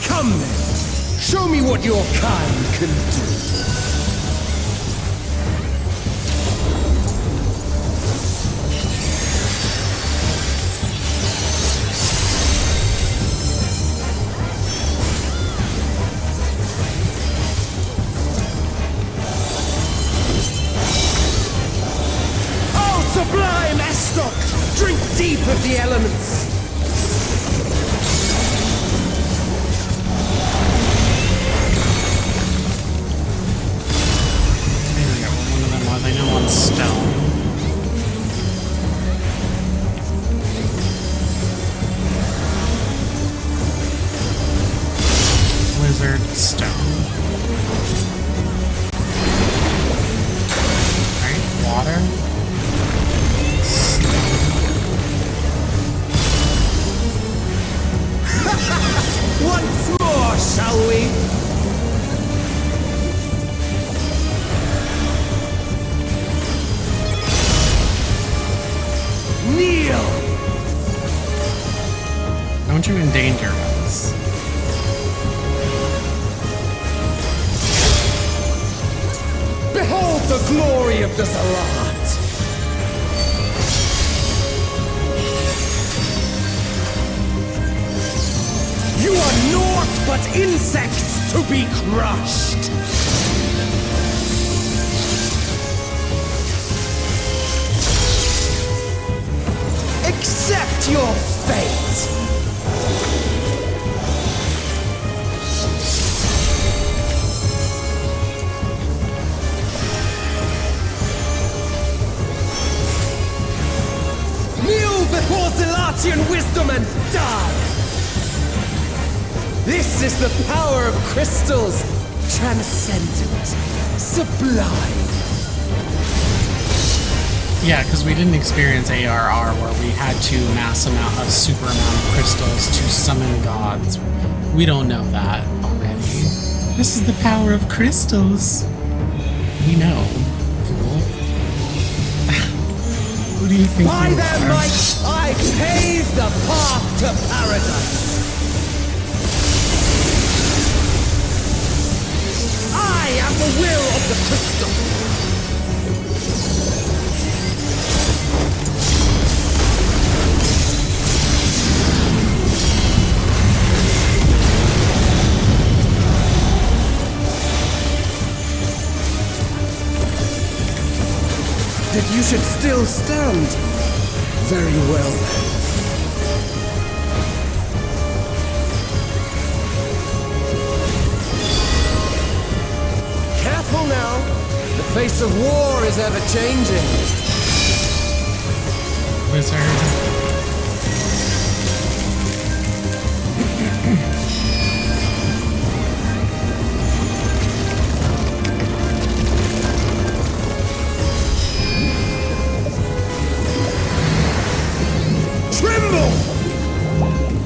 Come then, show me what your kind can do. Sublime Estok! Drink deep of the elements! There we go. One of them was, I know, on stone. Wizard, stone. Alright, water. Once more, shall we? Kneel! Don't you endanger us. Behold the glory of the Zalat! You are naught but insects to be crushed! Accept your fate! Kneel before Zelatian wisdom and die! This is the power of crystals, transcendent, sublime. Yeah, because we didn't experience ARR where we had to mass a super amount of crystals to summon gods. We don't know that already. This is the power of crystals. We know, fool. Who do you think By you their are? might, I pave the path to paradise. I am the will of the crystal. That you should still stand. Very well. Careful now. The face of war is ever changing. Wizard. Tremble!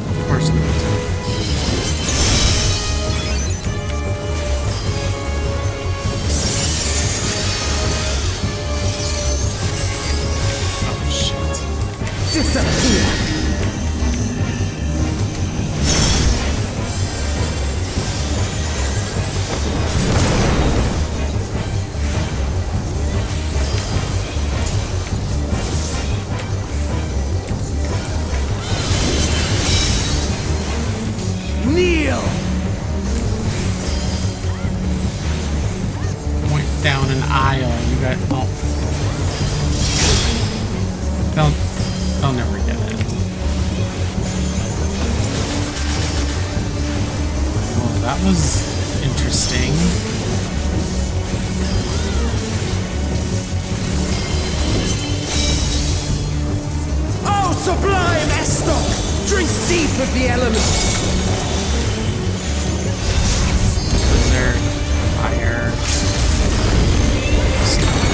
Of course not. Oh shit. Disappear! Kneel! Went down an aisle. You got. Oh. They'll never get it. Oh, that was interesting. Oh, sublime Estok! Drink deep of the elements! Wizard, fire, stone.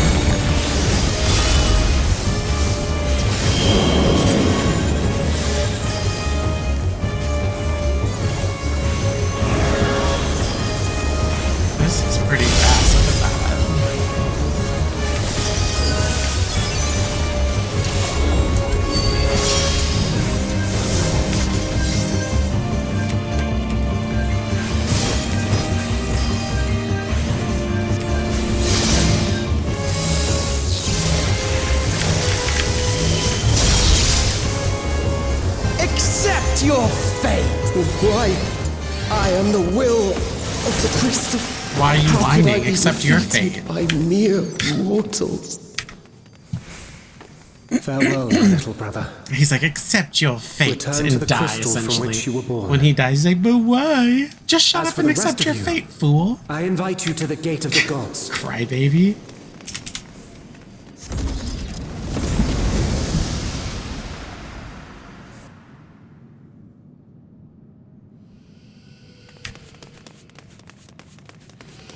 Accept your fate! Why? I am the will of the crystal. Why are you How could I whining? be Accept your defeated fate. by mere mortals. Farewell, my little brother. He's like, accept your fate Return to and the die, crystal from essentially. which you were born. When he dies, he's like, but why? Just shut As up for and the accept rest your of you, fate, fool. I invite you to the gate of the gods. Crybaby.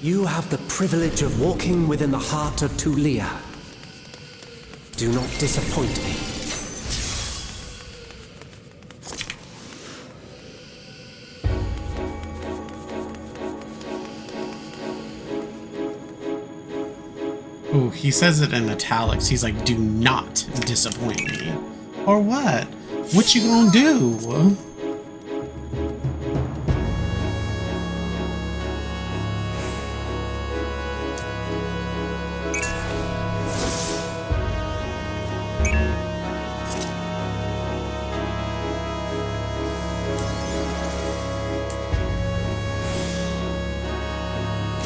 You have the privilege of walking within the heart of Tulia. Do not disappoint me. Ooh, he says it in italics. He's like, do not disappoint me. Or what? What you gonna do?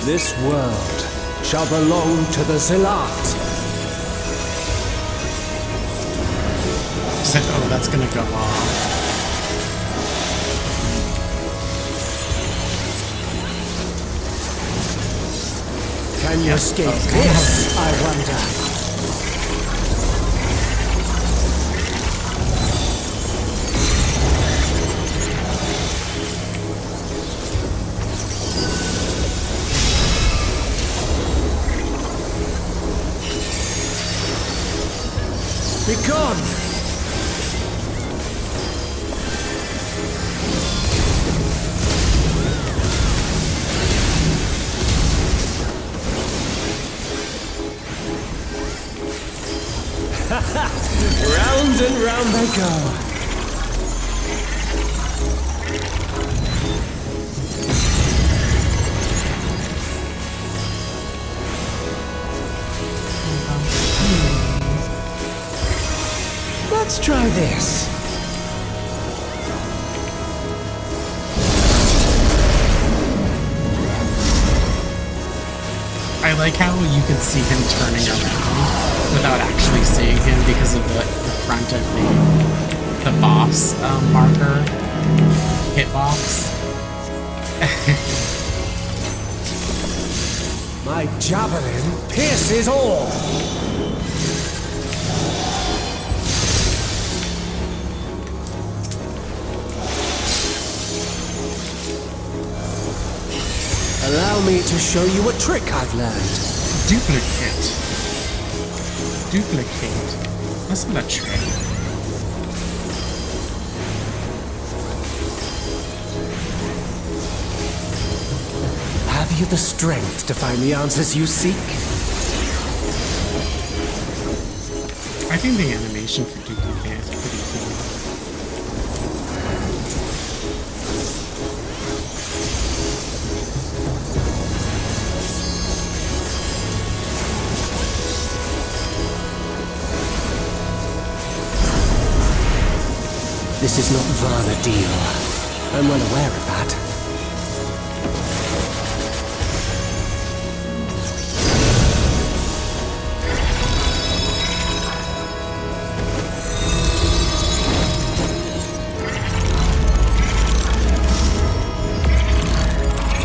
This world shall belong to the Zealot. Said, oh, that's gonna go off. Can you escape this, I wonder? Be gone! Round and round they go. Let's try this. I like how you can see him turning around without actually seeing him because of the front of the boss marker hitbox. My javelin pierces all. Allow me to show you a trick I've learned. Duplicate. Duplicate. That's not a trick. Have you the strength to find the answers you seek? I think the animation for duplicate is pretty cool. This is not Varna deal. I'm well aware of that.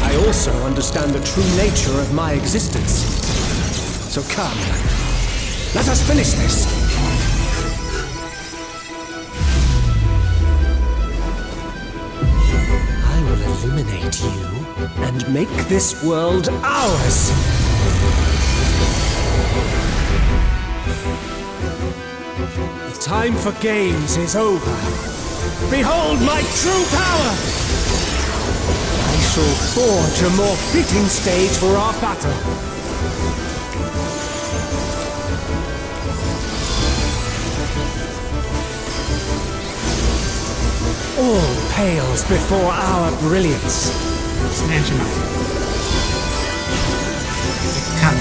I also understand the true nature of my existence. So come, let us finish this. Eliminate you and make this world ours. The time for games is over. Behold my true power! I shall forge a more fitting stage for our battle. All pales before our brilliance. Smash him up. Come.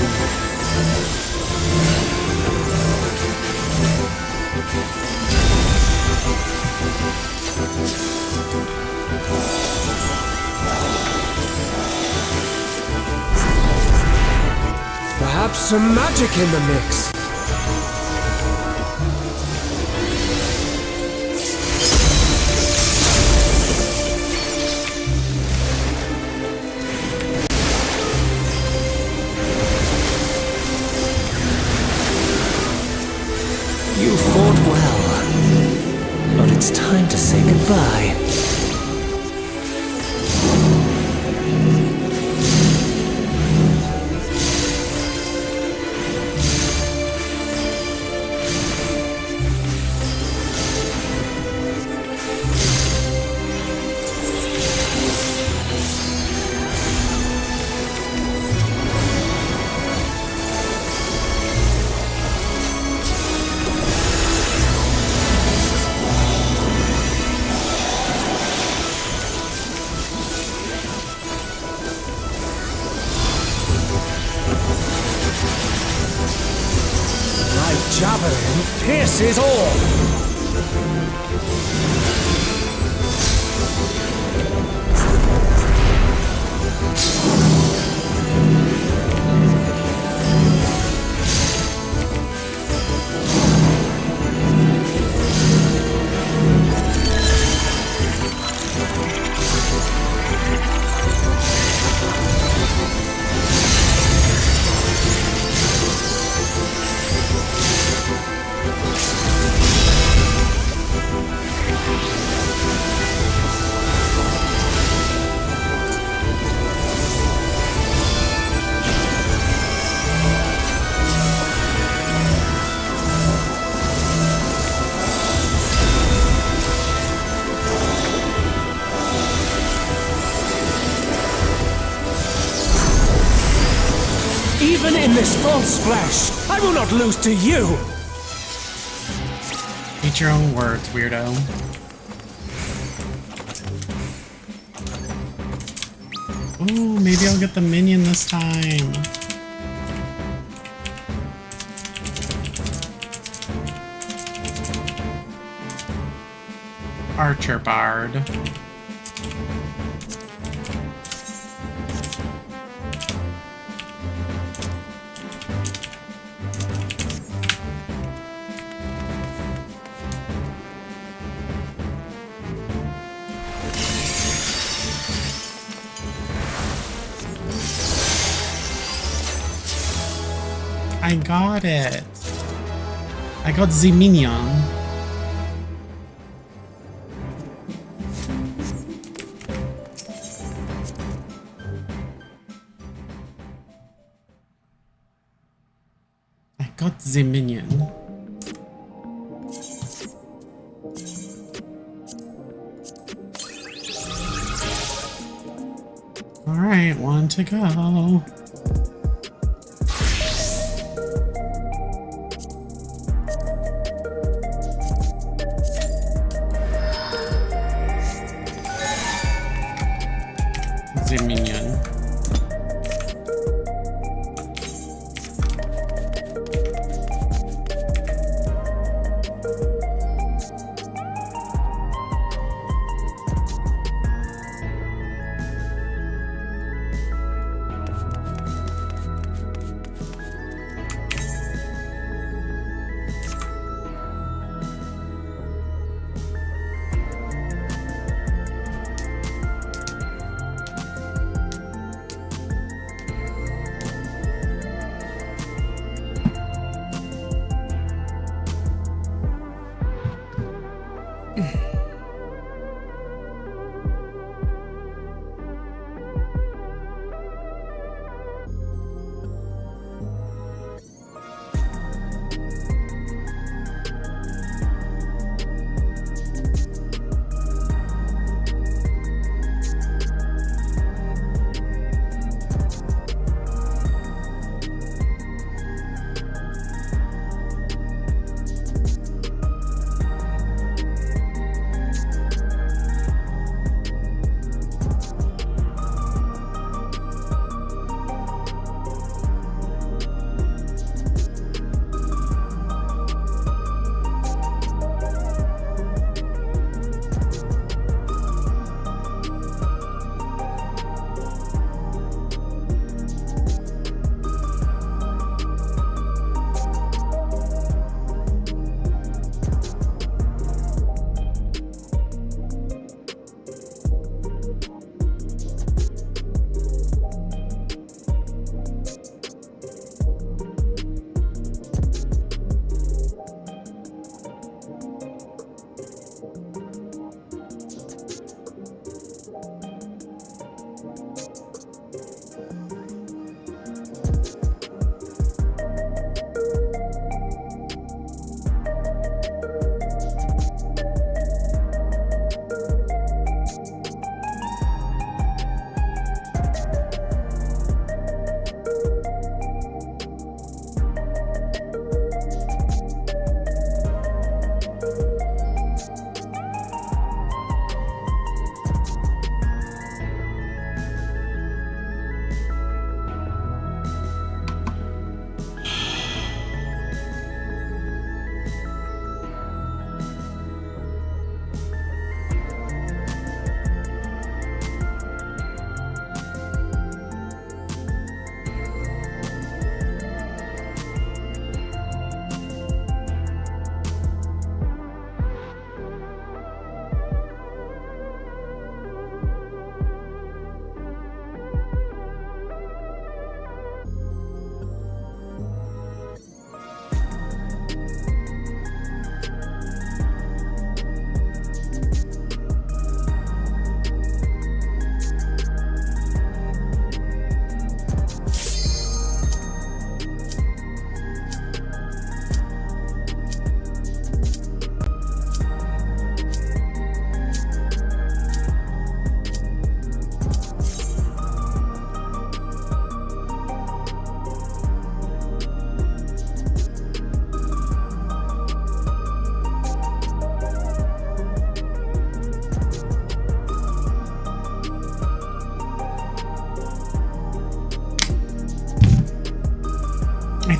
Perhaps some magic in the mix. You fought well, but it's time to say goodbye. Javelin pierces all! Even in this false flesh, I will not lose to you! Eat your own words, weirdo. Ooh, maybe I'll get the minion this time. Archer Bard. I got it. I got the minion. I got the minion. All right, one to go. Minion.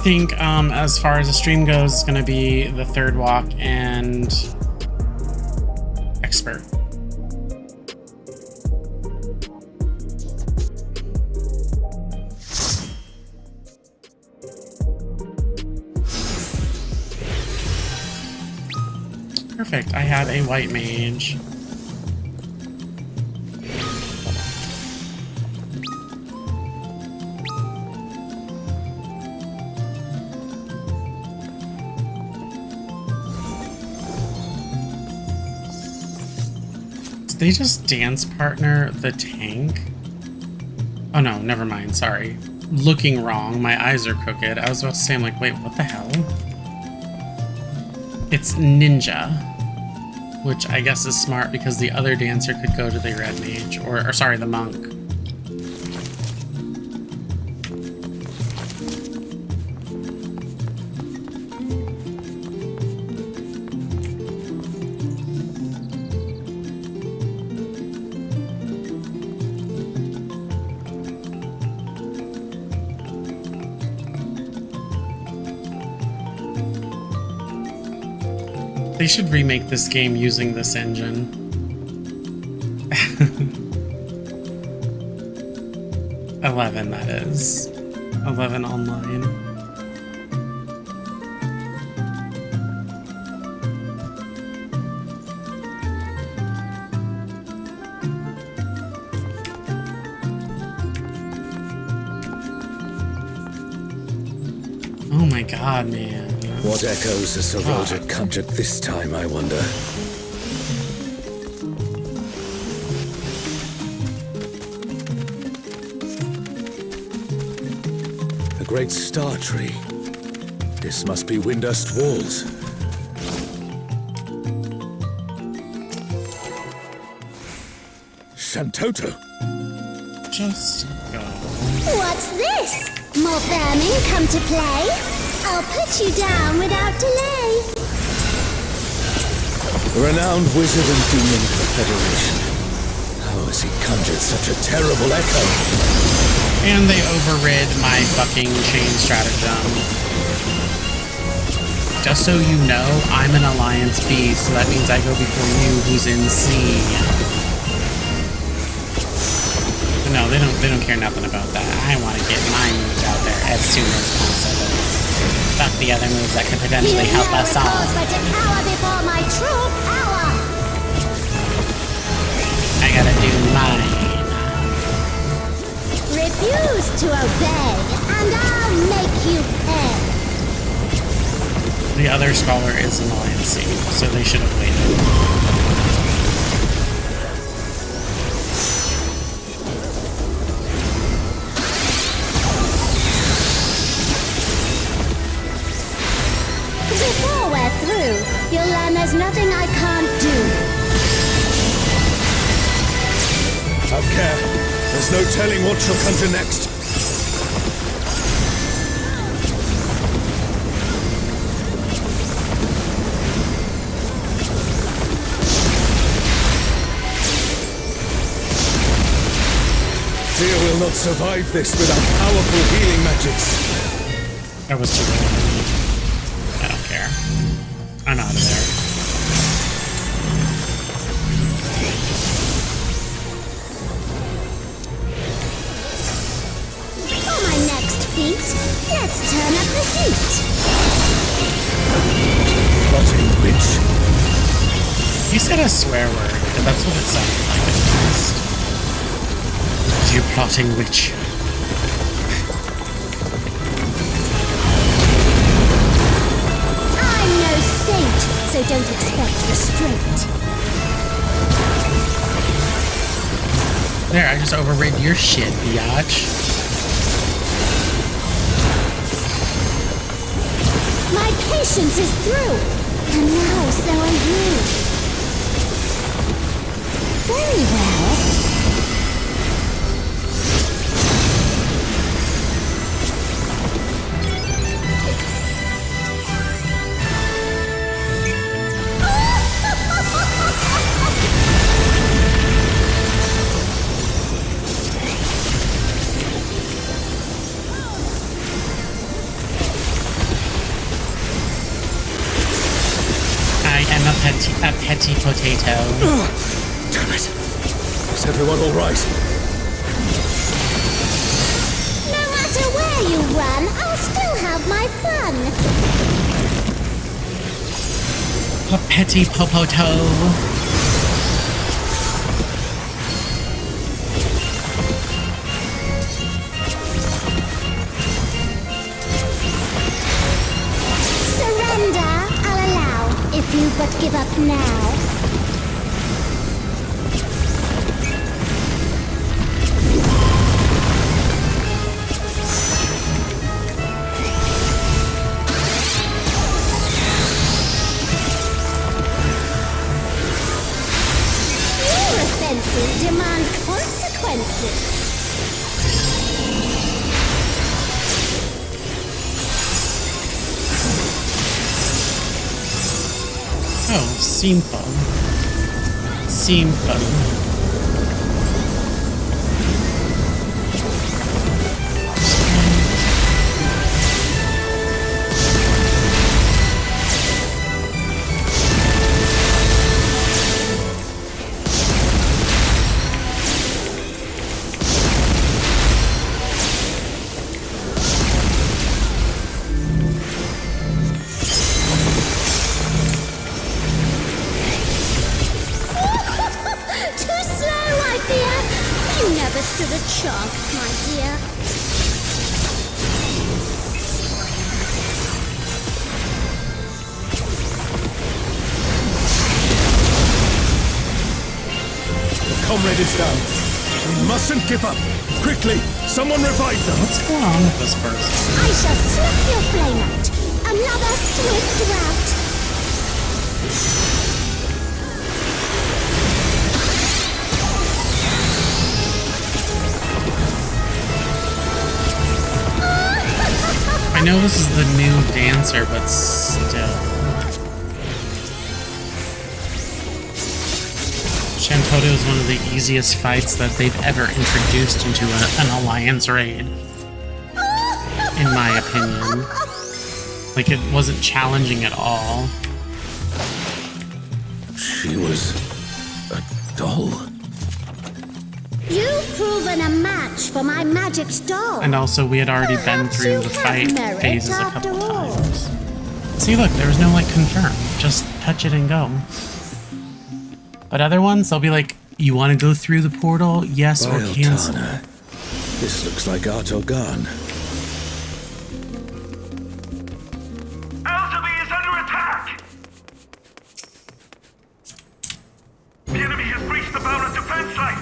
think as far as the stream goes, it's going to be the third walk and expert. Perfect. I have a white mage. Did they just dance partner the tank? Oh no, never mind. Sorry. Looking wrong. My eyes are crooked. I was about to say, I'm like, wait, what the hell? It's ninja, which I guess is smart because the other dancer could go to the red mage, or sorry, the monk. They should remake this game using this engine. 11, that is. 11 online. Oh my god, man. What echoes has Sir Roger conjured this time, I wonder? A great star tree. This must be Windust Walls. Shantoto! Just go. What's this? More vermin come to play? I'll put you down without delay. Renowned wizard and demon of the Federation. How has he conjured such a terrible echo? And they overrid my fucking chain stratagem. Just so you know, I'm an Alliance B, so that means I go before you, who's in C. But no, they don't care nothing about that. I want to get my moves out there as soon as possible. Fuck the other moves that could potentially help us all. But to cower before my true power. I gotta do mine. Refuse to obey, and I'll make you pay. The other scholar is an Alliance C, so they should have waited. Before we're through, you'll learn there's nothing I can't do. Have care. There's no telling what she'll conjure next. Fear will not survive this without powerful healing magics. That was too late. I don't care. I'm out of there. For my next feat, let's turn up the heat. Plotting witch. You said a swear word, but that's what it sounded like at first. You plotting witch. I'm no saint, so don't expect restraint. There, I just overrid your shit, biatch. My patience is through, and now so are you. Very well. petty potato. Damn it. Is everyone all right? No matter where you run, I'll still have my fun. A petty popoto. If you but give up now. Your offenses demand consequences. Oh, simple. Simple. Stood a chance, my dear. The comrade is down. We mustn't give up. Quickly, someone revive them. What's going on with this person? I shall slap your flame out. Another swift rout. I know this is the new dancer, but still. Shantoto is one of the easiest fights that they've ever introduced into an alliance raid. In my opinion. Like, it wasn't challenging at all. She was a doll. You've proven a match for my magic doll. And also, we had already been through the fight phases a couple times. See, look, there was no, like, confirm. Just touch it and go. But other ones, they'll be like, you want to go through the portal? Yes, or cancel. This looks like Arto gone. Altabi is under attack! The enemy has breached the Boundless defense site!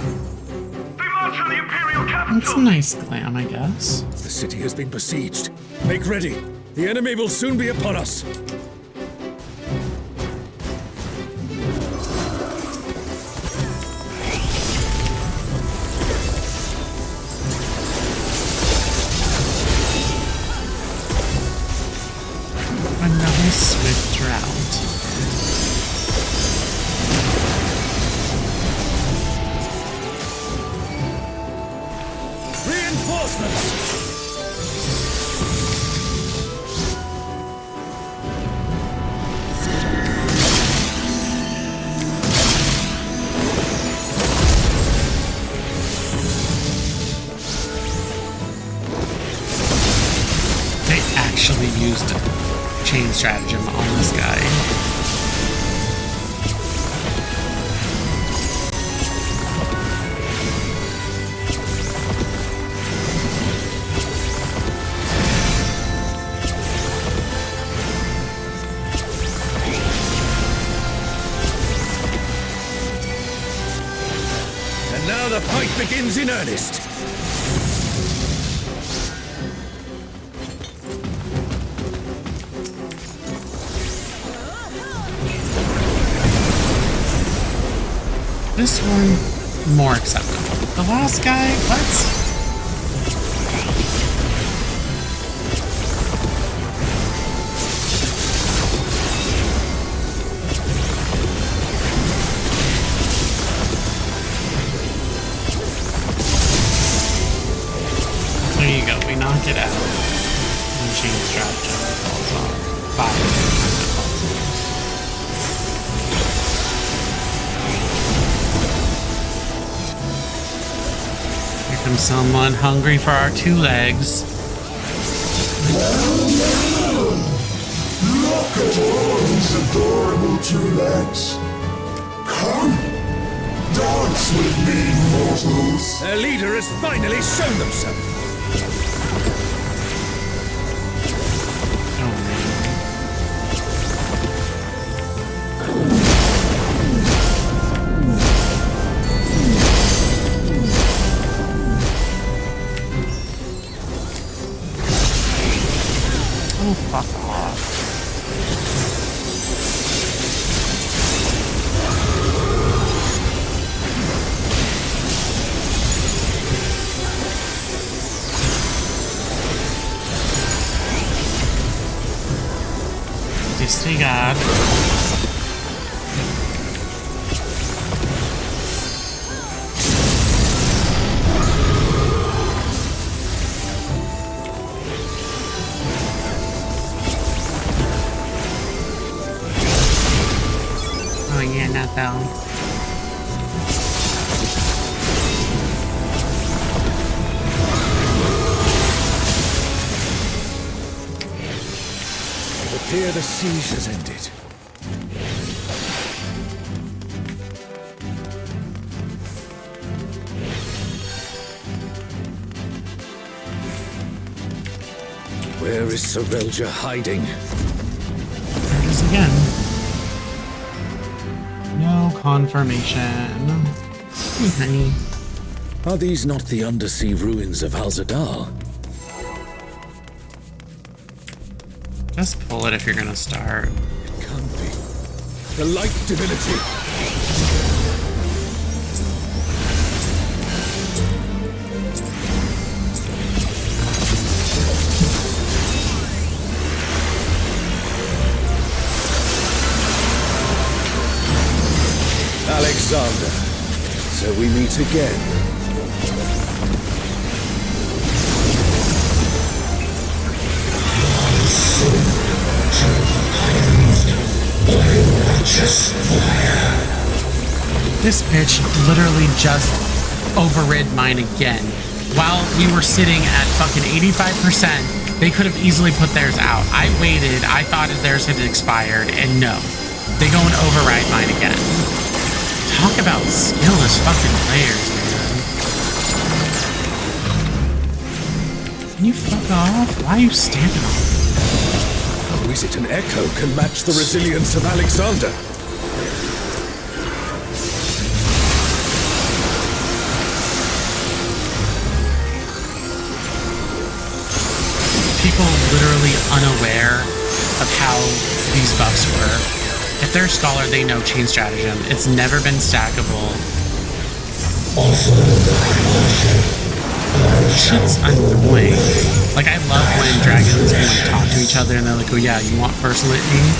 The Imperial capital. That's a nice glam, I guess. The city has been besieged. Make ready. The enemy will soon be upon us. Another swift drought. They actually used chain stratagem on this guy. Now the fight begins in earnest. This one, more acceptable. The last guy, what? There you go, we knock it out. And chain stratagem falls off. 5 times it falls off. welcome someone hungry for our two legs. Look at all these adorable two legs. Come, dance with me, mortals. Their leader has finally shown themselves. Oh, fuck off. Disregard. Oh yeah, not that one. Here the siege has ended. Where is Sorelja hiding? There it is again. No confirmation. Honey. Are these not the undersea ruins of Al-Zadar? Just pull it if you're gonna start. It can't be. The light divinity! Alexander, so we meet again. This bitch literally just overrid mine again. While we were sitting at fucking 85%, they could have easily put theirs out. I waited, I thought that theirs had expired, and no. They go and override mine again. Talk about skillless fucking players, man. Can you fuck off? Why are you standing on me? Oh, is it an echo can match the resilience of Alexander? People literally unaware of how these buffs work. If they're a scholar, they know chain stratagem. It's never been stackable. Shit's annoying. Like, I love when dragons can like talk to each other and they're like, oh yeah, you want first litany?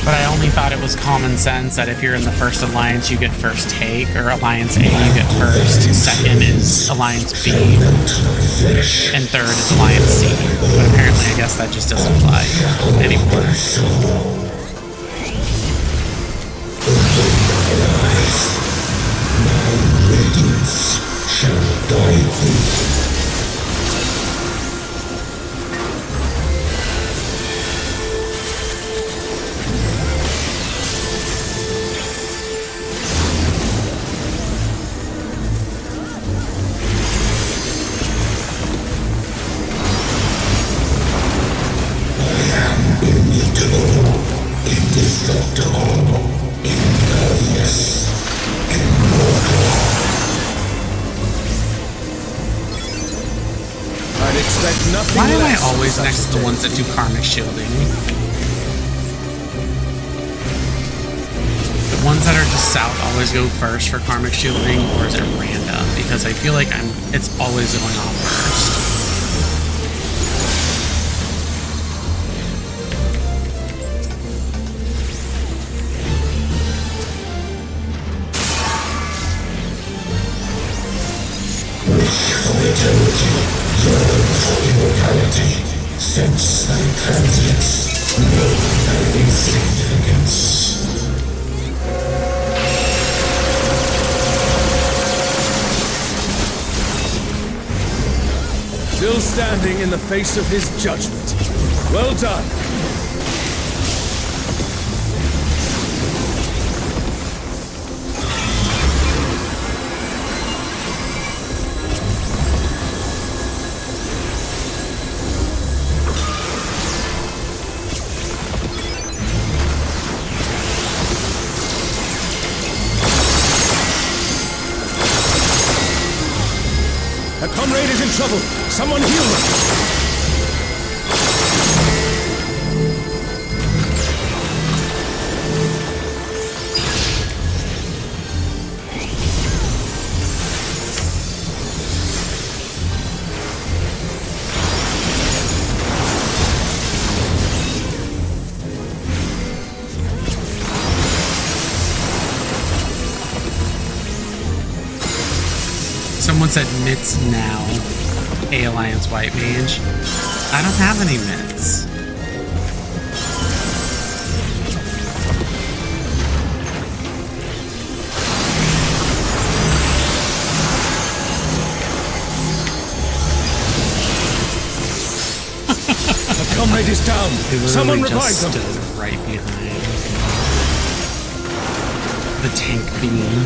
But I only thought it was common sense that if you're in the first alliance, you get first take, or Alliance A, you get first, second is Alliance B, and third is Alliance C. But apparently, I guess that just doesn't apply anymore. Why am I always next to the ones that do karmic shielding? The ones that are just south always go first for karmic shielding, or is it random? Because I feel like it's always going off first. eternity, yearn for immortality, sense thy transience, know thy insignificance. Still standing in the face of his judgment. Well done. A comrade is in trouble. Someone heal them. Someone said mitts now. A Alliance White Mage. I don't have any mitts. A comrade is down. Someone revive them. Stood right behind the tank beam.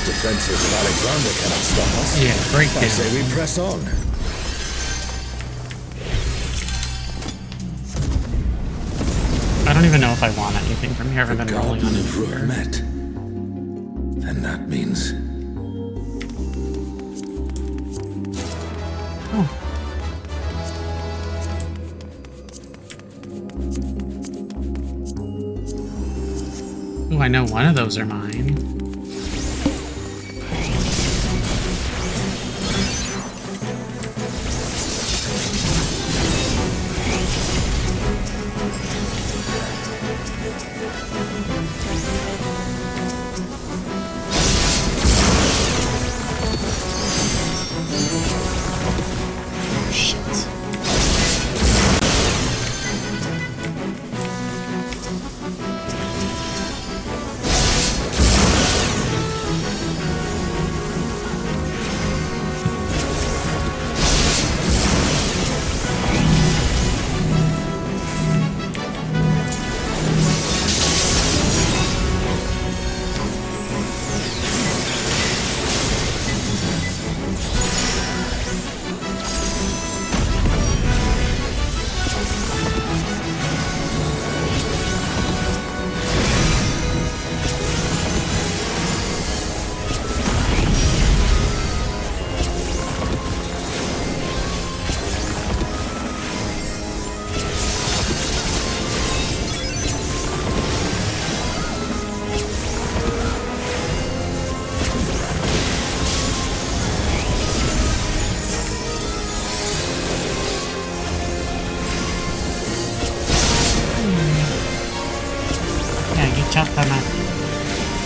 Defenses of Alexander cannot stop us. Yeah, break down. I say we press on. I don't even know if I want anything from here. I've been rolling on it. Rook met. Then that means. Oh. Ooh, I know one of those are mine.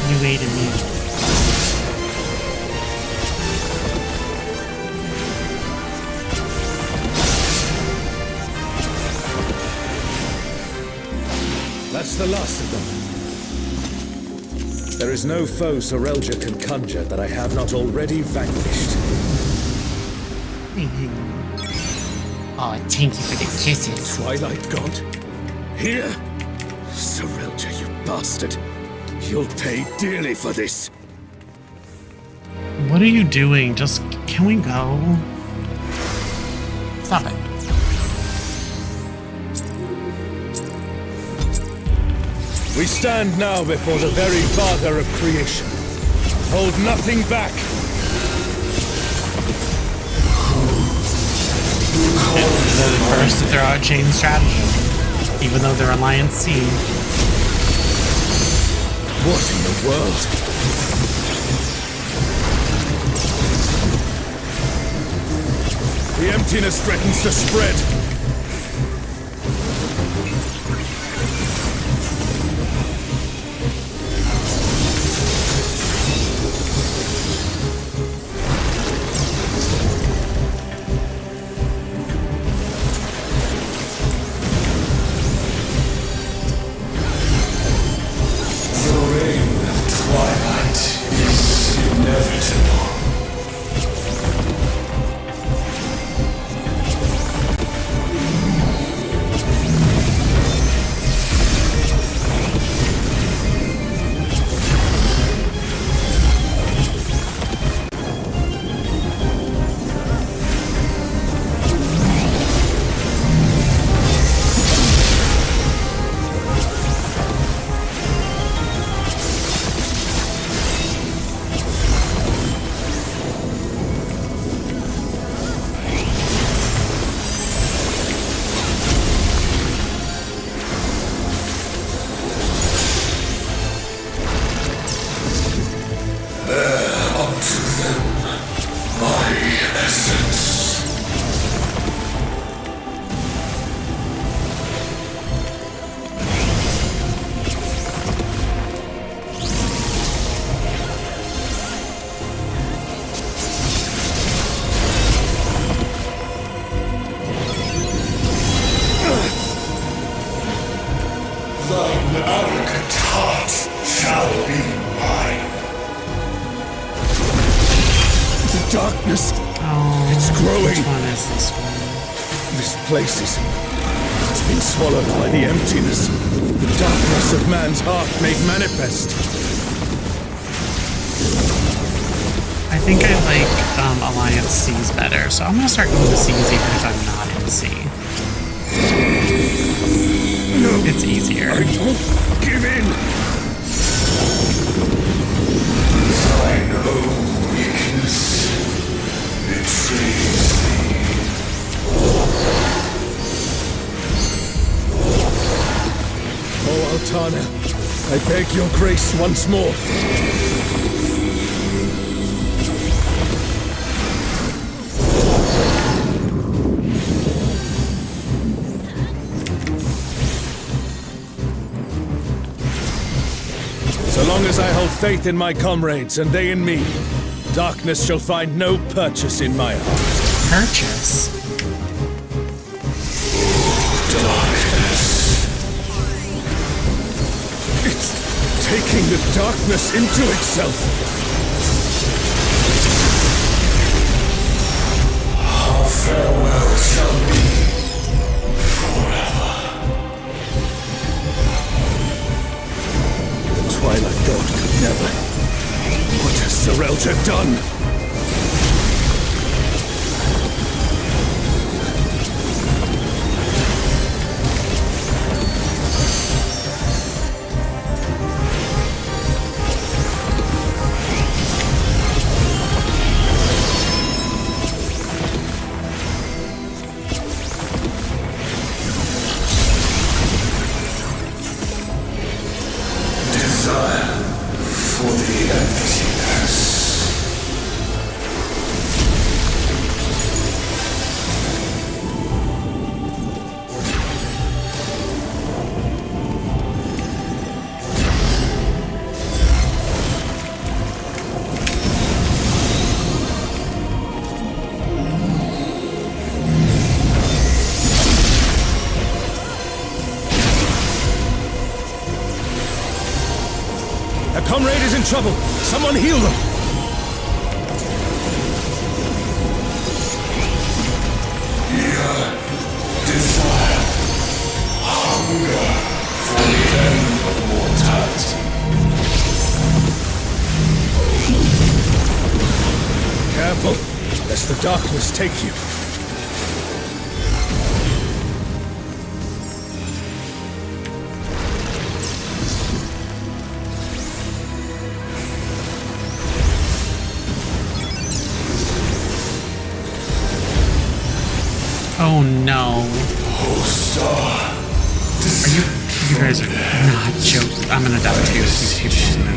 You ate a meal. That's the last of them. There is no foe Sorelja can conjure that I have not already vanquished. Oh, thank you for the kisses. Twilight God? Here? Serelja, you bastard. You'll pay dearly for this. What are you doing? Just, can we go? Stop it. We stand now before the very father of creation. Hold nothing back. They're the first to throw out chain strategy, even though they're Alliance C. What in the world? The emptiness threatens to spread. It's been swallowed by the emptiness. The darkness of man's heart made manifest. I think I like Alliance C's better, so I'm gonna start going to C's even if I'm not in C. No, it's easier. I won't give in. I know weakness betrays thee. Oh, Altana, I beg your grace once more. So long as I hold faith in my comrades and they in me, darkness shall find no purchase in my heart. Purchase? Taking the darkness into itself. Our farewell shall be forever. The Twilight God could never. What has Serelja done? Comrade is in trouble! Someone heal them! Yeah. careful, lest the darkness take you. Oh no. You guys are not joking. I'm gonna die too if you keep doing that.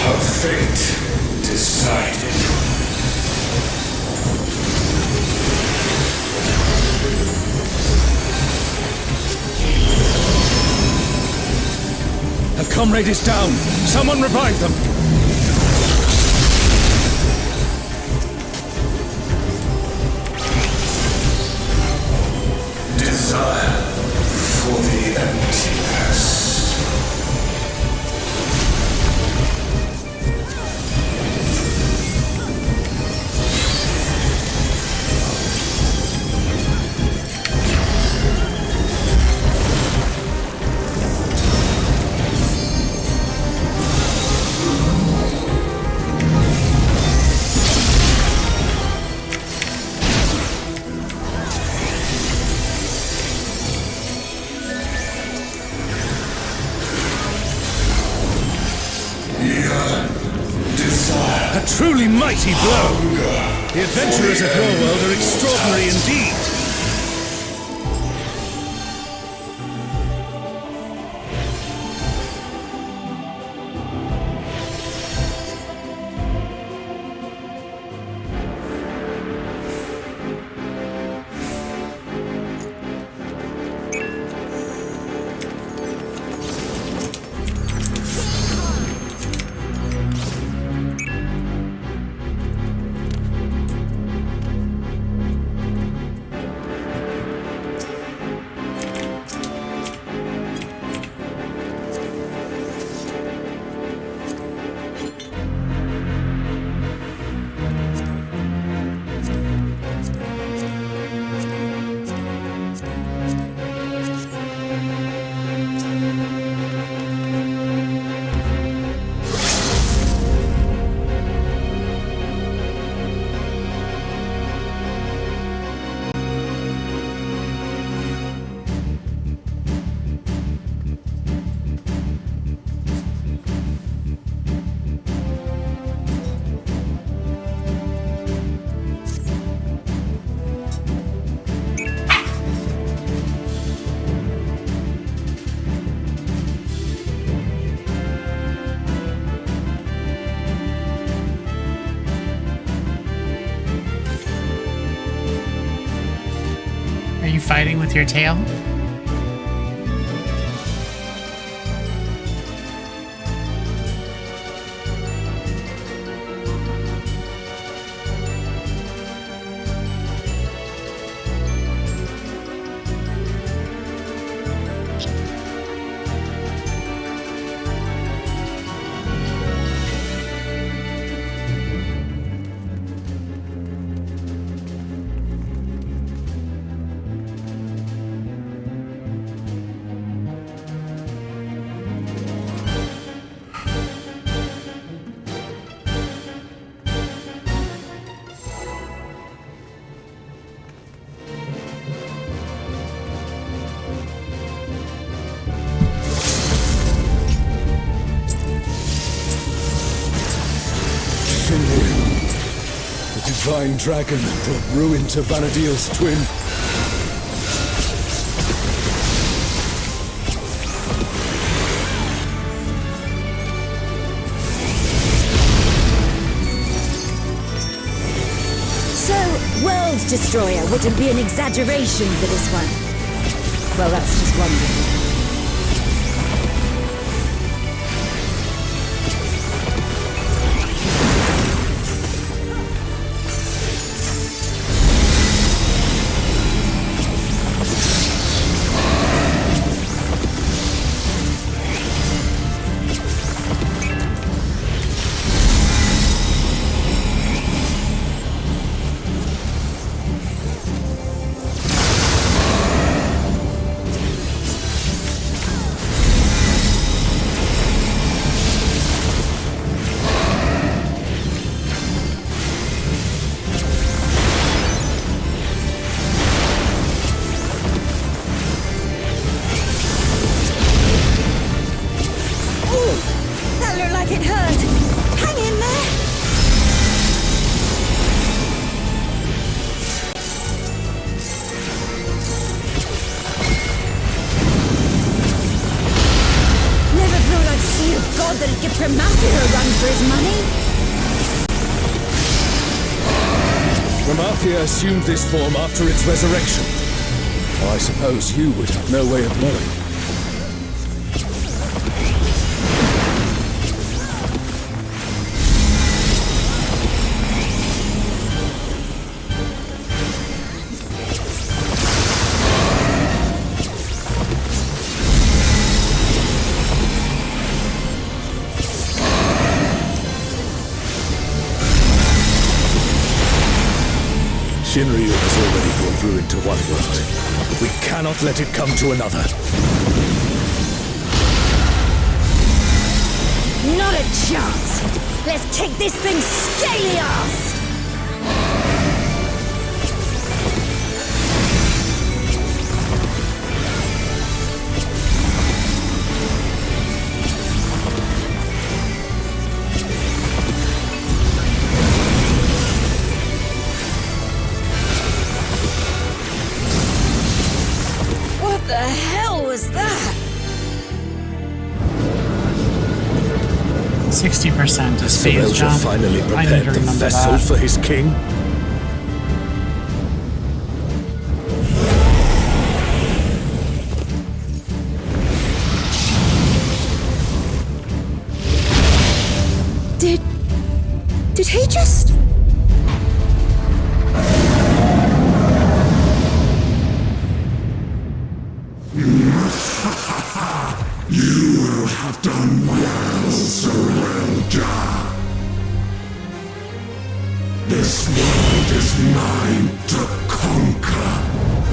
Her fate decided. A comrade is down. Someone revive them. Desire for the emptiness. A truly mighty blow! The adventurers of your world are extraordinary indeed! Are you fighting with your tail? The divine dragon brought ruin to Vanadil's twin. So, World Destroyer wouldn't be an exaggeration for this one. Well, that's just wonderful. Amarthya assumed this form after its resurrection. Well, I suppose you would have no way of knowing. Shinryu has already brought ruin to one world. We cannot let it come to another. Not a chance! Let's kick this thing's scaly ass! What the hell was that? 60% is phase Sirelja jump. finally I need prepared to the remember vessel that. for his king. Did he just... You will have done well, Sirelja. This world is mine to conquer,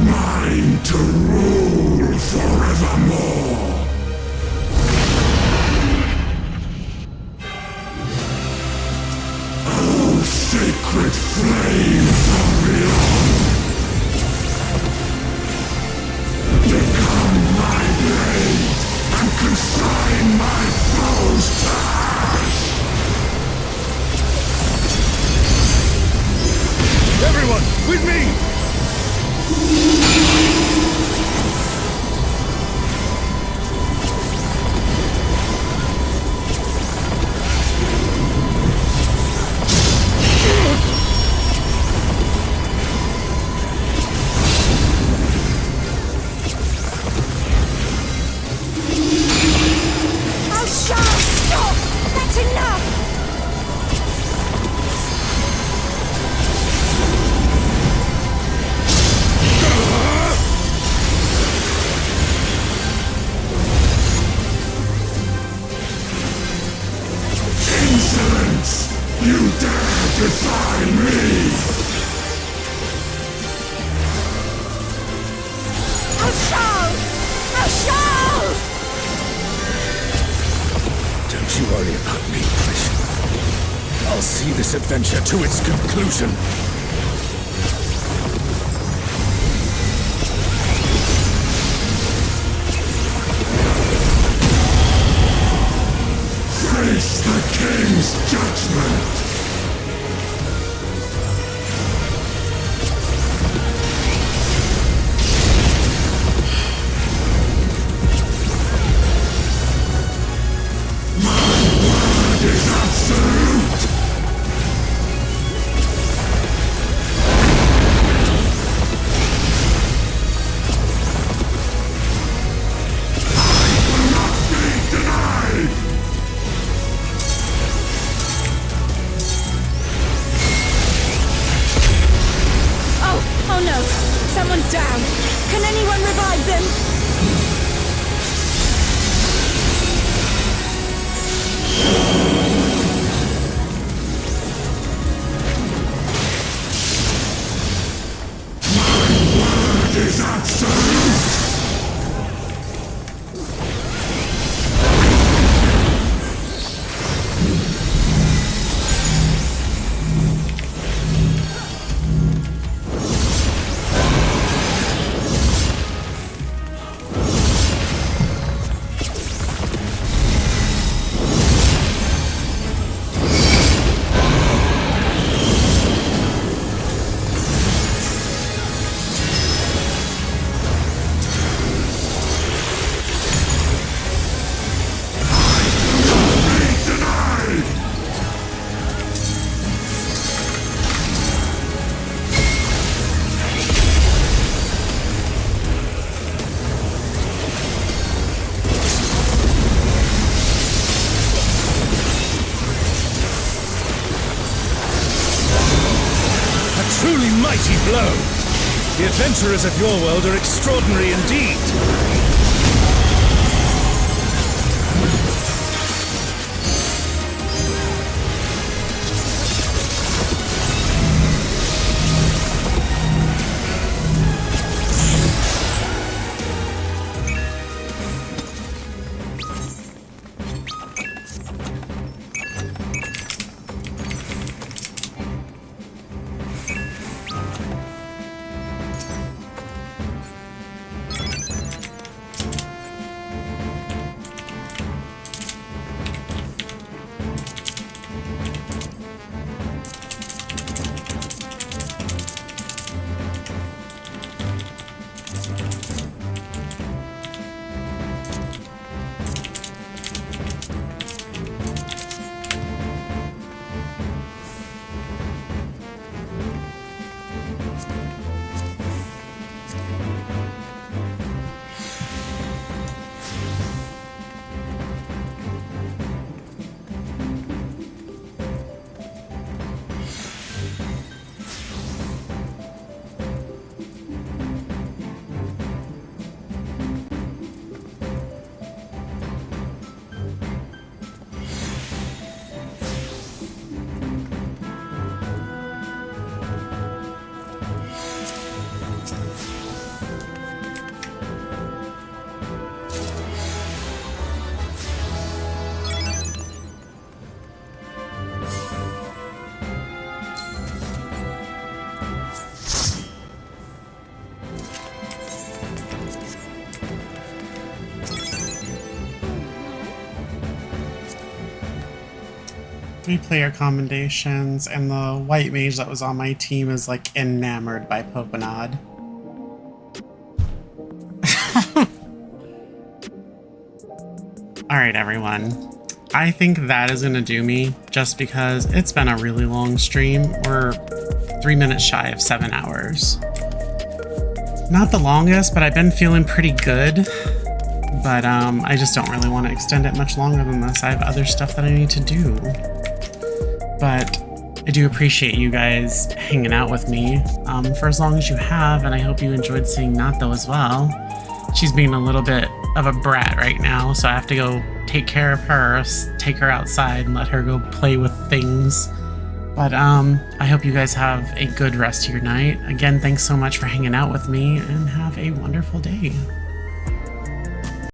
mine to rule forevermore. Oh, sacred flame from beyond, become my blade and consign my foes to ash! Everyone, with me! Oh, Sean, stop! That's enough! Insolence! You dare defy me! Oh, Sean! Oh, Sean! Don't you worry about me, prisoner. I'll see this adventure to its conclusion. Face the king's judgment! My word is absolute! I will not be denied! Oh no! Someone's down! Can anyone revive them? Word is absolute! truly mighty blow. The adventurers of your world are extraordinary indeed. Three-player commendations, and the white mage that was on my team is like enamored by Poponod. Alright everyone, I think that is gonna do me just because it's been a really long stream. We're 3 minutes shy of 7 hours. Not the longest, but I've been feeling pretty good. But I just don't really want to extend it much longer than this. I have other stuff that I need to do. But I do appreciate you guys hanging out with me for as long as you have, and I hope you enjoyed seeing Nato as well. She's being a little bit of a brat right now, so I have to go take care of her, take her outside and let her go play with things. But I hope you guys have a good rest of your night. Again, thanks so much for hanging out with me, and have a wonderful day.